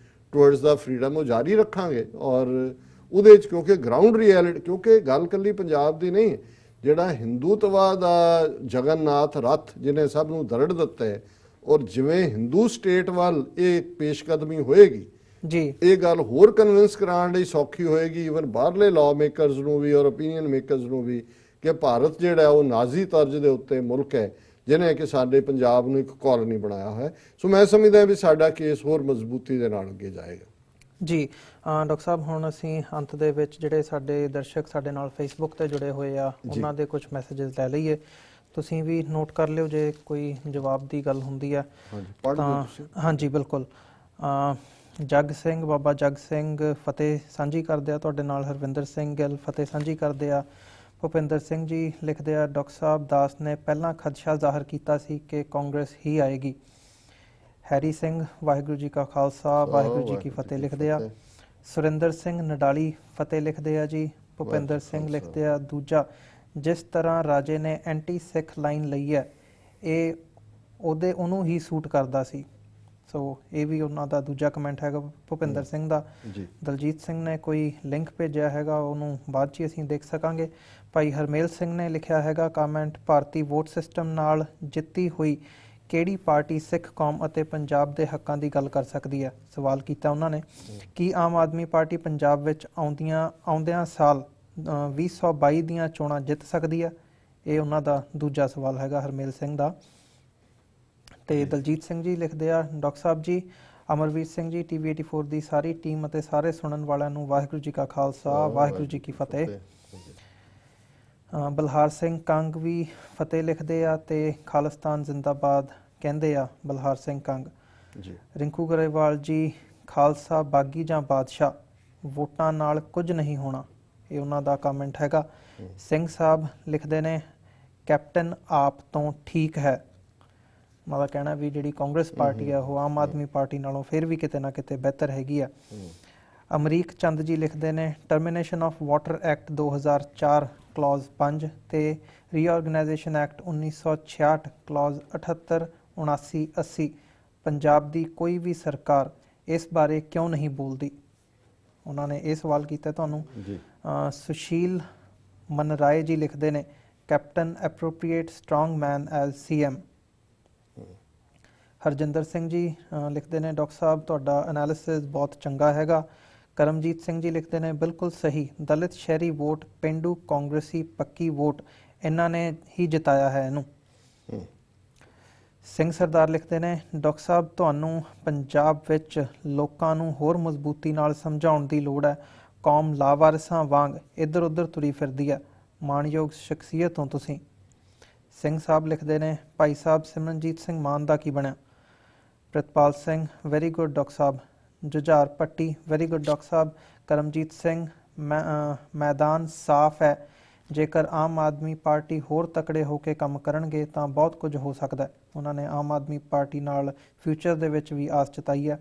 ਟੁਵਰਡਸ ਦਾ ਫਰੀडम ਉਹ ਜਾਰੀ ਰੱਖਾਂਗੇ ਔਰ ਉਹਦੇ 'ਚ ਕਿਉਂਕਿ ਗਰਾਊਂਡ ਰਿਐਲਿਟੀ, ਕਿਉਂਕਿ ਗੱਲ ਕੱਲੀ ਪੰਜਾਬ ਦੀ ਨਹੀਂ, ਜਿਹੜਾ ਹਿੰਦੂਤਵਾ ਦਾ ਜਗਨਨਾਥ ਰੱਥ ਜਿਹਨੇ ਸਭ ਨੂੰ ਦਰੜ ਦਿੱਤਾ ਹੈ ਔਰ ਜਿਵੇਂ ਹਿੰਦੂ ਸਟੇਟ ਵੱਲ ਇਹ ਪੇਸ਼ਕਦਮੀ ਹੋਏਗੀ ਇਹ ਗੱਲ ਹੋਰ ਕਨਵਿੰਸ ਕਰਾਉਣ ਲਈ ਸੌਖੀ ਹੋਏਗੀ ਈਵਨ ਬਾਹਰਲੇ ਲਾਅ ਮੇਕਰਸ ਨੂੰ ਵੀ ਔਰ ਓਪੀਨੀਅਨ ਮੇਕਰਸ ਨੂੰ ਵੀ ਕਿ ਭਾਰਤ ਜਿਹੜਾ ਉਹ ਨਾਜ਼ੀ ਤਰਜ਼ ਦੇ ਉੱਤੇ ਮੁਲਕ ਹੈ ਜਿਹਨੇ ਕਿ ਸਾਡੇ ਪੰਜਾਬ ਨੂੰ ਇੱਕ ਕਾਲੋਨੀ ਬਣਾਇਆ ਹੋਇਆ। ਸੋ ਮੈਂ ਸਮਝਦਾ ਵੀ ਸਾਡਾ ਕੇਸ ਹੋਰ ਮਜ਼ਬੂਤੀ ਦੇ ਨਾਲ ਅੱਗੇ ਜਾਏਗਾ।
ਜੀ ਡਾਕਟਰ ਸਾਹਿਬ, ਹੁਣ ਅਸੀਂ ਅੰਤ ਦੇ ਵਿੱਚ ਜਿਹੜੇ ਸਾਡੇ ਦਰਸ਼ਕ ਸਾਡੇ ਨਾਲ ਫੇਸਬੁੱਕ ਤੇ ਜੁੜੇ ਹੋਏ ਆ ਉਹਨਾਂ ਦੇ ਕੁਝ ਮੈਸੇजेस ਲੈ ਲਈਏ। ਤੁਸੀਂ ਵੀ ਨੋਟ ਕਰ ਲਿਓ ਜੇ ਕੋਈ ਜਵਾਬ ਦੀ ਗੱਲ ਹੁੰਦੀ ਆ ਤਾਂ। ਹਾਂਜੀ ਬਿਲਕੁਲ। ਜੱਗ ਸਿੰਘ, ਬਾਬਾ ਜੱਗ ਸਿੰਘ ਫਤਿਹ ਸਾਂਝੀ ਕਰਦੇ ਆ ਤੁਹਾਡੇ ਨਾਲ। ਹਰਵਿੰਦਰ ਸਿੰਘ ਗਿੱਲ ਫਤਿਹ ਸਾਂਝੀ ਕਰਦੇ ਆ। ਭੁਪਿੰਦਰ ਸਿੰਘ ਜੀ ਲਿਖਦੇ ਆ, ਡਾਕਟਰ ਸਾਹਿਬ ਦਾਸ ਨੇ ਪਹਿਲਾਂ ਖਦਸ਼ਾ ਜ਼ਾਹਰ ਕੀਤਾ ਸੀ ਕਿ ਕਾਂਗਰਸ ਹੀ ਆਏਗੀ। ਹੈਰੀ ਸਿੰਘ ਵਾਹਿਗੁਰੂ ਜੀ ਕਾ ਖਾਲਸਾ ਵਾਹਿਗੁਰੂ ਜੀ ਕੀ ਫਤਿਹ ਲਿਖਦੇ ਆ। ਸੁਰਿੰਦਰ ਸਿੰਘ ਨਡਾਲੀ ਫਤਿਹ ਲਿਖਦੇ ਆ ਜੀ। ਭੁਪਿੰਦਰ ਸਿੰਘ ਲਿਖਦੇ ਆ, ਦੂਜਾ ਜਿਸ ਤਰ੍ਹਾਂ ਰਾਜੇ ਨੇ ਐਂਟੀ ਸਿੱਖ ਲਾਈਨ ਲਈ ਹੈ ਇਹ ਉਹਨੂੰ ਹੀ ਸੂਟ ਕਰਦਾ ਸੀ। ਸੋ ਇਹ ਵੀ ਉਹਨਾਂ ਦਾ ਦੂਜਾ ਕਮੈਂਟ ਹੈਗਾ ਭੁਪਿੰਦਰ ਸਿੰਘ ਦਾ। ਦਲਜੀਤ ਸਿੰਘ ਨੇ ਕੋਈ ਲਿੰਕ ਭੇਜਿਆ ਹੈਗਾ, ਉਹਨੂੰ ਬਾਅਦ 'ਚ ਅਸੀਂ ਦੇਖ ਸਕਾਂਗੇ। ਭਾਈ ਹਰਮੇਲ ਸਿੰਘ ਨੇ ਲਿਖਿਆ ਹੈਗਾ ਕਮੈਂਟ, ਭਾਰਤੀ ਵੋਟ ਸਿਸਟਮ ਨਾਲ ਜਿੱਤੀ ਹੋਈ ਕਿਹੜੀ ਪਾਰਟੀ ਸਿੱਖ ਕੌਮ ਅਤੇ ਪੰਜਾਬ ਦੇ ਹੱਕਾਂ ਦੀ ਗੱਲ ਕਰ ਸਕਦੀ ਹੈ? ਸਵਾਲ ਕੀਤਾ ਉਹਨਾਂ ਨੇ। ਕੀ ਆਮ ਆਦਮੀ ਪਾਰਟੀ ਪੰਜਾਬ ਵਿੱਚ ਆਉਂਦਿਆਂ ਸਾਲ 2022 ਦੀਆਂ ਚੋਣਾਂ ਜਿੱਤ ਸਕਦੀ ਹੈ? ਇਹ ਉਹਨਾਂ ਦਾ ਦੂਜਾ ਸਵਾਲ ਹੈਗਾ ਹਰਮੇਲ ਸਿੰਘ ਦਾ। ਤੇ ਦਲਜੀਤ ਸਿੰਘ ਜੀ ਲਿਖਦੇ ਆ, ਡਾਕਟਰ ਸਾਹਿਬ ਜੀ, ਅਮਰਵੀਰ ਸਿੰਘ ਜੀ, TV 84 ਦੀ ਸਾਰੀ ਟੀਮ ਅਤੇ ਸਾਰੇ ਸੁਣਨ ਵਾਲਿਆਂ ਨੂੰ ਵਾਹਿਗੁਰੂ ਜੀ ਕਾ ਖਾਲਸਾ ਵਾਹਿਗੁਰੂ ਜੀ ਕੀ ਫਤਿਹ। ਬਲਹਾਰ ਸਿੰਘ ਕੰਗ ਵੀ ਫਤਿਹ ਲਿਖਦੇ ਆ ਤੇ ਖਾਲਿਸਤਾਨ ਜ਼ਿੰਦਾਬਾਦ ਕਹਿੰਦੇ ਆ ਬਲਹਾਰ ਸਿੰਘ ਕੰਗ। ਰਿੰਕੂ ਗਰੇਵਾਲ ਜੀ, ਖਾਲਸਾ ਬਾਗੀ ਜਾਂ ਬਾਦਸ਼ਾਹ, ਵੋਟਾਂ ਨਾਲ ਕੁਝ ਨਹੀਂ ਹੋਣਾ, ਇਹ ਉਹਨਾਂ ਦਾ ਕਮੈਂਟ ਹੈਗਾ। ਸਿੰਘ ਸਾਹਿਬ ਲਿਖਦੇ ਨੇ, ਕੈਪਟਨ ਆਪ ਤੋਂ ਠੀਕ ਹੈ। ਉਹਨਾਂ ਦਾ ਕਹਿਣਾ ਵੀ ਜਿਹੜੀ ਕਾਂਗਰਸ ਪਾਰਟੀ ਆ ਉਹ ਆਮ ਆਦਮੀ ਪਾਰਟੀ ਨਾਲੋਂ ਫਿਰ ਵੀ ਕਿਤੇ ਨਾ ਕਿਤੇ ਬਿਹਤਰ ਹੈਗੀ ਆ। ਅਮਰੀਕ ਚੰਦ ਜੀ ਲਿਖਦੇ ਨੇ, termination of water act 2004 clause 5 ਤੇ ਰੀਆਰਗਨਾਈਜੇਸ਼ਨ ਐਕਟ 1966 ਕਲੌਜ਼ 78, 79, 80 ਪੰਜਾਬ ਦੀ ਕੋਈ ਵੀ ਸਰਕਾਰ ਇਸ ਬਾਰੇ ਕਿਉਂ ਨਹੀਂ ਬੋਲਦੀ? ਉਹਨਾਂ ਨੇ ਇਹ ਸਵਾਲ ਕੀਤਾ ਤੁਹਾਨੂੰ। ਸੁਸ਼ੀਲ ਮਨਰਾਏ ਜੀ ਲਿਖਦੇ ਨੇ, ਕੈਪਟਨ ਐਪਰੋਪਰੀਏਟ ਸਟਰੋਂਗ ਮੈਨ ਐਜ਼ CM। ਹਰਜਿੰਦਰ ਸਿੰਘ ਜੀ ਲਿਖਦੇ ਨੇ, ਡਾਕਟਰ ਸਾਹਿਬ ਤੁਹਾਡਾ ਐਨਾਲਿਸਿਸ ਬਹੁਤ ਚੰਗਾ ਹੈਗਾ। ਕਰਮਜੀਤ ਸਿੰਘ ਜੀ ਲਿਖਦੇ ਨੇ, ਬਿਲਕੁਲ ਸਹੀ, ਦਲਿਤ ਸ਼ਹਿਰੀ ਵੋਟ, ਪਿੰਡੂ ਕਾਂਗਰਸੀ ਪੱਕੀ ਵੋਟ, ਇਹਨਾਂ ਨੇ ਹੀ ਜਿਤਾਇਆ ਹੈ ਇਹਨੂੰ। ਸਿੰਘ ਸਰਦਾਰ ਲਿਖਦੇ ਨੇ, ਡਾਕਟਰ ਸਾਹਿਬ ਤੁਹਾਨੂੰ ਪੰਜਾਬ ਵਿੱਚ ਲੋਕਾਂ ਨੂੰ ਹੋਰ ਮਜ਼ਬੂਤੀ ਨਾਲ ਸਮਝਾਉਣ ਦੀ ਲੋੜ ਹੈ। ਕੌਮ ਲਾਵਾਰਿਸਾਂ ਵਾਂਗ ਇੱਧਰ ਉੱਧਰ ਤੁਰੀ ਫਿਰਦੀ ਹੈ, ਮਾਣਯੋਗ ਸ਼ਖਸੀਅਤ ਹੋ ਤੁਸੀਂ। ਸਿੰਘ ਸਾਹਿਬ ਲਿਖਦੇ ਨੇ, ਭਾਈ ਸਾਹਿਬ ਸਿਮਰਨਜੀਤ ਸਿੰਘ ਮਾਨ ਦਾ ਕੀ ਬਣਿਆ? Pritpal Singh, very good doctor ਸਾਹਿਬ। ਜੁਝਾਰ ਪੱਟੀ, ਵੈਰੀ ਗੁੱਡ ਡਾਕਟਰ ਸਾਹਿਬ। ਕਰਮਜੀਤ ਸਿੰਘ, ਮੈਦਾਨ ਸਾਫ਼ ਹੈ, ਜੇਕਰ ਆਮ ਆਦਮੀ ਪਾਰਟੀ ਹੋਰ ਤਕੜੇ ਹੋ ਕੇ ਕੰਮ ਕਰਨਗੇ ਤਾਂ ਬਹੁਤ ਕੁਝ ਹੋ ਸਕਦਾ ਹੈ। ਉਹਨਾਂ ਨੇ ਆਮ ਆਦਮੀ ਪਾਰਟੀ ਨਾਲ ਫਿਊਚਰ ਦੇ ਵਿੱਚ ਵੀ ਆਸ ਜਤਾਈ ਹੈ।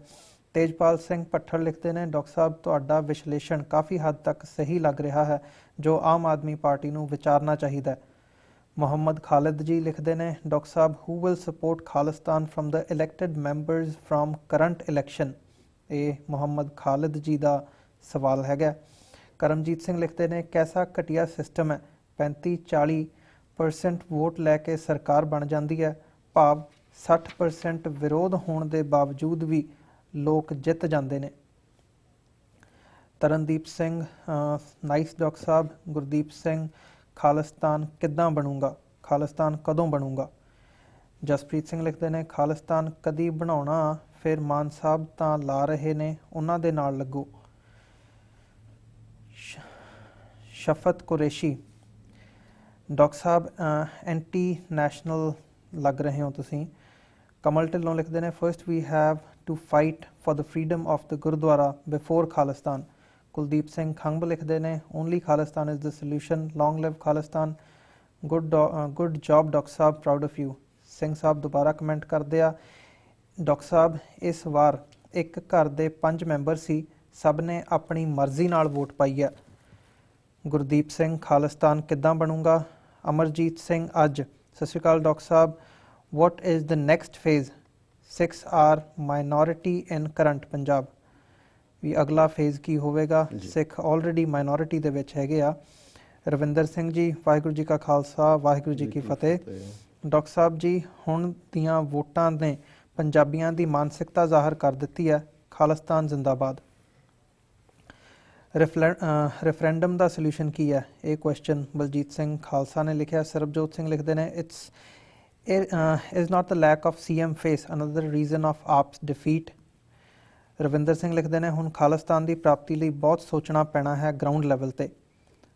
ਤੇਜਪਾਲ ਸਿੰਘ ਭੱਠੜ ਲਿਖਦੇ ਨੇ, ਡਾਕਟਰ ਸਾਹਿਬ ਤੁਹਾਡਾ ਵਿਸ਼ਲੇਸ਼ਣ ਕਾਫੀ ਹੱਦ ਤੱਕ ਸਹੀ ਲੱਗ ਰਿਹਾ ਹੈ, ਜੋ ਆਮ ਆਦਮੀ ਪਾਰਟੀ ਨੂੰ ਵਿਚਾਰਨਾ ਚਾਹੀਦਾ ਹੈ। ਮੁਹੰਮਦ ਖਾਲਿਦ ਜੀ ਲਿਖਦੇ ਨੇ, doctor Sahib who will support Khalistan from the elected members from current election. ਇਹ ਮੁਹੰਮਦ ਖਾਲਿਦ ਜੀ ਦਾ ਸਵਾਲ ਹੈਗਾ। ਕਰਮਜੀਤ ਸਿੰਘ ਲਿਖਦੇ ਨੇ, ਕੈਸਾ ਘਟੀਆ ਸਿਸਟਮ ਹੈ, 35-40% ਵੋਟ ਲੈ ਕੇ ਸਰਕਾਰ ਬਣ ਜਾਂਦੀ ਹੈ, ਭਾਵ 60% ਵਿਰੋਧ ਹੋਣ ਦੇ ਬਾਵਜੂਦ ਵੀ ਲੋਕ ਜਿੱਤ ਜਾਂਦੇ ਨੇ। ਤਰਨਦੀਪ ਸਿੰਘ, ਨਾਈਸ ਡਾਕਟਰ ਸਾਹਿਬ। ਗੁਰਦੀਪ ਸਿੰਘ, ਖਾਲਿਸਤਾਨ ਕਿੱਦਾਂ ਬਣੂਗਾ, ਖਾਲਿਸਤਾਨ ਕਦੋਂ ਬਣੂਗਾ। ਜਸਪ੍ਰੀਤ ਸਿੰਘ ਲਿਖਦੇ ਨੇ, ਖਾਲਿਸਤਾਨ ਕਦੀ ਬਣਾਉਣਾ, ਫਿਰ ਮਾਨ ਸਾਹਿਬ ਤਾਂ ਲਾ ਰਹੇ ਨੇ, ਉਹਨਾਂ ਦੇ ਨਾਲ ਲੱਗੋ। Shafat Qureshi, doctor Sahib anti national ਲੱਗ ਰਹੇ ਹੋ ਤੁਸੀਂ। ਕਮਲ ਢਿੱਲੋਂ ਲਿਖਦੇ ਨੇ, first we have to fight for the freedom of the gurdwara before Khalistan. Kuldeep Singh Khamb ਲਿਖਦੇ ਨੇ, only Khalistan is the solution, long live Khalistan. Good job doctor Sahib, proud of you. Singh Sahib ਦੁਬਾਰਾ ਕਮੈਂਟ ਕਰਦੇ ਆ, ਡਾਕਟਰ ਸਾਹਿਬ ਇਸ ਵਾਰ ਇੱਕ ਘਰ ਦੇ 5 ਮੈਂਬਰ ਸੀ, ਸਭ ਨੇ ਆਪਣੀ ਮਰਜ਼ੀ ਨਾਲ ਵੋਟ ਪਾਈ ਹੈ। ਗੁਰਦੀਪ ਸਿੰਘ, ਖਾਲਿਸਤਾਨ ਕਿੱਦਾਂ ਬਣੂਗਾ। ਅਮਰਜੀਤ ਸਿੰਘ ਅੱਜ, ਸਤਿ ਸ਼੍ਰੀ ਅਕਾਲ doctor Sahib, what is the next phase? 6 are minority in current Punjab. ਵੀ ਅਗਲਾ ਫੇਜ਼ ਕੀ ਹੋਵੇਗਾ। ਸਿੱਖ ਆਲਰੇਡੀ ਮਾਈਨੋਰਿਟੀ ਦੇ ਵਿੱਚ ਹੈਗੇ ਆ। ਰਵਿੰਦਰ ਸਿੰਘ ਜੀ, ਵਾਹਿਗੁਰੂ ਜੀ ਕਾ ਖਾਲਸਾ, ਵਾਹਿਗੁਰੂ ਜੀ ਕੀ ਫਤਿਹ। ਡਾਕਟਰ ਸਾਹਿਬ ਜੀ, ਹੁਣ ਦੀਆਂ ਵੋਟਾਂ ਨੇ ਪੰਜਾਬੀਆਂ ਦੀ ਮਾਨਸਿਕਤਾ ਜ਼ਾਹਰ ਕਰ ਦਿੱਤੀ ਹੈ, ਖਾਲਿਸਤਾਨ ਜ਼ਿੰਦਾਬਾਦ। ਰੈਫਰੈਂਡਮ ਦਾ ਸੋਲੂਸ਼ਨ ਕੀ ਹੈ, ਇਹ ਕੁਐਸਚਨ ਬਲਜੀਤ ਸਿੰਘ ਖਾਲਸਾ ਨੇ ਲਿਖਿਆ। ਸਰਬਜੋਤ ਸਿੰਘ ਲਿਖਦੇ ਨੇ, is not the lack of CM face another reason of AP's defeat? Ravinder Singh ਲਿਖਦੇ ਨੇ, ਹੁਣ ਖਾਲਿਸਤਾਨ ਦੀ ਪ੍ਰਾਪਤੀ ਲਈ ਬਹੁਤ ਸੋਚਣਾ ਪੈਣਾ ਹੈ ਗਰਾਊਂਡ ਲੈਵਲ ਤੇ।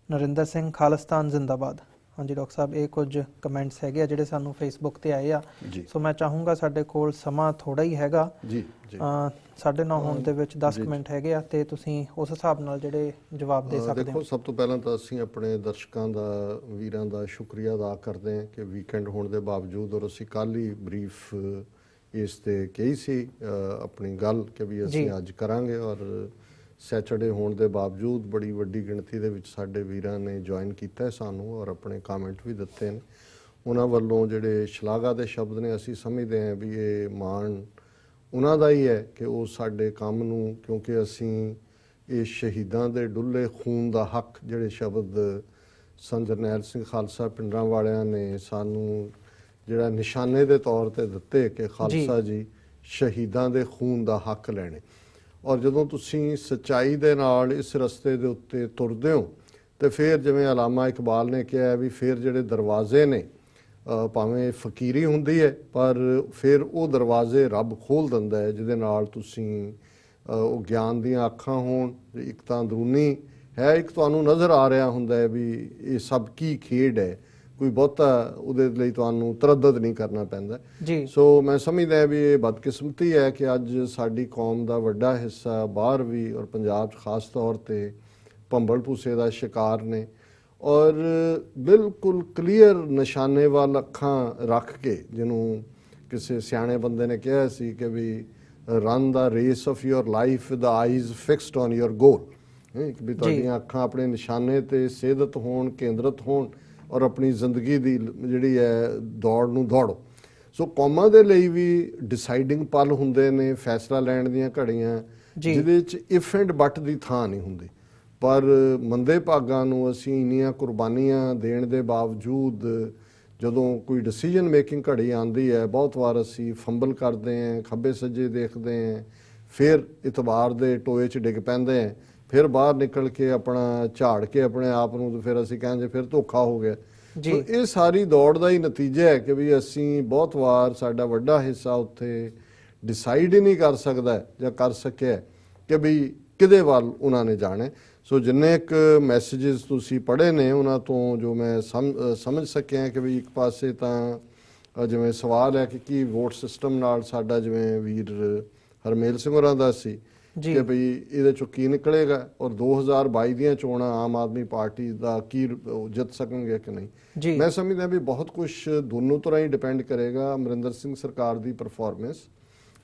ਨਰਿੰਦਰ ਸਿੰਘ, ਖਾਲਿਸਤਾਨ ਜ਼ਿੰਦਾਬਾਦ। ਹਾਂਜੀ ਡਾਕਟਰ ਸਾਹਿਬ, ਇਹ ਕੁਝ ਕਮੈਂਟਸ ਹੈਗੇ ਆ ਜਿਹੜੇ ਸਾਨੂੰ ਫੇਸਬੁੱਕ ਤੇ ਆਏ ਆ। ਸੋ ਮੈਂ ਚਾਹੂੰਗਾ, ਸਾਡੇ ਕੋਲ ਸਮਾਂ ਥੋੜਾ ਹੀ ਹੈਗਾ, 9:30 ਹੋਣ ਦੇ ਵਿੱਚ 10 ਮਿੰਟ ਹੈਗੇ ਆ, ਤੇ ਤੁਸੀਂ ਉਸ ਹਿਸਾਬ ਨਾਲ ਜਿਹੜੇ ਜਵਾਬ ਦੇ ਸਕਦੇ ਹੋ।
ਦੇਖੋ, ਸਭ ਤੋਂ ਪਹਿਲਾਂ ਤਾਂ ਅਸੀਂ ਆਪਣੇ ਦਰਸ਼ਕਾਂ ਦਾ, ਵੀਰਾਂ ਦਾ ਸ਼ੁਕਰੀਆ ਅਦਾ ਕਰਦੇ ਹਾਂ ਕਿ ਵੀਕਐਂਡ ਹੋਣ ਦੇ ਬਾਵਜੂਦ, ਔਰ ਅਸੀਂ ਕੱਲ੍ਹ ਹੀ ਬਰੀਫ ਇਸ ਤੇ ਕਹੀ ਸੀ ਆਪਣੀ ਗੱਲ ਕਿ ਵੀ ਅਸੀਂ ਅੱਜ ਕਰਾਂਗੇ, ਔਰ ਸੈਚਰਡੇ ਹੋਣ ਦੇ ਬਾਵਜੂਦ ਬੜੀ ਵੱਡੀ ਗਿਣਤੀ ਦੇ ਵਿੱਚ ਸਾਡੇ ਵੀਰਾਂ ਨੇ ਜੁਆਇਨ ਕੀਤਾ ਸਾਨੂੰ, ਔਰ ਆਪਣੇ ਕਮੈਂਟ ਵੀ ਦਿੱਤੇ ਨੇ। ਉਹਨਾਂ ਵੱਲੋਂ ਜਿਹੜੇ ਸ਼ਲਾਘਾ ਦੇ ਸ਼ਬਦ ਨੇ, ਅਸੀਂ ਸਮਝਦੇ ਹਾਂ ਵੀ ਇਹ ਮਾਣ ਉਹਨਾਂ ਦਾ ਹੀ ਹੈ ਕਿ ਉਹ ਸਾਡੇ ਕੰਮ ਨੂੰ, ਕਿਉਂਕਿ ਅਸੀਂ ਇਹ ਸ਼ਹੀਦਾਂ ਦੇ ਡੁੱਲੇ ਖੂਨ ਦਾ ਹੱਕ, ਜਿਹੜੇ ਸ਼ਬਦ ਸੰਤ ਜਰਨੈਲ ਸਿੰਘ ਖਾਲਸਾ ਪਿੰਡਰਾਂ ਵਾਲਿਆਂ ਨੇ ਸਾਨੂੰ ਜਿਹੜਾ ਨਿਸ਼ਾਨੇ ਦੇ ਤੌਰ ਤੇ ਦਿੱਤੇ ਕਿ ਖਾਲਸਾ ਜੀ ਸ਼ਹੀਦਾਂ ਦੇ ਖੂਨ ਦਾ ਹੱਕ ਲੈਣੇ, ਔਰ ਜਦੋਂ ਤੁਸੀਂ ਸੱਚਾਈ ਦੇ ਨਾਲ ਇਸ ਰਸਤੇ ਦੇ ਉੱਤੇ ਤੁਰਦੇ ਹੋ ਤੇ ਫਿਰ ਜਿਵੇਂ ਅਲਾਮਾ ਇਕਬਾਲ ਨੇ ਕਿਹਾ ਵੀ ਫਿਰ ਜਿਹੜੇ ਦਰਵਾਜ਼ੇ ਨੇ, ਭਾਵੇਂ ਫਕੀਰੀ ਹੁੰਦੀ ਹੈ ਪਰ ਫਿਰ ਉਹ ਦਰਵਾਜ਼ੇ ਰੱਬ ਖੋਲ੍ਹ ਦਿੰਦਾ ਹੈ, ਜਿਹਦੇ ਨਾਲ ਤੁਸੀਂ ਉਹ ਗਿਆਨ ਦੀਆਂ ਅੱਖਾਂ ਹੋਣ, ਇੱਕ ਤਾਂ ਅੰਦਰੂਨੀ ਹੈ, ਇੱਕ ਤੁਹਾਨੂੰ ਨਜ਼ਰ ਆ ਰਿਹਾ ਹੁੰਦਾ ਹੈ ਵੀ ਇਹ ਸਭ ਕੀ ਖੇਡ ਹੈ, ਕੋਈ ਬਹੁਤਾ ਉਹਦੇ ਲਈ ਤੁਹਾਨੂੰ ਤਰੱਦਦ ਨਹੀਂ ਕਰਨਾ ਪੈਂਦਾ ਜੀ। ਸੋ ਮੈਂ ਸਮਝਦਾ ਵੀ ਇਹ ਬਦਕਿਸਮਤੀ ਹੈ ਕਿ ਅੱਜ ਸਾਡੀ ਕੌਮ ਦਾ ਵੱਡਾ ਹਿੱਸਾ ਬਾਹਰ ਵੀ, ਔਰ ਪੰਜਾਬ 'ਚ ਖਾਸ ਤੌਰ ਤੇ ਭੰਬਲ ਭੂਸੇ ਦਾ ਸ਼ਿਕਾਰ ਨੇ, ਔਰ ਬਿਲਕੁਲ ਕਲੀਅਰ ਨਿਸ਼ਾਨੇ ਵੱਲ ਅੱਖਾਂ ਰੱਖ ਕੇ, ਜਿਹਨੂੰ ਕਿਸੇ ਸਿਆਣੇ ਬੰਦੇ ਨੇ ਕਿਹਾ ਸੀ ਕਿ we run the race of your life with eyes fixed on your goal, ਵੀ ਤੁਹਾਡੀਆਂ ਅੱਖਾਂ ਆਪਣੇ ਨਿਸ਼ਾਨੇ ਤੇ ਸੇਧਤ ਹੋਣ, ਕੇਂਦਰਿਤ ਹੋਣ, ਔਰ ਆਪਣੀ ਜ਼ਿੰਦਗੀ ਦੀ ਜਿਹੜੀ ਹੈ ਦੌੜ ਨੂੰ ਦੌੜੋ। ਸੋ ਕੌਮਾਂ ਦੇ ਲਈ ਵੀ ਡਿਸਾਈਡਿੰਗ ਪਲ ਹੁੰਦੇ ਨੇ, ਫੈਸਲਾ ਲੈਣ ਦੀਆਂ ਘੜੀਆਂ, ਜਿਹਦੇ 'ਚ ਇਫ ਐਂਡ ਬਟ ਦੀ ਥਾਂ ਨਹੀਂ ਹੁੰਦੀ, ਪਰ ਮੰਦੇ ਭਾਗਾਂ ਨੂੰ ਅਸੀਂ ਇੰਨੀਆਂ ਕੁਰਬਾਨੀਆਂ ਦੇਣ ਦੇ ਬਾਵਜੂਦ ਜਦੋਂ ਕੋਈ ਡਿਸੀਜਨ ਮੇਕਿੰਗ ਘੜੀ ਆਉਂਦੀ ਹੈ, ਬਹੁਤ ਵਾਰ ਅਸੀਂ ਫੰਬਲ ਕਰਦੇ ਹਾਂ, ਖੱਬੇ ਸੱਜੇ ਦੇਖਦੇ ਹਾਂ, ਫਿਰ ਇਤਬਾਰ ਦੇ ਟੋਏ 'ਚ ਡਿੱਗ ਪੈਂਦੇ ਹਾਂ, ਫਿਰ ਬਾਹਰ ਨਿਕਲ ਕੇ ਆਪਣਾ ਝਾੜ ਕੇ ਆਪਣੇ ਆਪ ਨੂੰ, ਫਿਰ ਅਸੀਂ ਕਹਿੰਦੇ ਫਿਰ ਧੋਖਾ ਹੋ ਗਿਆ। ਸੋ ਇਹ ਸਾਰੀ ਦੌੜ ਦਾ ਹੀ ਨਤੀਜਾ ਹੈ ਕਿ ਵੀ ਅਸੀਂ ਬਹੁਤ ਵਾਰ, ਸਾਡਾ ਵੱਡਾ ਹਿੱਸਾ ਉੱਥੇ ਡਿਸਾਈਡ ਹੀ ਨਹੀਂ ਕਰ ਸਕਦਾ ਜਾਂ ਕਰ ਸਕਿਆ ਕਿ ਵੀ ਕਿਹਦੇ ਵੱਲ ਉਹਨਾਂ ਨੇ ਜਾਣਾ। ਸੋ ਜਿੰਨੇ ਕੁ ਮੈਸੇਜਸ ਤੁਸੀਂ ਪੜ੍ਹੇ ਨੇ ਉਹਨਾਂ ਤੋਂ ਜੋ ਮੈਂ ਸਮਝ ਸਕਿਆ ਕਿ ਵੀ ਇੱਕ ਪਾਸੇ ਤਾਂ ਜਿਵੇਂ ਸਵਾਲ ਹੈ ਕਿ ਕੀ ਵੋਟ ਸਿਸਟਮ ਨਾਲ ਸਾਡਾ, ਜਿਵੇਂ ਵੀਰ ਹਰਮੇਲ ਸਿੰਘ ਹੋਰਾਂ ਦਾ ਸੀ ਕਿ ਭਈ ਇਹਦੇ ਚੋਂ ਕੀ ਨਿਕਲੇਗਾ ਔਰ 2022 ਦੀਆਂ ਚੋਣਾਂ ਆਮ ਆਦਮੀ ਪਾਰਟੀ ਦਾ ਕੀ ਜਿੱਤ ਸਕਣਗੇ ਕਿ ਨਹੀਂ। ਮੈਂ ਸਮਝਦਾ ਵੀ ਬਹੁਤ ਕੁਝ ਦੋਨੋਂ ਤਰ੍ਹਾਂ ਹੀ ਡਿਪੈਂਡ ਕਰੇਗਾ ਅਮਰਿੰਦਰ ਸਿੰਘ ਸਰਕਾਰ ਦੀ ਪਰਫਾਰਮੈਂਸ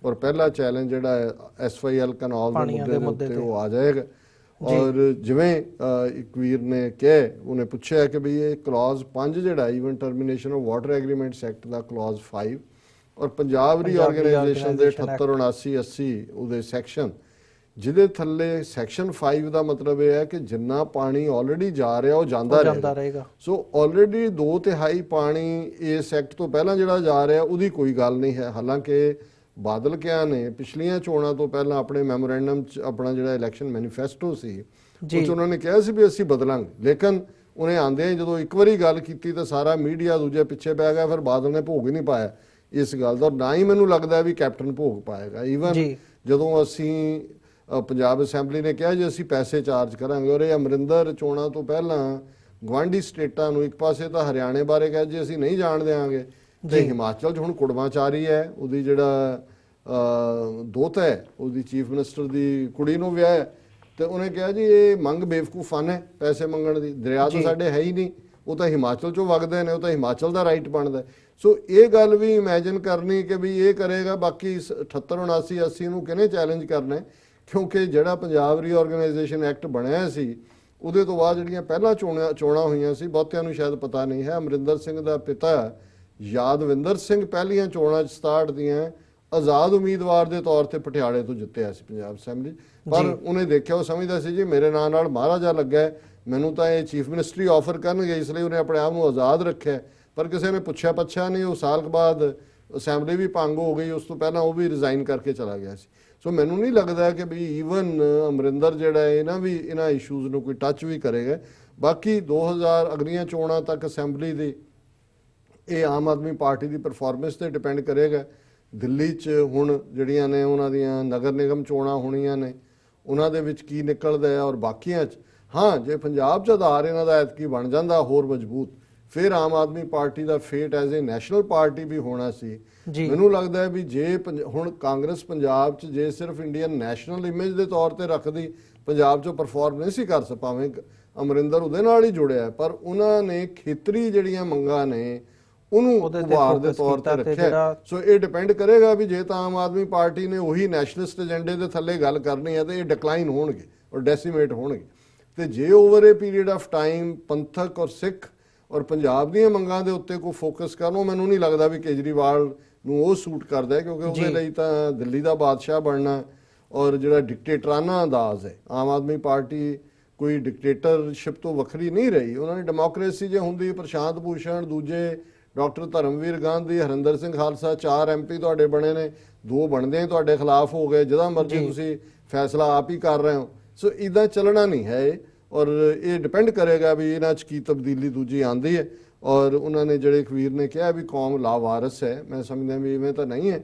ਔਰ ਪਹਿਲਾ ਚੈਲੰਜ ਜਿਹੜਾ ਹੈ SYL ਕਨਾਲ ਦੇ ਮੁੱਦੇ ਤੇ ਉਹ ਆ ਜਾਏਗਾ। ਔਰ ਜਿਵੇਂ ਇੱਕ ਵੀਰ ਨੇ ਕਿਹਾ, ਉਹਨੇ ਪੁੱਛਿਆ ਕਿ ਵੀ ਇਹ ਕਲੌਜ਼ 5 ਜਿਹੜਾ even termination of water agreements act ਦਾ ਕਲੌਜ਼ 5 ਔਰ ਪੰਜਾਬ ਰੀਆਰਗੇਨਾਈਜੇਸ਼ਨ ਦੇ 78 79 80 ਉਹਦੇ ਸੈਕਸ਼ਨ, ਜਿਹਦੇ ਥੱਲੇ ਸੈਕਸ਼ਨ 5 ਦਾ ਮਤਲਬ ਇਹ ਹੈ ਕਿ ਜਿੰਨਾ ਪਾਣੀ ਆਲਰੇਡੀ ਜਾ ਰਿਹਾ ਉਹ ਜਾਂਦਾ ਰਹੇਗਾ। ਸੋ ਆਲਰੇਡੀ 2/3 ਪਾਣੀ ਇਸ ਐਕਟ ਤੋਂ ਪਹਿਲਾਂ ਜਿਹੜਾ ਜਾ ਰਿਹਾ ਉਹਦੀ ਕੋਈ ਗੱਲ ਨਹੀਂ ਹੈ। ਹਾਲਾਂਕਿ ਬਾਦਲ ਕਿਆ ਨੇ ਪਿਛਲੀਆਂ ਚੋਣਾਂ ਤੋਂ ਪਹਿਲਾਂ ਆਪਣੇ ਮੈਮੋਰੈਂਡਮ 'ਚ ਆਪਣਾ ਜਿਹੜਾ ਇਲੈਕਸ਼ਨ ਮੈਨੀਫੈਸਟੋ ਸੀ ਉਹ 'ਚ ਉਹਨਾਂ ਨੇ ਕਿਹਾ ਸੀ ਵੀ ਅਸੀਂ ਬਦਲਾਂਗੇ, ਲੇਕਿਨ ਉਹਨੇ ਆਉਂਦਿਆਂ ਜਦੋਂ ਇੱਕ ਵਾਰੀ ਗੱਲ ਕੀਤੀ ਤਾਂ ਸਾਰਾ ਮੀਡੀਆ ਦੂਜੇ ਪਿੱਛੇ ਪੈ ਗਿਆ। ਫਿਰ ਬਾਦਲ ਨੇ ਭੋਗ ਹੀ ਨਹੀਂ ਪਾਇਆ ਇਸ ਗੱਲ ਦਾ, ਨਾ ਹੀ ਮੈਨੂੰ ਲੱਗਦਾ ਵੀ ਕੈਪਟਨ ਭੋਗ ਪਾਏਗਾ। ਈਵਨ ਜਦੋਂ ਅਸੀਂ ਪੰਜਾਬ ਅਸੈਂਬਲੀ ਨੇ ਕਿਹਾ ਜੀ ਅਸੀਂ ਪੈਸੇ ਚਾਰਜ ਕਰਾਂਗੇ, ਔਰ ਇਹ ਅਮਰਿੰਦਰ ਚੋਣਾਂ ਤੋਂ ਪਹਿਲਾਂ ਗਵਾਂਢੀ ਸਟੇਟਾਂ ਨੂੰ, ਇੱਕ ਪਾਸੇ ਤਾਂ ਹਰਿਆਣੇ ਬਾਰੇ ਕਿਹਾ ਜੀ ਅਸੀਂ ਨਹੀਂ ਜਾਣ ਦੇਵਾਂਗੇ, ਤੇ ਹਿਮਾਚਲ 'ਚ ਹੁਣ ਕੁੜਮਾਚਾਰੀ ਹੈ, ਉਹਦੀ ਜਿਹੜਾ ਦੋਤਾ ਹੈ ਉਹਦੀ ਚੀਫ ਮਿਨਿਸਟਰ ਦੀ ਕੁੜੀ ਨੂੰ ਵਿਆਹ, ਤੇ ਉਹਨੇ ਕਿਹਾ ਜੀ ਇਹ ਮੰਗ ਬੇਵਕੂਫਾਨ ਹੈ ਪੈਸੇ ਮੰਗਣ ਦੀ, ਦਰਿਆ ਤਾਂ ਸਾਡੇ ਹੈ ਹੀ ਨਹੀਂ, ਉਹ ਤਾਂ ਹਿਮਾਚਲ 'ਚੋਂ ਵਗਦੇ ਨੇ, ਉਹ ਤਾਂ ਹਿਮਾਚਲ ਦਾ ਰਾਈਟ ਬਣਦਾ। ਸੋ ਇਹ ਗੱਲ ਵੀ ਇਮੈਜਿਨ ਕਰਨੀ ਕਿ ਵੀ ਇਹ ਕਰੇਗਾ, ਬਾਕੀ 78 79 80 ਨੂੰ ਕਿਹਨੇ ਚੈਲੰਜ ਕਰਨਾ, ਕਿਉਂਕਿ ਜਿਹੜਾ ਪੰਜਾਬ ਰੀਆਰਗੇਨਾਈਜੇਸ਼ਨ ਐਕਟ ਬਣਿਆ ਸੀ ਉਹਦੇ ਤੋਂ ਬਾਅਦ ਜਿਹੜੀਆਂ ਪਹਿਲਾਂ ਚੋਣਾਂ ਹੋਈਆਂ ਸੀ, ਬਹੁਤਿਆਂ ਨੂੰ ਸ਼ਾਇਦ ਪਤਾ ਨਹੀਂ ਹੈ, ਅਮਰਿੰਦਰ ਸਿੰਘ ਦਾ ਪਿਤਾ ਯਾਦਵਿੰਦਰ ਸਿੰਘ ਪਹਿਲੀਆਂ ਚੋਣਾਂ 'ਚ 67 ਦੀਆਂ ਆਜ਼ਾਦ ਉਮੀਦਵਾਰ ਦੇ ਤੌਰ ਤੇ ਪਟਿਆਲੇ ਤੋਂ ਜਿੱਤਿਆ ਸੀ ਪੰਜਾਬ ਅਸੈਂਬਲੀ, ਪਰ ਉਹਨੇ ਦੇਖਿਆ, ਉਹ ਸਮਝਦਾ ਸੀ ਜੀ ਮੇਰੇ ਨਾਂ ਨਾਲ ਮਹਾਰਾਜਾ ਲੱਗਾ, ਮੈਨੂੰ ਤਾਂ ਇਹ ਚੀਫ ਮਿਨਿਸਟਰੀ ਆਫਰ ਕਰਨਗੇ, ਇਸ ਲਈ ਉਹਨੇ ਆਪਣੇ ਆਪ ਨੂੰ ਆਜ਼ਾਦ ਰੱਖਿਆ। ਪਰ ਕਿਸੇ ਨੇ ਪੁੱਛਿਆ ਪੱਛਿਆ ਨਹੀਂ, ਉਹ ਸਾਲ ਬਾਅਦ ਅਸੈਂਬਲੀ ਵੀ ਭੰਗ ਹੋ ਗਈ, ਉਸ ਤੋਂ ਪਹਿਲਾਂ ਉਹ ਵੀ ਰਿਜ਼ਾਈਨ ਕਰਕੇ ਚਲਾ ਗਿਆ ਸੀ। ਸੋ ਮੈਨੂੰ ਨਹੀਂ ਲੱਗਦਾ ਕਿ ਵੀ ਈਵਨ ਅਮਰਿੰਦਰ ਜਿਹੜਾ ਹੈ ਇਹਨਾਂ ਇਸ਼ੂਜ਼ ਨੂੰ ਕੋਈ ਟੱਚ ਵੀ ਕਰੇਗਾ। ਬਾਕੀ 2000 ਅਗਲੀਆਂ ਚੋਣਾਂ ਤੱਕ ਅਸੈਂਬਲੀ ਦੀ ਇਹ ਆਮ ਆਦਮੀ ਪਾਰਟੀ ਦੀ ਪਰਫਾਰਮੈਂਸ ਤੇ ਡਿਪੈਂਡ ਕਰੇਗਾ। ਦਿੱਲੀ 'ਚ ਹੁਣ ਜਿਹੜੀਆਂ ਨੇ ਉਹਨਾਂ ਦੀਆਂ ਨਗਰ ਨਿਗਮ ਚੋਣਾਂ ਹੋਣੀਆਂ ਨੇ, ਉਹਨਾਂ ਦੇ ਵਿੱਚ ਕੀ ਨਿਕਲਦਾ ਹੈ, ਔਰ ਬਾਕੀਆਂ 'ਚ ਹਾਂ ਜੇ ਪੰਜਾਬ 'ਚ ਆਧਾਰ ਇਹਨਾਂ ਦਾ ਐਤਕੀ ਬਣ ਜਾਂਦਾ ਹੋਰ ਮਜ਼ਬੂਤ, ਫਿਰ ਆਮ ਆਦਮੀ ਪਾਰਟੀ ਦਾ ਫੇਟ ਐਜ਼ ਏ ਨੈਸ਼ਨਲ ਪਾਰਟੀ ਵੀ ਹੋਣਾ ਸੀ। ਮੈਨੂੰ ਲੱਗਦਾ ਹੈ ਵੀ ਜੇ ਹੁਣ ਕਾਂਗਰਸ ਪੰਜਾਬ 'ਚ ਜੇ ਸਿਰਫ ਇੰਡੀਅਨ ਨੈਸ਼ਨਲ ਇਮੇਜ ਦੇ ਤੌਰ ਤੇ ਰੱਖਦੀ, ਪੰਜਾਬ 'ਚੋਂ ਪਰਫਾਰਮ ਨਹੀਂ ਸੀ ਕਰ ਭਾਵੇਂ ਅਮਰਿੰਦਰ ਉਹਦੇ ਨਾਲ ਹੀ ਜੁੜਿਆ, ਪਰ ਉਹਨਾਂ ਨੇ ਖੇਤਰੀ ਜਿਹੜੀਆਂ ਮੰਗਾਂ ਨੇ ਉਹਨੂੰ ਉਭਾਰ ਦੇ ਤੌਰ ਤੇ ਰੱਖਿਆ। ਸੋ ਇਹ ਡਿਪੈਂਡ ਕਰੇਗਾ ਵੀ ਜੇ ਤਾਂ ਆਮ ਆਦਮੀ ਪਾਰਟੀ ਨੇ ਉਹੀ ਨੈਸ਼ਨਲਿਸਟ ਏਜੰਡੇ ਦੇ ਥੱਲੇ ਗੱਲ ਕਰਨੀ ਹੈ ਤੇ ਇਹ ਡਿਕਲਾਈਨ ਹੋਣਗੇ ਔਰ ਡੈਸੀਮੇਟ ਹੋਣਗੇ, ਤੇ ਜੇ over A period of time ਪੰਥਕ ਔਰ ਸਿੱਖ ਔਰ ਪੰਜਾਬ ਦੀਆਂ ਮੰਗਾਂ ਦੇ ਉੱਤੇ ਕੋਈ ਫੋਕਸ ਕਰਨੋਂ ਮੈਨੂੰ ਨਹੀਂ ਲੱਗਦਾ ਵੀ ਕੇਜਰੀਵਾਲ ਨੂੰ ਉਹ ਸੂਟ ਕਰਦਾ, ਕਿਉਂਕਿ ਉਹਦੇ ਲਈ ਤਾਂ ਦਿੱਲੀ ਦਾ ਬਾਦਸ਼ਾਹ ਬਣਨਾ ਔਰ ਜਿਹੜਾ ਡਿਕਟੇਟਰਾਨਾ ਅੰਦਾਜ਼ ਹੈ, ਆਮ ਆਦਮੀ ਪਾਰਟੀ ਕੋਈ ਡਿਕਟੇਟਰਸ਼ਿਪ ਤੋਂ ਵੱਖਰੀ ਨਹੀਂ ਰਹੀ। ਉਹਨਾਂ ਨੇ ਡੈਮੋਕ੍ਰੇਸੀ ਜੇ ਹੁੰਦੀ, ਪ੍ਰਸ਼ਾਂਤ ਭੂਸ਼ਣ, ਦੂਜੇ ਡਾਕਟਰ ਧਰਮਵੀਰ ਗਾਂਧੀ, ਹਰਿੰਦਰ ਸਿੰਘ ਖਾਲਸਾ, 4 MP ਤੁਹਾਡੇ ਬਣੇ ਨੇ, 2 ਬਣਦੇ ਤੁਹਾਡੇ ਖਿਲਾਫ ਹੋ ਗਏ, ਜਿਹਦਾ ਮਰਜ਼ੀ ਤੁਸੀਂ ਫੈਸਲਾ ਆਪ ਹੀ ਕਰ ਰਹੇ ਹੋ। ਸੋ ਇਦਾਂ ਚੱਲਣਾ ਨਹੀਂ ਹੈ ਇਹ, ਔਰ ਇਹ ਡਿਪੈਂਡ ਕਰੇਗਾ ਵੀ ਇਹਨਾਂ 'ਚ ਕੀ ਤਬਦੀਲੀ ਦੂਜੀ ਆਉਂਦੀ ਹੈ। ਔਰ ਉਹਨਾਂ ਨੇ ਜਿਹੜੇ ਖਵੀਰ ਨੇ ਕਿਹਾ ਵੀ ਕੌਮ ਲਾਵਾਰਸ ਹੈ, ਮੈਂ ਸਮਝਦਾ ਵੀ ਇਵੇਂ ਤਾਂ ਨਹੀਂ ਹੈ।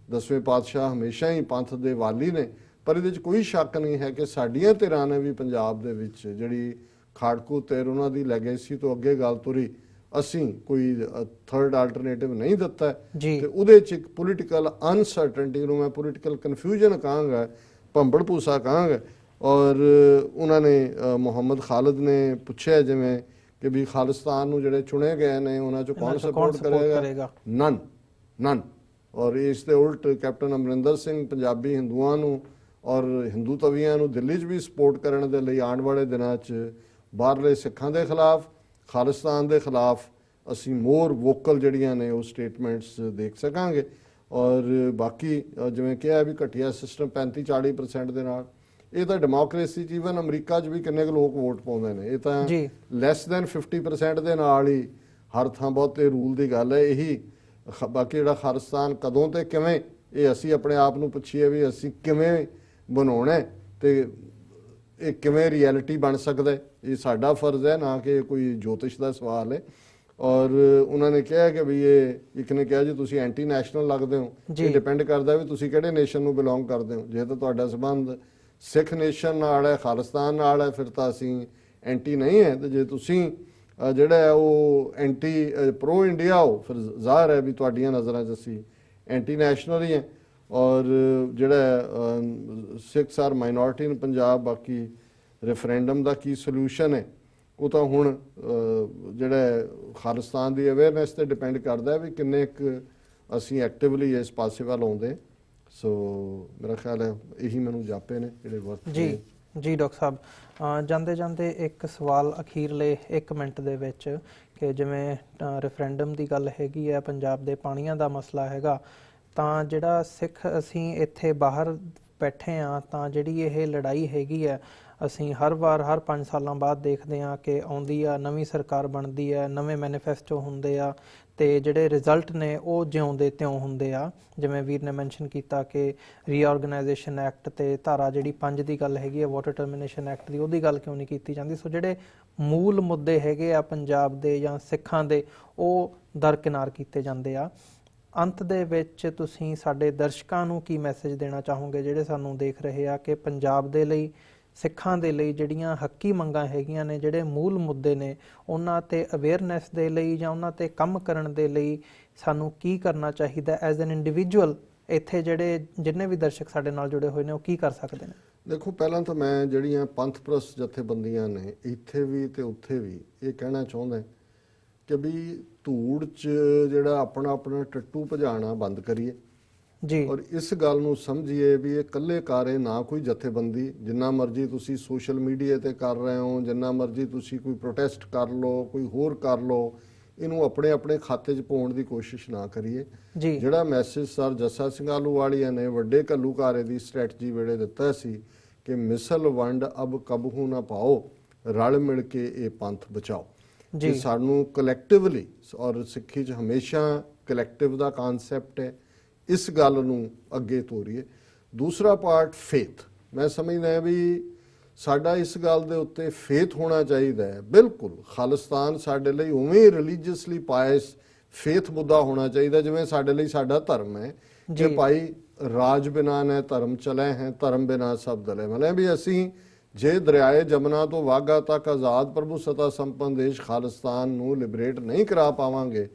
10ਵੇਂ ਪਾਤਸ਼ਾਹ ਹਮੇਸ਼ਾ ਹੀ ਪੰਥ ਦੇ ਵਾਲੀ ਨੇ, ਪਰ ਇਹਦੇ 'ਚ ਕੋਈ ਸ਼ੱਕ ਨਹੀਂ ਹੈ ਕਿ ਸਾਡੀਆਂ ਧਿਰਾਂ ਨੇ ਵੀ ਪੰਜਾਬ ਦੇ ਵਿੱਚ ਜਿਹੜੀ ਖਾੜਕੂ ਧਿਰ ਉਹਨਾਂ ਦੀ ਲੈਗੇਸੀ ਤੋਂ ਅੱਗੇ ਗੱਲ ਤੁਰੀ, ਅਸੀਂ ਕੋਈ ਥਰਡ ਆਲਟਰਨੇਟਿਵ ਨਹੀਂ ਦਿੱਤਾ, ਤੇ ਉਹਦੇ 'ਚ ਇੱਕ ਪੋਲੀਟੀਕਲ ਅਨਸਰਟਨਟੀ ਨੂੰ ਮੈਂ ਪੋਲੀਟੀਕਲ ਕਨਫਿਊਜ਼ਨ ਕਹਾਂਗਾ, ਭੰਬੜ ਭੂਸਾ ਕਹਾਂਗਾ। ਔਰ ਉਹਨਾਂ ਨੇ ਮੁਹੰਮਦ ਖਾਲਿਦ ਨੇ ਪੁੱਛਿਆ ਜਿਵੇਂ ਕਿ ਵੀ ਖਾਲਿਸਤਾਨ ਨੂੰ ਜਿਹੜੇ ਚੁਣੇ ਗਏ ਨੇ ਉਹਨਾਂ 'ਚੋਂ ਕੌਣ ਸਪੋਰਟ ਕਰੇਗਾ, ਨਨ। ਔਰ ਇਸ ਦੇ ਉਲਟ ਕੈਪਟਨ ਅਮਰਿੰਦਰ ਸਿੰਘ ਪੰਜਾਬੀ ਹਿੰਦੂਆਂ ਨੂੰ ਔਰ ਹਿੰਦੂ ਤਵੀਆਂ ਨੂੰ ਦਿੱਲੀ 'ਚ ਵੀ ਸਪੋਰਟ ਕਰਨ ਦੇ ਲਈ ਆਉਣ ਵਾਲੇ ਦਿਨਾਂ 'ਚ ਬਾਹਰਲੇ ਸਿੱਖਾਂ ਦੇ ਖਿਲਾਫ, ਖਾਲਿਸਤਾਨ ਦੇ ਖਿਲਾਫ ਅਸੀਂ ਮੋਰ ਵੋਕਲ ਜਿਹੜੀਆਂ ਨੇ ਉਹ ਸਟੇਟਮੈਂਟਸ ਦੇਖ ਸਕਾਂਗੇ। ਔਰ ਬਾਕੀ ਜਿਵੇਂ ਕਿਹਾ ਵੀ ਘਟੀਆ ਸਿਸਟਮ 35-40% ਦੇ ਨਾਲ, ਇਹ ਤਾਂ ਡੈਮੋਕ੍ਰੇਸੀ 'ਚ ਈਵਨ ਅਮਰੀਕਾ 'ਚ ਵੀ ਕਿੰਨੇ ਕੁ ਲੋਕ ਵੋਟ ਪਾਉਂਦੇ ਨੇ, ਇਹ ਤਾਂ ਲੈਸ ਦੈਨ 50% ਦੇ ਨਾਲ ਹੀ ਹਰ ਥਾਂ ਬਹੁਤੇ ਰੂਲ ਦੀ ਗੱਲ ਹੈ। ਇਹੀ ਬਾਕੀ ਜਿਹੜਾ ਖਾਲਿਸਤਾਨ ਕਦੋਂ ਤੇ ਕਿਵੇਂ, ਇਹ ਅਸੀਂ ਆਪਣੇ ਆਪ ਨੂੰ ਪੁੱਛੀਏ ਵੀ ਅਸੀਂ ਕਿਵੇਂ ਬਣਾਉਣਾ ਤੇ ਇਹ ਕਿਵੇਂ ਰਿਐਲਿਟੀ ਬਣ ਸਕਦਾ, ਇਹ ਸਾਡਾ ਫਰਜ਼ ਹੈ, ਨਾ ਕਿ ਕੋਈ ਜੋਤਿਸ਼ ਦਾ ਸਵਾਲ ਹੈ। ਔਰ ਉਹਨਾਂ ਨੇ ਕਿਹਾ ਕਿ ਵੀ ਇਹ ਇੱਕ ਨੇ ਕਿਹਾ ਜੀ ਤੁਸੀਂ ਐਂਟੀ ਨੈਸ਼ਨਲ ਲੱਗਦੇ ਹੋ, ਇਹ ਡਿਪੈਂਡ ਕਰਦਾ ਵੀ ਤੁਸੀਂ ਕਿਹੜੇ ਨੇਸ਼ਨ ਨੂੰ ਬਿਲੋਂਗ ਕਰਦੇ ਹੋ। ਜੇ ਤਾਂ ਤੁਹਾਡਾ ਸੰਬੰਧ ਸਿੱਖ ਨੇਸ਼ਨ ਨਾਲ ਹੈ, ਖਾਲਿਸਤਾਨ ਨਾਲ ਹੈ, ਫਿਰ ਤਾਂ ਅਸੀਂ ਐਂਟੀ ਨਹੀਂ ਹੈ, ਤੇ ਜੇ ਤੁਸੀਂ ਜਿਹੜਾ ਹੈ ਉਹ ਐਂਟੀ ਪ੍ਰੋ ਇੰਡੀਆ ਹੋ, ਫਿਰ ਜ਼ਾਹਰ ਹੈ ਵੀ ਤੁਹਾਡੀਆਂ ਨਜ਼ਰਾਂ 'ਚ ਅਸੀਂ ਐਂਟੀ ਨੈਸ਼ਨਲ ਹੀ ਹੈ। ਔਰ ਜਿਹੜਾ ਸਿੱਖਸ ਆਰ ਮਾਈਨੋਰਿਟੀ ਇਨ ਪੰਜਾਬ, ਬਾਕੀ ਰੈਫਰੈਂਡਮ ਦਾ ਕੀ ਸੋਲੂਸ਼ਨ ਹੈ ਉਹ ਤਾਂ ਹੁਣ ਜਿਹੜਾ ਖਾਲਿਸਤਾਨ ਦੀ ਅਵੇਅਰਨੈਸ ਤੇ ਡਿਪੈਂਡ ਕਰਦਾ ਹੈ ਵੀ ਕਿੰਨੇ ਕੁ ਅਸੀਂ ਐਕਟਿਵਲੀ ਇਸ ਪਾਸੇ ਵੱਲ ਆਉਂਦੇ। ਸੋ ਮੇਰਾ ਖਿਆਲ ਹੈ ਇਹੀ ਮੈਨੂੰ ਜਾਪੇ ਨੇ ਜਿਹੜੇ ਵਰਤ
ਜੀ ਜੀ ਡਾਕਟਰ ਸਾਹਿਬ, ਜਾਂਦੇ ਜਾਂਦੇ ਇੱਕ ਸਵਾਲ ਅਖੀਰਲੇ 1 ਮਿੰਟ ਦੇ ਵਿੱਚ ਕਿ ਜਿਵੇਂ ਰੈਫਰੈਂਡਮ ਦੀ ਗੱਲ ਹੈਗੀ ਹੈ, ਪੰਜਾਬ ਦੇ ਪਾਣੀਆਂ ਦਾ ਮਸਲਾ ਹੈਗਾ, ਤਾਂ ਜਿਹੜਾ ਸਿੱਖ ਅਸੀਂ ਇੱਥੇ ਬਾਹਰ ਬੈਠੇ ਹਾਂ ਤਾਂ ਜਿਹੜੀ ਇਹ ਲੜਾਈ ਹੈਗੀ ਹੈ ਅਸੀਂ ਹਰ ਵਾਰ ਹਰ 5 ਸਾਲਾਂ ਬਾਅਦ ਦੇਖਦੇ ਹਾਂ ਕਿ ਆਉਂਦੀ ਆ, ਨਵੀਂ ਸਰਕਾਰ ਬਣਦੀ ਹੈ, ਨਵੇਂ ਮੈਨੀਫੈਸਟੋ ਹੁੰਦੇ ਆ ਤੇ ਜਿਹੜੇ ਰਿਜ਼ਲਟ ਨੇ ਉਹ ਜਿਉਂਦੇ ਤਿਉਂ ਹੁੰਦੇ ਆ। ਜਿਵੇਂ ਵੀਰ ਨੇ ਮੈਂਸ਼ਨ ਕੀਤਾ ਕਿ ਰੀਆਰਗੇਨਾਈਜੇਸ਼ਨ ਐਕਟ ਤੇ ਧਾਰਾ ਜਿਹੜੀ 5 ਦੀ ਗੱਲ ਹੈਗੀ ਹੈ ਵਾਟਰ ਟਰਮੀਨੇਸ਼ਨ ਐਕਟ ਦੀ, ਉਹਦੀ ਗੱਲ ਕਿਉਂ ਨਹੀਂ ਕੀਤੀ ਜਾਂਦੀ। ਸੋ ਜਿਹੜੇ ਮੂਲ ਮੁੱਦੇ ਹੈਗੇ ਆ ਪੰਜਾਬ ਦੇ ਜਾਂ ਸਿੱਖਾਂ ਦੇ, ਉਹ ਦਰਕਿਨਾਰ ਕੀਤੇ ਜਾਂਦੇ ਆ। ਅੰਤ ਦੇ ਵਿੱਚ ਤੁਸੀਂ ਸਾਡੇ ਦਰਸ਼ਕਾਂ ਨੂੰ ਕੀ ਮੈਸੇਜ ਦੇਣਾ ਚਾਹੋਗੇ ਜਿਹੜੇ ਸਾਨੂੰ ਦੇਖ ਰਹੇ ਆ ਕਿ ਪੰਜਾਬ ਦੇ ਲਈ, ਸਿੱਖਾਂ ਦੇ ਲਈ ਜਿਹੜੀਆਂ ਹੱਕੀ ਮੰਗਾਂ ਹੈਗੀਆਂ ਨੇ, ਜਿਹੜੇ ਮੂਲ ਮੁੱਦੇ ਨੇ, ਉਹਨਾਂ ਤੇ ਅਵੇਅਰਨੈਸ ਦੇ ਲਈ ਜਾਂ ਉਹਨਾਂ ਤੇ ਕੰਮ ਕਰਨ ਦੇ ਲਈ ਸਾਨੂੰ ਕੀ ਕਰਨਾ ਚਾਹੀਦਾ ਐਜ਼ ਐਨ ਇੰਡੀਵਿਜੂਅਲ? ਇੱਥੇ ਜਿਹੜੇ ਜਿੰਨੇ ਵੀ ਦਰਸ਼ਕ ਸਾਡੇ ਨਾਲ ਜੁੜੇ ਹੋਏ ਨੇ ਉਹ ਕੀ ਕਰ ਸਕਦੇ ਨੇ?
ਦੇਖੋ, ਪਹਿਲਾਂ ਤਾਂ ਮੈਂ ਜਿਹੜੀਆਂ ਪੰਥ ਪ੍ਰਸਤ ਜਥੇਬੰਦੀਆਂ ਨੇ ਇੱਥੇ ਵੀ ਤੇ ਉੱਥੇ ਵੀ ਇਹ ਕਹਿਣਾ ਚਾਹੁੰਦਾ ਕਿ ਵੀ ਧੂੜ 'ਚ ਜਿਹੜਾ ਆਪਣਾ ਆਪਣਾ ਟੱਟੂ ਭਜਾਣਾ ਬੰਦ ਕਰੀਏ
ਜੀ,
ਔਰ ਇਸ ਗੱਲ ਨੂੰ ਸਮਝੀਏ ਵੀ ਇਹ ਇਕੱਲੇ ਕਾਰੇ ਨਾ ਕੋਈ ਜਥੇਬੰਦੀ, ਜਿੰਨਾ ਮਰਜ਼ੀ ਤੁਸੀਂ ਸੋਸ਼ਲ ਮੀਡੀਆ ਤੇ ਕਰ ਰਹੇ ਹੋ, ਜਿੰਨਾ ਮਰਜ਼ੀ ਤੁਸੀਂ ਕੋਈ ਪ੍ਰੋਟੈਸਟ ਕਰ ਲਓ, ਕੋਈ ਹੋਰ ਕਰ ਲਓ, ਇਹਨੂੰ ਆਪਣੇ ਆਪਣੇ ਖਾਤੇ 'ਚ ਪਾਉਣ ਦੀ ਕੋਸ਼ਿਸ਼ ਨਾ ਕਰੀਏ। ਜਿਹੜਾ ਮੈਸੇਜ ਸਰ ਜੱਸਾ ਸਿੰਘ ਆਹਲੂਵਾਲੀਆ ਨੇ ਵੱਡੇ ਘੱਲੂਘਾਰੇ ਦੀ ਸਟ੍ਰੈਟਜੀ ਵੇਲੇ ਦਿੱਤਾ ਸੀ ਕਿ ਮਿਸਲ ਵੰਡ ਅਬ ਕਬਹੂ ਨਾ ਪਾਓ, ਰਲ ਮਿਲ ਕੇ ਇਹ ਪੰਥ ਬਚਾਓ, ਕਿ ਸਾਨੂੰ ਕਲੈਕਟਿਵਲੀ, ਔਰ ਸਿੱਖੀ 'ਚ ਹਮੇਸ਼ਾ ਕਲੈਕਟਿਵ ਦਾ ਕਨਸੈਪਟ ਹੈ, ਇਸ ਗੱਲ ਨੂੰ ਅੱਗੇ ਤੋਰੀਏ। ਦੂਸਰਾ ਪਾਰਟ ਫੇਥ, ਮੈਂ ਸਮਝਦਾ ਵੀ ਸਾਡਾ ਇਸ ਗੱਲ ਦੇ ਉੱਤੇ ਫੇਥ ਹੋਣਾ ਚਾਹੀਦਾ ਹੈ। ਬਿਲਕੁਲ ਖਾਲਿਸਤਾਨ ਸਾਡੇ ਲਈ ਉਵੇਂ ਹੀ ਰਿਲੀਜੀਅਸਲੀ ਪਾਇਸ ਫੇਥ ਮੁੱਦਾ ਹੋਣਾ ਚਾਹੀਦਾ ਜਿਵੇਂ ਸਾਡੇ ਲਈ ਸਾਡਾ ਧਰਮ ਹੈ ਕਿ ਭਾਈ ਰਾਜ ਬਿਨਾ ਨੇ ਧਰਮ ਚਲੇ ਹੈ, ਧਰਮ ਬਿਨਾ ਸਭ ਦਲੇ ਮਲੇ। ਵੀ ਅਸੀਂ ਜੇ ਦਰਿਆਏ ਜਮਨਾ ਤੋਂ ਵਾਘਾ ਤੱਕ ਆਜ਼ਾਦ ਪ੍ਰਭੂ ਸਤਾ ਸੰਪੰਨ ਦੇਸ਼ ਖਾਲਿਸਤਾਨ ਨੂੰ ਲਿਬਰੇਟ ਨਹੀਂ ਕਰਾ ਪਾਵਾਂਗੇ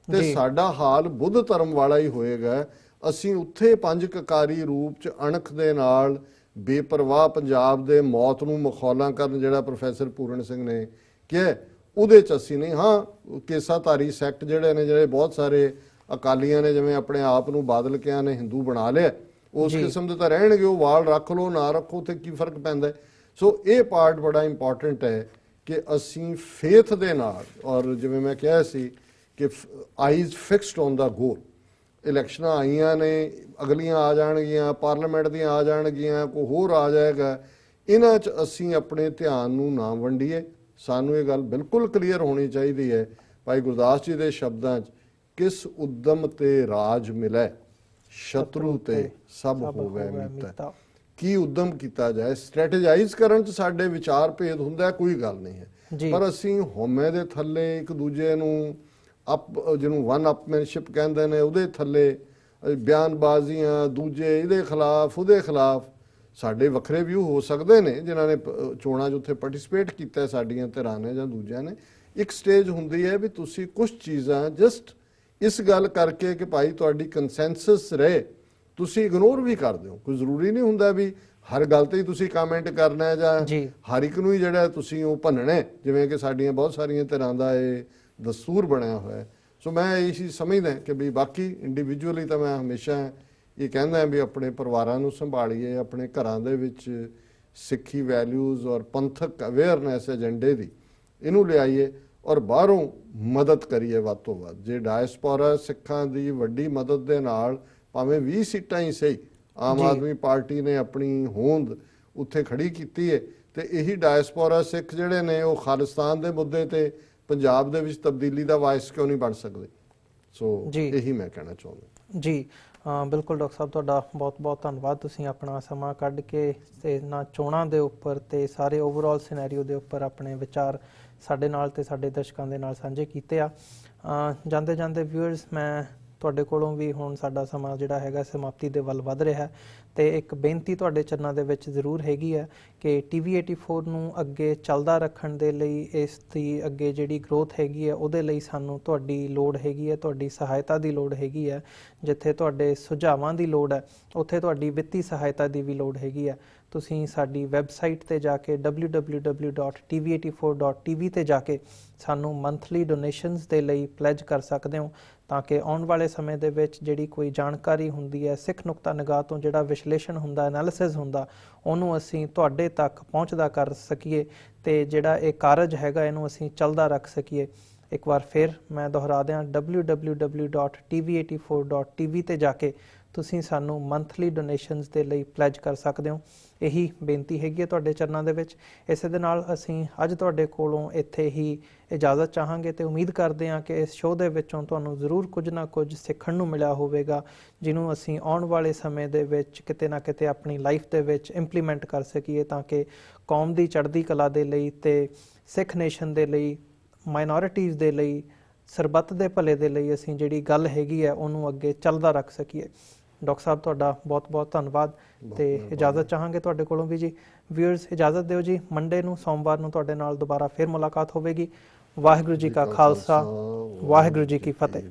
ਤੇ ਸਾਡਾ ਹਾਲ ਬੁੱਧ ਧਰਮ ਵਾਲਾ ਹੀ ਹੋਏਗਾ। ਅਸੀਂ ਉੱਥੇ ਪੰਜ ਕਕਾਰੀ ਰੂਪ 'ਚ ਅਣਖ ਦੇ ਨਾਲ ਬੇਪਰਵਾਹ ਪੰਜਾਬ ਦੇ ਮੌਤ ਨੂੰ ਮਖੌਲਾਂ ਕਰਨ, ਜਿਹੜਾ ਪ੍ਰੋਫੈਸਰ ਪੂਰਨ ਸਿੰਘ ਨੇ ਕਿਹਾ, ਉਹਦੇ 'ਚ ਅਸੀਂ ਨਹੀਂ। ਹਾਂ, ਕੇਸਾਧਾਰੀ ਸੈਕਟ ਜਿਹੜੇ ਨੇ, ਜਿਹੜੇ ਬਹੁਤ ਸਾਰੇ ਅਕਾਲੀਆਂ ਨੇ ਜਿਵੇਂ ਆਪਣੇ ਆਪ ਨੂੰ ਬਾਦਲ ਕਿਆਂ ਨੇ ਹਿੰਦੂ ਬਣਾ ਲਿਆ, ਉਸ ਕਿਸਮ ਦੇ ਤਾਂ ਰਹਿਣਗੇ, ਉਹ ਵਾਲ ਰੱਖ ਲਓ ਨਾ ਰੱਖੋ ਤੇ ਕੀ ਫਰਕ ਪੈਂਦਾ। ਸੋ ਇਹ ਪਾਰਟ ਬੜਾ ਇੰਪੋਰਟੈਂਟ ਹੈ ਕਿ ਅਸੀਂ ਫੇਥ ਦੇ ਨਾਲ, ਔਰ ਜਿਵੇਂ ਮੈਂ ਕਿਹਾ ਸੀ ਕਿ ਆਈਜ਼ ਫਿਕਸਡ ਔਨ ਦਾ ਗੋਲ। ਇਲੈਕਸ਼ਨਾਂ ਆਈਆਂ ਨੇ, ਅਗਲੀਆਂ ਆ ਜਾਣਗੀਆਂ, ਪਾਰਲੀਮੈਂਟ ਦੀਆਂ ਆ ਜਾਣਗੀਆਂ, ਕੋਈ ਹੋਰ ਆ ਜਾਏਗਾ, ਇਹਨਾਂ 'ਚ ਅਸੀਂ ਆਪਣੇ ਧਿਆਨ ਨੂੰ ਨਾ ਵੰਡੀਏ। ਸਾਨੂੰ ਇਹ ਗੱਲ ਬਿਲਕੁਲ ਕਲੀਅਰ ਹੋਣੀ ਚਾਹੀਦੀ ਹੈ, ਭਾਈ ਗੁਰਦਾਸ ਜੀ ਦੇ ਸ਼ਬਦਾਂ 'ਚ, ਕਿਸ ਉਦਮ ਤੇ ਰਾਜ ਮਿਲੈ, ਸ਼ਤਰੂ ਤੇ ਸਭ ਹੋਵੇ ਮਿੱਤਰ। ਕੀ ਉਦਮ ਕੀਤਾ ਜਾਏ, ਸਟ੍ਰੈਟੇਜਾਈਜ਼ ਕਰਨ 'ਚ ਸਾਡੇ ਵਿਚਾਰ ਭੇਦ ਹੁੰਦਾ, ਕੋਈ ਗੱਲ ਨਹੀਂ ਹੈ, ਪਰ ਅਸੀਂ ਹਉਮੈ ਦੇ ਥੱਲੇ ਇੱਕ ਦੂਜੇ ਨੂੰ ਜਿਹਨੂੰ ਵਨ ਅਪਮੈਨਸ਼ਿਪ ਕਹਿੰਦੇ ਨੇ, ਉਹਦੇ ਥੱਲੇ ਬਿਆਨਬਾਜ਼ੀਆਂ, ਦੂਜੇ ਇਹਦੇ ਖਿਲਾਫ ਉਹਦੇ ਖਿਲਾਫ। ਸਾਡੇ ਵੱਖਰੇ ਵਿਊ ਹੋ ਸਕਦੇ ਨੇ ਜਿਨ੍ਹਾਂ ਨੇ ਚੋਣਾਂ 'ਚ ਉੱਥੇ ਪਾਰਟਿਸਿਪੇਟ ਕੀਤਾ, ਸਾਡੀਆਂ ਧਿਰਾਂ ਨੇ ਜਾਂ ਦੂਜਿਆਂ ਨੇ। ਇੱਕ ਸਟੇਜ ਹੁੰਦੀ ਹੈ ਵੀ ਤੁਸੀਂ ਕੁਝ ਚੀਜ਼ਾਂ ਜਸਟ ਇਸ ਗੱਲ ਕਰਕੇ ਕਿ ਭਾਈ ਤੁਹਾਡੀ ਕੰਸੈਂਸਸ ਰਹੇ, ਤੁਸੀਂ ਇਗਨੋਰ ਵੀ ਕਰ ਦਿਓ। ਕੋਈ ਜ਼ਰੂਰੀ ਨਹੀਂ ਹੁੰਦਾ ਵੀ ਹਰ ਗੱਲ ਤੇ ਹੀ ਤੁਸੀਂ ਕਮੈਂਟ ਕਰਨਾ ਜਾਂ ਹਰ ਇੱਕ ਨੂੰ ਹੀ ਜਿਹੜਾ ਤੁਸੀਂ ਉਹ ਭੰਨਣਾ, ਜਿਵੇਂ ਕਿ ਸਾਡੀਆਂ ਬਹੁਤ ਸਾਰੀਆਂ ਧਿਰਾਂ ਦਾ ਇਹ ਦਸਤੂਰ ਬਣਿਆ ਹੋਇਆ। ਸੋ ਮੈਂ ਇਹ ਚੀਜ਼ ਸਮਝਦਾ ਕਿ ਵੀ ਬਾਕੀ ਇੰਡੀਵਿਜੂਅਲੀ ਤਾਂ ਮੈਂ ਹਮੇਸ਼ਾ ਇਹ ਕਹਿੰਦਾ ਵੀ ਆਪਣੇ ਪਰਿਵਾਰਾਂ ਨੂੰ ਸੰਭਾਲੀਏ, ਆਪਣੇ ਘਰਾਂ ਦੇ ਵਿੱਚ ਸਿੱਖੀ ਵੈਲਿਊਜ਼ ਔਰ ਪੰਥਕ ਅਵੇਅਰਨੈਸ ਏਜੰਡੇ ਦੀ ਇਹਨੂੰ ਲਿਆਈਏ, ਔਰ ਬਾਹਰੋਂ ਮਦਦ ਕਰੀਏ ਵੱਧ ਤੋਂ ਵੱਧ। ਜੇ ਡਾਇਸਪੋਰਾ ਸਿੱਖਾਂ ਦੀ ਵੱਡੀ ਮਦਦ ਦੇ ਨਾਲ ਭਾਵੇਂ 20 ਸੀਟਾਂ ਹੀ ਸਹੀ, ਆਮ ਆਦਮੀ ਪਾਰਟੀ ਨੇ ਆਪਣੀ ਹੋਂਦ ਉੱਥੇ ਖੜੀ ਕੀਤੀ ਹੈ, ਤੇ ਇਹੀ ਡਾਇਸਪੋਰਾ ਸਿੱਖ ਜਿਹੜੇ ਨੇ ਉਹ ਖਾਲਿਸਤਾਨ ਦੇ ਮੁੱਦੇ ਤੇ ਪੰਜਾਬ ਦੇ ਵਿੱਚ ਤਬਦੀਲੀ ਦਾ ਵਾਇਸ ਕਿਉਂ ਨਹੀਂ ਬਣ ਸਕਦੇ। ਸੋ ਇਹੀ ਮੈਂ ਕਹਿਣਾ ਚਾਹੁੰਦਾ ਜੀ।
ਬਿਲਕੁਲ ਡਾਕਟਰ ਸਾਹਿਬ, ਤੁਹਾਡਾ ਬਹੁਤ ਬਹੁਤ ਧੰਨਵਾਦ। ਤੁਸੀਂ ਆਪਣਾ ਸਮਾਂ ਕੱਢ ਕੇ ਇਹਨਾਂ ਚੋਣਾਂ ਦੇ ਉੱਪਰ ਤੇ ਸਾਰੇ ਓਵਰਆਲ ਸਿਨੈਰੀਓ ਦੇ ਉੱਪਰ ਆਪਣੇ ਵਿਚਾਰ ਸਾਡੇ ਨਾਲ ਤੇ ਸਾਡੇ ਦਰਸ਼ਕਾਂ ਦੇ ਨਾਲ ਸਾਂਝੇ ਕੀਤੇ ਆ। ਜਾਂਦੇ ਜਾਂਦੇ ਵਿਊਅਰਸ, ਮੈਂ ਤੁਹਾਡੇ ਕੋਲੋਂ ਵੀ ਹੁਣ ਸਾਡਾ ਸਮਾਂ ਜਿਹੜਾ ਹੈਗਾ ਸਮਾਪਤੀ ਦੇ ਵੱਲ ਵੱਧ ਰਿਹਾ ਹੈ ਤੇ ਇੱਕ ਬੇਨਤੀ ਤੁਹਾਡੇ ਚਰਨਾਂ ਦੇ ਵਿੱਚ ਜ਼ਰੂਰ ਹੈਗੀ ਹੈ ਕਿ TV84 ਨੂੰ ਅੱਗੇ ਚੱਲਦਾ ਰੱਖਣ ਦੇ ਲਈ, ਇਸ ਦੀ ਅੱਗੇ ਜਿਹੜੀ ਗਰੋਥ ਹੈਗੀ ਹੈ ਉਹਦੇ ਲਈ ਸਾਨੂੰ ਤੁਹਾਡੀ ਲੋੜ ਹੈਗੀ ਹੈ, ਤੁਹਾਡੀ ਸਹਾਇਤਾ ਦੀ ਲੋੜ ਹੈਗੀ ਹੈ। ਜਿੱਥੇ ਤੁਹਾਡੇ ਸੁਝਾਵਾਂ ਦੀ ਲੋੜ ਹੈ ਉੱਥੇ ਤੁਹਾਡੀ ਵਿੱਤੀ ਸਹਾਇਤਾ ਦੀ ਵੀ ਲੋੜ ਹੈਗੀ ਹੈ। ਤੁਸੀਂ ਸਾਡੀ ਵੈਬਸਾਈਟ ਤੇ ਜਾ ਕੇ www.tv84.tv ਤੇ ਜਾ ਕੇ ਸਾਨੂੰ ਮੰਥਲੀ ਡੋਨੇਸ਼ਨਸ ਦੇ ਲਈ ਪਲੈਜ ਕਰ ਸਕਦੇ ਹੋ, ਤਾਂ ਕਿ ਆਉਣ ਵਾਲੇ ਸਮੇਂ ਦੇ ਵਿੱਚ ਜਿਹੜੀ ਕੋਈ ਜਾਣਕਾਰੀ ਹੁੰਦੀ ਹੈ, ਸਿੱਖ ਨੁਕਤਾ ਨਿਗਾਹ ਤੋਂ ਜਿਹੜਾ ਵਿਸ਼ਲੇਸ਼ਣ ਹੁੰਦਾ, ਐਨਾਲਿਸਿਸ ਹੁੰਦਾ, ਉਹਨੂੰ ਅਸੀਂ ਤੁਹਾਡੇ ਤੱਕ ਪਹੁੰਚਦਾ ਕਰ ਸਕੀਏ ਤੇ ਜਿਹੜਾ ਇਹ ਕਾਰਜ ਹੈਗਾ ਇਹਨੂੰ ਅਸੀਂ ਚੱਲਦਾ ਰੱਖ ਸਕੀਏ। ਇੱਕ ਵਾਰ ਫਿਰ ਮੈਂ ਦੁਹਰਾ ਦਿਆਂ, www.tv84.tv ਤੇ ਜਾ ਕੇ ਤੁਸੀਂ ਸਾਨੂੰ ਮੰਥਲੀ ਡੋਨੇਸ਼ਨਸ ਦੇ ਲਈ ਪਲੈਜ ਕਰ ਸਕਦੇ ਹੋ। ਇਹੀ ਬੇਨਤੀ ਹੈਗੀ ਹੈ ਤੁਹਾਡੇ ਚਰਨਾਂ ਦੇ ਵਿੱਚ। ਇਸੇ ਦੇ ਨਾਲ ਅਸੀਂ ਅੱਜ ਤੁਹਾਡੇ ਕੋਲੋਂ ਇੱਥੇ ਹੀ ਇਜਾਜ਼ਤ ਚਾਹਾਂਗੇ ਤੇ ਉਮੀਦ ਕਰਦੇ ਹਾਂ ਕਿ ਇਸ ਸ਼ੋਅ ਦੇ ਵਿੱਚੋਂ ਤੁਹਾਨੂੰ ਜ਼ਰੂਰ ਕੁਝ ਨਾ ਕੁਝ ਸਿੱਖਣ ਨੂੰ ਮਿਲਿਆ ਹੋਵੇਗਾ, ਜਿਹਨੂੰ ਅਸੀਂ ਆਉਣ ਵਾਲੇ ਸਮੇਂ ਦੇ ਵਿੱਚ ਕਿਤੇ ਨਾ ਕਿਤੇ ਆਪਣੀ ਲਾਈਫ ਦੇ ਵਿੱਚ ਇੰਪਲੀਮੈਂਟ ਕਰ ਸਕੀਏ, ਤਾਂ ਕਿ ਕੌਮ ਦੀ ਚੜ੍ਹਦੀ ਕਲਾ ਦੇ ਲਈ ਤੇ ਸਿੱਖ ਨੇਸ਼ਨ ਦੇ ਲਈ, ਮਾਈਨੋਰਿਟੀਜ਼ ਦੇ ਲਈ, ਸਰਬੱਤ ਦੇ ਭਲੇ ਦੇ ਲਈ ਅਸੀਂ ਜਿਹੜੀ ਗੱਲ ਹੈਗੀ ਹੈ ਉਹਨੂੰ ਅੱਗੇ ਚੱਲਦਾ ਰੱਖ ਸਕੀਏ। ਡਾਕਟਰ ਸਾਹਿਬ ਤੁਹਾਡਾ ਬਹੁਤ-ਬਹੁਤ ਧੰਨਵਾਦ ਤੇ ਇਜਾਜ਼ਤ ਚਾਹਾਂਗੇ ਤੁਹਾਡੇ ਕੋਲੋਂ ਵੀ ਜੀ। ਵਿਊਅਰਸ ਇਜਾਜ਼ਤ ਦਿਓ ਜੀ, ਮੰਡੇ ਨੂੰ, ਸੋਮਵਾਰ ਨੂੰ ਤੁਹਾਡੇ ਨਾਲ ਦੁਬਾਰਾ ਫਿਰ ਮੁਲਾਕਾਤ ਹੋਵੇਗੀ। ਵਾਹਿਗੁਰੂ ਜੀ ਕਾ ਖਾਲਸਾ, ਵਾਹਿਗੁਰੂ ਜੀ ਕੀ ਫਤਿਹ।